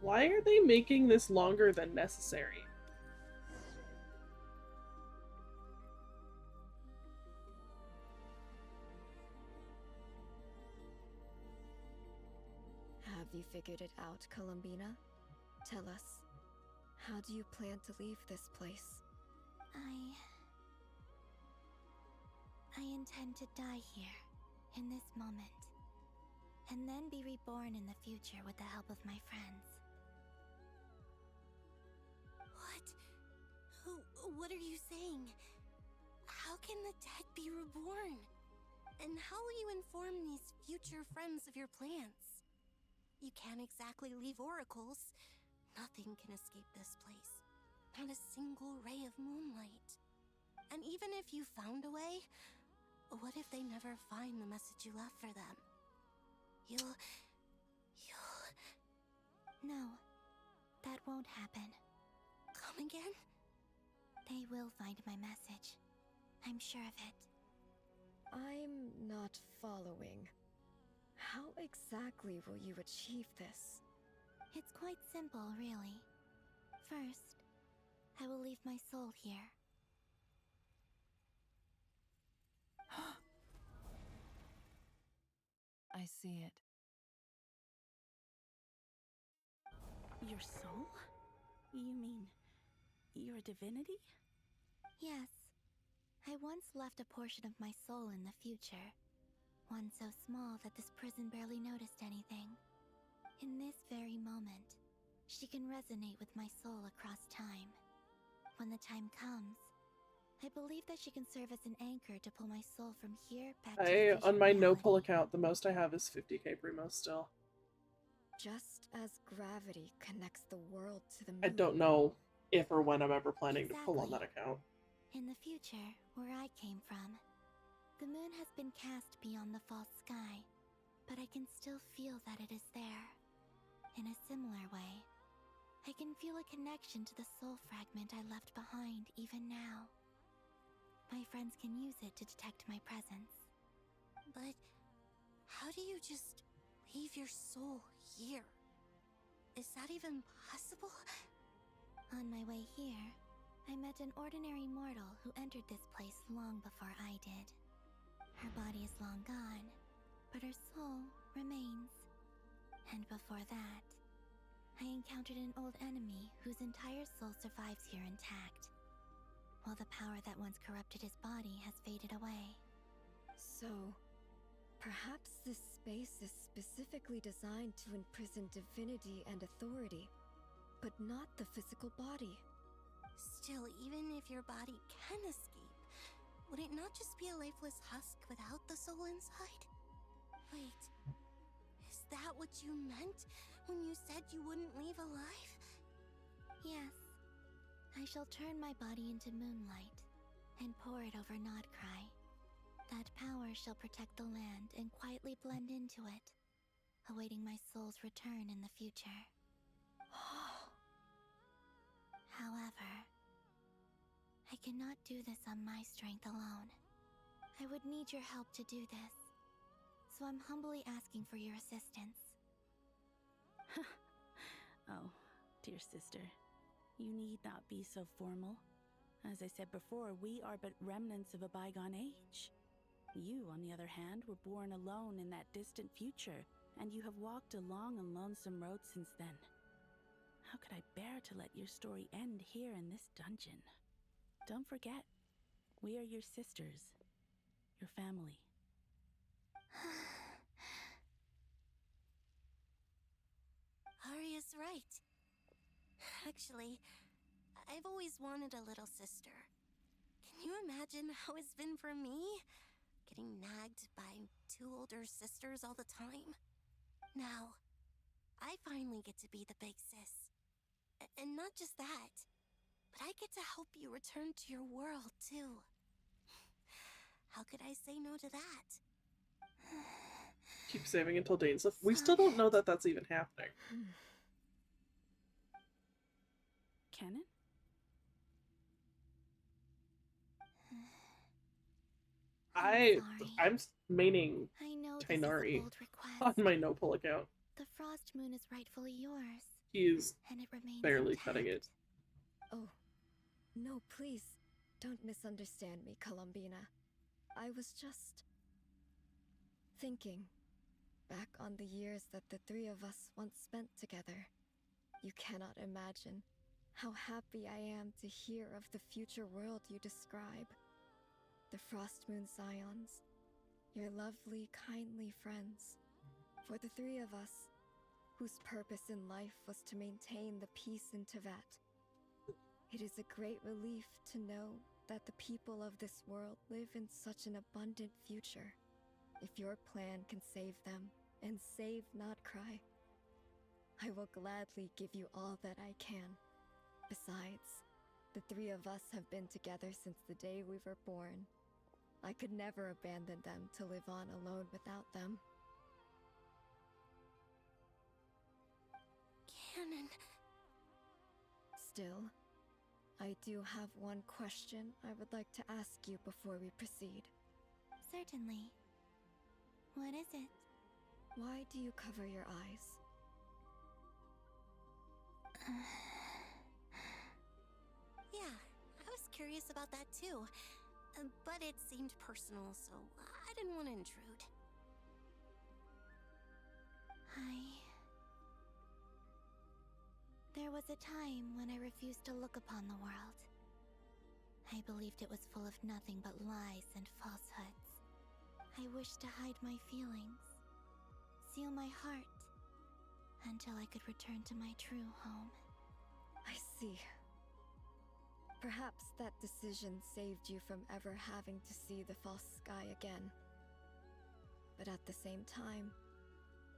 Why are they making this longer than necessary? Have you figured it out, Columbina? Tell us, how do you plan to leave this place? I intend to die here, in this moment, and then be reborn in the future with the help of my friends. What are you saying? How can the dead be reborn? And how will you inform these future friends of your plans? You can't exactly leave oracles. Nothing can escape this place. Not a single ray of moonlight. And even if you found a way, what if they never find the message you left for them? No, that won't happen. Come again? They will find my message. I'm sure of it. I'm not following. How exactly will you achieve this? It's quite simple, really. First, I will leave my soul here. I see it. Your soul? You mean you're a divinity? Yes. I once left a portion of my soul in the future. One so small that this prison barely noticed anything. In this very moment, she can resonate with my soul across time. When the time comes, I believe that she can serve as an anchor to pull my soul from here back to the On my reality. no-pull account, the most I have is 50k primo still. Just as gravity connects the world to the moon. I don't know if or when I'm ever planning to pull on that account. In the future, where I came from, the moon has been cast beyond the false sky, but I can still feel that it is there. In a similar way, I can feel a connection to the soul fragment I left behind even now. My friends can use it to detect my presence. But how do you just leave your soul here? Is that even possible? On my way here, I met an ordinary mortal who entered this place long before I did. Her body is long gone, but her soul remains. And before that, I encountered an old enemy whose entire soul survives here intact, while the power that once corrupted his body has faded away. So, perhaps this space is specifically designed to imprison divinity and authority, but not the physical body. Still, even if your body can escape, would it not just be a lifeless husk without the soul inside? Wait, is that what you meant when you said you wouldn't leave alive? Yes. I shall turn my body into moonlight and pour it over Nodcry. That power shall protect the land and quietly blend into it, awaiting my soul's return in the future. However, I cannot do this on my strength alone. I would need your help to do this, so I'm humbly asking for your assistance. Oh, dear sister, you need not be so formal. As I said before, we are but remnants of a bygone age. You, on the other hand, were born alone in that distant future, and you have walked a long and lonesome road since then. How could I bear to let your story end here in this dungeon? Don't forget, we are your sisters, your family. Arya's right. Actually, I've always wanted a little sister. Can you imagine how it's been for me? Getting nagged by two older sisters all the time. Now, I finally get to be the big sis. And not just that, but I get to help you return to your world, too. How could I say no to that? Keep saving until Dane's left. We still don't know that that's even happening. Canon? I'm maining I know this is a Tainari bold request. on my no-pull account. The Frost Moon is rightfully yours. He's and it remains barely intact. cutting it. Oh, no, please, don't misunderstand me, Columbina. I was just thinking back on the years that the three of us once spent together. You cannot imagine how happy I am to hear of the future world you describe. The Frost Moon Scions, your lovely, kindly friends. For the three of us, whose purpose in life was to maintain the peace in Teyvat. It is a great relief to know that the people of this world live in such an abundant future. If your plan can save them, and save Nodcry, I will gladly give you all that I can. Besides, the three of us have been together since the day we were born. I could never abandon them to live on alone without them. Canon, Still, I do have one question I would like to ask you before we proceed. Certainly. What is it? Why do you cover your eyes? Yeah, I was curious about that too. But it seemed personal, so I didn't want to intrude. There was a time when I refused to look upon the world. I believed it was full of nothing but lies and falsehoods. I wished to hide my feelings, seal my heart, until I could return to my true home. I see. Perhaps that decision saved you from ever having to see the false sky again. But at the same time,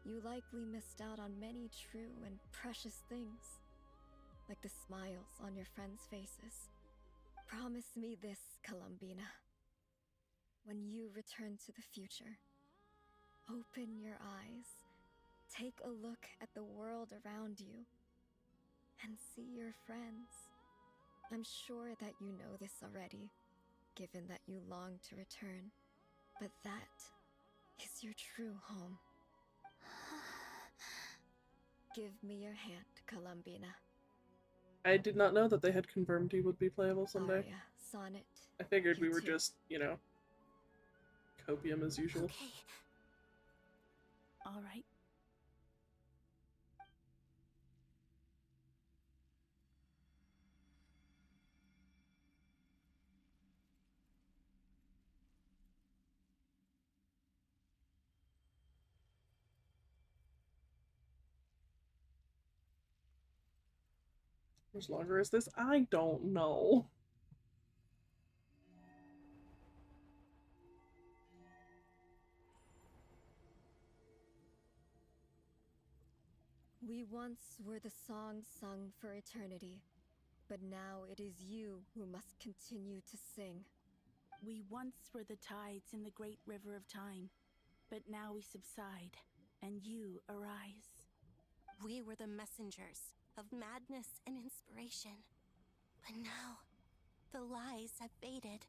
you likely missed out on many true and precious things, like the smiles on your friends' faces. Promise me this, Columbina. When you return to the future, open your eyes, take a look at the world around you, and see your friends. I'm sure that you know this already, given that you long to return, but that is your true home. Give me your hand, Columbina. I did not know that they had confirmed he would be playable someday. Aria, Sonnet. I figured we were too. just, you know, copium as usual. Okay. All right. As longer as this, I don't know. We once were the songs sung for eternity, but now it is you who must continue to sing. We once were the tides in the great river of time, but now we subside, and you arise. We were the messengers of madness and inspiration. But now, the lies have faded,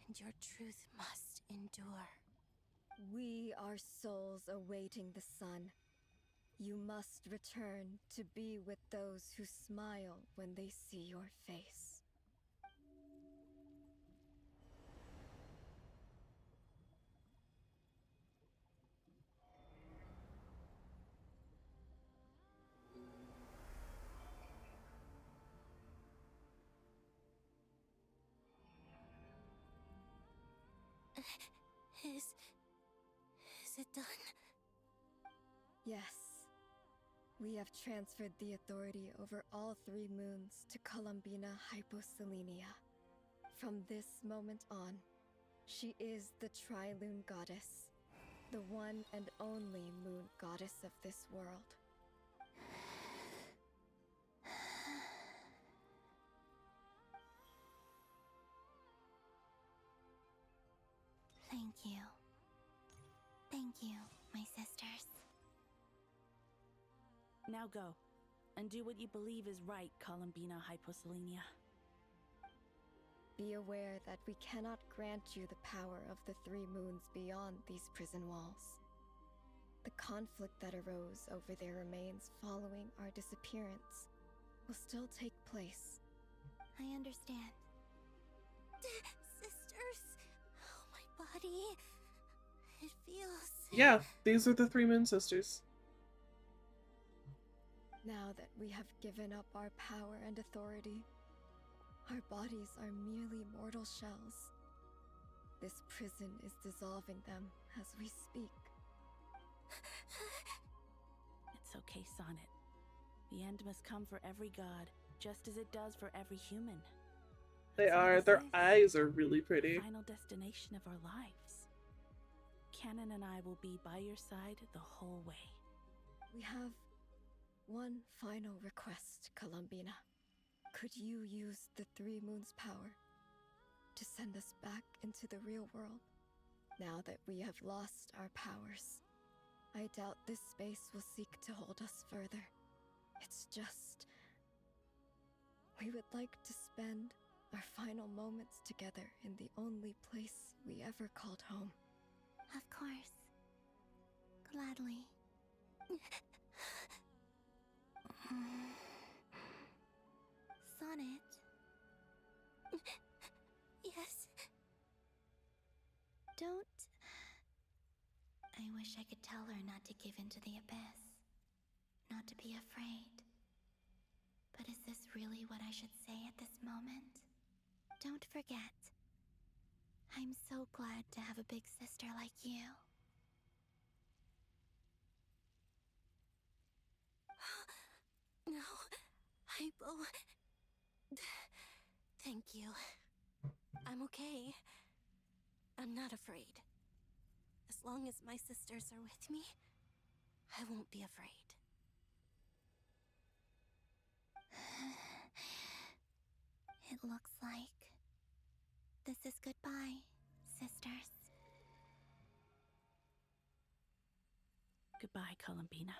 and your truth must endure. We are souls awaiting the sun. You must return to be with those who smile when they see your face. Is it done? Yes. We have transferred the authority over all 3 moons to Columbina Hyposelenia. From this moment on, she is the Tri-Lune Goddess, the one and only moon goddess of this world. Thank you. Thank you, my sisters. Now go, and do what you believe is right, Columbina Hyposelenia. Be aware that we cannot grant you the power of the 3 moons beyond these prison walls. The conflict that arose over their remains following our disappearance will still take place. I understand. Sisters! Oh, my body. It feels... Yeah, these are the 3 Moon Sisters. Now that we have given up our power and authority, our bodies are merely mortal shells. This prison is dissolving them as we speak. It's okay, Sonnet. The end must come for every god, just as it does for every human. They So are. this Their is eyes are really pretty. the final destination of our lives. Canon and I will be by your side the whole way. We have one final request, Columbina. Could you use the 3 moons' power to send us back into the real world? Now that we have lost our powers, I doubt this space will seek to hold us further. It's just... We would like to spend our final moments together in the only place we ever called home. Of course. Gladly. Sonnet. Yes. Don't... I wish I could tell her not to give in to the abyss. Not to be afraid. But is this really what I should say at this moment? Don't forget. I'm so glad to have a big sister like you. No, Hypo. Thank you. I'm okay. I'm not afraid. As long as my sisters are with me, I won't be afraid. It looks like this is goodbye, sisters. Goodbye, Columbina.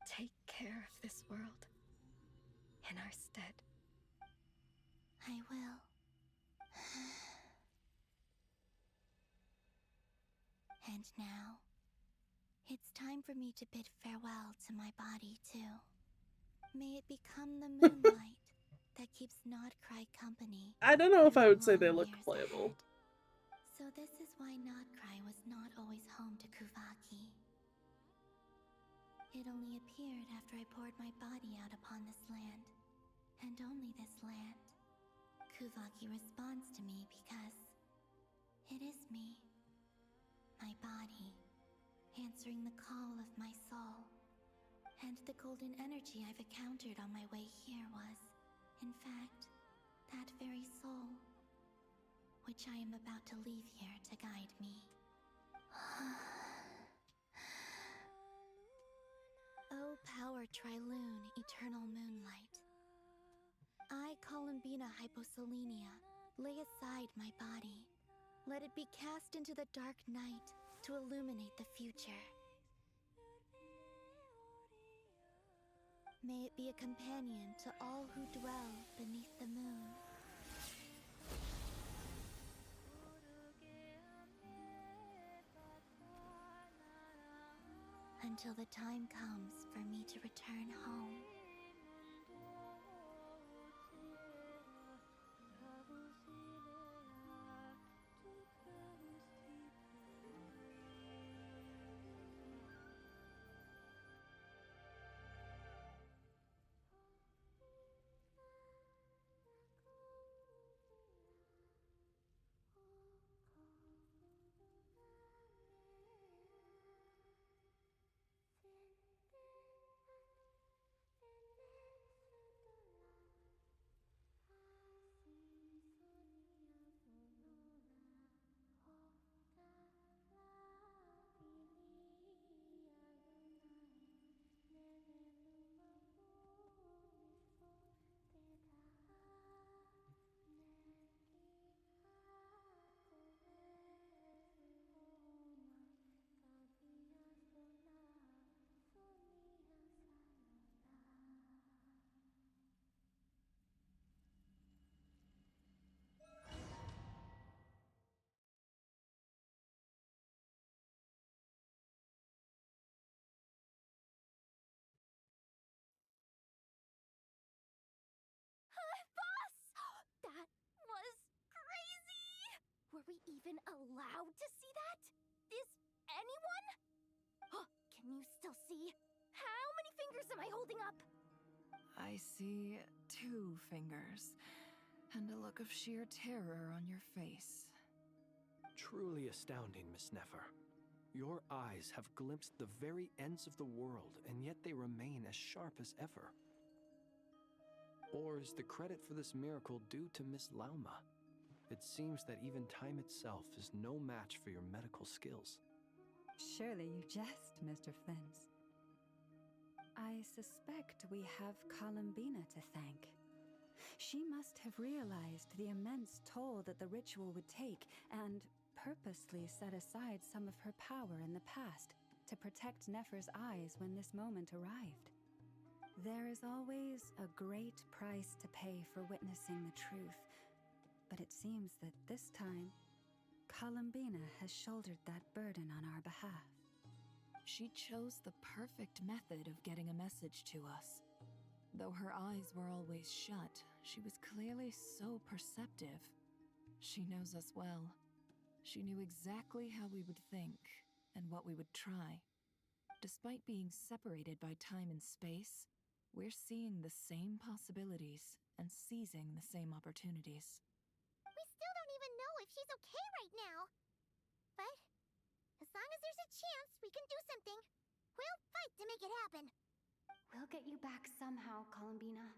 Take care of this world in our stead. I will. And now, it's time for me to bid farewell to my body, too. May it become the moonlight that keeps Nodcry company. I don't know if I would say they long look years playable. ahead. So this is why Nodcry was not always home to Kuvaki. It only appeared after I poured my body out upon this land, and only this land. Kuvaki responds to me because it is me, my body, answering the call of my soul. And the golden energy I've encountered on my way here was, in fact, that very soul, which I am about to leave here to guide me. O power Triloon, eternal moonlight. I, Columbina Hyposelenia, lay aside my body. Let it be cast into the dark night to illuminate the future. May it be a companion to all who dwell beneath the moon. Until the time comes for me to return home. That was crazy! Were we even allowed to see that? Is anyone? Can you still see? How many fingers am I holding up? I see 2 fingers, and a look of sheer terror on your face. Truly astounding, Miss Nefer. Your eyes have glimpsed the very ends of the world, and yet they remain as sharp as ever. Or is the credit for this miracle due to Miss Lauma? It seems that even time itself is no match for your medical skills. Surely you jest, Mr. Flins. I suspect we have Columbina to thank. She must have realized the immense toll that the ritual would take and purposely set aside some of her power in the past to protect Nefer's eyes when this moment arrived. There is always a great price to pay for witnessing the truth, but it seems that this time, Columbina has shouldered that burden on our behalf. She chose the perfect method of getting a message to us. Though her eyes were always shut, she was clearly so perceptive. She knows us well. She knew exactly how we would think and what we would try. Despite being separated by time and space, we're seeing the same possibilities and seizing the same opportunities. We still don't even know if she's okay right now. But as long as there's a chance we can do something, we'll fight to make it happen. We'll get you back somehow, Columbina.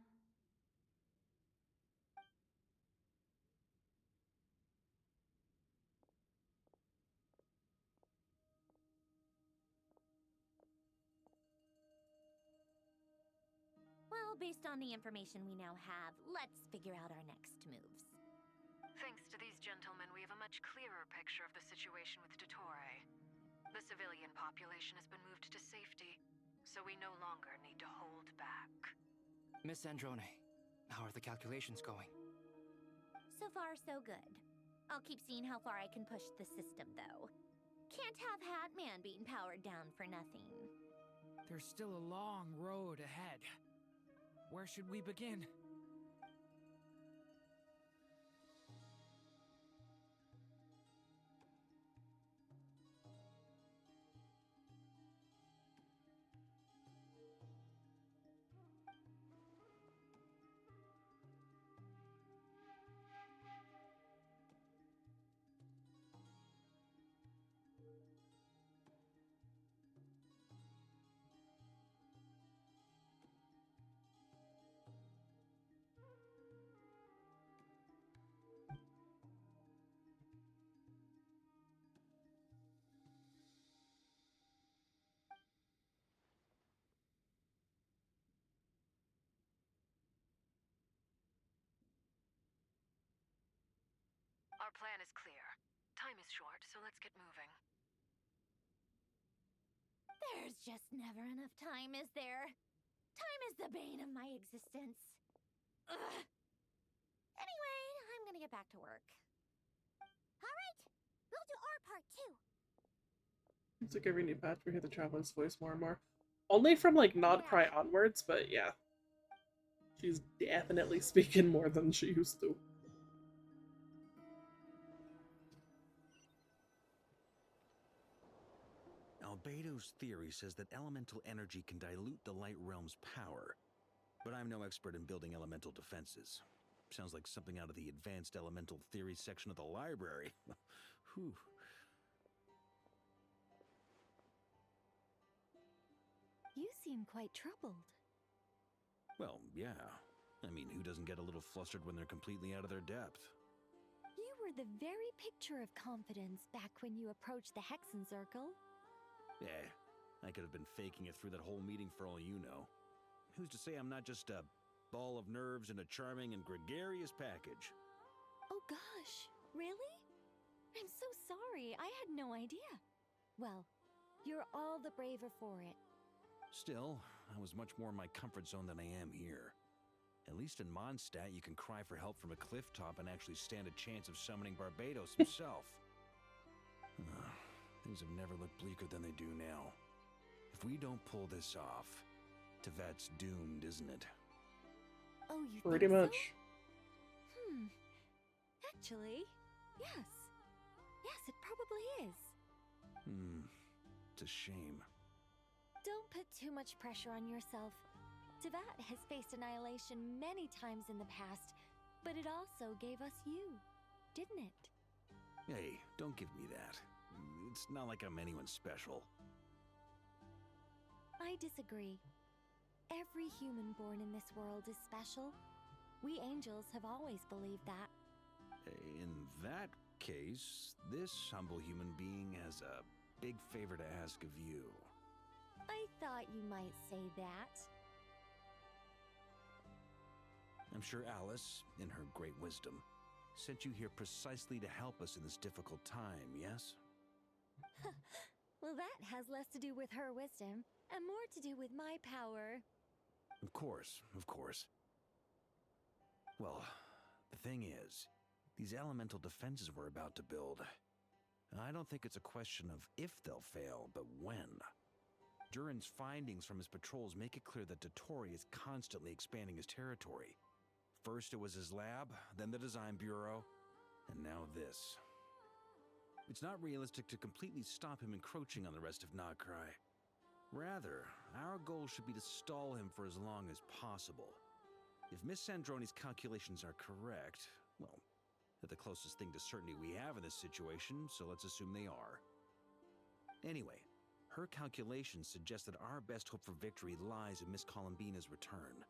Well, based on the information we now have, let's figure out our next moves. Thanks to these gentlemen, we have a much clearer picture of the situation with Dottore. The civilian population has been moved to safety, so we no longer need to hold back. Miss Androne, how are the calculations going? So far, so good. I'll keep seeing how far I can push the system, though. Can't have Hatman being powered down for nothing. There's still a long road ahead. Where should we begin? Our plan is clear. Time is short, so let's get moving. There's just never enough time, is there? Time is the bane of my existence. Ugh. Anyway, I'm gonna get back to work. Alright, we'll do our part too. It's like every new patch we hear the Traveler's voice more and more. Only from like Nod Cry onwards, but yeah. She's definitely speaking more than she used to. Albedo's theory says that elemental energy can dilute the light realm's power, but I'm no expert in building elemental defenses. Sounds like something out of the advanced elemental theory section of the library. Whew. You seem quite troubled. Well, yeah. I mean, who doesn't get a little flustered when they're completely out of their depth? You were the very picture of confidence back when you approached the Hexen Circle. Eh, I could have been faking it through that whole meeting for all you know. Who's to say I'm not just a ball of nerves in a charming and gregarious package? Oh gosh, really? I'm so sorry, I had no idea. Well, you're all the braver for it. Still, I was much more in my comfort zone than I am here. At least in Mondstadt, you can cry for help from a cliff top and actually stand a chance of summoning Barbados himself. Things have never looked bleaker than they do now. If we don't pull this off, Tevat's doomed, isn't it? Oh, you Pretty think much. So? Actually, yes. Yes, it probably is. It's a shame. Don't put too much pressure on yourself. Tevat has faced annihilation many times in the past, but it also gave us you, didn't it? Hey, don't give me that. It's not like I'm anyone special. I disagree. Every human born in this world is special. We angels have always believed that. In that case, this humble human being has a big favor to ask of you. I thought you might say that. I'm sure Alice, in her great wisdom, sent you here precisely to help us in this difficult time, yes? Well, that has less to do with her wisdom and more to do with my power. Of course, of course. Well, the thing is, these elemental defenses we're about to build, I don't think it's a question of if they'll fail, but when. Durin's findings from his patrols make it clear that Dottore is constantly expanding his territory. First it was his lab, then the design bureau, and now this. It's not realistic to completely stop him encroaching on the rest of Nagrai. Rather, our goal should be to stall him for as long as possible. If Miss Sandroni's calculations are correct, well, they're the closest thing to certainty we have in this situation, so let's assume they are. Anyway, her calculations suggest that our best hope for victory lies in Miss Columbina's return.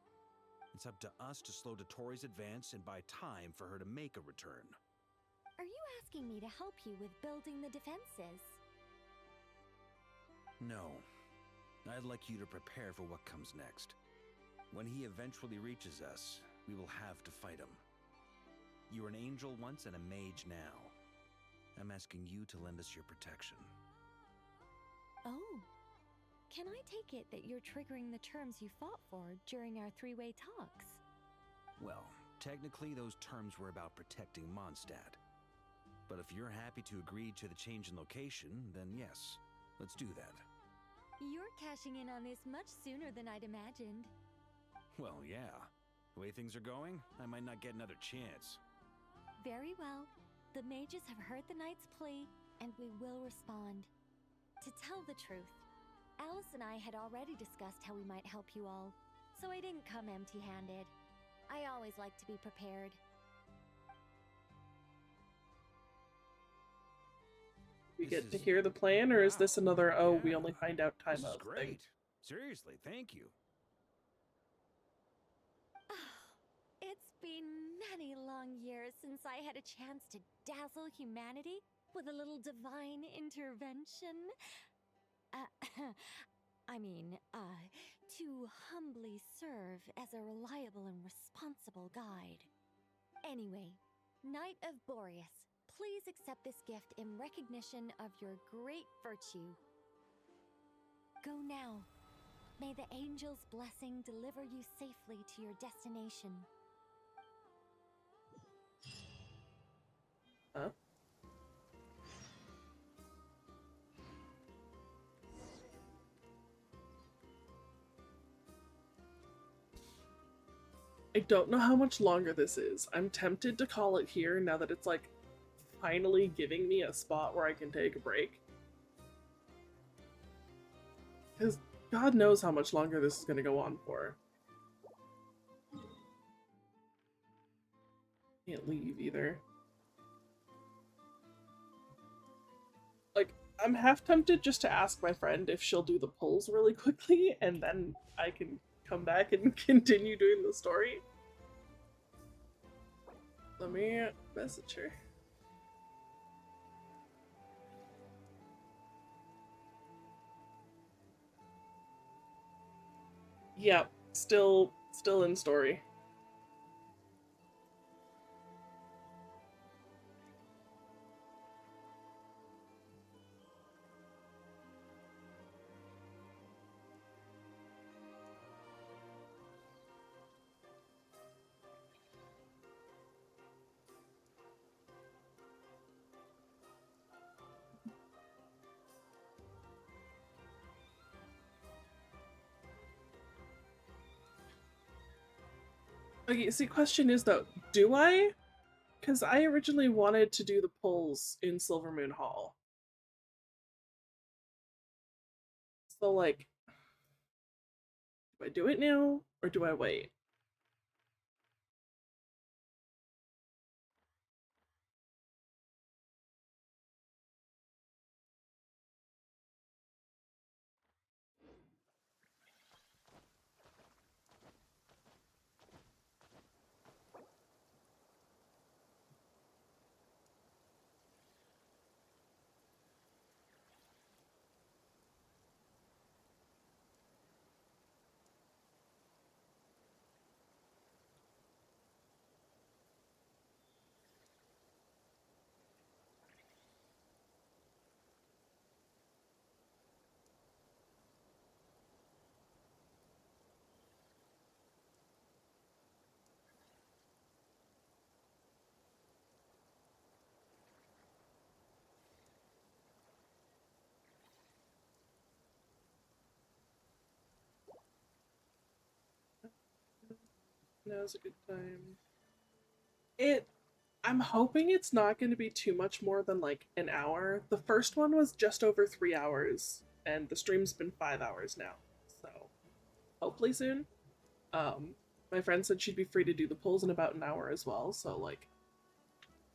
It's up to us to slow Dottore's advance and buy time for her to make a return. Are you asking me to help you with building the defenses? No. I'd like you to prepare for what comes next. When he eventually reaches us, we will have to fight him. You were an angel once and a mage now. I'm asking you to lend us your protection. Oh. Can I take it that you're triggering the terms you fought for during our three-way talks? Well, technically those terms were about protecting Mondstadt. But if you're happy to agree to the change in location, then yes, let's do that. You're cashing in on this much sooner than I'd imagined. Well, yeah. The way things are going, I might not get another chance. Very well. The mages have heard the knight's plea, and we will respond. To tell the truth, Alice and I had already discussed how we might help you all, so I didn't come empty-handed. I always like to be prepared. We get to hear the plan, or is this another, oh, we only find out time This is of great. thing? Seriously, thank you. It's been many long years since I had a chance to dazzle humanity with a little divine intervention. To humbly serve as a reliable and responsible guide. Anyway, Knight of Boreas, please accept this gift in recognition of your great virtue. Go now. May the angel's blessing deliver you safely to your destination. Huh? I don't know how much longer this is. I'm tempted to call it here now that it's like finally giving me a spot where I can take a break. Because God knows how much longer this is going to go on for. Can't leave either. Like, I'm half tempted just to ask my friend if she'll do the pulls really quickly, and then I can come back and continue doing the story. Let me message her. Yeah, still in story. Okay, see, question is though, do I? Because I originally wanted to do the pulls in Silvermoon Hall. So, like, do I do it now, or do I wait? Now's a good time. I'm hoping it's not going to be too much more than like an hour. The first one was just over 3 hours, and the stream's been 5 hours now. So hopefully soon. My friend said she'd be free to do the polls in about an hour as well. So like,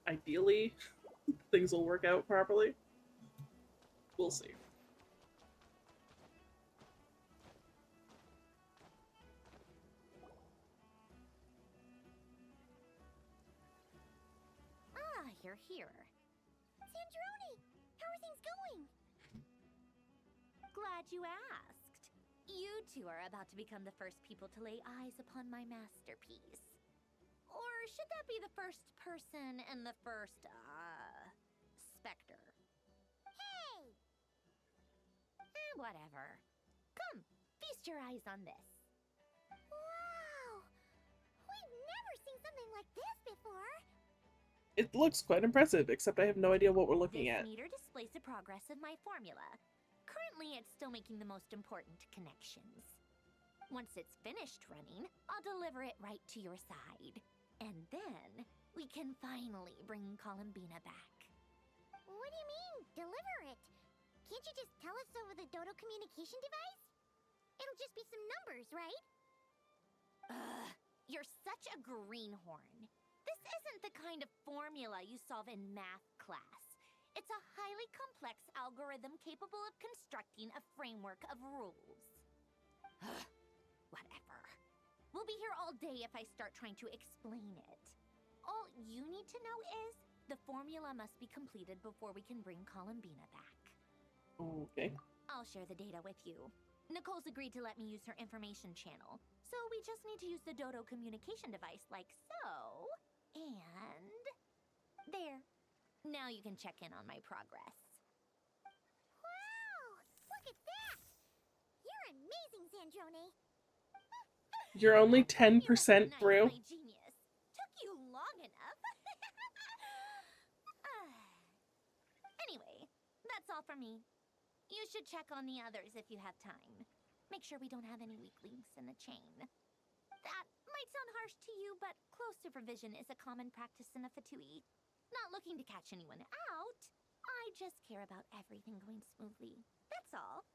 ideally, things will work out properly. We'll see. Ah, you're here. Sandrone, how are things going? Glad you asked. You two are about to become the first people to lay eyes upon my masterpiece. Or should that be the first person and the first, specter? Hey! Whatever. Come, feast your eyes on this. Wow! We've never seen something like this before. It looks quite impressive, except I have no idea what we're looking This at. meter displays the progress of my formula. Currently, it's still making the most important connections. Once it's finished running, I'll deliver it right to your side. And then, we can finally bring Columbina back. What do you mean, deliver it? Can't you just tell us over the Dodo communication device? It'll just be some numbers, right? Ugh, you're such a greenhorn. This isn't the kind of formula you solve in math class. It's a highly complex algorithm capable of constructing a framework of rules. Ugh, whatever. We'll be here all day if I start trying to explain it. All you need to know is the formula must be completed before we can bring Columbina back. Okay. I'll share the data with you. Nicole's agreed to let me use her information channel, so we just need to use the Dodo communication device like so. And there. Now you can check in on my progress. Wow! Look at that! You're amazing, Sandrone. You're only 10% through. My genius. Took you long enough. Anyway, that's all for me. You should check on the others if you have time. Make sure we don't have any weak links in the chain. That might sound harsh to you, but close supervision is a common practice in a Fatui. Not looking to catch anyone out. I just care about everything going smoothly. That's all.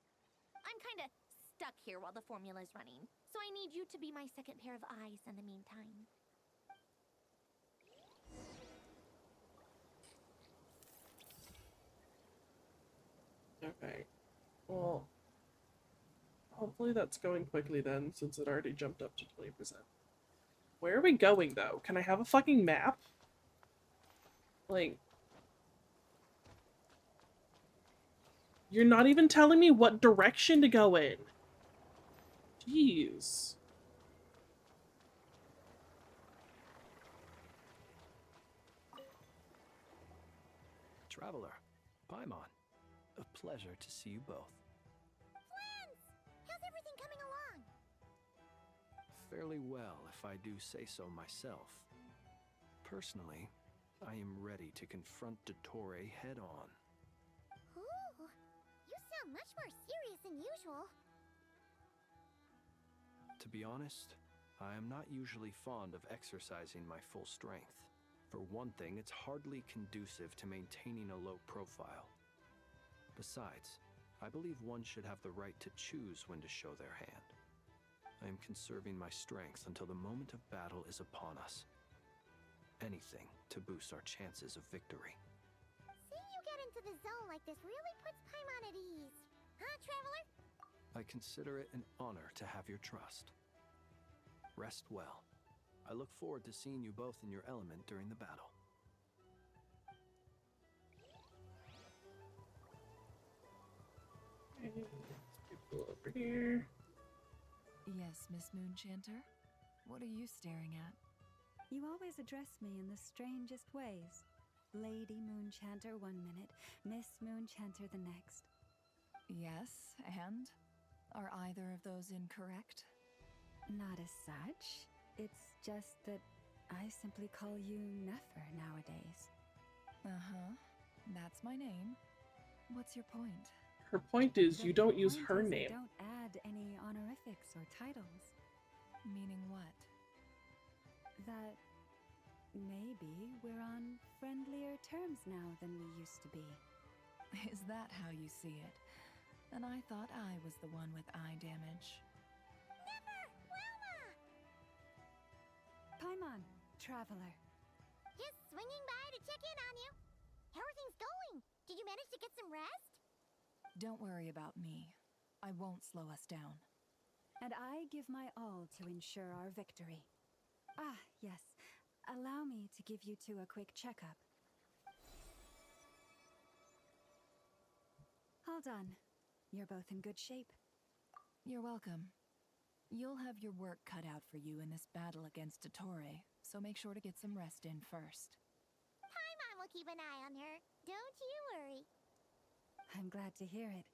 I'm kinda stuck here while the formula's running, so I need you to be my second pair of eyes in the meantime. Okay. Well, hopefully that's going quickly then, since it already jumped up to 20%. Where are we going, though? Can I have a fucking map? Like... You're not even telling me what direction to go in. Jeez. Traveler, Paimon, a pleasure to see you both. Flans! How's everything coming along? Fairly well, if I do say so myself. Personally, I am ready to confront Dottore head-on. Ooh, you sound much more serious than usual. To be honest, I am not usually fond of exercising my full strength. For one thing, it's hardly conducive to maintaining a low profile. Besides, I believe one should have the right to choose when to show their hand. I am conserving my strength until the moment of battle is upon us. Anything to boost our chances of victory. Seeing you get into the zone like this really puts Paimon at ease. Huh, Traveler? I consider it an honor to have your trust. Rest well. I look forward to seeing you both in your element during the battle. People over here. Yes, Miss Moonchanter? What are you staring at? You always address me in the strangest ways. Lady Moonchanter 1 minute, Miss Moonchanter the next. Yes, and? Are either of those incorrect? Not as such. It's just that I simply call you Nefer nowadays. Uh-huh. That's my name. What's your point? Her point is you don't use her I name. don't add any honorifics or titles. Meaning what? that maybe we're on friendlier terms now than we used to be. Is that how you see it? And I thought I was the one with eye damage. Paimon, traveler. Just swinging by to check in on you. How are things going? Did you manage to get some rest? Don't worry about me. I won't slow us down. And I give my all to ensure our victory. Ah, yes. Allow me to give you two a quick checkup. All done. You're both in good shape. You're welcome. You'll have your work cut out for you in this battle against Dottore, so make sure to get some rest in first. Paimon will keep an eye on her. Don't you worry. I'm glad to hear it.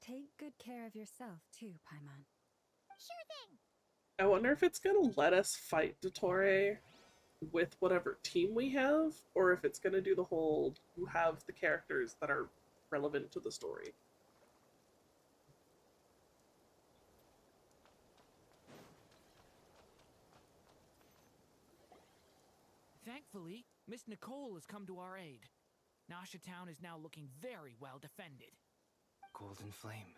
Take good care of yourself, too, Paimon. Sure thing. I wonder if it's gonna let us fight Dottore with whatever team we have, or if it's gonna do the whole you have the characters that are relevant to the story. Thankfully, Miss Nicole has come to our aid. Nasha Town is now looking very well defended. Golden Flame.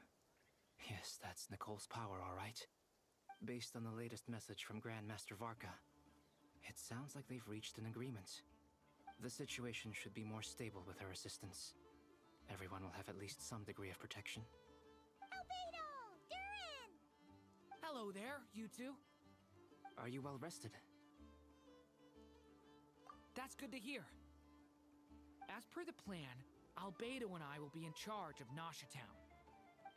Yes, that's Nicole's power, all right. Based on the latest message from Grandmaster Varka, it sounds like they've reached an agreement. The situation should be more stable with her assistance. Everyone will have at least some degree of protection. Albedo! Durin! Hello there, you two. Are you well rested? That's good to hear. As per the plan, Albedo and I will be in charge of Nasha Town.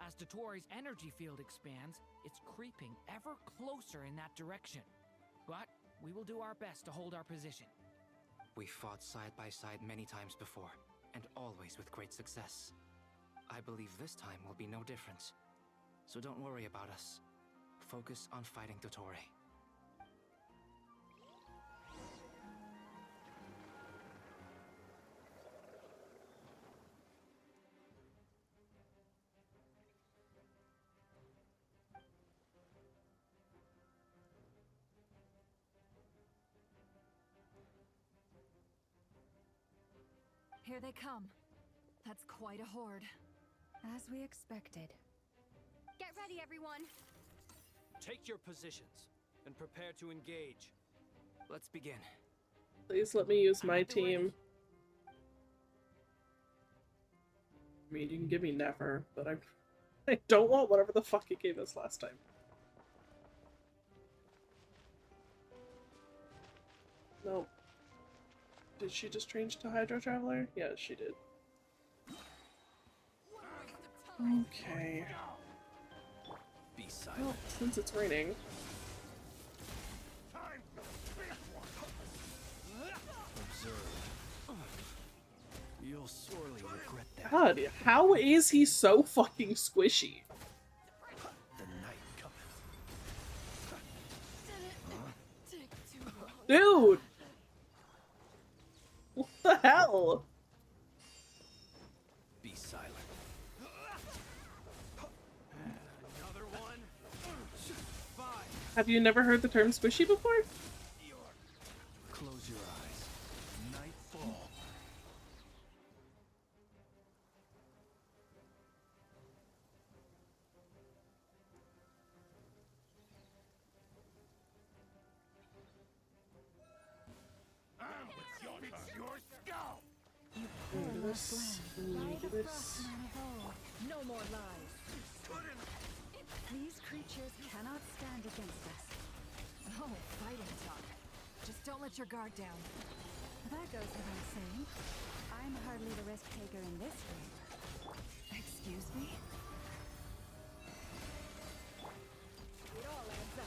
As Dottore's energy field expands, it's creeping ever closer in that direction. But we will do our best to hold our position. We fought side by side many times before, and always with great success. I believe this time will be no different. So don't worry about us. Focus on fighting Dottore. Here they come. That's quite a horde. As we expected. Get ready, everyone. Take your positions and prepare to engage. Let's begin. Please let me use my team. I mean, you can give me Never, but I don't want whatever the fuck he gave us last time. Nope. Did she just change to Hydro Traveler? Yeah, she did. Okay. Be silent. Well, since it's raining. Observe. You'll sorely regret that. God, how is he so fucking squishy? The night cometh. Dude! What the hell? Be silent. Another one. Fine. Have you never heard the term squishy before? Close your eyes. Nightfall. No more lies. These creatures cannot stand against us. Oh, fighting talk. Just don't let your guard down. That goes without saying. I'm hardly the risk taker in this game. Excuse me? It all adds up.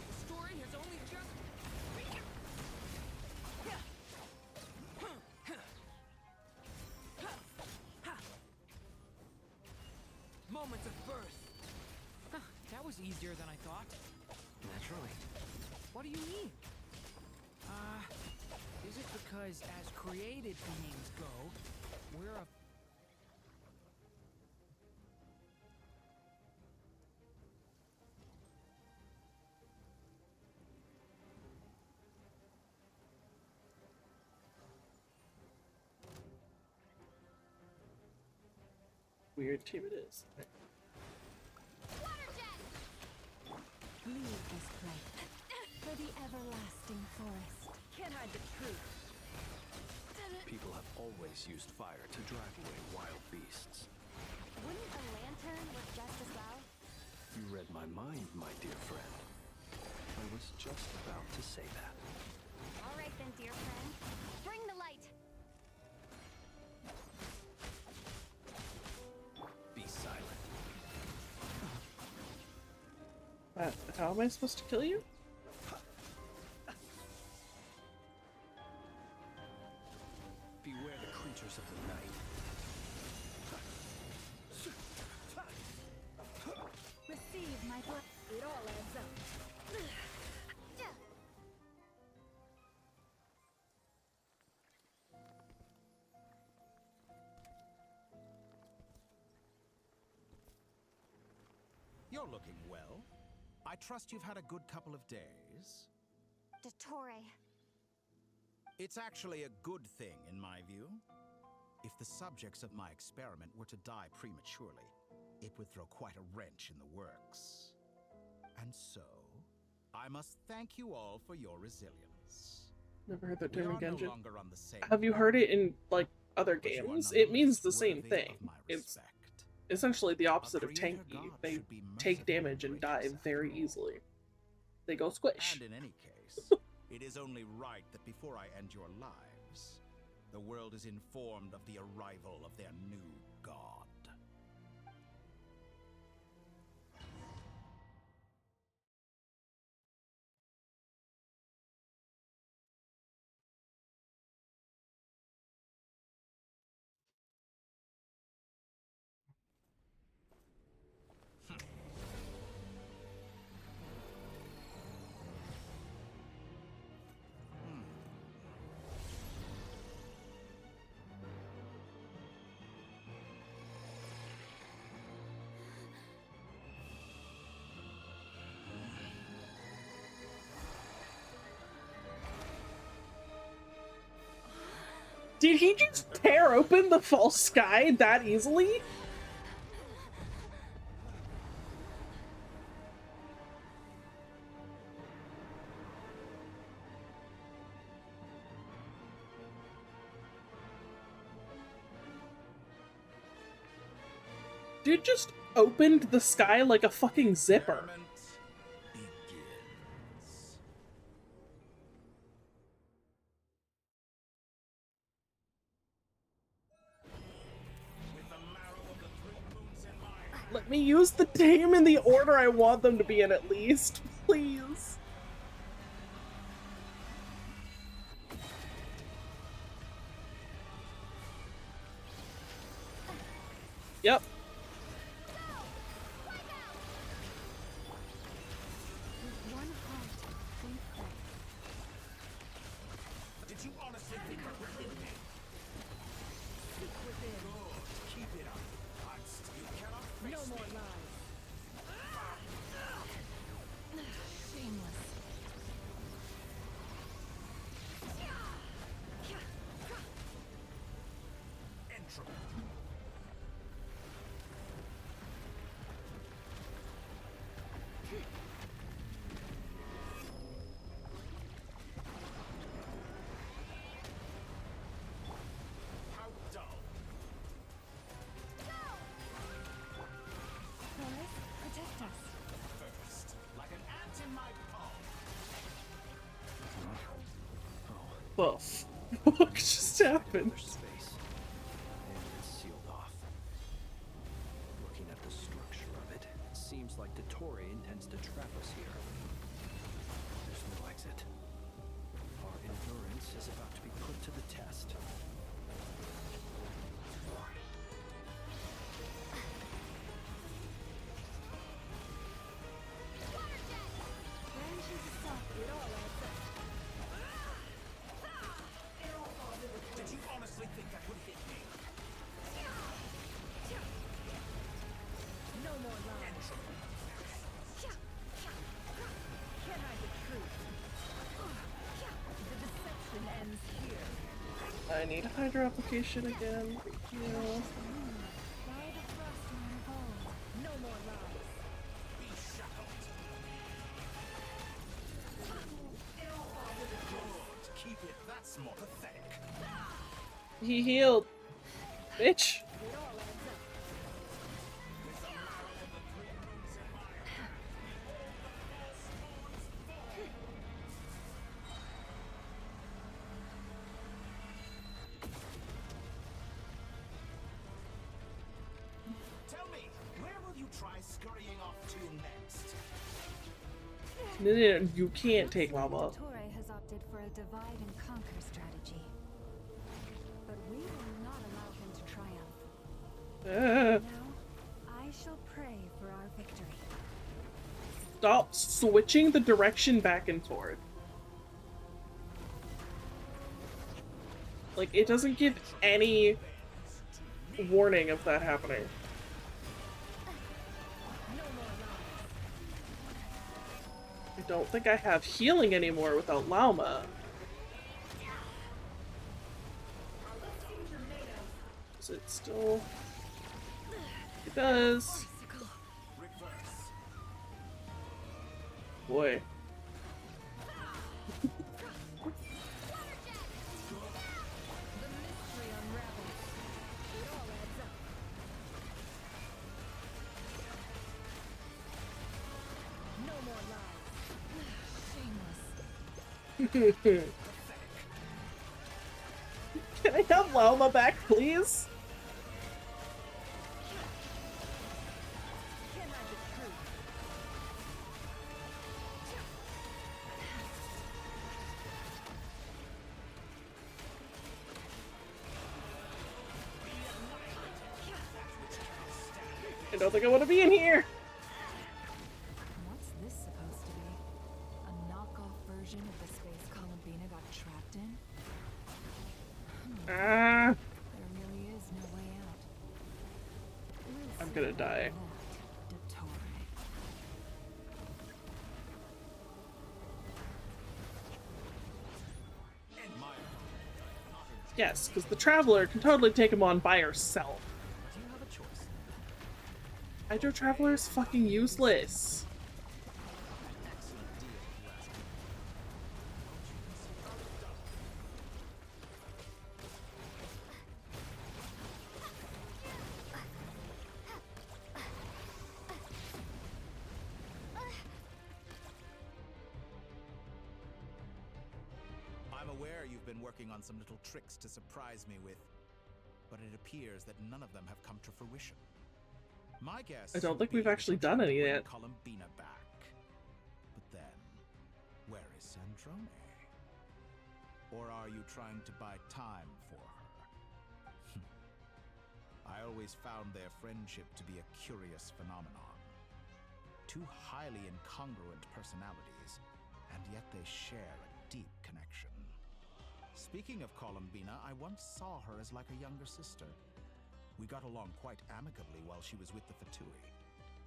The story has only just... Moments of birth. Huh, That was easier than I thought. Naturally. What do you mean? Is it because as created beings go, we're a... Weird team it is. Leave this place for the everlasting forest. Can't hide the truth. People have always used fire to drive away wild beasts. Wouldn't a lantern work just as well? You read my mind, my dear friend. I was just about to say that. All right then, dear friend. Bring the light. Be silent. How am I supposed to kill you? Beware the creatures of the night. Receive my blood. It all adds up. You're looking well. I trust you've had a good couple of days. Dottore. It's actually a good thing, in my view. If the subjects of my experiment were to die prematurely, it would throw quite a wrench in the works. And so, I must thank you all for your resilience. Never heard that We term are no again. longer on the same Have you heard it in like other but you are games? It means the nonetheless same worthy thing. of my It's respect. essentially the opposite of creator tanky. god They should be take merciful damage and die very easily. They go squish. And in any case, it is only right that before I end your lives, the world is informed of the arrival of their new god. Did he just tear open the false sky that easily? Dude just opened the sky like a fucking zipper. Let me use the name in the order I want them to be in, at least. Please. Yep. Did you honestly think that would hit me? Keep it up. You cannot face No more me. lies. Shameless. Entropy. How dull. Forest, protect us. First, like an ant in my palm. Woof. What just happened? Space. And it's sealed off. Looking at the structure of it, it seems like Dottore intends to trap us here. There's no exit. Our endurance is about to be put to the test. I need Hydra application again. Thank you. No more lies. Keep it. That's more pathetic. He healed. Bitch. Tell me, where will you try scurrying off to next? No, you can't take lava. Dottore has opted for a divide and conquer strategy. But we will not allow him to triumph. Now, I shall pray for our victory. Stop switching the direction back and forth. Like, it doesn't give any warning of that happening. I don't think I have healing anymore without Lauma. Is it still? It does. Boy. Can I have Lauma back, please? I don't think I want to be in here. What's this supposed to be? A knockoff version of the space Columbina got trapped in? Ah. There really is no way out. We'll I'm gonna die. Yes, because the Traveler can totally take him on by herself. Hydro Traveler is fucking useless. I'm aware you've been working on some little tricks to surprise me with, but it appears that none of them have come to fruition. My guess I don't think would we've be that actually you're done trying to any bring yet. Columbina back. But then, where is Sandrone? Or are you trying to buy time for her? I always found their friendship to be a curious phenomenon. Two highly incongruent personalities, and yet they share a deep connection. Speaking of Columbina, I once saw her as like a younger sister. We got along quite amicably while she was with the Fatui.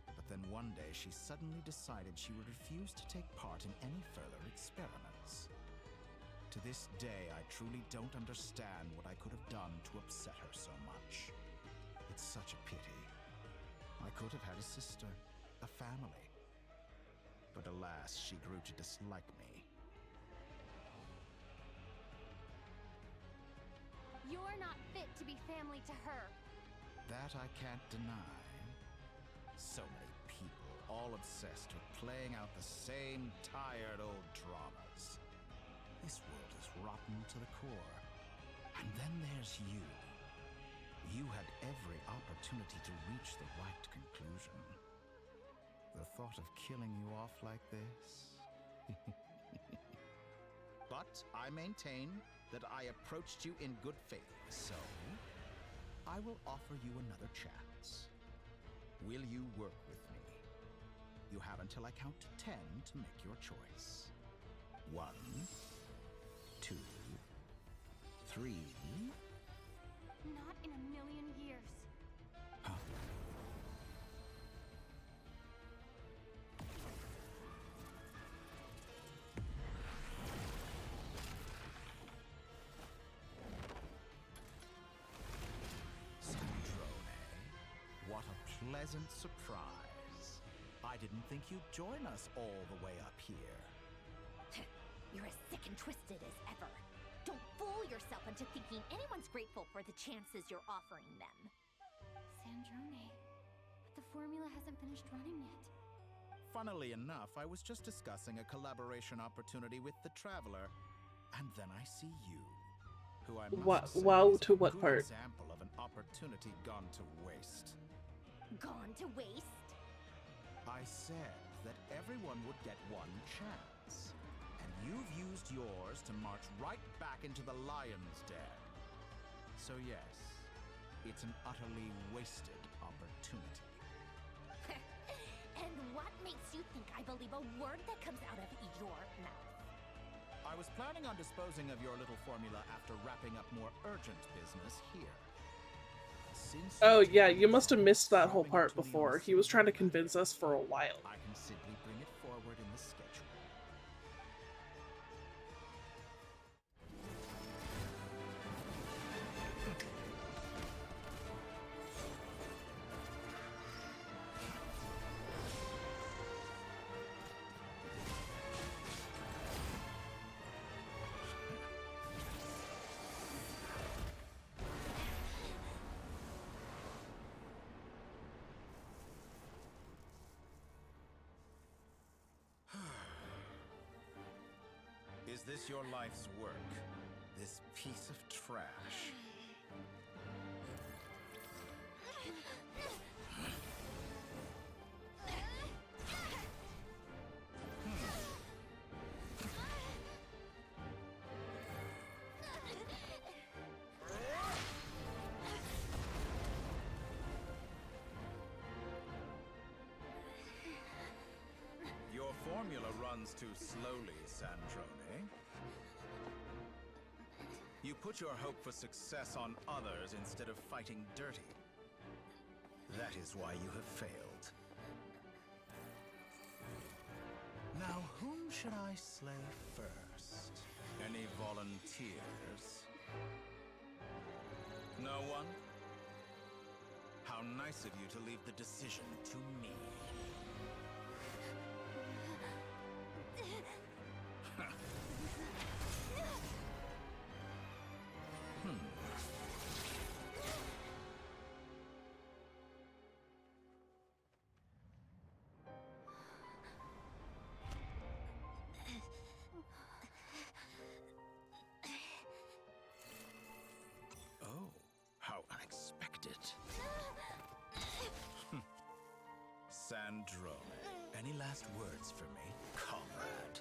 But then one day she suddenly decided she would refuse to take part in any further experiments. To this day, I truly don't understand what I could have done to upset her so much. It's such a pity. I could have had a sister, a family. But alas, she grew to dislike me. You're not fit to be family to her. That I can't deny. So many people, all obsessed with playing out the same tired old dramas. This world is rotten to the core. And then there's you. You had every opportunity to reach the right conclusion. The thought of killing you off like this? But I maintain that I approached you in good faith, so I will offer you another chance. Will you work with me? You have until I count to 10 to make your choice. 1, 2, 3. Not in a million years. Huh. pleasant surprise. I didn't think you'd join us all the way up here. You're as sick and twisted as ever. Don't fool yourself into thinking anyone's grateful for the chances you're offering them. Sandrone, but the formula hasn't finished running yet. Funnily enough, I was just discussing a collaboration opportunity with the Traveler, and then I see you, who I must say Wow, is to a what good part? example of an opportunity gone to waste. Gone to waste? I said that everyone would get one chance, and you've used yours to march right back into the lion's den. So yes, it's an utterly wasted opportunity. And what makes you think I believe a word that comes out of your mouth? I was planning on disposing of your little formula after wrapping up more urgent business here. Since Oh yeah, you must have missed that whole part before. He was trying to convince us for a while. I can simply bring it forward in the schedule. Is this your life's work? This piece of trash? Your formula runs too slowly, Sandrone. You put your hope for success on others instead of fighting dirty. That is why you have failed. Now, whom should I slay first? Any volunteers? No one? How nice of you to leave the decision to me. Oh, how unexpected. Sandrone, any last words for me, comrade?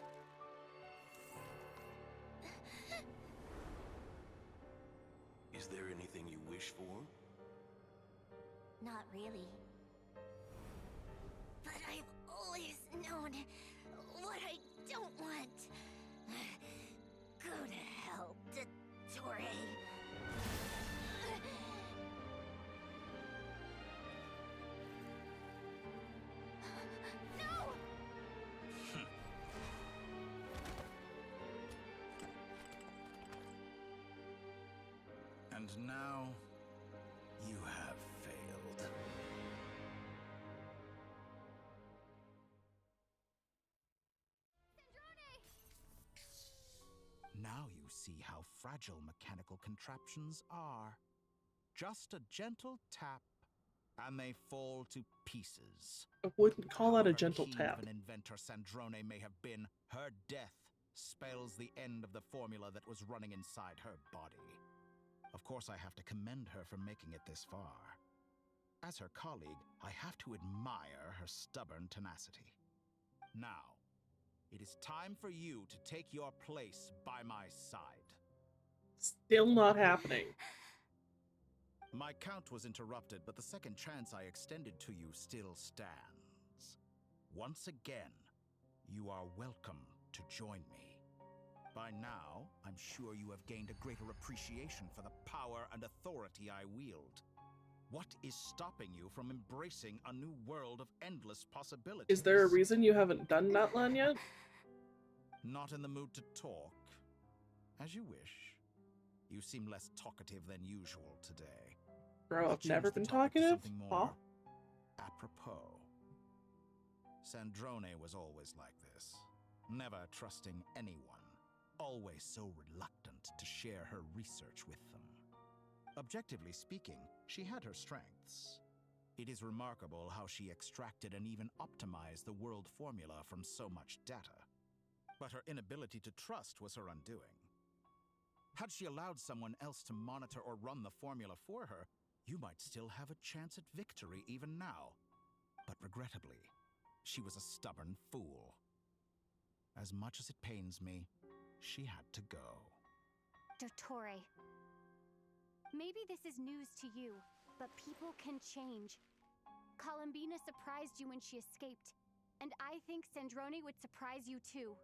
Is there anything you wish for? Not really. But I've always known what I don't want. Go to hell, Dottore. No! And now, you have failed. Now you see how fragile mechanical contraptions are. Just a gentle tap, and they fall to pieces. I wouldn't call that a However gentle keen tap. of an inventor Sandrone may have been, her death spells the end of the formula that was running inside her body. Of course, I have to commend her for making it this far. As her colleague, I have to admire her stubborn tenacity. Now, it is time for you to take your place by my side. Still not happening. My count was interrupted, but the second chance I extended to you still stands. Once again, you are welcome to join me. By now, I'm sure you have gained a greater appreciation for the power and authority I wield. What is stopping you from embracing a new world of endless possibilities? Is there a reason you haven't done Natlan yet? Not in the mood to talk? As you wish. You seem less talkative than usual today. Bro, I'll I've never change the been topic to talkative? something more apropos. Sandrone was always like this, never trusting anyone, always so reluctant to share her research with them. Objectively speaking, she had her strengths. It is remarkable how she extracted and even optimized the world formula from so much data. But her inability to trust was her undoing. Had she allowed someone else to monitor or run the formula for her, you might still have a chance at victory even now. But regrettably, she was a stubborn fool. As much as it pains me, she had to go. Dottore. Maybe this is news to you, but people can change. Columbina surprised you when she escaped, and I think Sandrone would surprise you too.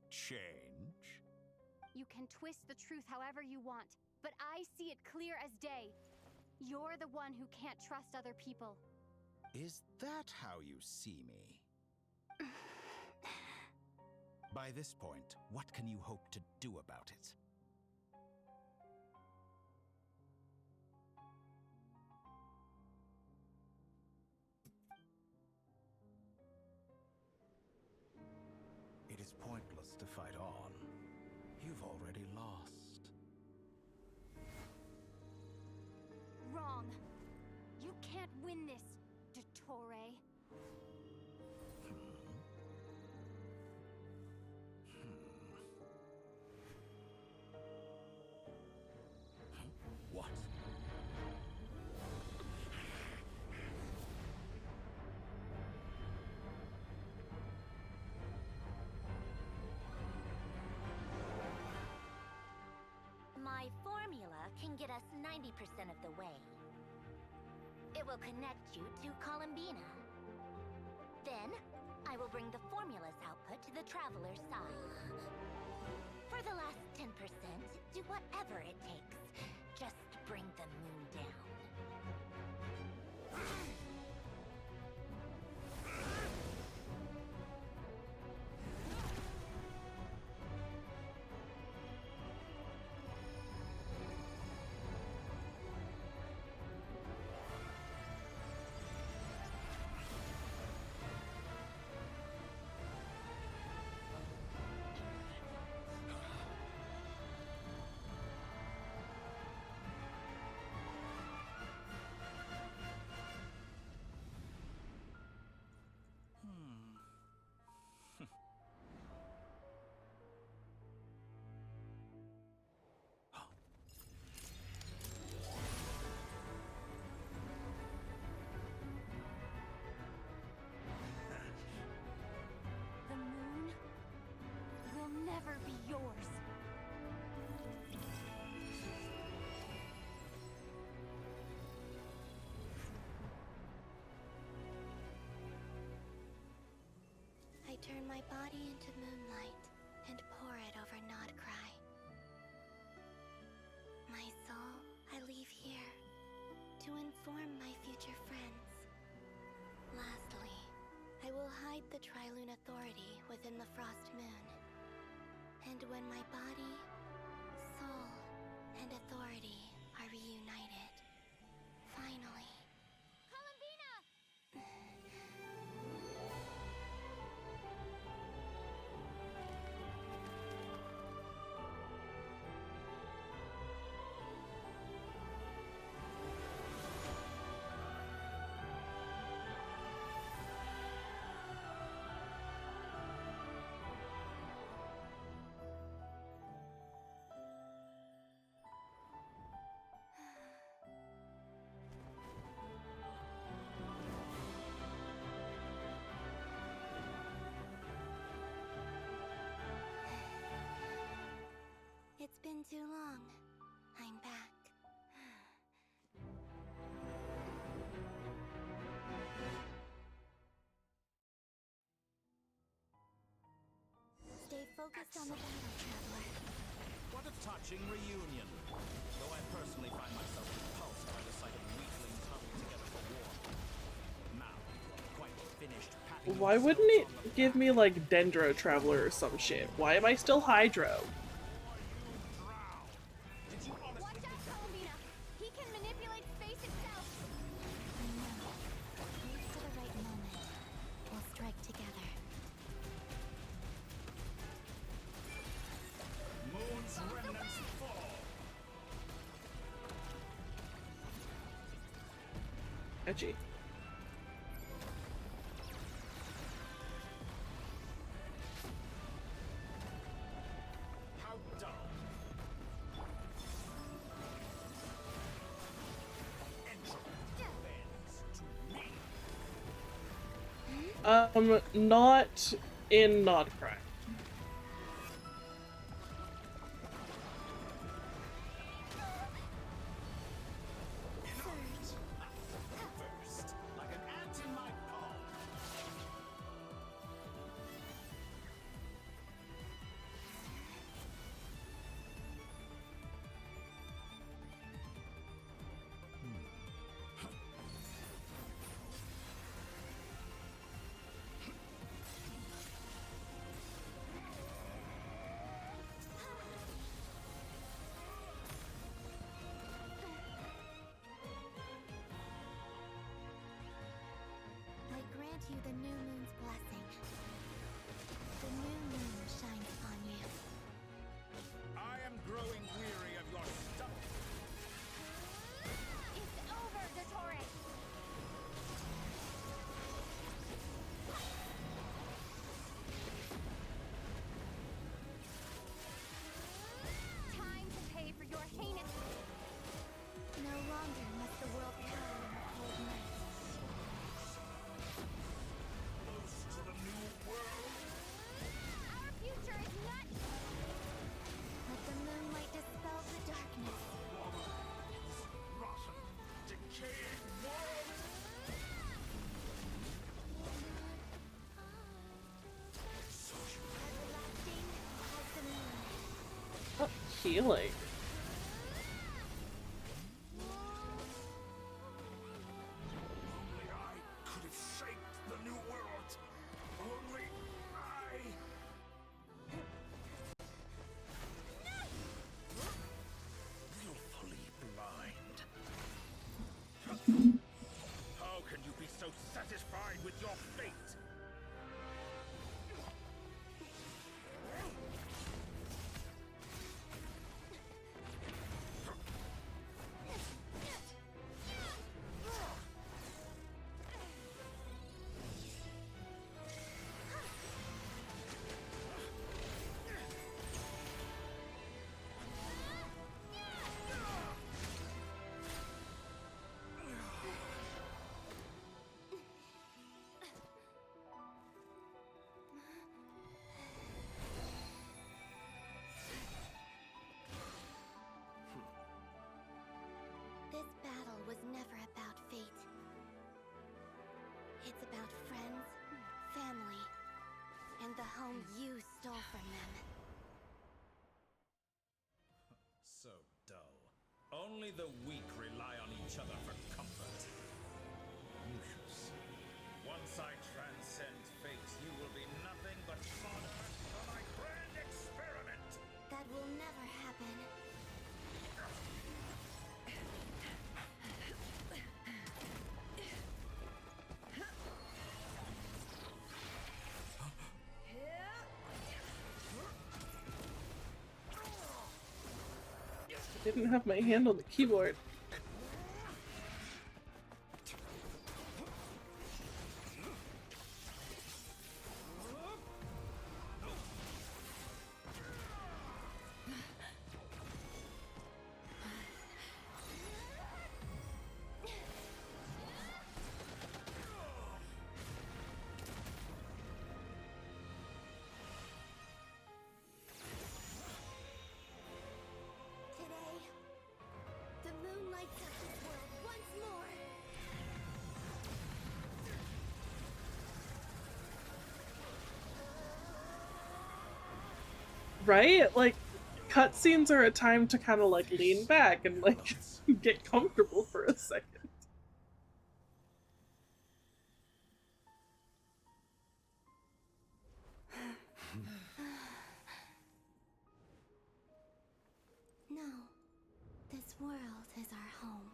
Change? You can twist the truth however you want, but I see it clear as day. You're the one who can't trust other people. Is that how you see me? By this point, what can you hope to do about it? It is pointless to fight on. You've already lost. Wrong. You can't win this, Dottore. What? My formula can get us 90% of the way. It will connect you to Columbina. Then, I will bring the formula's output to the Traveler's side. For the last 10%, do whatever it takes. Just bring the moon down. The moon will never be yours. I turn my body into moonlight and pour it over Nodcry. My soul, I leave here to inform my future friends. Lastly, I will hide the Trilune Authority within the Frost Moon. And when my body, soul, and authority are reunited, finally... It's been too long. I'm back. Stay focused on the battle, Traveler. What a touching reunion. Though I personally find myself repulsed by the sight of weaklings huddled together for war. Now, quite finished patting Why wouldn't it give me like Dendro Traveler or some shit? Why am I still Hydro? Watch out, Columbina! He can manipulate space itself! Edgy. How dull. Not in Nodcraft. Like an ant in my palm. I grant you the new moon's blessing. The new moon shines upon you. I am growing weary of your stuff. It's over, Dottore! Time to pay for your heinous... No longer must the world cower in the cold night. Close to the new world. Our future is not... Let the moonlight dispel the darkness. Rotten, decaying world. Everlasting as the moon. Oh, healing. Only I could have shaped the new world. Only I. Willfully blind. How can you be so satisfied with your fate? This battle was never about fate. It's about friends, family, and the home you stole from them. So dull. Only the weak rely on each other for comfort. You shall see. Once I transcend fate, you will be nothing but fodder for my grand experiment. That will never happen. Didn't have my hand on the keyboard. Today, the moon lights up this world once more. Right? Like, cutscenes are a time to kind of like lean back and like get comfortable for a second. No, this world is our home.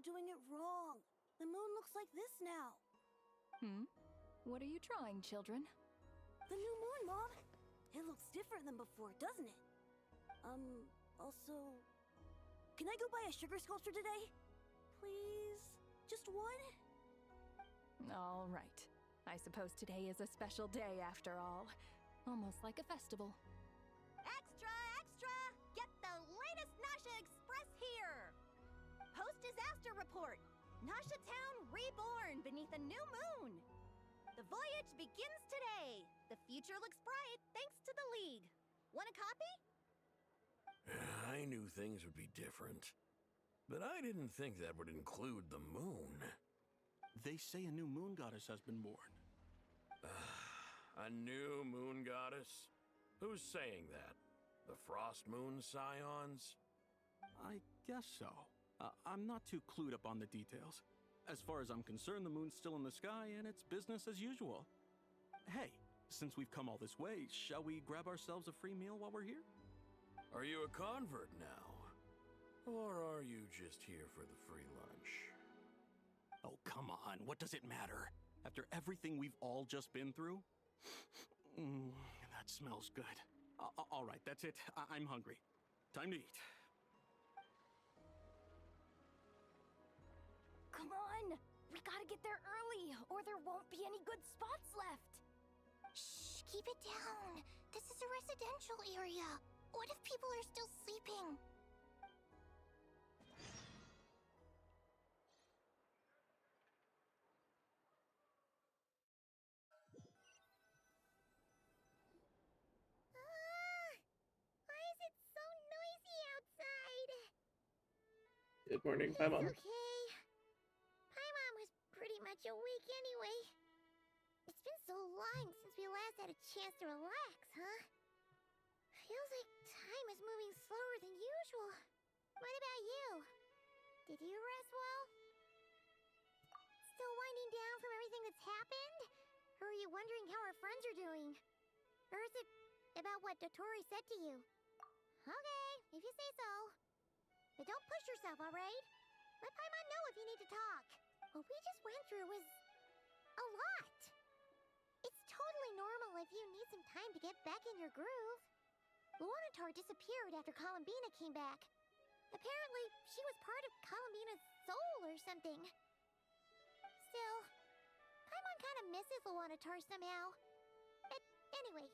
we're doing it wrong. The moon looks like this now. What are you trying, children? The new moon, Mom. It looks different than before, doesn't it? Also, can I go buy a sugar sculpture today? Please? Just one? All right. I suppose today is a special day after all. Almost like a festival. Extra, extra! Get the latest Nasha Express here! Post-disaster report! Nasha Town reborn beneath a new moon! The voyage begins today! The future looks bright thanks to the League. Want a copy? I knew things would be different. But I didn't think that would include the moon. They say a new moon goddess has been born. A new moon goddess? Who's saying that? The Frost Moon Scions? I guess so. I'm not too clued up on the details. As far as I'm concerned, the moon's still in the sky and it's business as usual. Hey, since we've come all this way, shall we grab ourselves a free meal while we're here? Are you a convert now? Or are you just here for the free lunch? Oh, come on. What does it matter? After everything we've all just been through? That smells good. All right, that's it. I'm hungry. Time to eat. Come on! We gotta get there early, or there won't be any good spots left! Shh, keep it down. This is a residential area. What if people are still sleeping? Why is it so noisy outside? Good morning, Paimon. Okay. Paimon was pretty much awake anyway. It's been so long since we last had a chance to relax, huh? Feels like time is moving slower than usual. What about you? Did you rest well? Still winding down from everything that's happened? Or are you wondering how our friends are doing? Or is it about what Dotori said to you? Okay, if you say so. But don't push yourself, alright? Let Paimon know if you need to talk. What we just went through was a lot. It's totally normal if you need some time to get back in your groove. Luanatar disappeared after Columbina came back. Apparently, she was part of Columbina's soul or something. Still, Paimon kind of misses Luanatar somehow. But anyway,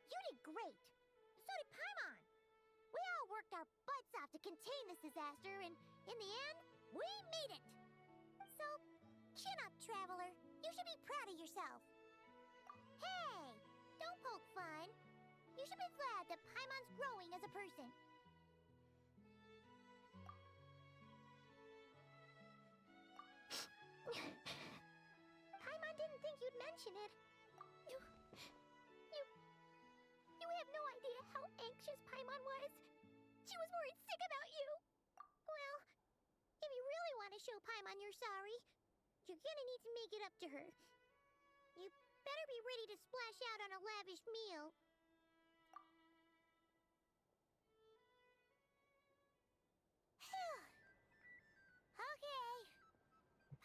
you did great. So did Paimon. We all worked our butts off to contain this disaster, and in the end, we made it. So, chin up, Traveler. You should be proud of yourself. Hey, don't poke fun. You should be glad that Paimon's growing as a person. Paimon didn't think you'd mention it. You have no idea how anxious Paimon was. She was worried sick about you. Well, if you really want to show Paimon you're sorry, you're gonna need to make it up to her. You better be ready to splash out on a lavish meal. Okay.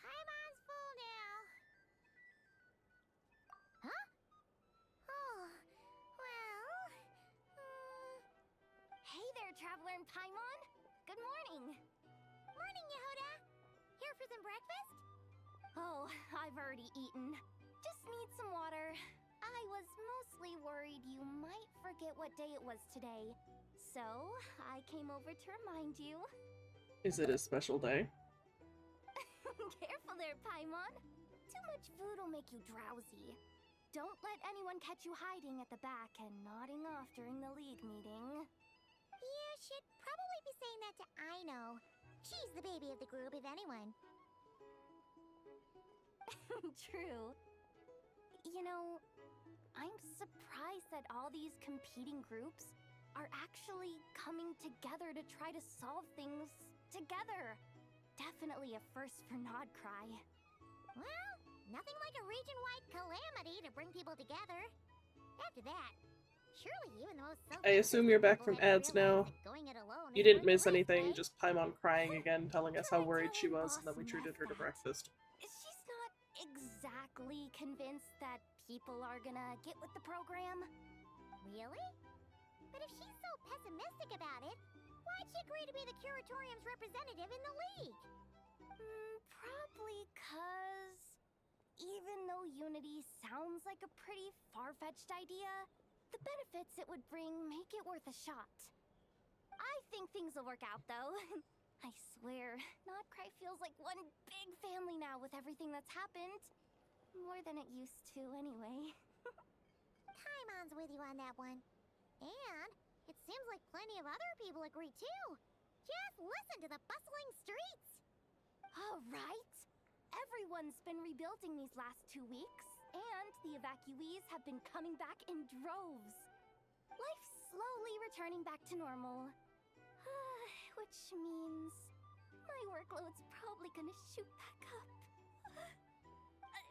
Paimon's full now. Huh? Oh, well... Hey there, Traveler and Paimon! Good morning! Morning, Yehuda! Here for some breakfast? Oh, I've already eaten. Just need some water. I was mostly worried you might forget what day it was today. So, I came over to remind you. Is it a special day? Careful there, Paimon. Too much food will make you drowsy. Don't let anyone catch you hiding at the back and nodding off during the League meeting. You should probably be saying that to Aino. She's the baby of the group, if anyone. True. You know, I'm surprised that all these competing groups are actually coming together to try to solve things together. Definitely a first for Nodcry. Well, nothing like a region-wide calamity to bring people together. After that, Surely even the most I assume you're back from ads now. going it alone You didn't miss anything, just Paimon crying again, telling us how worried she was, and then we treated her to breakfast. She's not exactly convinced that people are gonna get with the program. Really? But if she's so pessimistic about it, why'd she agree to be the Curatorium's representative in the League? Probably 'cause even though Unity sounds like a pretty far-fetched idea, the benefits it would bring make it worth a shot. I think things will work out, though. I swear, Notcry feels like one big family now with everything that's happened. More than it used to, anyway. Paimon's with you on that one. And it seems like plenty of other people agree too. Just listen to the bustling streets. All right. Everyone's been rebuilding these last 2 weeks, and the evacuees have been coming back in droves. Life's slowly returning back to normal. Which means my workload's probably gonna shoot back up.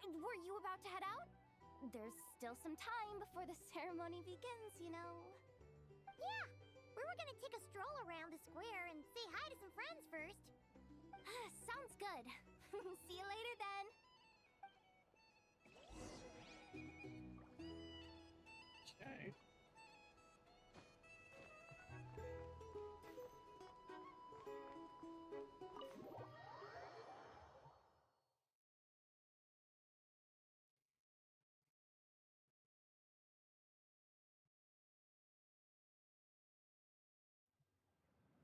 Were you about to head out? There's still some time before the ceremony begins, you know. Yeah, we were gonna take a stroll around the square and say hi to some friends first. Sounds good. See you later then. Okay.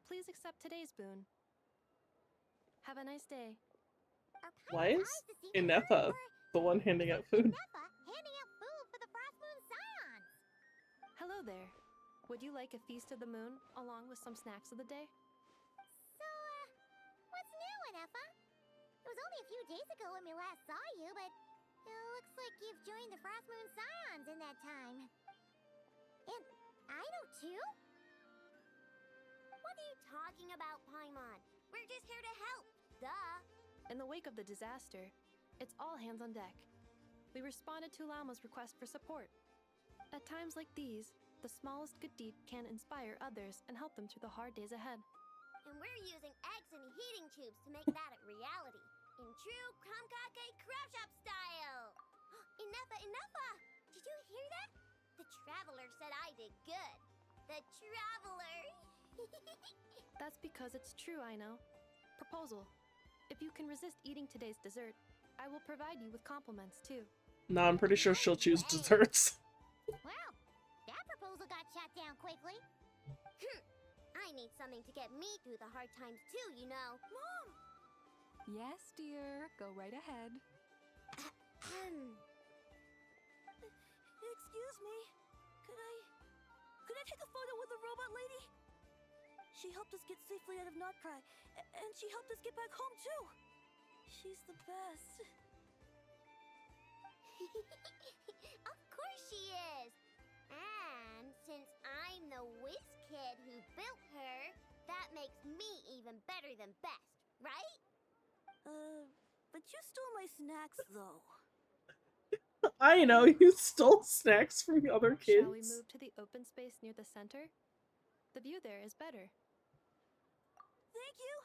Please accept today's boon. Have a nice day. Why is Inepha the one handing out food? Handing out food for the Frost Moon Scions. Hello there. Would you like a feast of the moon along with some snacks of the day? So, what's new, Inepha? It was only a few days ago when we last saw you, but it looks like you've joined the Frost Moon Scions in that time. And I know too? What are you talking about, Paimon? We're just here to help. Duh. In the wake of the disaster, it's all hands on deck. We responded to Lama's request for support. At times like these, the smallest good deed can inspire others and help them through the hard days ahead. And we're using eggs and heating tubes to make that a reality. In true Kromkake Crab Shop style. Enough! Did you hear that? The Traveler said I did good. The Traveler! That's because it's true, I know. Proposal. If you can resist eating today's dessert, I will provide you with compliments, too. No, I'm pretty sure she'll choose desserts. Well, that proposal got shot down quickly. I need something to get me through the hard times too, you know. Mom! Yes, dear. Go right ahead. Excuse me. Could I take a photo with the robot lady? She helped us get safely out of Notcry, and she helped us get back home too. She's the best. Of course she is. And since I'm the whiz kid who built her, that makes me even better than best, right? But you stole my snacks though. I know, you stole snacks from other kids. Shall we move to the open space near the center? The view there is better. Thank you.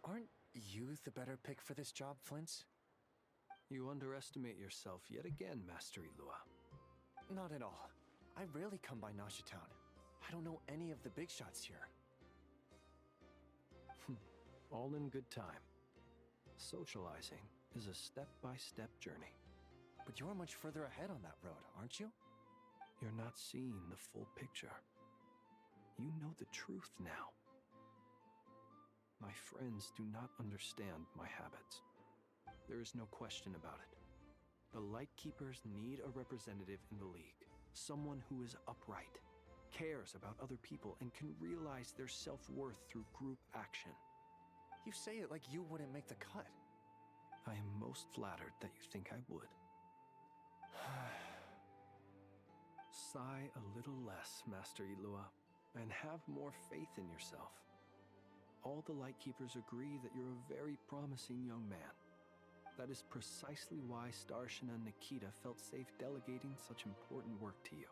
Aren't you the better pick for this job, Flint's? You underestimate yourself yet again, Master Ilua. Not at all. I rarely come by Nasha Town. I don't know any of the big shots here. All in good time. Socializing is a step-by-step journey. But you're much further ahead on that road, aren't you? You're not seeing the full picture. You know the truth now. My friends do not understand my habits. There is no question about it. The Lightkeepers need a representative in the League. Someone who is upright, cares about other people, and can realize their self-worth through group action. You say it like you wouldn't make the cut. I am most flattered that you think I would. Sigh a little less, Master Ilua, and have more faith in yourself. All the Lightkeepers agree that you're a very promising young man. That is precisely why Starshina and Nikita felt safe delegating such important work to you.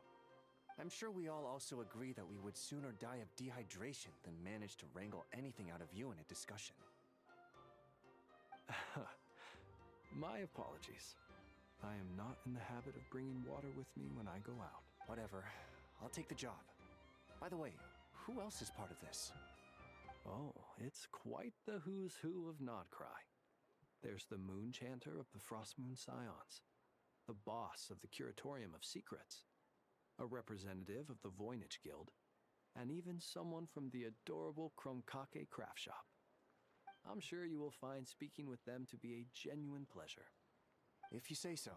I'm sure we all also agree that we would sooner die of dehydration than manage to wrangle anything out of you in a discussion. My apologies. I am not in the habit of bringing water with me when I go out. Whatever. I'll take the job. By the way, who else is part of this? Oh, it's quite the who's who of Nodcry. There's the Moon Chanter of the Frostmoon Scions, the boss of the Curatorium of Secrets, a representative of the Voynich Guild, and even someone from the adorable Kromkake craft shop. I'm sure you will find speaking with them to be a genuine pleasure. If you say so.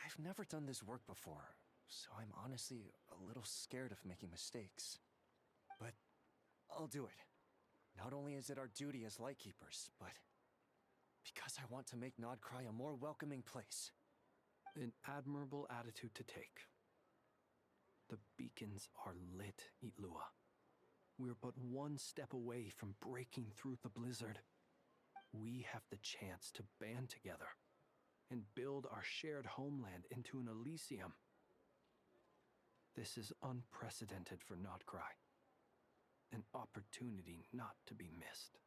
I've never done this work before, so I'm honestly a little scared of making mistakes. But I'll do it. Not only is it our duty as Lightkeepers, but because I want to make Nodcry a more welcoming place. An admirable attitude to take. The beacons are lit, Itlua. We're but one step away from breaking through the blizzard. We have the chance to band together and build our shared homeland into an Elysium. This is unprecedented for Nodcry. An opportunity not to be missed.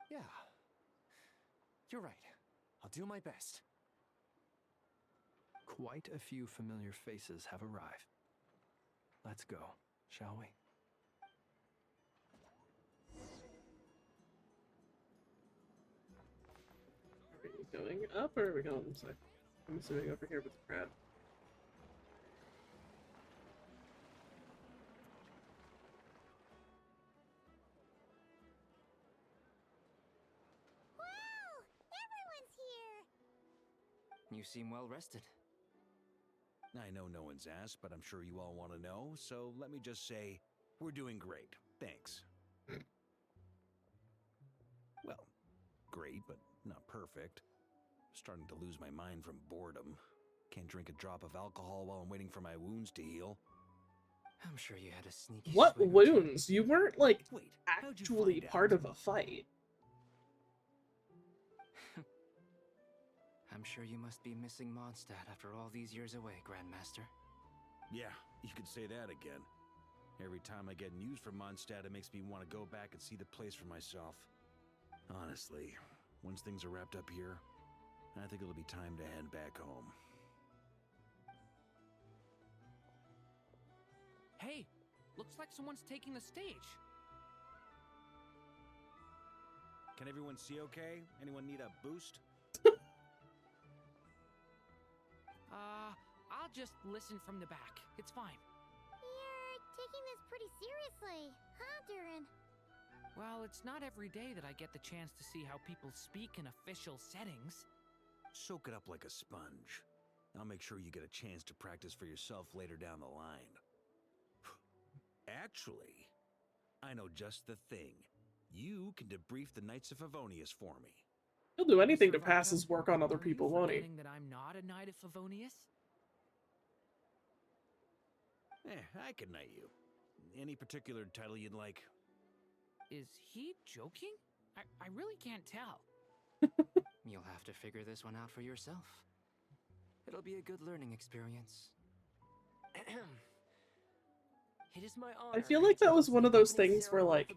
Yeah. You're right. I'll do my best. Quite a few familiar faces have arrived. Let's go, shall we? Are we going up or are we going this way? I'm assuming over here with the crab. Wow! Everyone's here! You seem well rested. I know no one's asked, but I'm sure you all want to know, so let me just say, we're doing great. Thanks. Well, great, but not perfect. Starting to lose my mind from boredom. Can't drink a drop of alcohol while I'm waiting for my wounds to heal. I'm sure you had a sneaky What swig or two. wounds? You weren't, like, Wait, actually part of a fight. I'm sure you must be missing Mondstadt after all these years away, Grandmaster. Yeah, you could say that again. Every time I get news from Mondstadt, it makes me want to go back and see the place for myself. Honestly, once things are wrapped up here, I think it'll be time to head back home. Hey, looks like someone's taking the stage. Can everyone see okay? Anyone need a boost? I'll just listen from the back. It's fine. You're taking this pretty seriously, huh, Durin? Well, it's not every day that I get the chance to see how people speak in official settings. Soak it up like a sponge. I'll make sure you get a chance to practice for yourself later down the line. Actually, I know just the thing. You can debrief the Knights of Favonius for me. He'll do anything to Mr. pass Varda, his work on other are people, you won't he? forgetting that I'm not a Knight of Favonius? I can knight you. Any particular title you'd like? Is he joking? I really can't tell. You'll have to figure this one out for yourself. It'll be a good learning experience. It is my honor. I feel like that was one of those things where, like,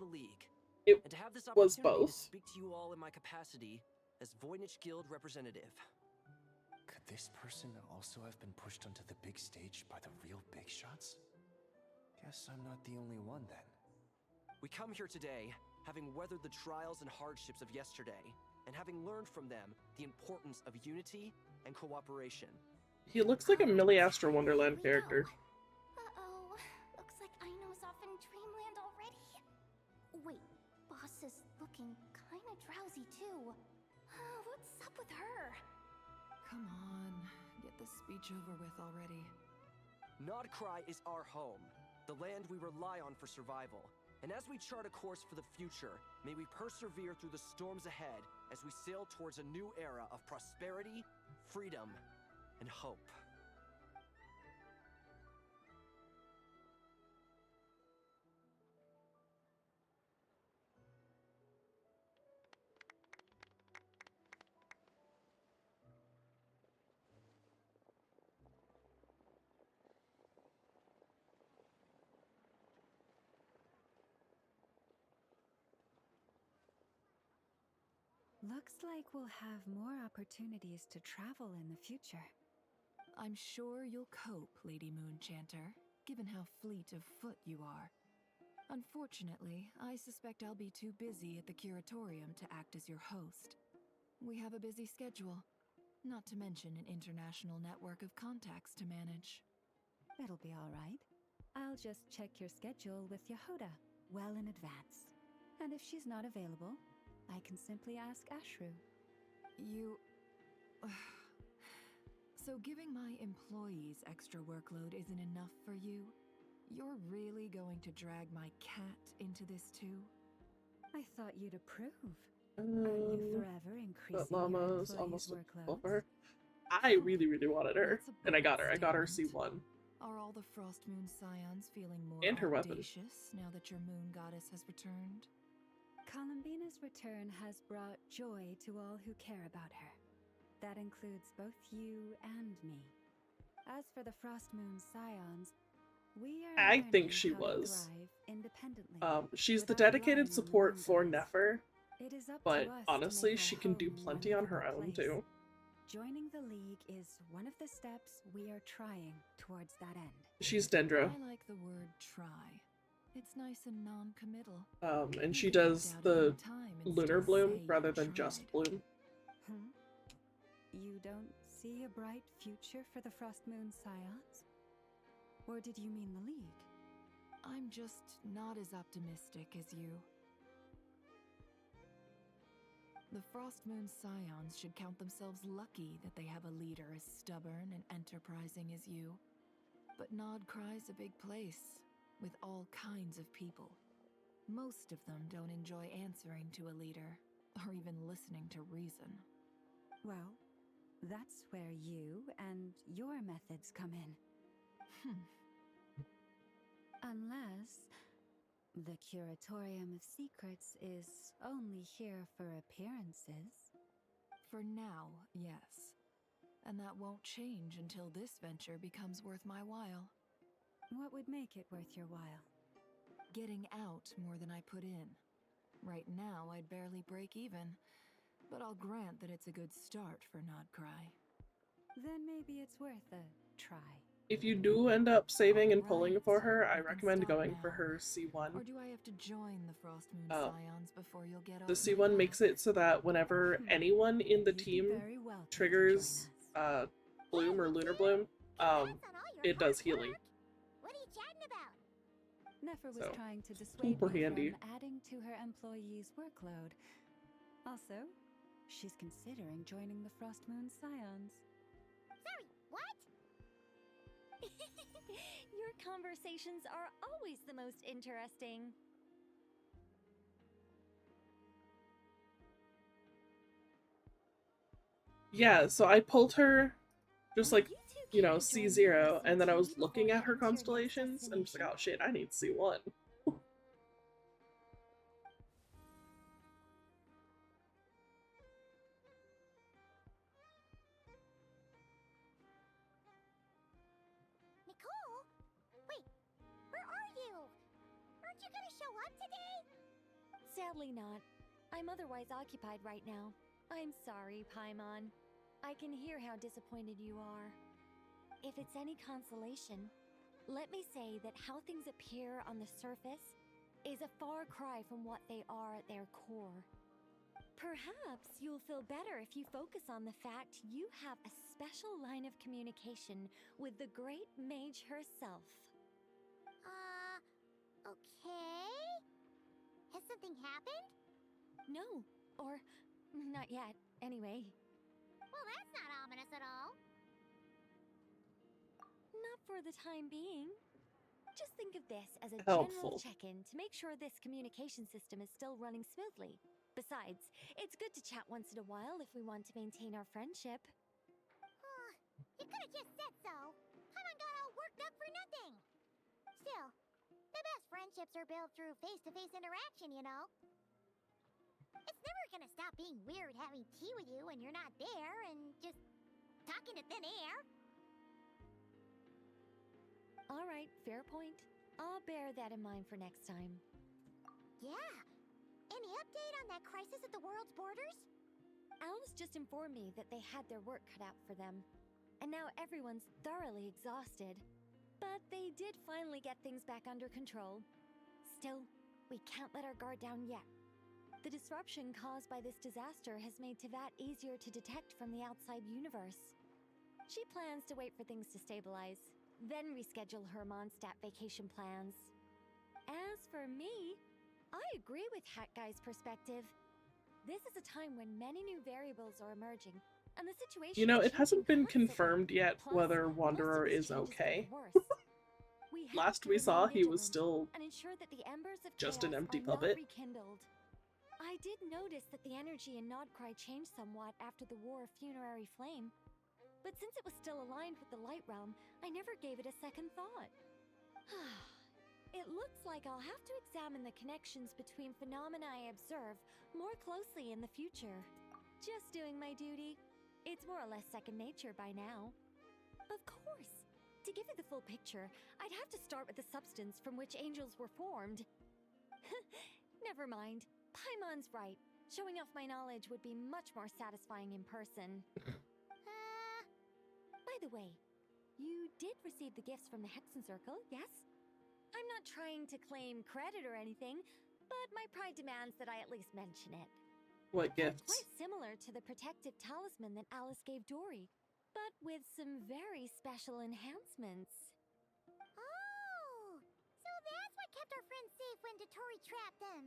it and to have this was opportunity both. to speak to you all in my capacity as Voynich Guild representative. Could this person also have been pushed onto the big stage by the real big shots? Guess I'm not the only one then. We come here today, having weathered the trials and hardships of yesterday, and having learned from them the importance of unity and cooperation. He looks like a Millie Astra Wonderland character. Uh-oh. Looks like Aino's off in Dreamland already. Wait, Boss is looking kinda drowsy too. What's up with her? Come on, get this speech over with already. Nodcry is our home, the land we rely on for survival. And as we chart a course for the future, may we persevere through the storms ahead as we sail towards a new era of prosperity, freedom, and hope. Looks like we'll have more opportunities to travel in the future. I'm sure you'll cope, Lady Moonchanter, given how fleet of foot you are. Unfortunately, I suspect I'll be too busy at the curatorium to act as your host. We have a busy schedule, not to mention an international network of contacts to manage. It'll be all right. I'll just check your schedule with Yehoda well in advance. And if she's not available, I can simply ask Ashru. You... So giving my employees extra workload isn't enough for you? You're really going to drag my cat into this too? I thought you'd approve. Aren't you forever increasing your Llama's employees' almost workloads? over. I really, really wanted her, and I got her. I got her C1. Are all the Frost Moon Scions feeling more And her weapon. audacious now that your moon goddess has returned? Columbina's return has brought joy to all who care about her. That includes both you and me. As for the Frost Moon Scions, we are I think learning she how to was. thrive independently. She's the without dedicated relying on support the for moon gods. Nefer, It is up but to us honestly, to make she our can do home plenty on her livable own place. too. Joining the League is one of the steps we are trying towards that end. She's Dendro. I like the word try. It's nice and non-committal. And You she can does opt out the any time and lunar still bloom say you rather than just tried. bloom. You don't see a bright future for the Frost Moon Scions? Or did you mean the League? I'm just not as optimistic as you. The Frost Moon Scions should count themselves lucky that they have a leader as stubborn and enterprising as you. But Nodcry's a big place, with all kinds of people. Most of them don't enjoy answering to a leader, or even listening to reason. Well, that's where you and your methods come in. Unless the Curatorium of Secrets is only here for appearances. For now, yes. And that won't change until this venture becomes worth my while. What would make it worth your while? Getting out more than I put in. Right now, I'd barely break even, but I'll grant that it's a good start for Nodcry. Then maybe it's worth a try. If you do end up saving and pulling for her, I You can recommend stop going now. for her C1. Or do I have to join the Frost Moon Scions before you'll get off The my C1 back? makes it so that whenever anyone in the team very welcome to triggers bloom or lunar bloom, it does healing. What are you chatting about? Nefer was So, trying to dissuade super me handy. from adding to her employees' workload. Also, she's considering joining the Frost Moon Scions. Sorry, what? Your conversations are always the most interesting. Yeah, so I pulled her just like, you know, C0, and then I was looking at her constellations, and I'm just like, oh shit, I need C1. Nicole? Wait, where are you? Aren't you gonna show up today? Sadly not. I'm otherwise occupied right now. I'm sorry, Paimon. I can hear how disappointed you are. If it's any consolation, let me say that how things appear on the surface is a far cry from what they are at their core. Perhaps you'll feel better if you focus on the fact you have a special line of communication with the great mage herself. Okay? Has something happened? No, or not yet, anyway. Well, that's not ominous at all. Not for the time being. Just think of this as a Helpful. general check-in to make sure this communication system is still running smoothly. Besides, it's good to chat once in a while if we want to maintain our friendship. You could have just said so. Paimon got all worked up for nothing. Still, the best friendships are built through face-to-face interaction, you know. It's never gonna stop being weird having tea with you when you're not there and just talking to thin air. All right, fair point. I'll bear that in mind for next time. Yeah. Any update on that crisis at the world's borders? Alice just informed me that they had their work cut out for them, and now everyone's thoroughly exhausted. But they did finally get things back under control. Still, we can't let our guard down yet. The disruption caused by this disaster has made Tevat easier to detect from the outside universe. She plans to wait for things to stabilize, then reschedule her Mondstadt vacation plans. As for me, I agree with Hat Guy's perspective. This is a time when many new variables are emerging, and the situation You know, is it hasn't been changing confirmed yet Plus, whether most of Wanderer these is changes for okay. the worse. We have Last to we saw, remain he was vigilant still and ensure that the embers of just chaos an empty are not puppet. rekindled. I did notice that the energy in Nodcry changed somewhat after the War of Funerary Flame, but since it was still aligned with the Light Realm, I never gave it a second thought. It looks like I'll have to examine the connections between phenomena I observe more closely in the future. Just doing my duty. It's more or less second nature by now. Of course! To give you the full picture, I'd have to start with the substance from which angels were formed. Never mind. Paimon's right. Showing off my knowledge would be much more satisfying in person. By the way, you did receive the gifts from the Hexen Circle, yes? I'm not trying to claim credit or anything, but my pride demands that I at least mention it. What They're gifts? quite similar to the protective talisman that Alice gave Dory, but with some very special enhancements. Oh! So that's what kept our friends safe when Dotori trapped them.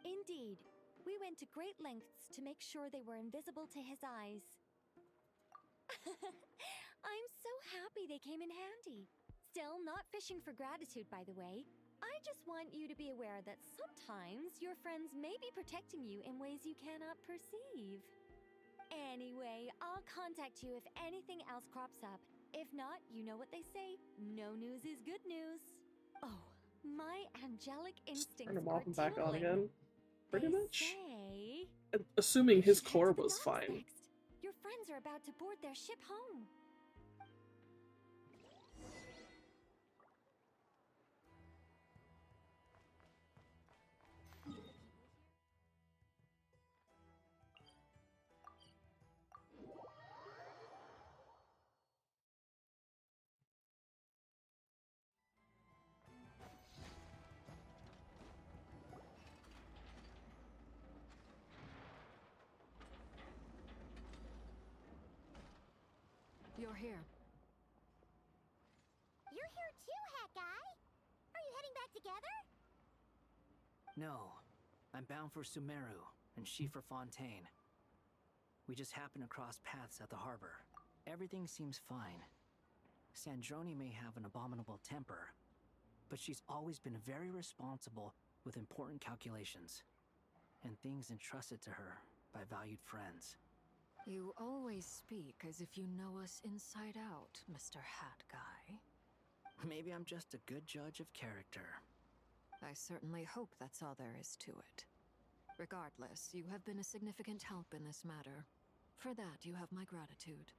Indeed. We went to great lengths to make sure they were invisible to his eyes. I'm so happy they came in handy. Still, not fishing for gratitude, by the way. I just want you to be aware that sometimes your friends may be protecting you in ways you cannot perceive. Anyway, I'll contact you if anything else crops up. If not, you know what they say, no news is good news. Oh, my angelic instincts Turn him are off and back on tingling. again. Pretty They much. say Assuming his should head core to the was docks fine. next. Your friends are about to board their ship home. You're here. You're here too, Hat Guy! Are you heading back together? No. I'm bound for Sumeru, and she for Fontaine. We just happened to cross paths at the harbor. Everything seems fine. Sandrone may have an abominable temper, but she's always been very responsible with important calculations, and things entrusted to her by valued friends. You always speak as if you know us inside out, Mr. Hat Guy. Maybe I'm just a good judge of character. I certainly hope that's all there is to it. Regardless, you have been a significant help in this matter. For that, you have my gratitude.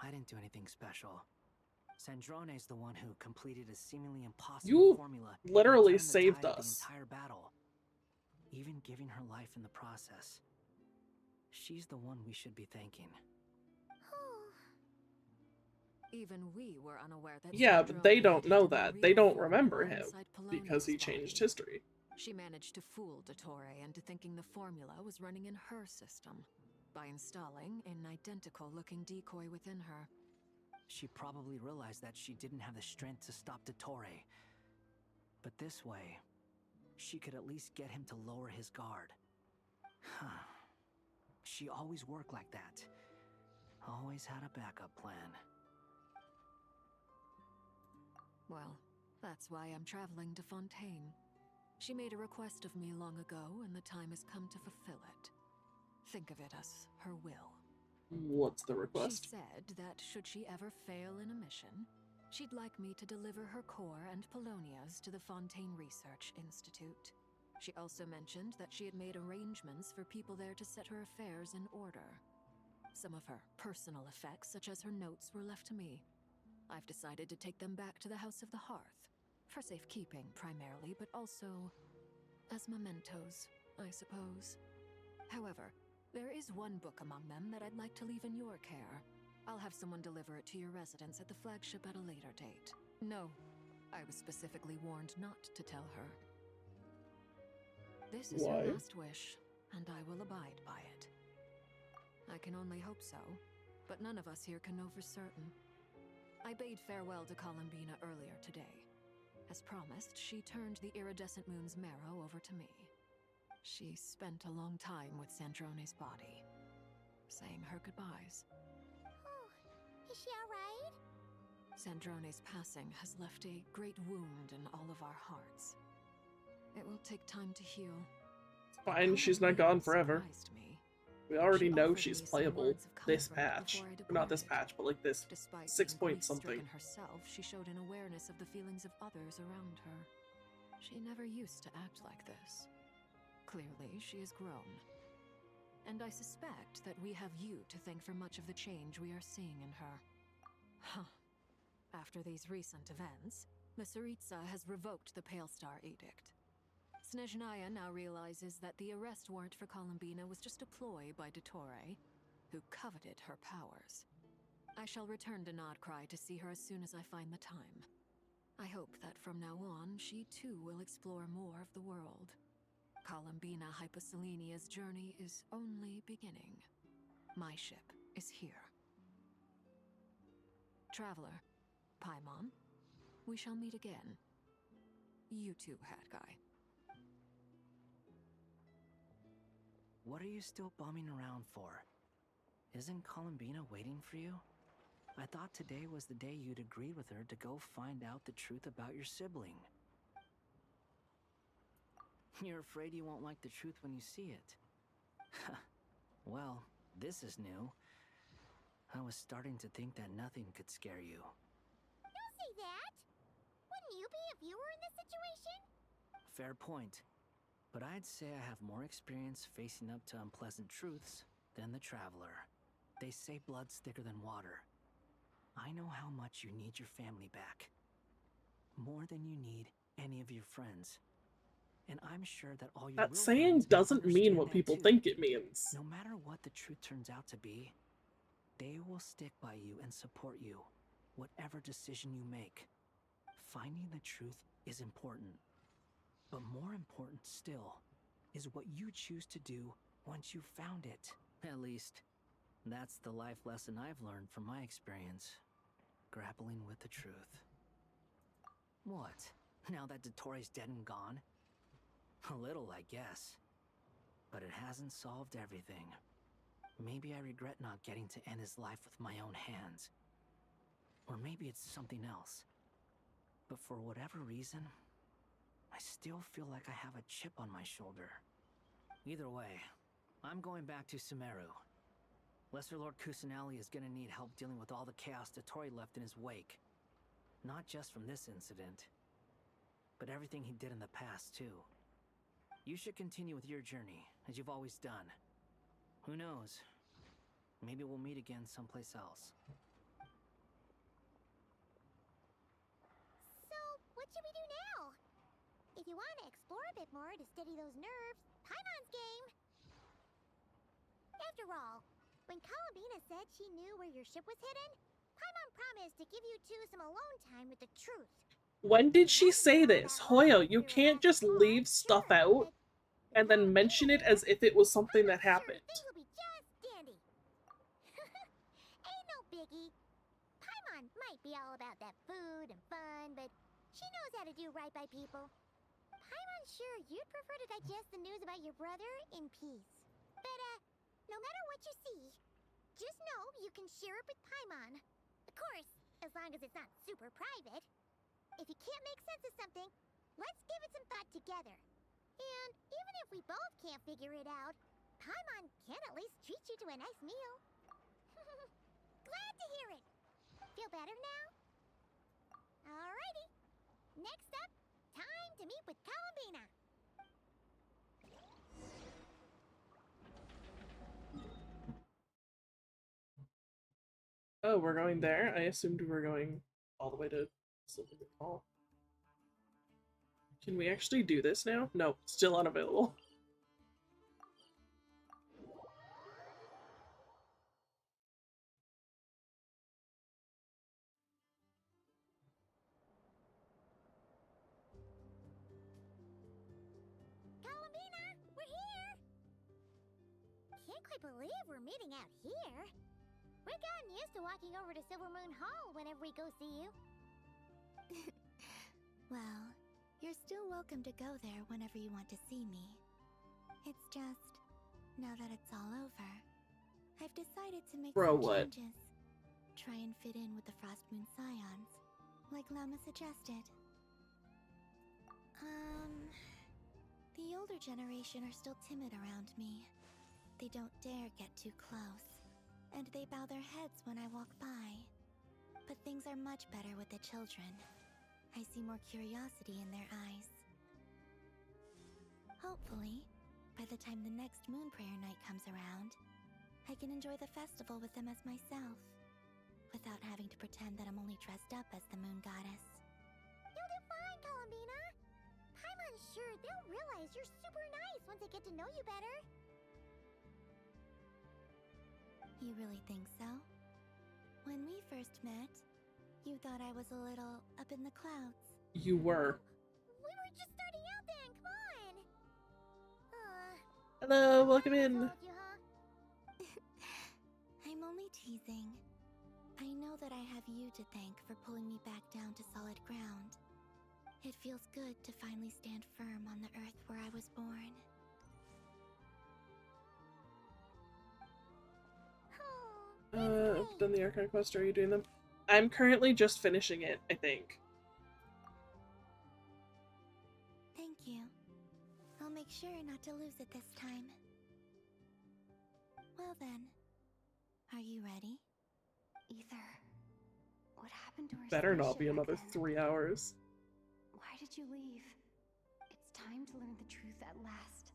I didn't do anything special. Sandrone's the one who completed a seemingly impossible You formula. literally and turned the saved tide of us. the entire battle, even giving her life in the process. She's the one we should be thanking. Even we were unaware that Yeah, but they Sandrone don't had know hidden a that. real They don't formula remember him inside because he Polonia's changed body. history. She managed to fool Dottore into thinking the formula was running in her system by installing an identical-looking decoy within her. She probably realized that she didn't have the strength to stop Dottore. But this way, she could at least get him to lower his guard. She always worked like that. Always had a backup plan. Well, that's why I'm traveling to Fontaine. She made a request of me long ago, and the time has come to fulfill it. Think of it as her will. What's the request? She said that should she ever fail in a mission, she'd like me to deliver her core and Polonia's to the Fontaine Research Institute. She also mentioned that she had made arrangements for people there to set her affairs in order. Some of her personal effects, such as her notes, were left to me. I've decided to take them back to the House of the Hearth, For safekeeping, primarily, but also as mementos, I suppose. However, there is one book among them that I'd like to leave in your care. I'll have someone deliver it to your residence at the flagship at a later date. No, I was specifically warned not to tell her. This is her last wish, and I will abide by it. I can only hope so, but none of us here can know for certain. I bade farewell to Columbina earlier today. As promised, she turned the iridescent moon's marrow over to me. She spent a long time with Sandrone's body, saying her goodbyes. Oh, is she alright? Sandrone's passing has left a great wound in all of our hearts. It will take time to heal. Fine, she's not gone forever. We already know she's playable this patch. Or not this patch, but like this 6 point something. Herself, she showed an awareness of the feelings of others around her. She never used to act like this. Clearly, she has grown. And I suspect that we have you to thank for much of the change we are seeing in her. Huh. After these recent events, the Tsaritsa has revoked the Pale Star Edict. Snezhnaya now realizes that the arrest warrant for Columbina was just a ploy by Dottore, who coveted her powers. I shall return to Nodcry to see her as soon as I find the time. I hope that from now on, she too will explore more of the world. Columbina Hyposelenia's journey is only beginning. My ship is here. Traveler, Paimon, we shall meet again. You too, Hat Guy. What are you still bumming around for? Isn't Columbina waiting for you? I thought today was the day you'd agreed with her to go find out the truth about your sibling. You're afraid you won't like the truth when you see it. Well, this is new. I was starting to think that nothing could scare you. Don't say that! Wouldn't you be if you were in this situation? Fair point. But I'd say I have more experience facing up to unpleasant truths than the Traveler. They say blood's thicker than water. I know how much you need your family back. More than you need any of your friends. And I'm sure that all your That real saying friends doesn't mean understand what that people too. think it means. No matter what the truth turns out to be, they will stick by you and support you, whatever decision you make. Finding the truth is important. But more important still is what you choose to do once you've found it. At least, that's the life lesson I've learned from my experience, grappling with the truth. What? Now that Dottore's dead and gone? A little, I guess. But it hasn't solved everything. Maybe I regret not getting to end his life with my own hands. Or maybe it's something else. But for whatever reason, I still feel like I have a chip on my shoulder. Either way, I'm going back to Sumeru. Lesser Lord Kusanali is gonna need help dealing with all the chaos Dottore left in his wake. Not just from this incident, but everything he did in the past, too. You should continue with your journey, as you've always done. Who knows? Maybe we'll meet again someplace else. So, what should we do now? If you want to explore a bit more to steady those nerves, Paimon's game! After all, when Columbina said she knew where your ship was hidden, Paimon promised to give you two some alone time with the truth. When did she say this? Hoyo, you can't just leave stuff out and then mention it as if it was something that happened. Things will be just dandy. Ain't no biggie. Paimon might be all about that food and fun, but she knows how to do right by people. Paimon's sure you'd prefer to digest the news about your brother in peace. But, no matter what you see, just know you can share it with Paimon. Of course, as long as it's not super private. If you can't make sense of something, let's give it some thought together. And even if we both can't figure it out, Paimon can at least treat you to a nice meal. Glad to hear it. Feel better now? Alrighty. Next up, time to meet with Columbina. Oh, we're going there? I assumed we were going all the way to Columbina Hall. Can we actually do this now? Nope, still unavailable. Columbina, we're here! Can't quite believe we're meeting out here. We're gotten used to walking over to Silver Moon Hall whenever we go see you. Well, you're still welcome to go there whenever you want to see me. It's just, now that it's all over, I've decided to make Bro, some what? changes. Try and fit in with the Frost Moon Scions, like Llama suggested. The older generation are still timid around me. They don't dare get too close, and they bow their heads when I walk by. But things are much better with the children. I see more curiosity in their eyes. Hopefully, by the time the next Moon Prayer Night comes around, I can enjoy the festival with them as myself, without having to pretend that I'm only dressed up as the Moon Goddess. You'll do fine, Columbina. Paimon's sure they'll realize you're super nice once they get to know you better. You really think so? When we first met, you thought I was a little up in the clouds. You were. We were just starting out then, come on! Hello, welcome in. You, huh? I'm only teasing. I know that I have you to thank for pulling me back down to solid ground. It feels good to finally stand firm on the earth where I was born. I've done the Archon quest. Are you doing them? I'm currently just finishing it, I think. Thank you. I'll make sure not to lose it this time. Well then, are you ready? Ether, what happened to our Better not be spaceship another back then? 3 hours. Why did you leave? It's time to learn the truth at last.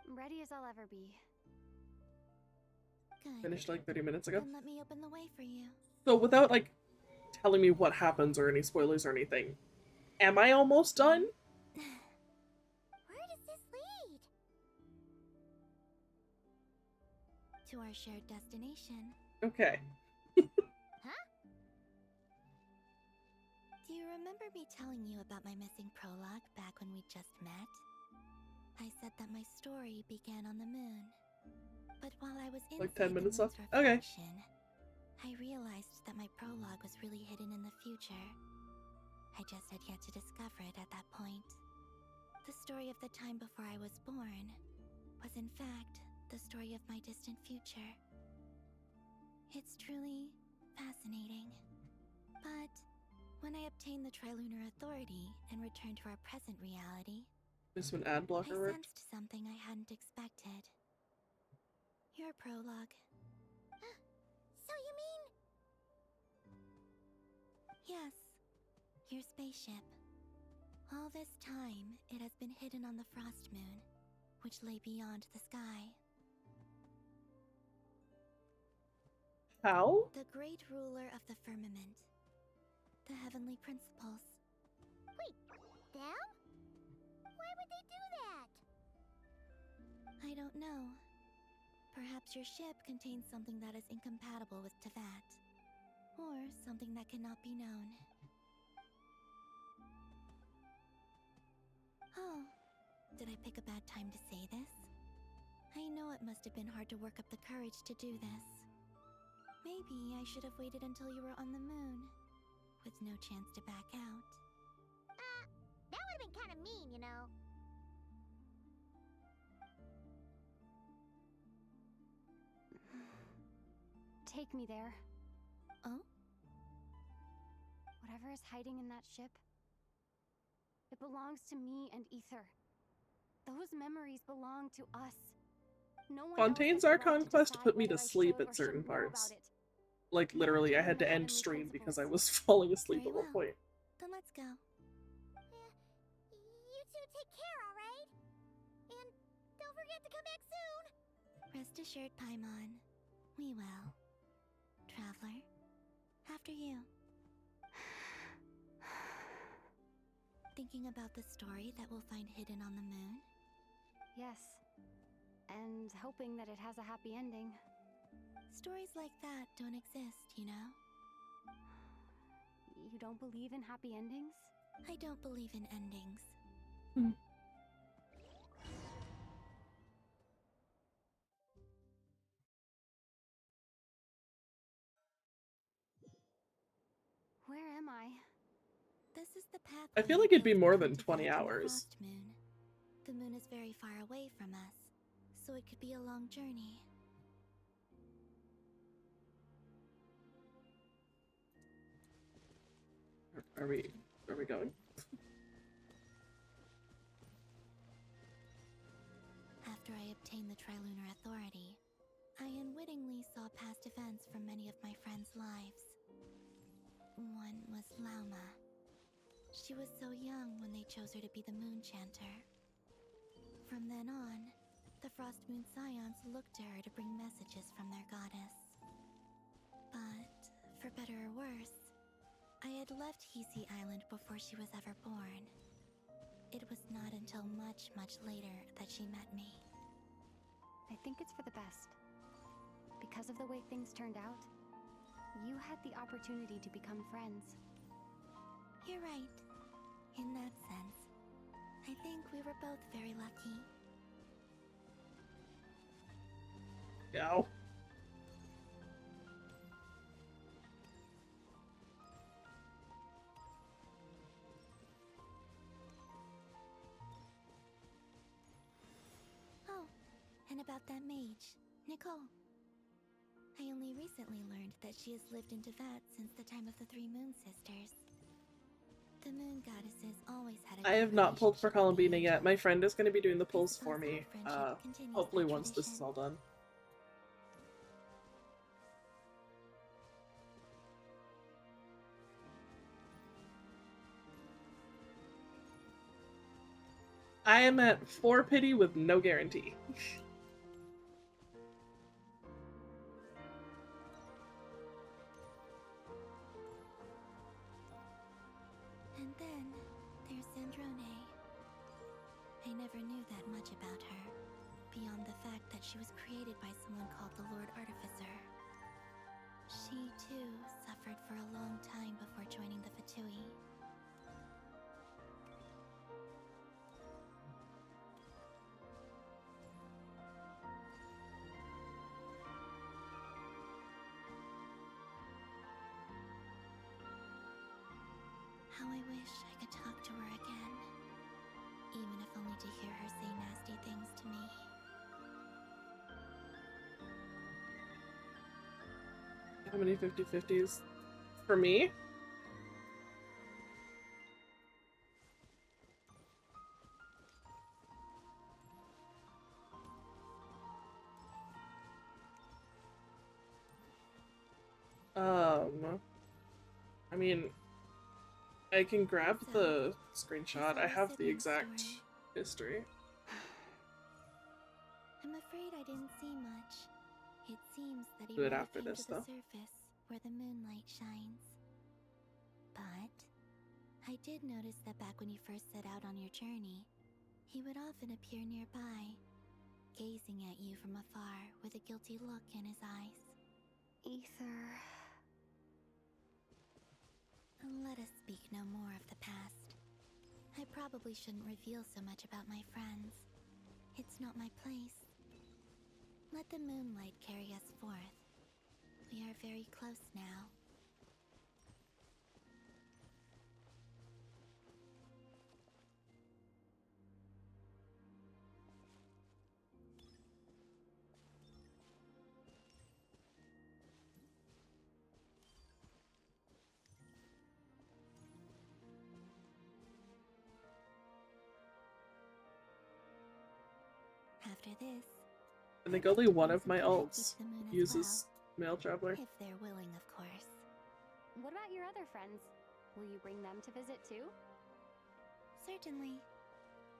I'm ready as I'll ever be. Good. Finished like 30 minutes ago. Then let me open the way for you. So without like telling me what happens or any spoilers or anything, am I almost done? Where does this lead? To our shared destination. Okay. Huh? Do you remember me telling you about my missing prologue back when we just met? I said that my story began on the moon. But while I was Like inside 10 minutes the left? moon's Okay. reflection, I realized that my prologue was really hidden in the future. I just had yet to discover it at that point. The story of the time before I was born was in fact the story of my distant future. It's truly fascinating. But when I obtained the Trilunar Authority and returned to our present reality, This one ad I blocker worked. sensed something I hadn't expected. Your prologue. So you mean... Yes, your spaceship. All this time, it has been hidden on the Frost Moon, which lay beyond the sky. How? The great ruler of the firmament. The heavenly principles. Wait, them? Why would they do that? I don't know. Perhaps your ship contains something that is incompatible with Tevat. Or something that cannot be known. Oh, did I pick a bad time to say this? I know it must have been hard to work up the courage to do this. Maybe I should have waited until you were on the moon, with no chance to back out. That would've been kinda mean, you know. Take me there. Oh? Whatever is hiding in that ship, it belongs to me and Ether. Those memories belong to us. No one Fontaine's else has the right Archon to quest decide put me whether to I sleep should at or certain shouldn't know parts. about it. Like literally, I had to end stream because I was falling asleep at one point. Then let's go. You two take care, alright? And don't forget to come back soon! Rest assured, Paimon. We will. Traveler, after you. Thinking about the story that we'll find hidden on the moon? Yes. And hoping that it has a happy ending. Stories like that don't exist, you know? You don't believe in happy endings? I don't believe in endings. Where am I? This is the path. I feel like it'd be more than 20 hours. Frost moon. The moon is very far away from us, so it could be a long journey. Are we going? After I obtained the Trilunar Authority, I unwittingly saw past events from many of my friends' lives. One was Lauma. She was so young when they chose her to be the Moon Chanter. From then on, the Frost Moon Scions looked to her to bring messages from their goddess. But, for better or worse, I had left Hisi Island before she was ever born. It was not until much, much later that she met me. I think it's for the best. Because of the way things turned out, you had the opportunity to become friends. You're right. In that sense, I think we were both very lucky. Ow. Oh, and about that mage, Nicole. I only recently learned that she has lived in Teyvat since the time of the Three Moon Sisters. The moon goddesses always had a I have not pulled for Columbina yet. My friend is going to be doing the pulls for me. Hopefully once this is all done. I am at 4 pity with no guarantee. And then there's Sandrone. I never knew that much about her, beyond the fact that she was created by someone called the Lord Artificer. She, too, suffered for a long time before joining the Fatui. How I wish I could talk to her again, even if only to hear her say nasty things to me. How many 50-50s? For me? I mean, I can grab the screenshot. I have the exact history. I'm afraid I didn't see much. It seems that he Do it really after came this, to the though. surface where the moonlight shines. But I did notice that back when you first set out on your journey, he would often appear nearby, gazing at you from afar with a guilty look in his eyes. Ether. Let us speak no more of the past. I probably shouldn't reveal so much about my friends. It's not my place. Let the moonlight carry us forth. We are very close now. After this, I think only one of my alts uses Mail Traveler. if they're willing, of course. What about your other friends? Will you bring them to visit too? Certainly.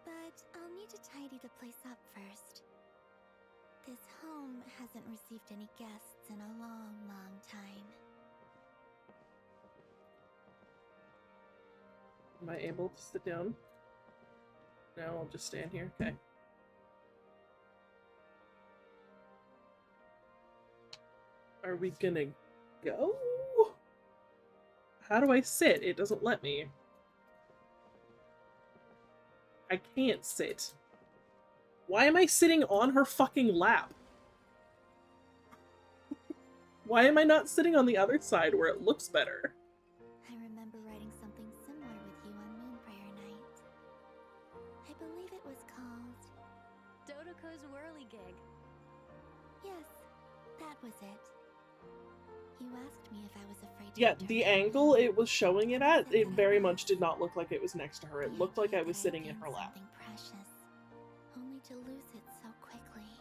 But I'll need to tidy the place up first. This home hasn't received any guests in a long, long time. Am I able to sit down? No, I'll just stand here. Okay. Are we gonna go? How do I sit? It doesn't let me. I can't sit. Why am I sitting on her fucking lap? Why am I not sitting on the other side where it looks better? I remember writing something similar with you on Moonprayer Night. I believe it was called Dodoko's Whirligig. Yes, that was it. You asked me if I was afraid to Yeah, return the to angle home. it was showing it at, it very much did not look like it was next to her. It looked like I was sitting in her lap. Something precious, only to lose it so quickly.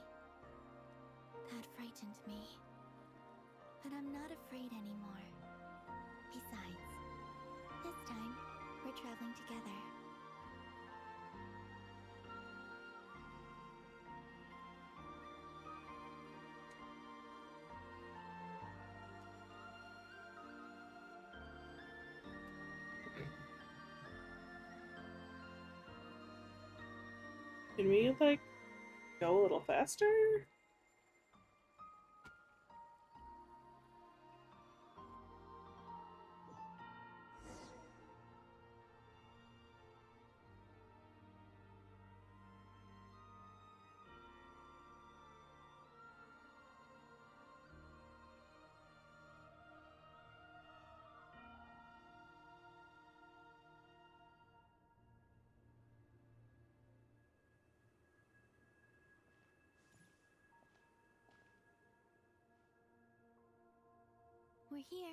That frightened me. But I'm not afraid anymore. Besides, this time, we're traveling together. Can we, like, go a little faster? We're here.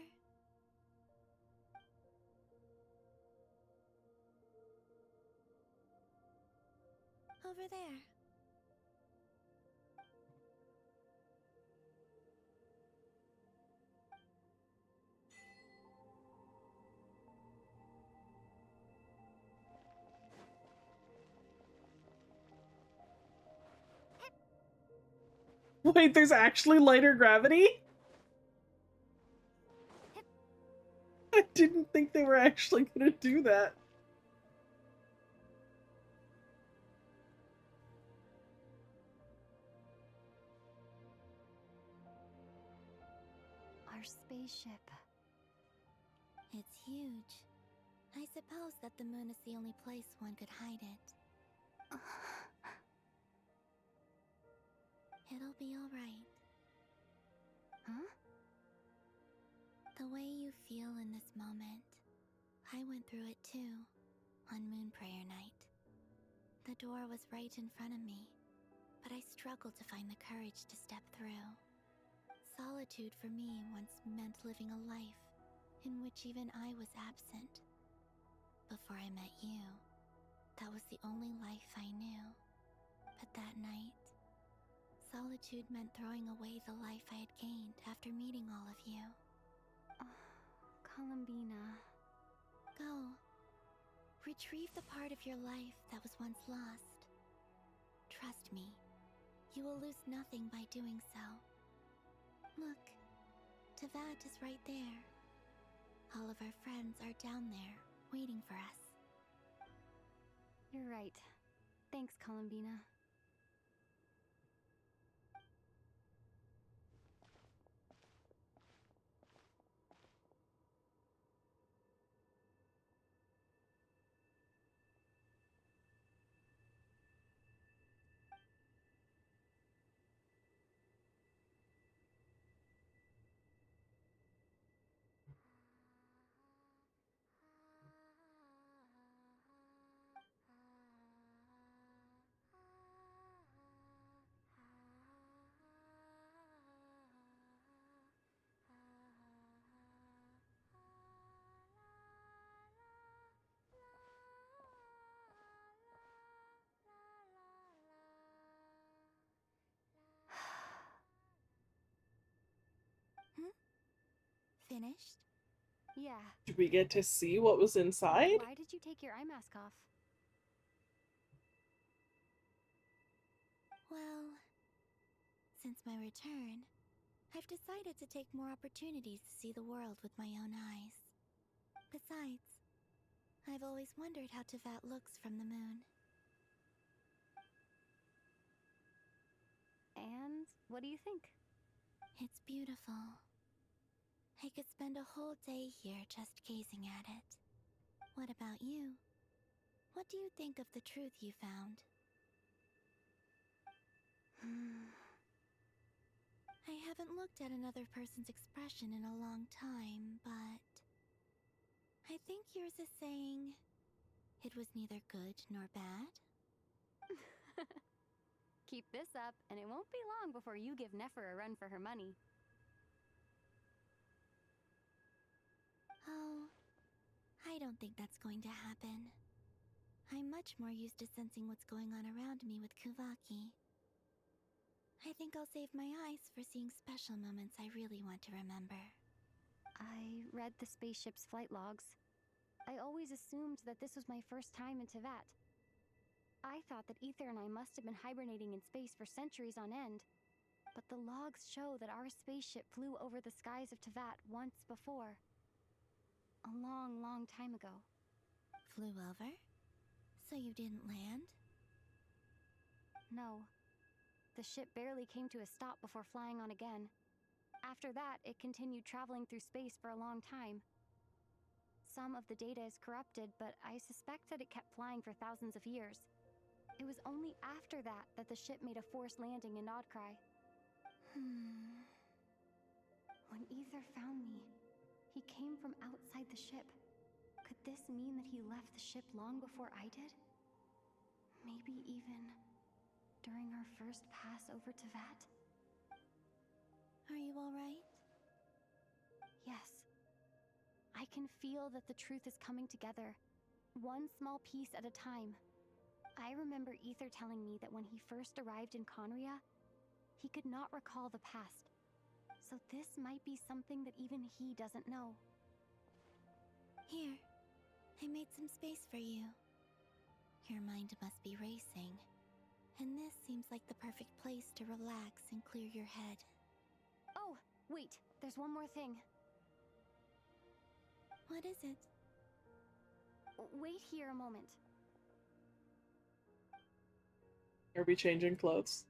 Over there. Wait, there's actually lighter gravity? I didn't think they were actually gonna do that. Our spaceship. It's huge. I suppose that the moon is the only place one could hide it. It'll be alright. Huh? The way you feel in this moment, I went through it too, on Moonprayer Night. The door was right in front of me, but I struggled to find the courage to step through. Solitude for me once meant living a life in which even I was absent. Before I met you, that was the only life I knew. But that night, solitude meant throwing away the life I had gained after meeting all of you. Columbina. Go. Retrieve the part of your life that was once lost. Trust me, you will lose nothing by doing so. Look, Tevat is right there. All of our friends are down there, waiting for us. You're right. Thanks, Columbina. Finished? Yeah. Did we get to see what was inside? Why did you take your eye mask off? Well, since my return, I've decided to take more opportunities to see the world with my own eyes. Besides, I've always wondered how Tevat looks from the moon. And what do you think? It's beautiful. I could spend a whole day here just gazing at it. What about you? What do you think of the truth you found? I haven't looked at another person's expression in a long time, but I think yours is saying it was neither good nor bad. Keep this up, and it won't be long before you give Nefer a run for her money. Oh, I don't think that's going to happen. I'm much more used to sensing what's going on around me with Kuvaki. I think I'll save my eyes for seeing special moments I really want to remember. I read the spaceship's flight logs. I always assumed that this was my first time in Tevat. I thought that Ether and I must have been hibernating in space for centuries on end. But the logs show that our spaceship flew over the skies of Tevat once before. A long, long time ago. Flew over? So you didn't land? No. The ship barely came to a stop before flying on again. After that, it continued traveling through space for a long time. Some of the data is corrupted, but I suspect that it kept flying for thousands of years. It was only after that that the ship made a forced landing in Nodcry. When Ether found me, he came from outside the ship. Could this mean that he left the ship long before I did? Maybe even during our first pass over Tevat? Are you alright? Yes. I can feel that the truth is coming together, one small piece at a time. I remember Ether telling me that when he first arrived in Conria, he could not recall the past. So this might be something that even he doesn't know. Here, I made some space for you. Your mind must be racing, and this seems like the perfect place to relax and clear your head. Oh, wait, there's one more thing. What is it? Wait here a moment. Are we changing clothes?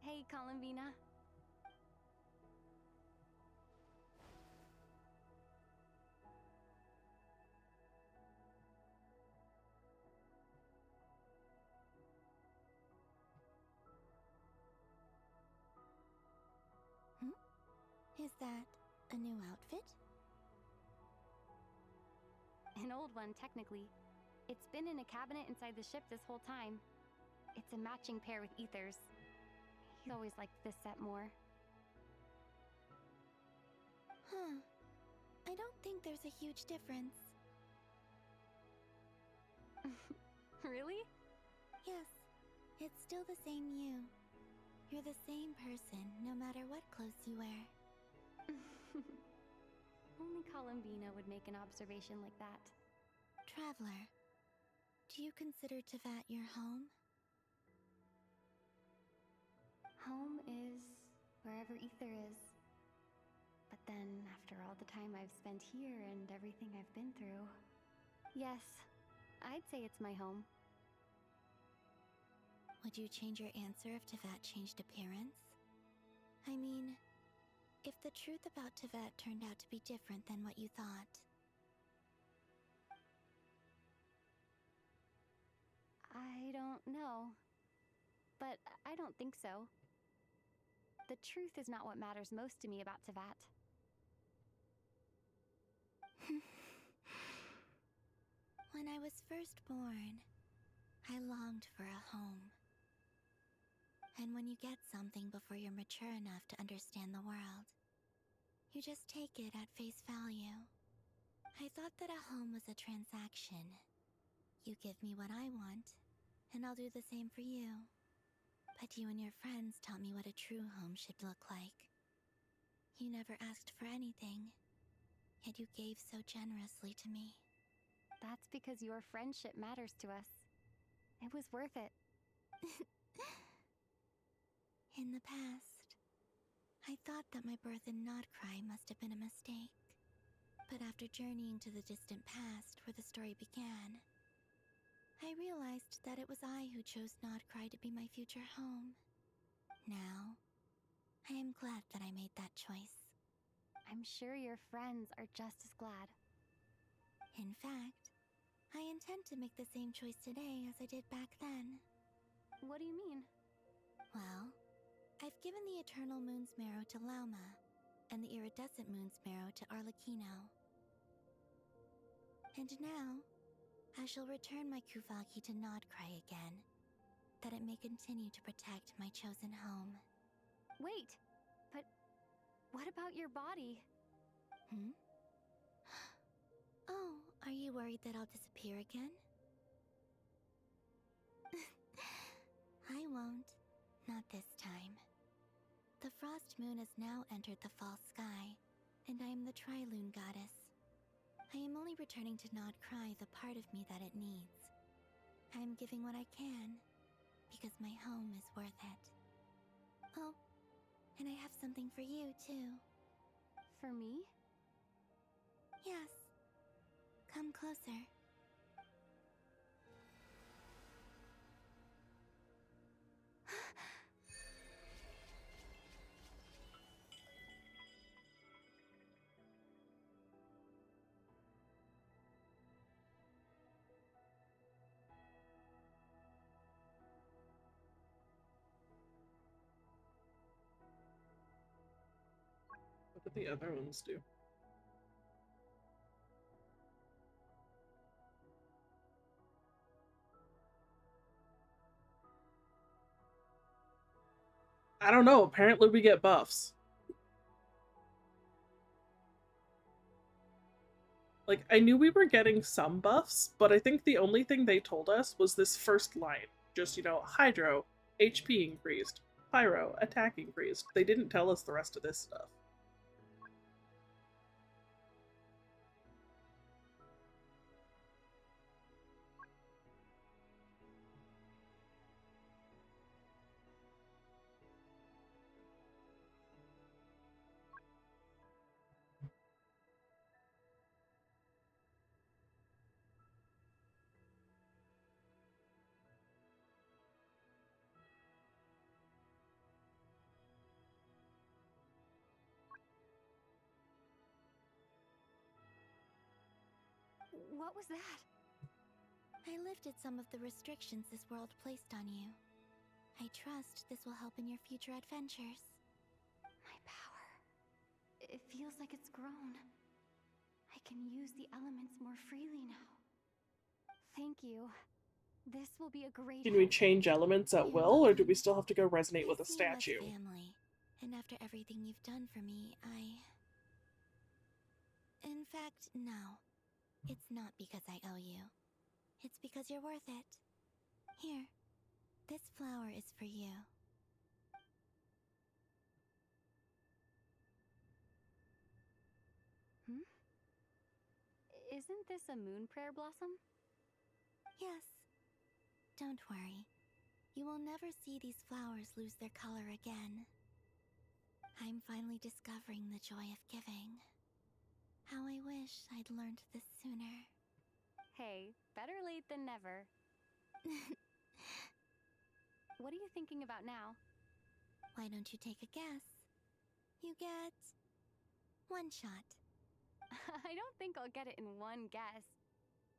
Hey, Columbina. Is that a new outfit? An old one, technically. It's been in a cabinet inside the ship this whole time. It's a matching pair with Ether's. He always liked this set more. Huh. I don't think there's a huge difference. Really? Yes. It's still the same you. You're the same person, no matter what clothes you wear. Only Columbina would make an observation like that. Traveler, do you consider Tevat your home? Home is wherever Ether is. But then, after all the time I've spent here and everything I've been through, yes, I'd say it's my home. Would you change your answer if Tevat changed appearance? I mean, if the truth about Tevat turned out to be different than what you thought. I don't know. But I don't think so. The truth is not what matters most to me about Tevat. When I was first born, I longed for a home. And when you get something before you're mature enough to understand the world, you just take it at face value. I thought that a home was a transaction. You give me what I want, and I'll do the same for you. But you and your friends taught me what a true home should look like. You never asked for anything, yet you gave so generously to me. That's because your friendship matters to us. It was worth it. In the past, I thought that my birth in Nodcry must have been a mistake. But after journeying to the distant past where the story began, I realized that it was I who chose Nodcry to be my future home. Now, I am glad that I made that choice. I'm sure your friends are just as glad. In fact, I intend to make the same choice today as I did back then. What do you mean? Well, I've given the Eternal Moon's Marrow to Lauma, and the Iridescent Moon's Marrow to Arlecchino. And now, I shall return my Kuvaki to Nodcry again, that it may continue to protect my chosen home. Wait, but what about your body? Oh, are you worried that I'll disappear again? I won't. Not this time. The Frost Moon has now entered the fall sky, and I am the Trilune Goddess. I am only returning to Nodcry the part of me that it needs. I am giving what I can, because my home is worth it. Oh, and I have something for you, too. For me? Yes. Come closer. What did the other ones do? I don't know. Apparently we get buffs. Like, I knew we were getting some buffs, but I think the only thing they told us was this first line. Just, Hydro, HP increased. Pyro, attack increased. They didn't tell us the rest of this stuff. What was that? I lifted some of the restrictions this world placed on you. I trust this will help in your future adventures. My power. It feels like it's grown. I can use the elements more freely now. Thank you. This will be a great Can we help. change elements at will, or do we still have to go resonate with a See you as statue? family, and after everything you've done for me, In fact, no. It's not because I owe you. It's because you're worth it. Here, this flower is for you. Isn't this a moon prayer blossom? Yes. Don't worry. You will never see these flowers lose their color again. I'm finally discovering the joy of giving. How I wish I'd learned this sooner. Hey, better late than never. What are you thinking about now? Why don't you take a guess? You get one shot. I don't think I'll get it in one guess.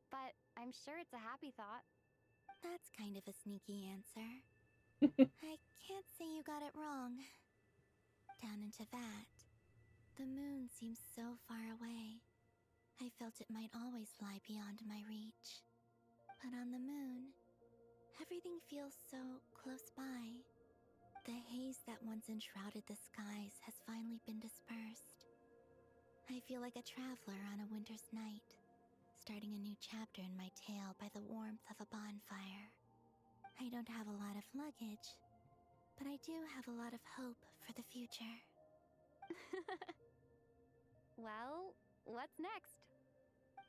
But I'm sure it's a happy thought. That's kind of a sneaky answer. I can't say you got it wrong. Down into that, the moon seems so far away. I felt it might always lie beyond my reach. But on the moon, everything feels so close by. The haze that once enshrouded the skies has finally been dispersed. I feel like a traveler on a winter's night, starting a new chapter in my tale by the warmth of a bonfire. I don't have a lot of luggage, but I do have a lot of hope for the future. Well, what's next?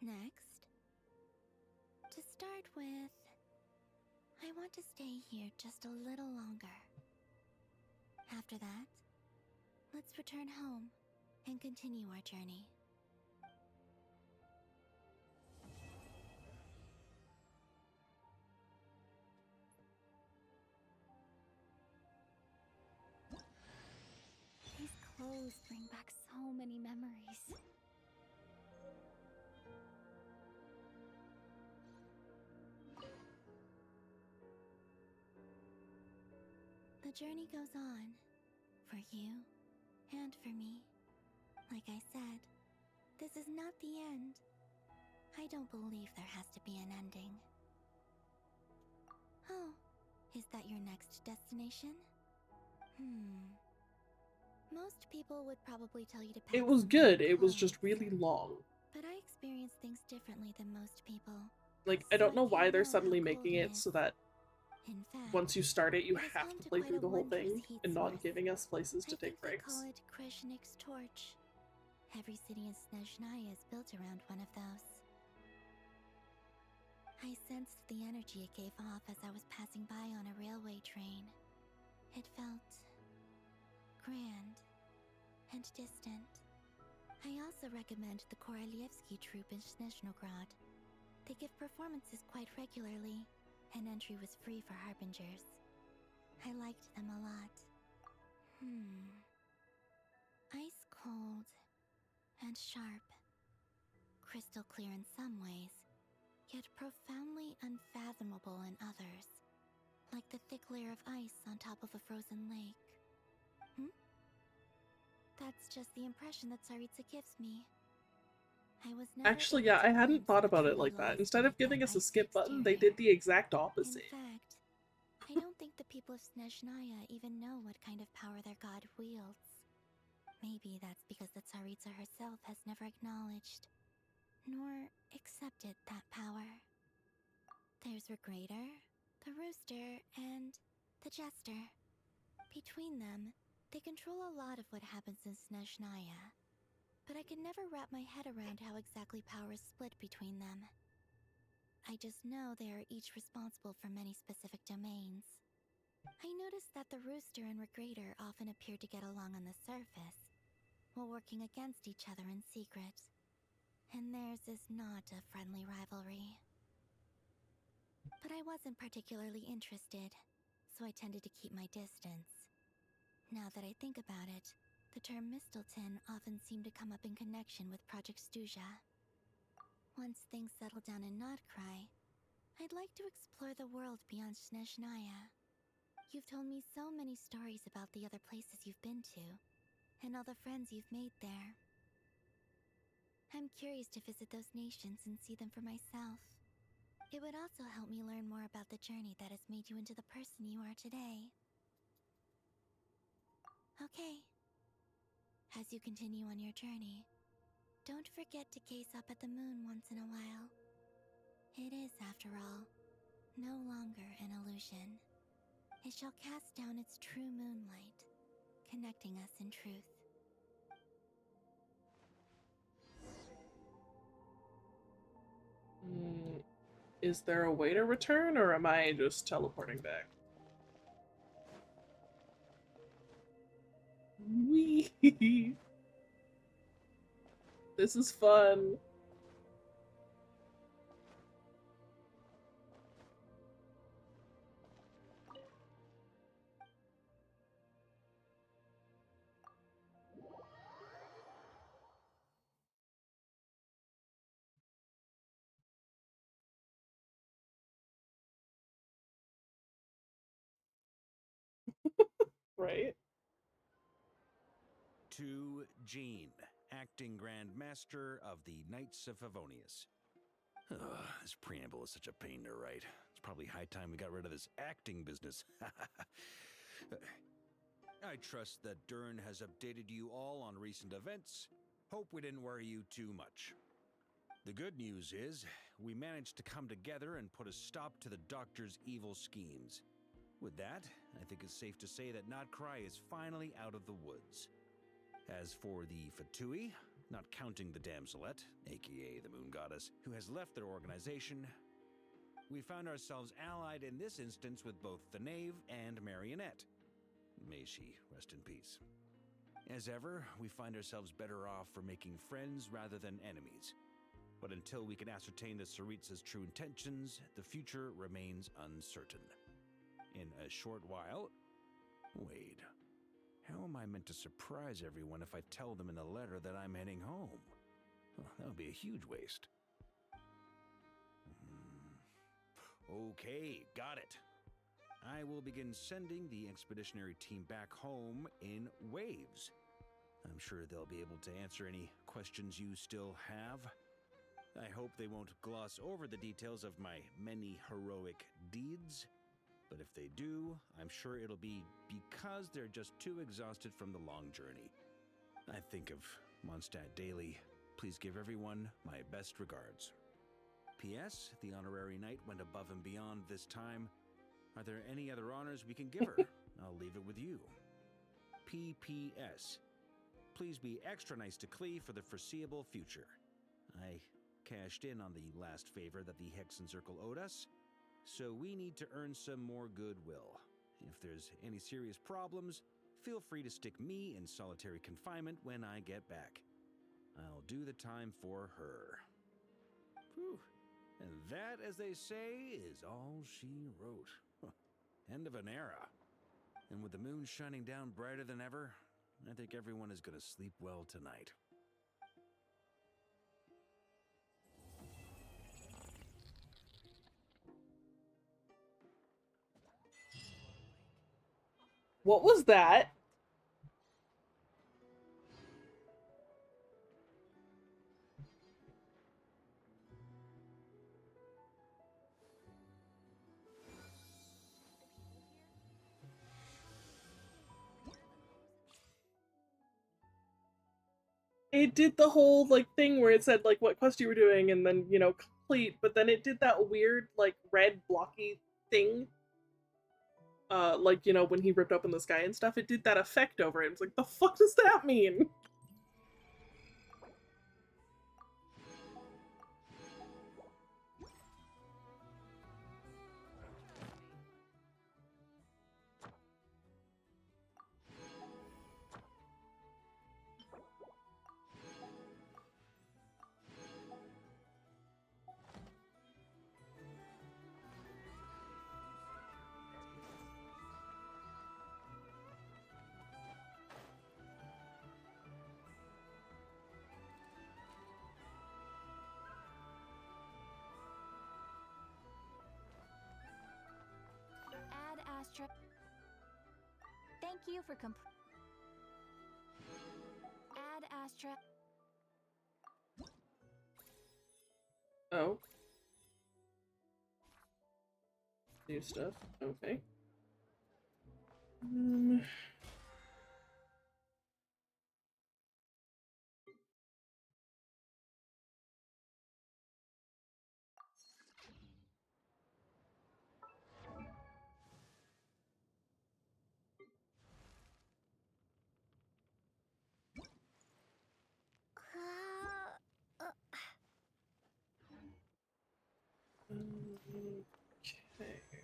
Next? To start with, I want to stay here just a little longer. After that, let's return home and continue our journey. These clothes bring back so many memories. The journey goes on, for you and for me. Like I said, this is not the end. I don't believe there has to be an ending. Oh, is that your next destination? Most people would probably tell you to pack It was some good, light it was clothes, just really long. but I experience things differently than most people. Like, I So don't know why can't they're know how suddenly cold making it is. so that In fact, once you start it, you it is have home to to play quite through a the whole wondrous thing heat and source. not giving us places to I think take they breaks. call it Kreshnik's torch. Every city in Snezhnaya is built around one of those. I sensed the energy it gave off as I was passing by on a railway train. It felt grand and distant. I also recommend the Korolievsky troupe in Snezhnograd. They give performances quite regularly, and entry was free for harbingers. I liked them a lot. Ice cold and sharp. Crystal clear in some ways, yet profoundly unfathomable in others. Like the thick layer of ice on top of a frozen lake. That's just the impression that Tsaritsa gives me. I was never Actually, able yeah, to I hadn't glimpse thought what about it truly like that. lies Instead of beneath that giving us a icy skip button, they exterior. did the exact In opposite. fact, I don't think the people of Snezhnaya even know what kind of power their god wields. Maybe that's because the Tsaritsa herself has never acknowledged, nor accepted that power. There's Regrator, the Rooster, and the Jester. Between them, they control a lot of what happens in Snezhnaya. But I could never wrap my head around how exactly power is split between them. I just know they are each responsible for many specific domains. I noticed that the Rooster and Regrator often appeared to get along on the surface, while working against each other in secret. And theirs is not a friendly rivalry. But I wasn't particularly interested, so I tended to keep my distance. Now that I think about it, the term Mistelton often seemed to come up in connection with Project Stuja. Once things settle down in Notcry, I'd like to explore the world beyond Snezhnaya. You've told me so many stories about the other places you've been to, and all the friends you've made there. I'm curious to visit those nations and see them for myself. It would also help me learn more about the journey that has made you into the person you are today. Okay. As you continue on your journey, don't forget to gaze up at the moon once in a while. It is, after all, no longer an illusion. It shall cast down its true moonlight, connecting us in truth. Is there a way to return, or am I just teleporting back? Wee! This is fun. Right? To Jean, acting Grand Master of the Knights of Favonius. Ugh, this preamble is such a pain to write. It's probably high time we got rid of this acting business. I trust that Dern has updated you all on recent events. Hope we didn't worry you too much. The good news is, we managed to come together and put a stop to the Doctor's evil schemes. With that, I think it's safe to say that Notcry is finally out of the woods. As for the Fatui, not counting the Damselette, aka the Moon Goddess, who has left their organization, we found ourselves allied in this instance with both the Knave and Marionette. May she rest in peace. As ever, we find ourselves better off for making friends rather than enemies. But until we can ascertain the Tsaritsa's true intentions, the future remains uncertain. In a short while... Wait. How am I meant to surprise everyone if I tell them in a letter that I'm heading home? Well, that would be a huge waste. Okay, got it. I will begin sending the expeditionary team back home in waves. I'm sure they'll be able to answer any questions you still have. I hope they won't gloss over the details of my many heroic deeds. But if they do, I'm sure it'll be because they're just too exhausted from the long journey. I think of Mondstadt daily. Please give everyone my best regards. P.S. The honorary knight went above and beyond this time. Are there any other honors we can give her? I'll leave it with you. P.P.S. Please be extra nice to Klee for the foreseeable future. I cashed in on the last favor that the Hexen Circle owed us, so we need to earn some more goodwill. If there's any serious problems, feel free to stick me in solitary confinement when I get back. I'll do the time for her. Whew. And that, as they say, is all she wrote. End of an era. And with the moon shining down brighter than ever, I think everyone is going to sleep well tonight. What was that? It did the whole like thing where it said like what quest you were doing and then, you know, complete, but then it did that weird like red blocky thing. Like, you know, when he ripped open the sky and stuff, it did that effect over it. It's like, the fuck does that mean? Add Astra. Thank you for Add Astra. Oh. New stuff. Okay. Okay.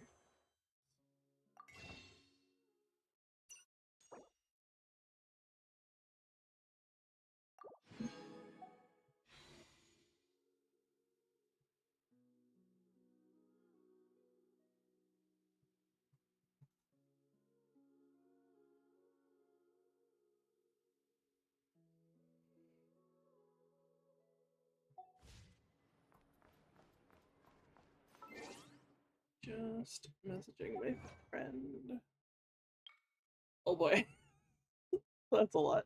Just messaging my friend. Oh boy. That's a lot.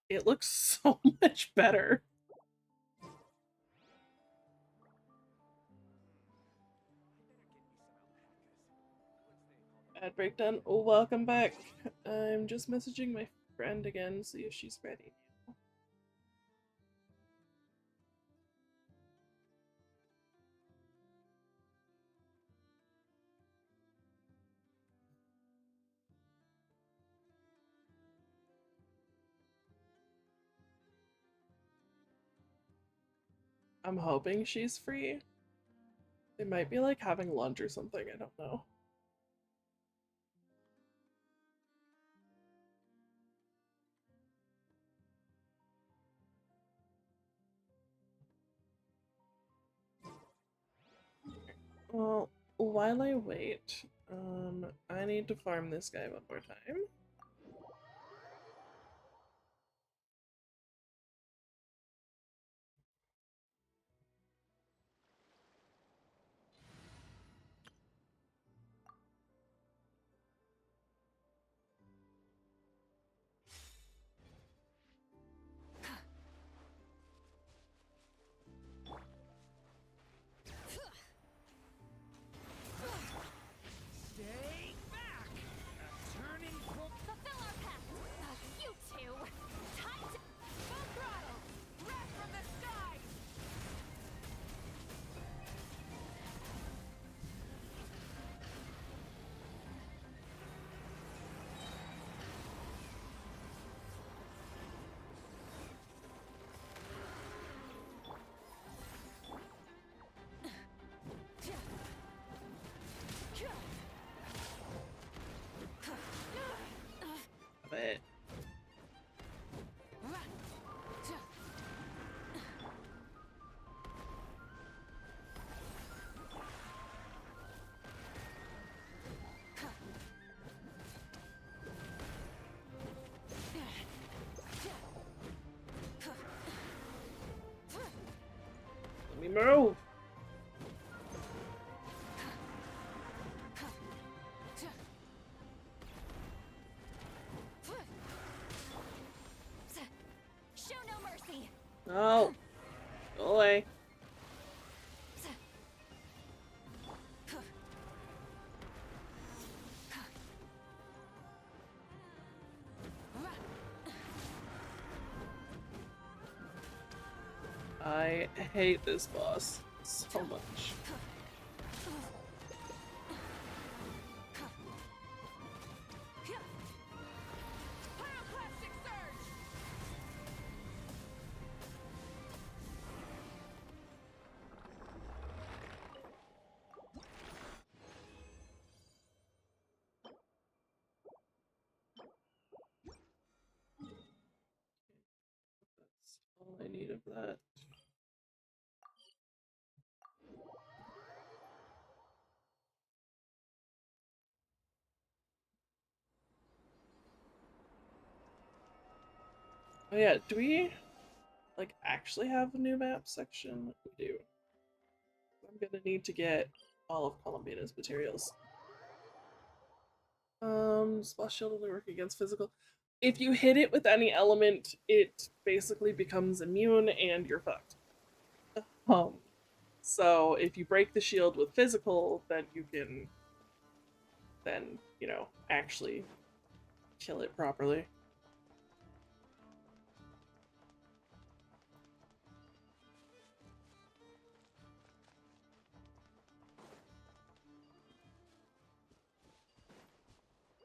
It looks so much better. Ad breakdown. Oh, welcome back. I'm just messaging my friend again, see if she's ready. I'm hoping she's free. They might be like having lunch or something, I don't know. Well, while I wait, I need to farm this guy one more time. Stay back! Turning full. Fulfill our pact! You two! Time to full throttle! Wrath from the sky! But let me move. Show no mercy! No. Go away. I hate this boss so much. Pyroclastic surge! That's all I need of that. Oh yeah, do we like actually have a new map section? We do. I'm gonna need to get all of Columbina's materials. Spell shield only work against physical. If you hit it with any element, it basically becomes immune and you're fucked. So if you break the shield with physical, then you can you know, actually kill it properly.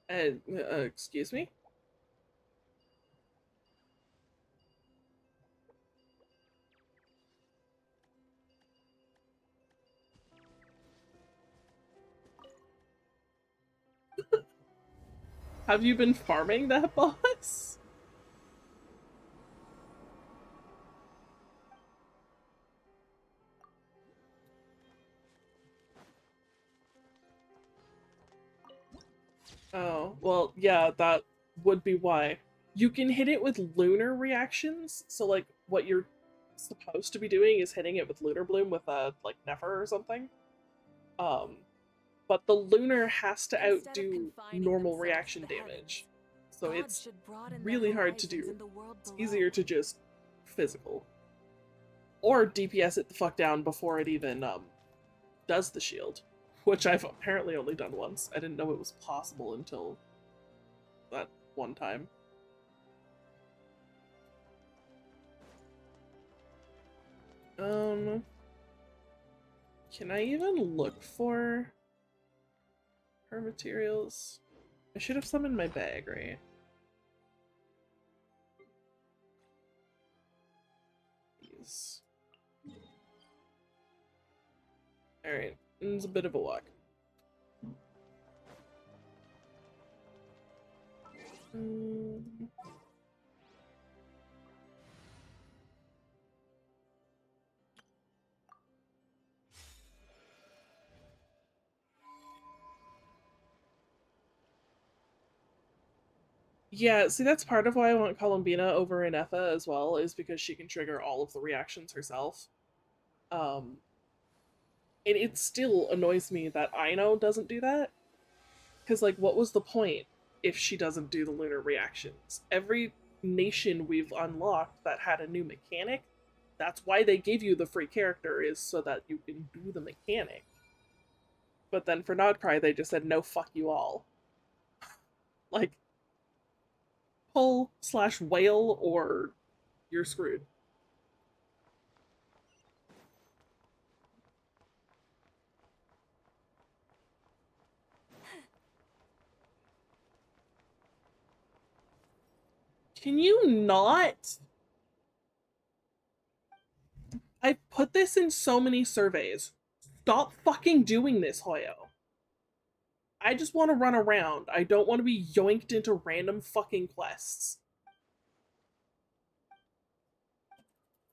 Excuse me? Have you been farming that boss? Oh, well, yeah, that would be why. You can hit it with lunar reactions, so like what you're supposed to be doing is hitting it with lunar bloom with a like Nefer or something. Um, but the lunar has to outdo normal reaction damage. So it's really hard to do. It's easier to just physical. Or DPS it the fuck down before it even does the shield. Which I've apparently only done once. I didn't know it was possible until that one time. Can I even look for her materials? I should have some in my bag, right? These. Alright, it's a bit of a walk. Yeah, see, that's part of why I want Columbina over Inetha as well, is because she can trigger all of the reactions herself. And it still annoys me that Aino doesn't do that. Because, like, what was the point if she doesn't do the lunar reactions? Every nation we've unlocked that had a new mechanic, that's why they gave you the free character, is so that you can do the mechanic. But then for Nodcry, they just said, no, fuck you all. Like, pull/whale or you're screwed. Can you not? I've put this in so many surveys. Stop fucking doing this, Hoyo. I just want to run around. I don't want to be yoinked into random fucking quests.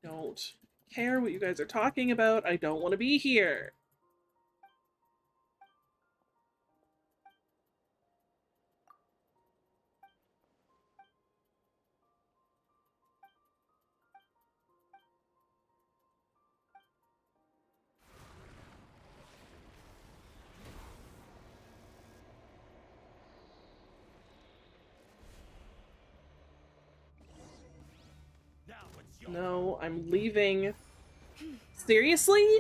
Don't care what you guys are talking about. I don't want to be here. No, I'm leaving. Seriously?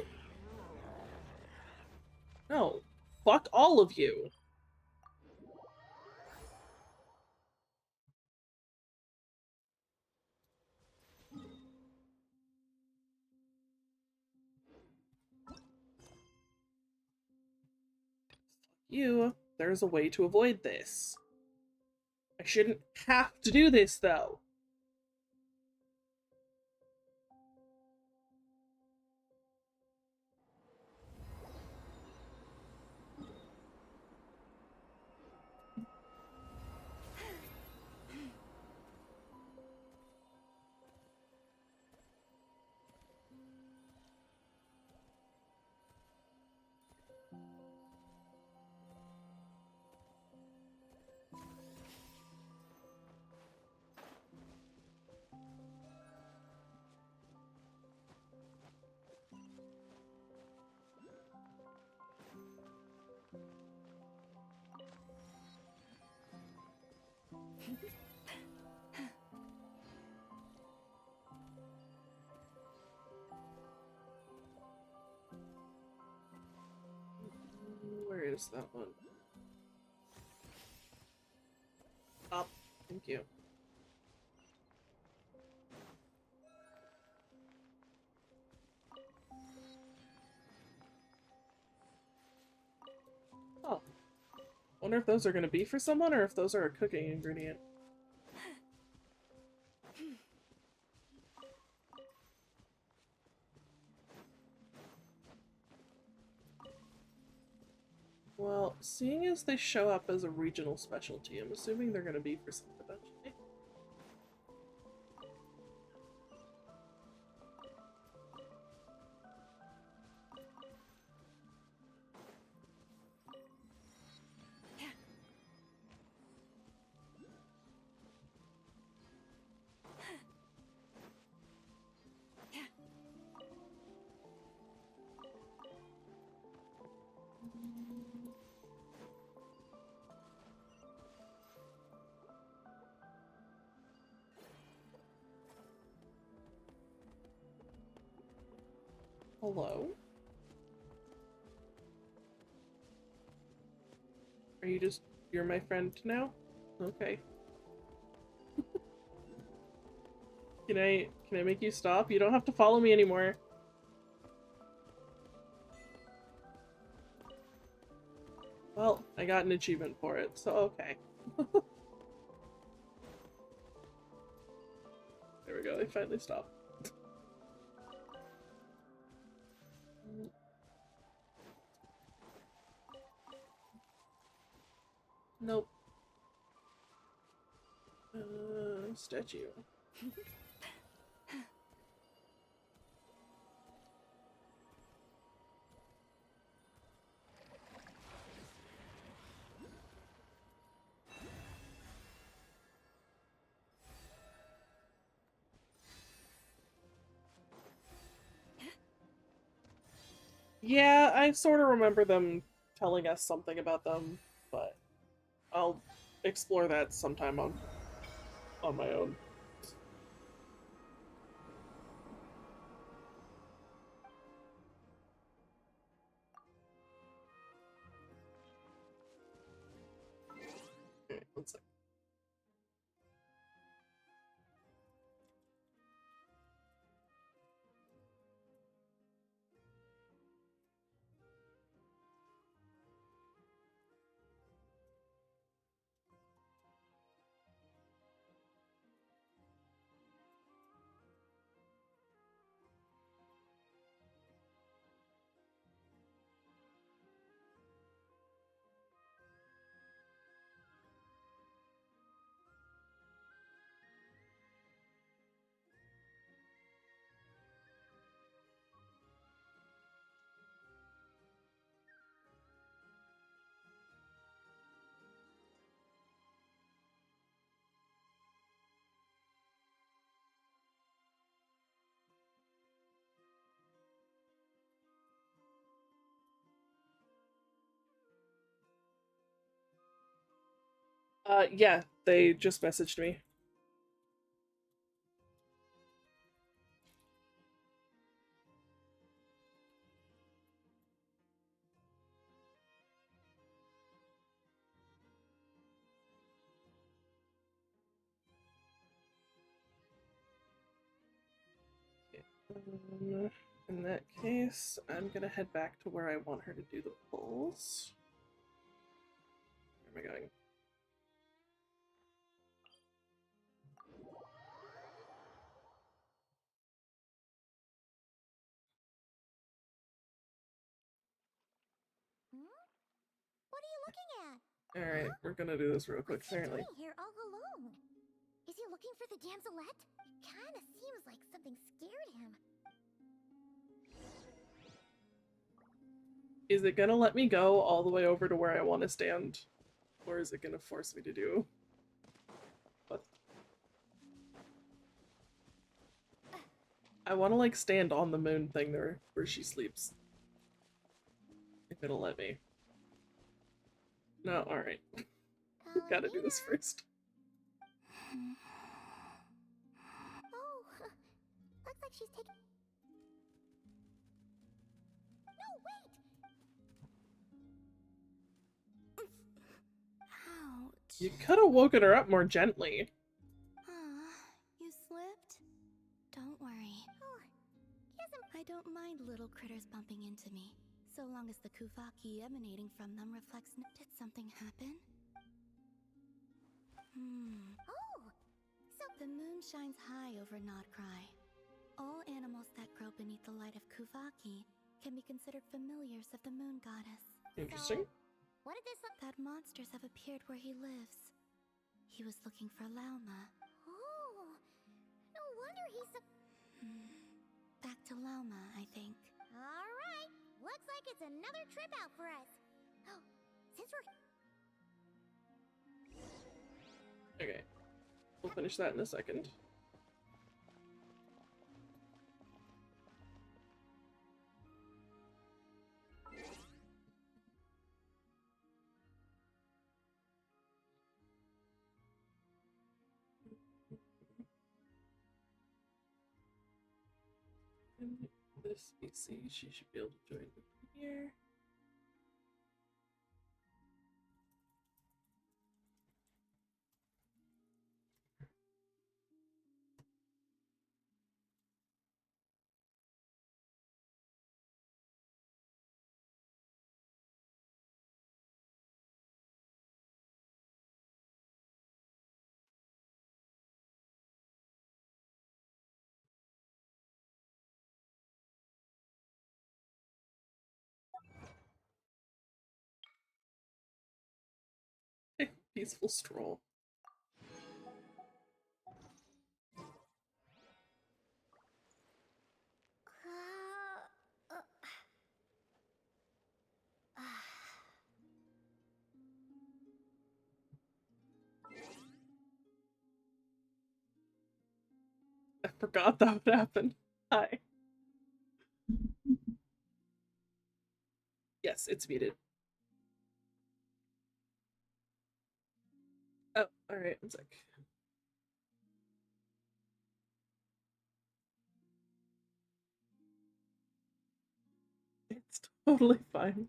No. Fuck all of you. You. There's a way to avoid this. I shouldn't have to do this, though. Where is that one? Up. Thank you. Oh. Wonder if those are gonna be for someone or if those are a cooking ingredient. Well, seeing as they show up as a regional specialty, I'm assuming they're gonna be for something eventually. Hello? Are you just... you're my friend now? Okay. Can I make you stop? You don't have to follow me anymore. Well, I got an achievement for it, so okay. There we go, they finally stopped. statue. Yeah, I sort of remember them telling us something about them, but I'll explore that sometime on my own. Okay, one sec. Yeah, they just messaged me. In that case, I'm gonna head back to where I want her to do the pulls. Where am I going? What are you looking at? Alright, we're gonna do this real quick, What's he apparently. doing here all alone? Is he looking for the damselette? It kinda seems like something scared him. Is it gonna let me go all the way over to where I want to stand? Or is it gonna force me to do what? I want to like stand on the moon thing there where she sleeps. If it'll let me. No, alright. Gotta do this first. Oh, looks like she's taking. No, wait! Ouch. You could have woken her up more gently. You slipped? Don't worry. I don't mind little critters bumping into me, so long as the Kuvaki emanating from them reflects. Did something happen? Oh, so the moon shines high over Nodcry. All animals that grow beneath the light of Kuvaki can be considered familiars of the moon goddess. Interesting. What did this look? That monsters have appeared where he lives. He was looking for Lauma. Oh, no wonder he's so. Back to Lauma, I think. All right, looks like it's another trip out for us. Oh, since we're. Okay. We'll finish that in a second. This species, she should be able to join here. Peaceful stroll. forgot that would happen. Hi. Yes, it's muted. Oh, alright, one sec. It's totally fine.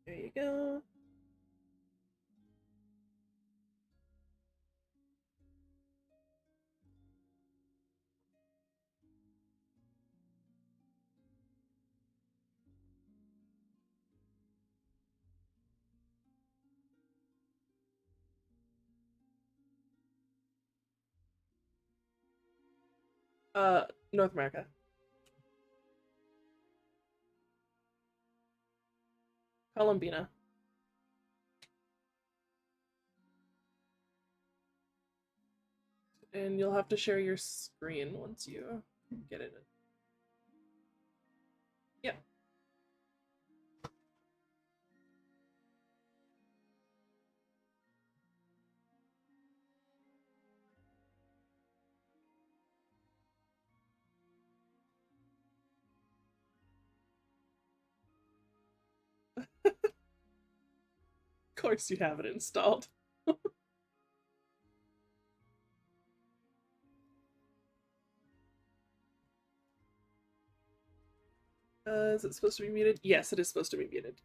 There you go. North America. Columbina. And you'll have to share your screen once you get it. Yeah. Of course you have it installed. Is it supposed to be muted? Yes, it is supposed to be muted.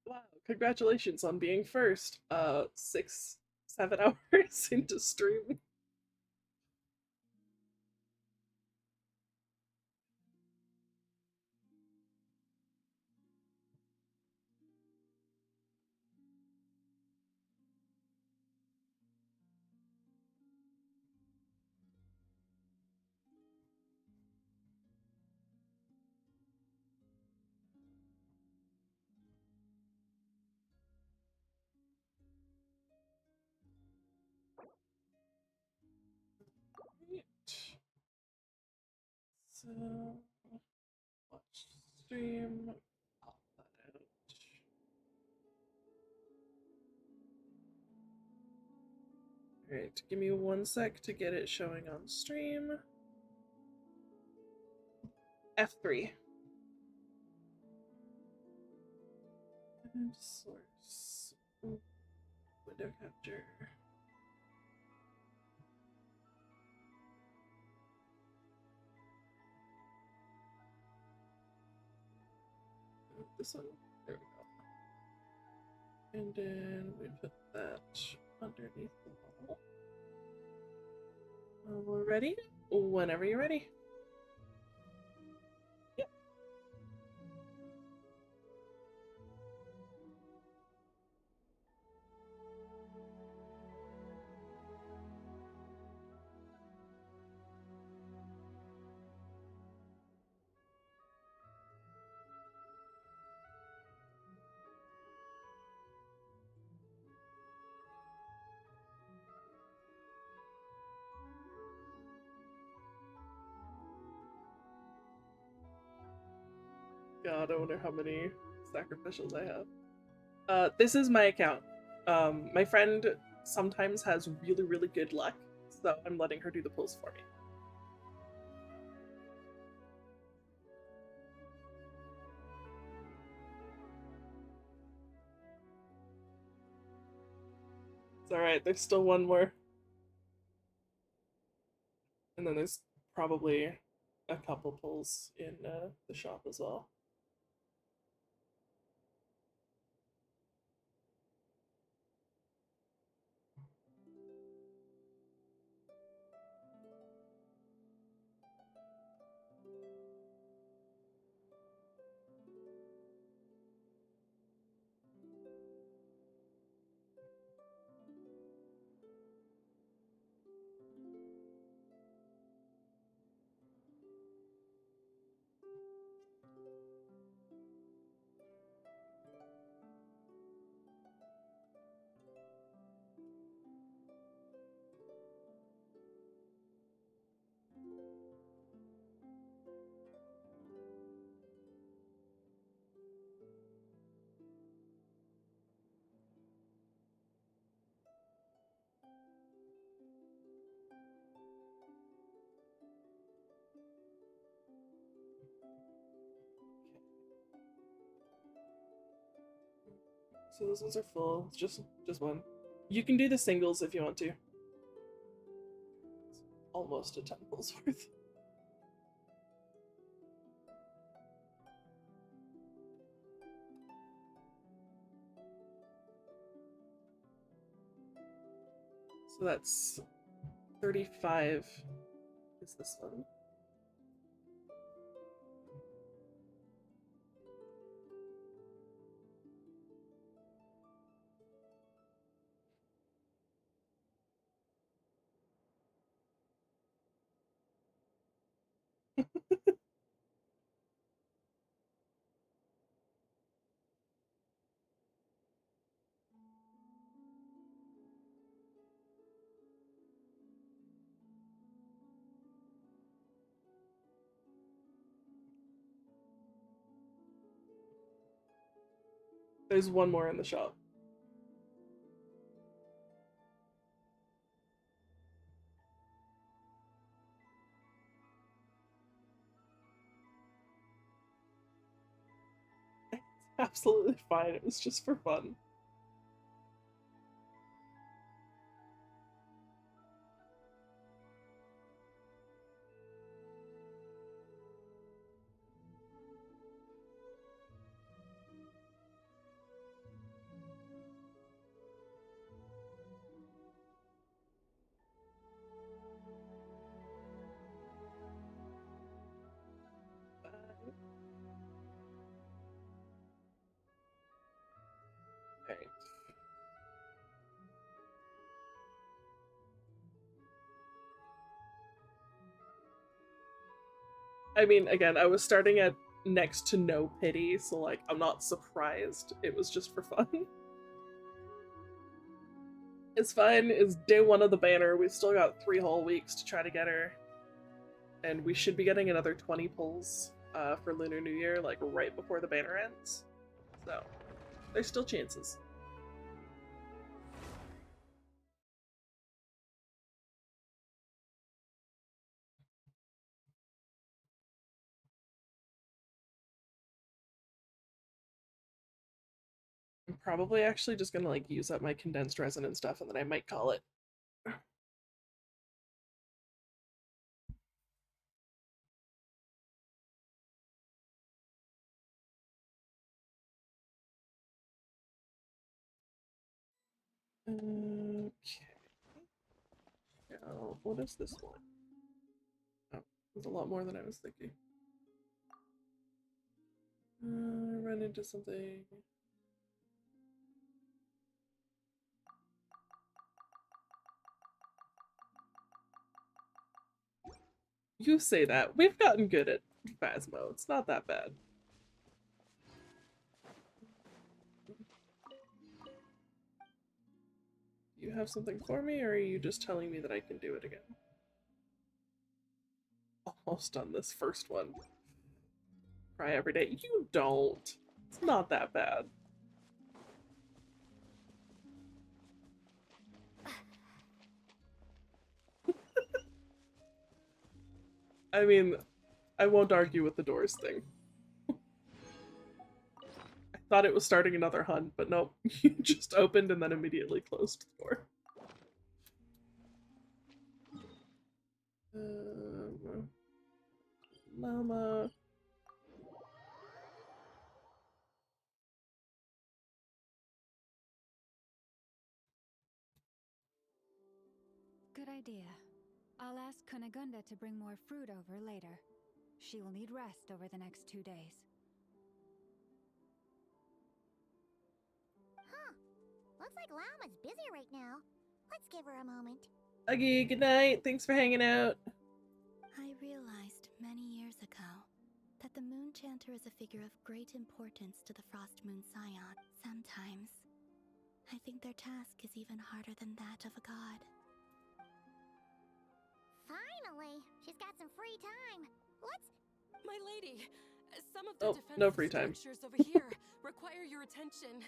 Wow, congratulations on being first. 6, 7 hours into stream. So, watch stream. Pop that out. Alright, give me 1 sec to get it showing on stream. F3. And source. Window capture. This one. There we go. And then we put that underneath the wall. We're ready? Whenever you're ready. Yep. God, I wonder how many sacrificials I have. This is my account. My friend sometimes has really, really good luck, so I'm letting her do the pulls for me. alright, there's still one more. And then there's probably a couple pulls in the shop as well. So those ones are full. It's just one. You can do the singles if you want to. It's almost a 10 pulls worth. So that's 35 is this one. There's one more in the shop. It's absolutely fine. It was just for fun. Alright. I mean, again, I was starting at next to no pity, so like, I'm not surprised. It was just for fun. It's fine. It's day one of the banner. We've still got 3 whole weeks to try to get her. And we should be getting another 20 pulls for Lunar New Year, like right before the banner ends. So, there's still chances. I'm probably actually just gonna like use up my condensed resin and stuff, and then I might call it. Okay. Now, what is this one? Oh, there's a lot more than I was thinking. Run into something. You say that. We've gotten good at Phasmo. It's not that bad. You have something for me, or are you just telling me that I can do it again? Almost done this first one. Cry every day. You don't. It's not that bad. I mean, I won't argue with the doors thing. I thought it was starting another hunt, but nope. You just opened and then immediately closed the door. Llama. Good idea. I'll ask Kunigunda to bring more fruit over later. She will need rest over the next 2 days. Huh. Looks like Llama's busy right now. Let's give her a moment. Huggy, good night. Thanks for hanging out. I realized many years ago that the Moon Chanter is a figure of great importance to the Frost Moon Scion. Sometimes, I think their task is even harder than that of a god. Finally, she's got some free time. Let's... My lady, some of the defensive no free time. structures over here require your attention.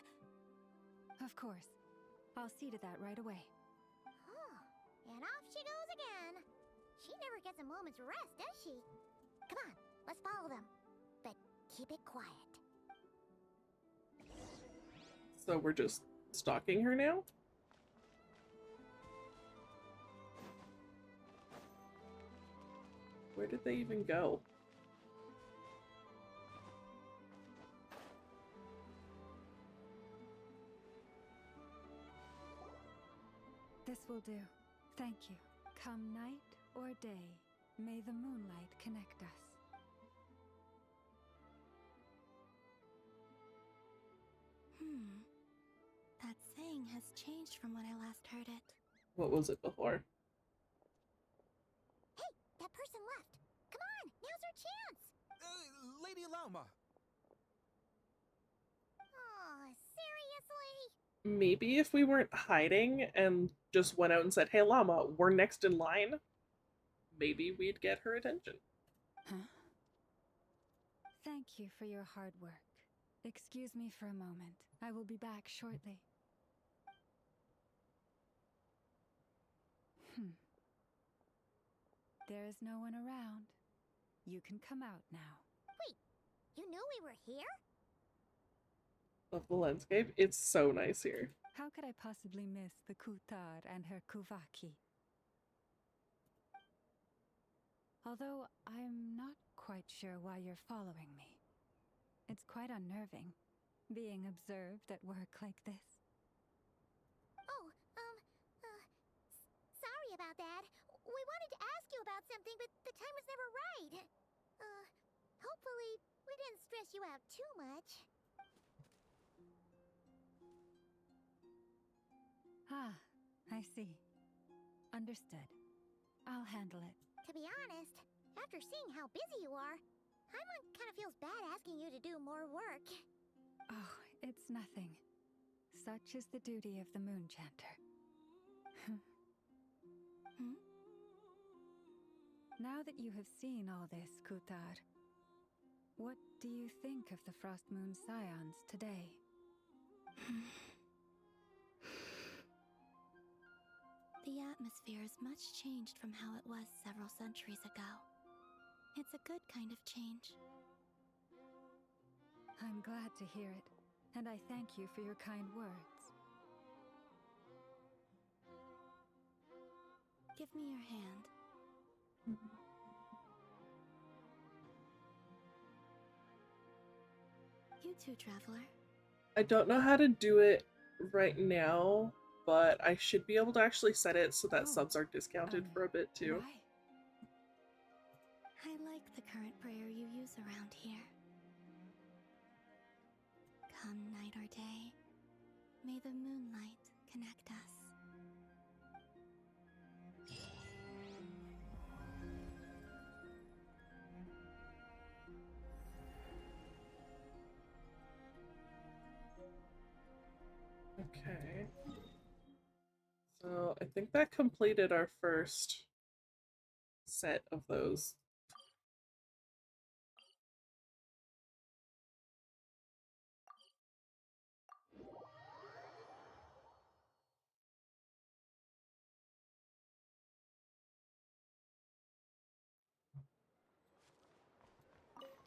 Of course. I'll see to that right away. And off she goes again. She never gets a moment's rest, does she? Come on, let's follow them. But keep it quiet. So we're just stalking her now? Where did they even go? This will do. Thank you. Come night or day, may the moonlight connect us. That saying has changed from when I last heard it. What was it before? Hey, that person left. Come on, now's our chance. Lady Lauma. Oh, seriously? Maybe if we weren't hiding and just went out and said, hey Llama, we're next in line, maybe we'd get her attention. Huh? Thank you for your hard work. Excuse me for a moment. I will be back shortly. There is no one around. You can come out now. Wait, you knew we were here? Love the landscape. It's so nice here. How could I possibly miss the Kutar and her Kuvaki? Although I'm not quite sure why you're following me. It's quite unnerving, being observed at work like this. Oh, sorry about that. We wanted to ask you about something, but the time was never right. Hopefully we didn't stress you out too much. Ah, I see. Understood. I'll handle it. To be honest, after seeing how busy you are, Paimon kind of feels bad asking you to do more work. Oh, it's nothing. Such is the duty of the Moon Chanter. Now that you have seen all this, Kutar, what do you think of the Frost Moon Scions today? The atmosphere is much changed from how it was several centuries ago. It's a good kind of change. I'm glad to hear it, and I thank you for your kind words. Give me your hand. You too, Traveler. I don't know how to do it right now, but I should be able to actually set it so that subs are discounted for a bit too. Why? I like the current prayer you use around here. Come night or day, may the moonlight connect us. Okay. So I think that completed our first set of those.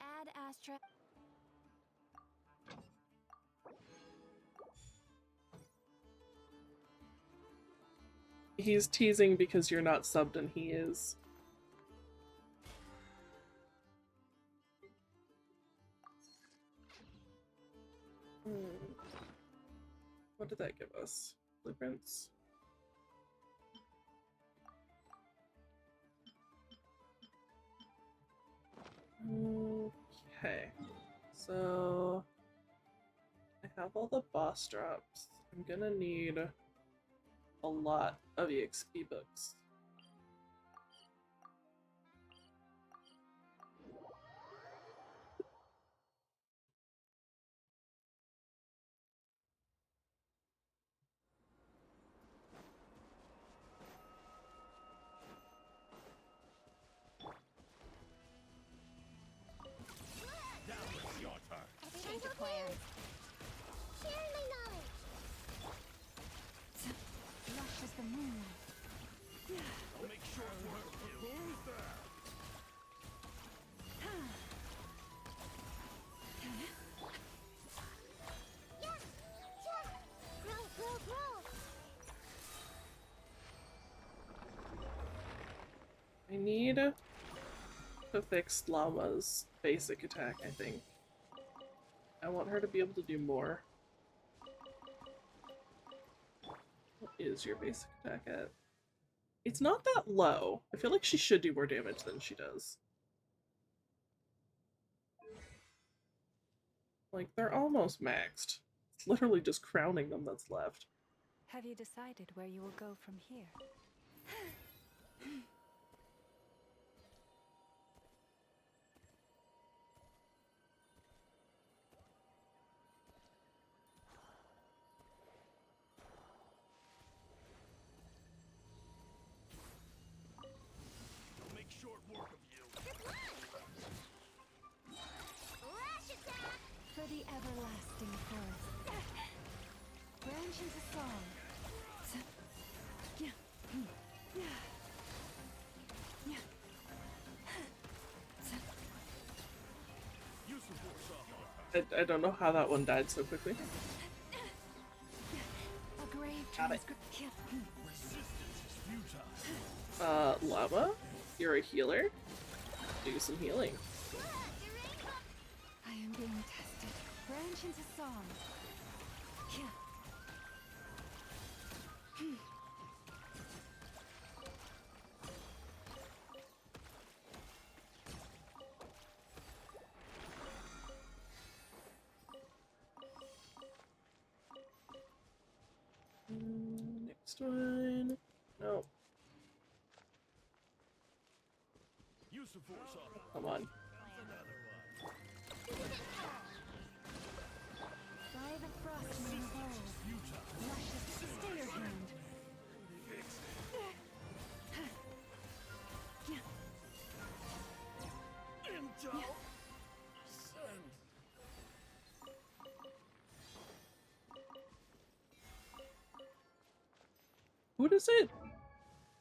Add Astra. He's teasing because you're not subbed and he is. did that give us? Blueprints? Okay, so I have all the boss drops. I'm gonna need a lot of EXP books. Change of plans. Sharing my knowledge. Lush as the moonlight. I'll make short work of you. Who's there? I need to fix Llama's basic attack, I think. I want her to be able to do more. What is your basic attack at? It's not that low. I feel like she should do more damage than she does. Like, they're almost maxed. It's literally just crowning them that's left. Have you decided where you will go from here? I'll make short work of you. Lash attack! For the everlasting forest. Branch into song. I don't know how that one died so quickly. A grave Got it. Lava, you're a healer. Do some healing. I am being tested. Branch into song. Next one. No. Come on. By the frost moon of old. Luscious, stay your hand. Who does it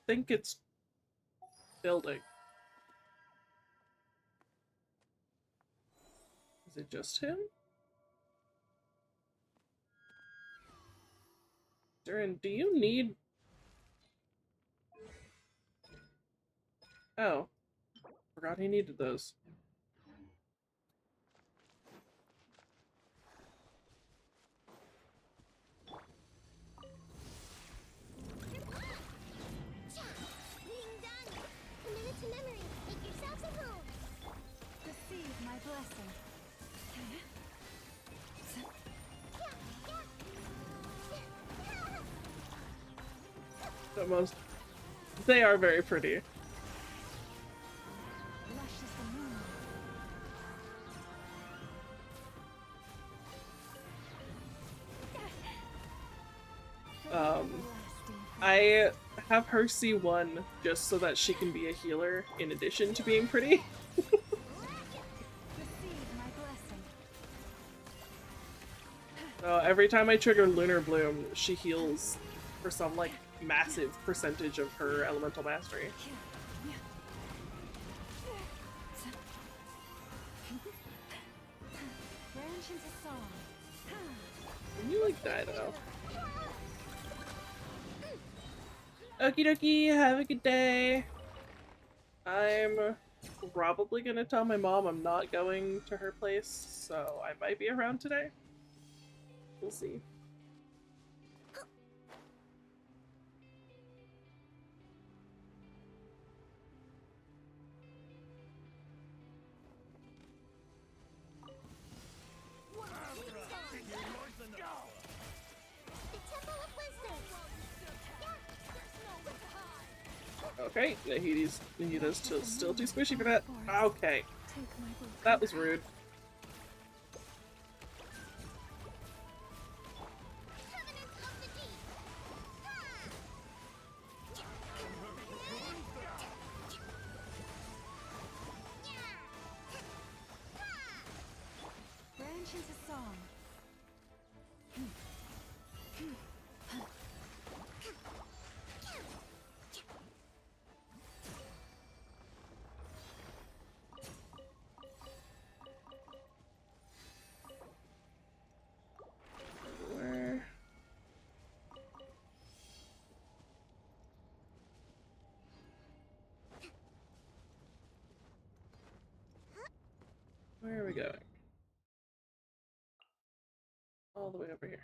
think it's building? Is it just him? Durin, do you need... Oh. Forgot he needed those. Being done. Committed to memory. Make yourselves at home. Receive my blessing. The most... They are very pretty. Lush as the moonlight. I have her C1 just so that she can be a healer in addition to being pretty. Receive my blessing. So every time I trigger Lunar Bloom, she heals for some like massive percentage of her elemental mastery. Branch into song. Can you like die though? Okie dokie, have a good day. I'm probably gonna tell my mom I'm not going to her place, so I might be around today. We'll see. Okay, Nahida's still too squishy for that. Okay. That was rude. Branch into song. Where are we going? All the way over here.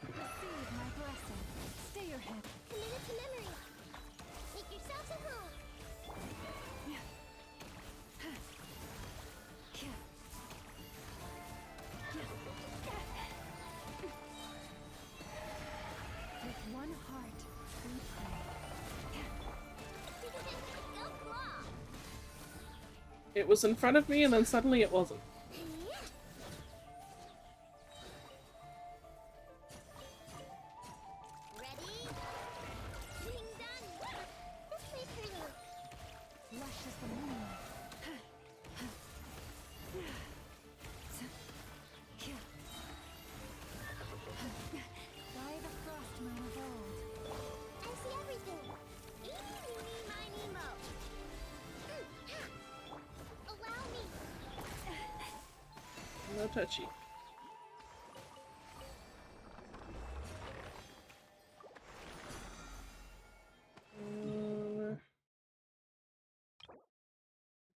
Receive my blessing. Stay your head. Committed to memory. Make yourselves at home. With one heart, we pray. It was in front of me and then suddenly it wasn't. Lush as the moonlight. By the frost moon of old. I see everything. Eeny, meeny, miny, mo. Allow me. No touchy.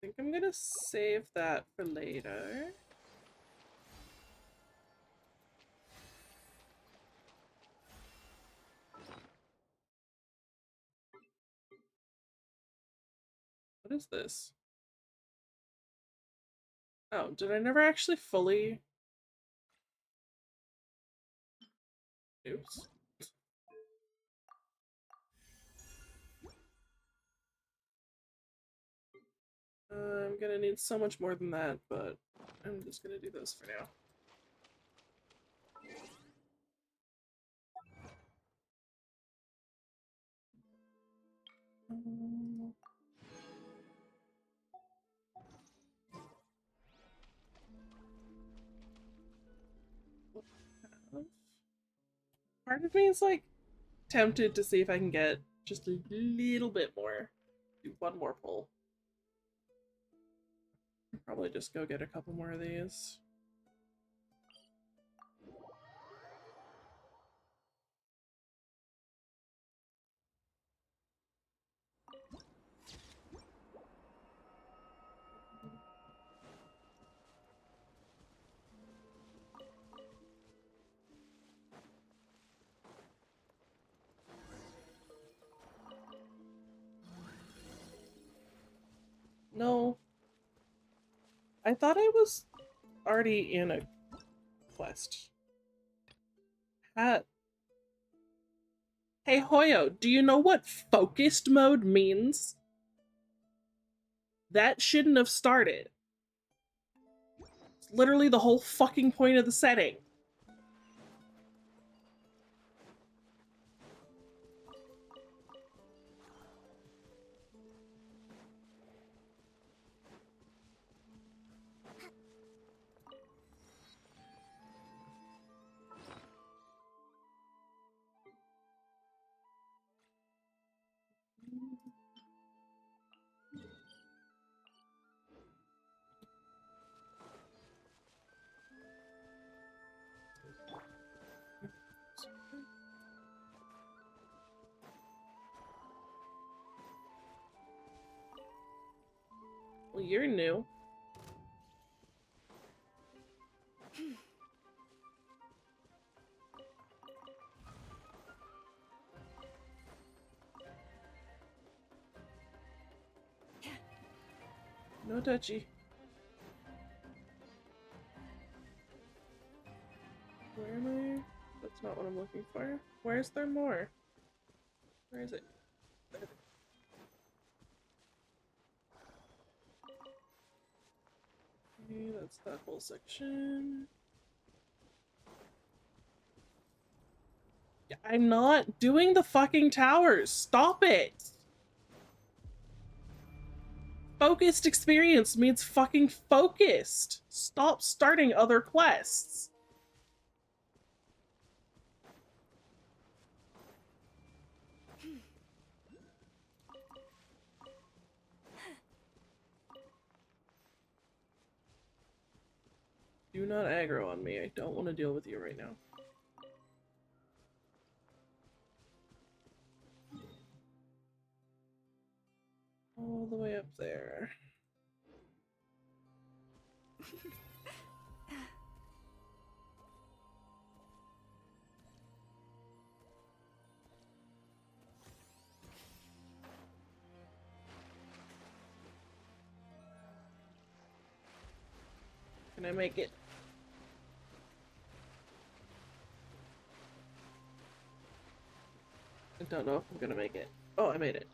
I think I'm gonna save that for later. What is this? Oh, did I never actually fully... Oops. I'm gonna need so much more than that, but I'm just gonna do this for now. Part of me is like tempted to see if I can get just a little bit more. Do one more pull. Probably just go get a couple more of these. No. I thought I was already in a quest. Hat. Hey Hoyo, do you know what focused mode means? That shouldn't have started. It's literally the whole fucking point of the setting. Well, you're new. No touchy. Where am I? That's not what I'm looking for. Where's there more? Where is it? There. Okay, that's that whole section. Yeah, I'm not doing the fucking towers. Stop it. Focused experience means fucking focused. Stop starting other quests. Do not aggro on me. I don't want to deal with you right now. All the way up there. Can I make it? I don't know if I'm gonna make it. Oh, I made it.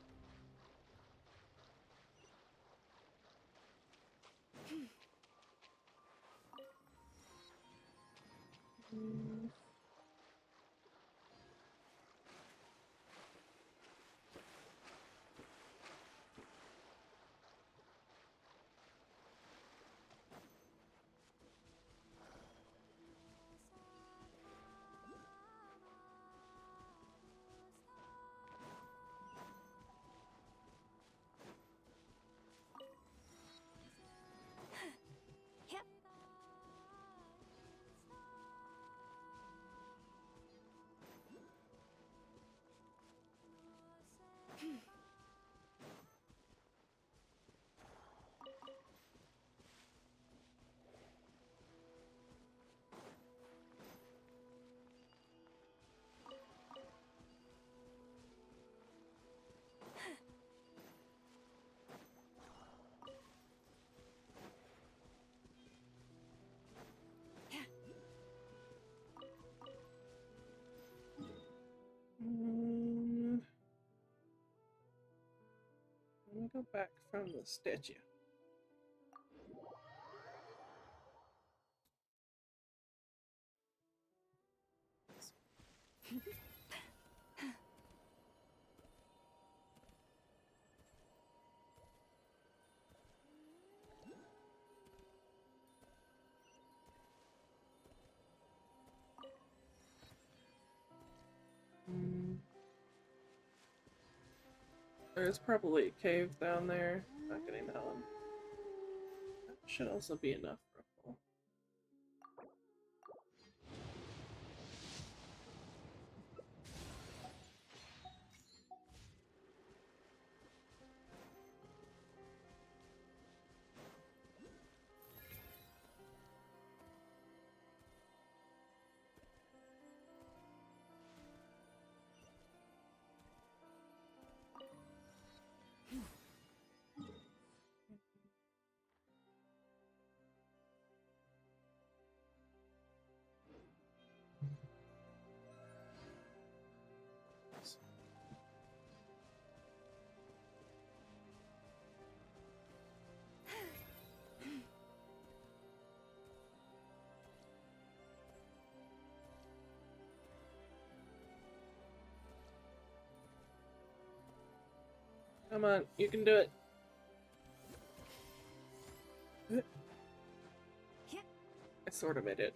Let me go back from the statue. There's probably a cave down there. Not getting that one. That should also be enough for a full. Come on, you can do it. I sort of made it.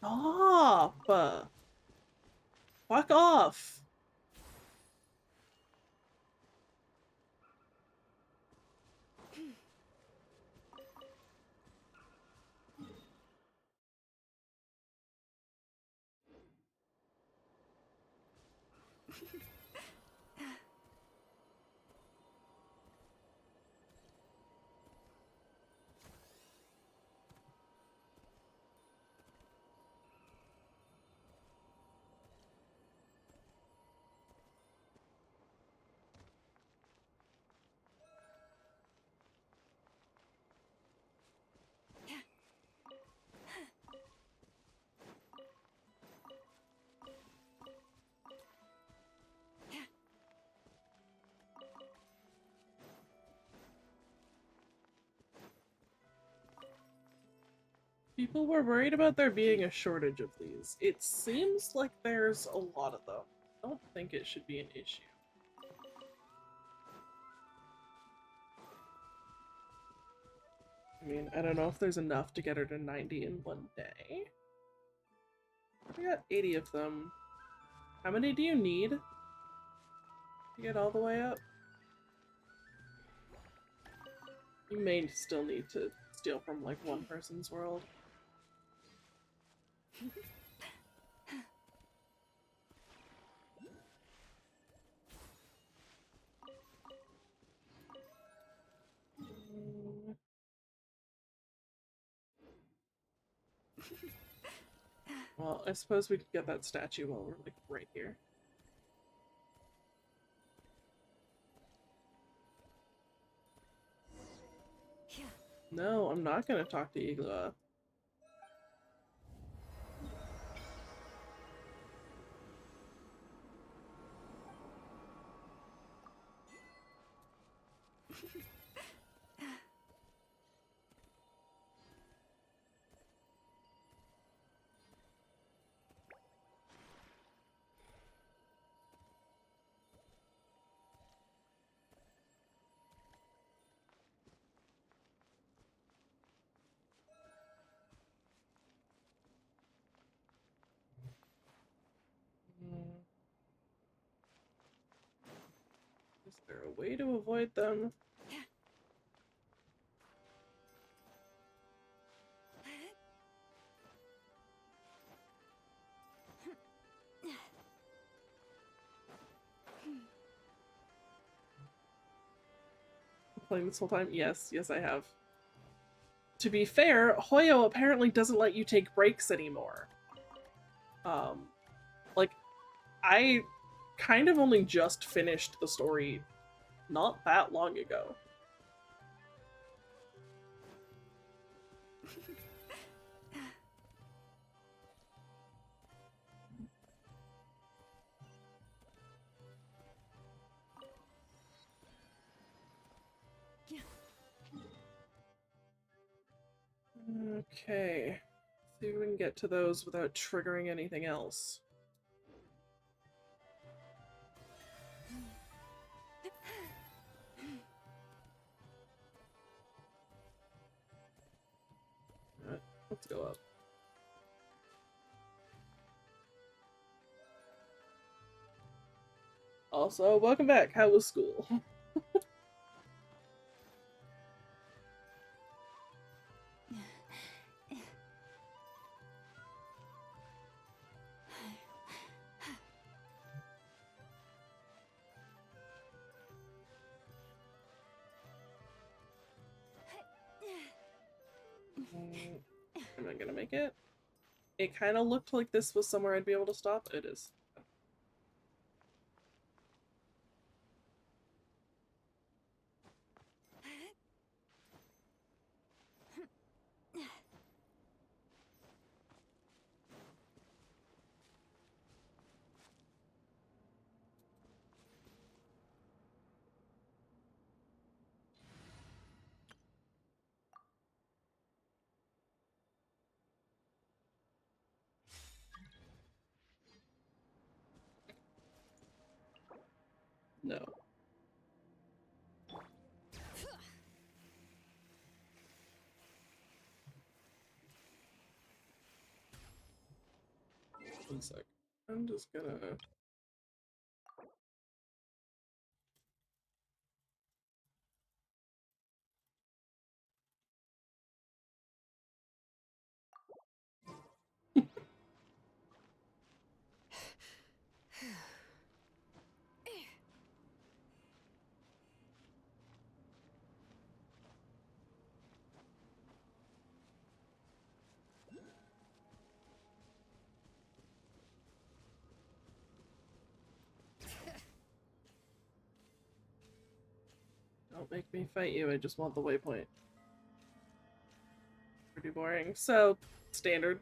Stop! Fuck off! People were worried about there being a shortage of these. It seems like there's a lot of them. I don't think it should be an issue. I mean, I don't know if there's enough to get her to 90 in one day. We got 80 of them. How many do you need to get all the way up? You may still need to steal from, like, one person's world. Well, I suppose we could get that statue while we're, like, right here. No, I'm not gonna talk to Igla. Is there a way to avoid them? Playing this whole time? Yes, yes I have. To be fair, Hoyo apparently doesn't let you take breaks anymore. Like, I kind of only just finished the story not that long ago. Okay. See if we can get to those without triggering anything else. Alright, let's go up. Also, welcome back. How was school? Am I gonna make it? It kind of looked like this was somewhere I'd be able to stop. It is. No. One sec. I'm just gonna... Don't make me fight you, I just want the waypoint. Pretty boring. So, standard.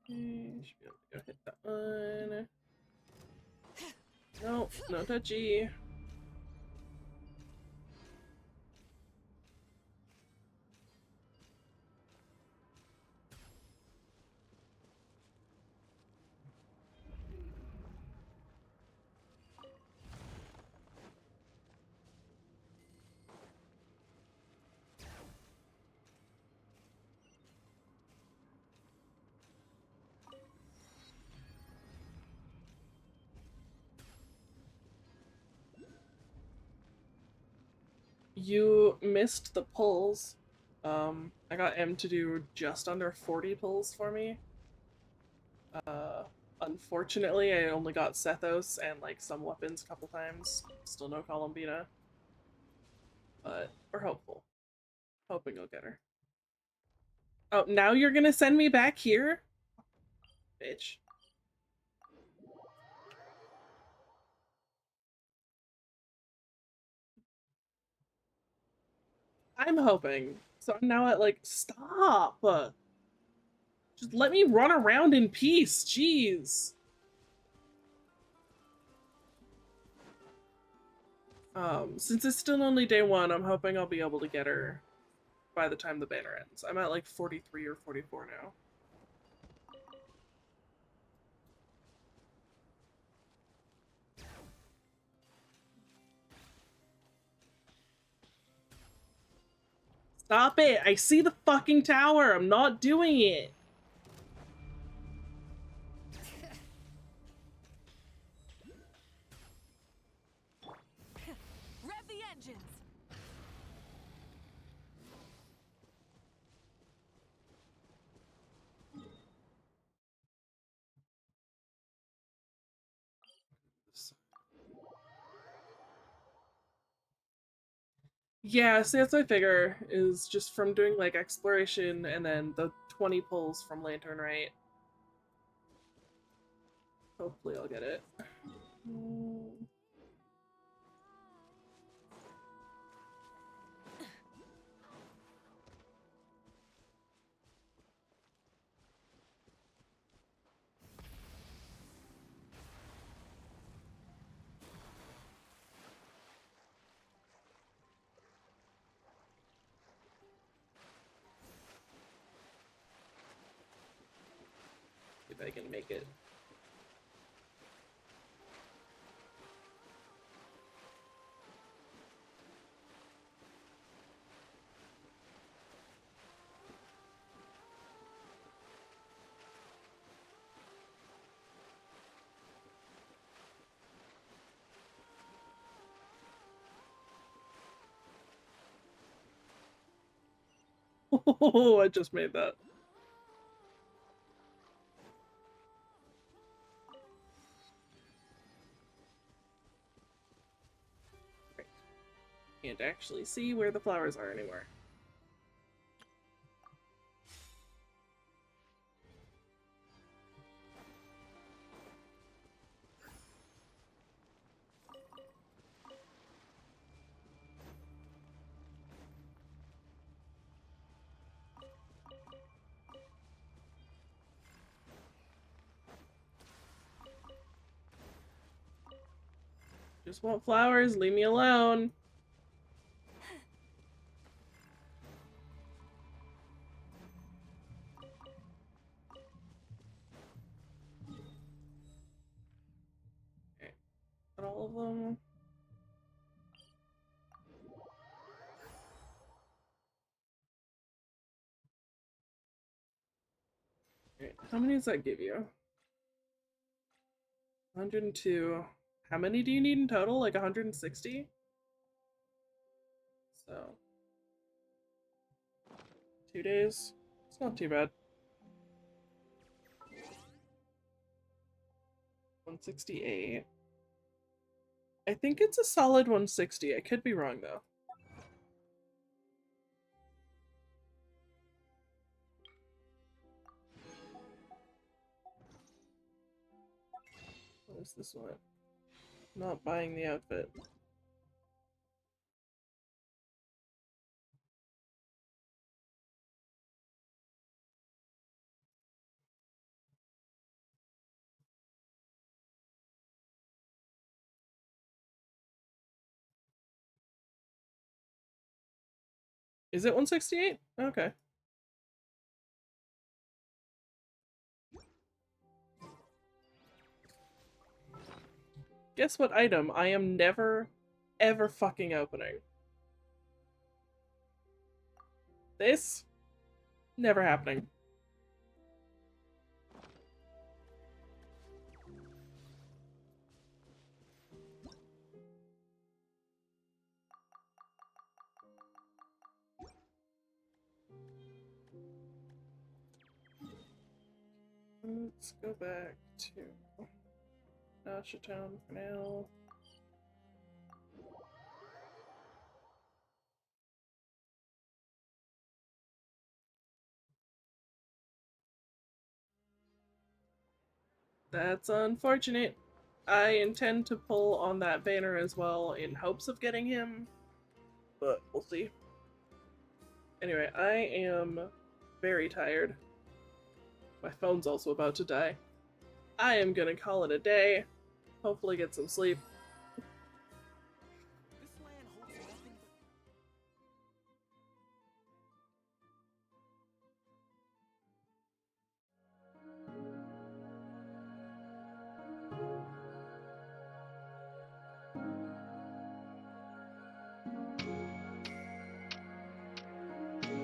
Okay, should be able to go hit that one. Nope, no touchy. You missed the pulls. I got M to do just under 40 pulls for me. Unfortunately, I only got Sethos and like some weapons a couple times. Still no Columbina. But we're hopeful. Hoping I'll get her. Oh, now you're gonna send me back here? Bitch. I'm hoping. So I'm now at like, stop! Just let me run around in peace, jeez! Since it's still only day one, I'm hoping I'll be able to get her by the time the banner ends. I'm at like 43 or 44 now. Stop it! I see the fucking tower! I'm not doing it! Rev the engines! Yeah, so that's my figure, is just from doing like exploration and then the 20 pulls from Lantern Right. Hopefully I'll get it. If I can make it. Oh, I just made that. Right. Can't actually see where the flowers are anymore. Just want flowers, leave me alone. Okay, got all of them. Okay, how many does that give you? 102. How many do you need in total? Like 160? So 2 days. It's not too bad. 168. I think it's a solid 160. I could be wrong though. Is this one? Not buying the outfit. Is it 168? Okay. Guess what item I am never, ever fucking opening? This? Never happening. Let's go back to Nashatown for now. That's unfortunate. I intend to pull on that banner as well in hopes of getting him, but we'll see. Anyway, I am very tired. My phone's also about to die. I am gonna call it a day. Hopefully get some sleep.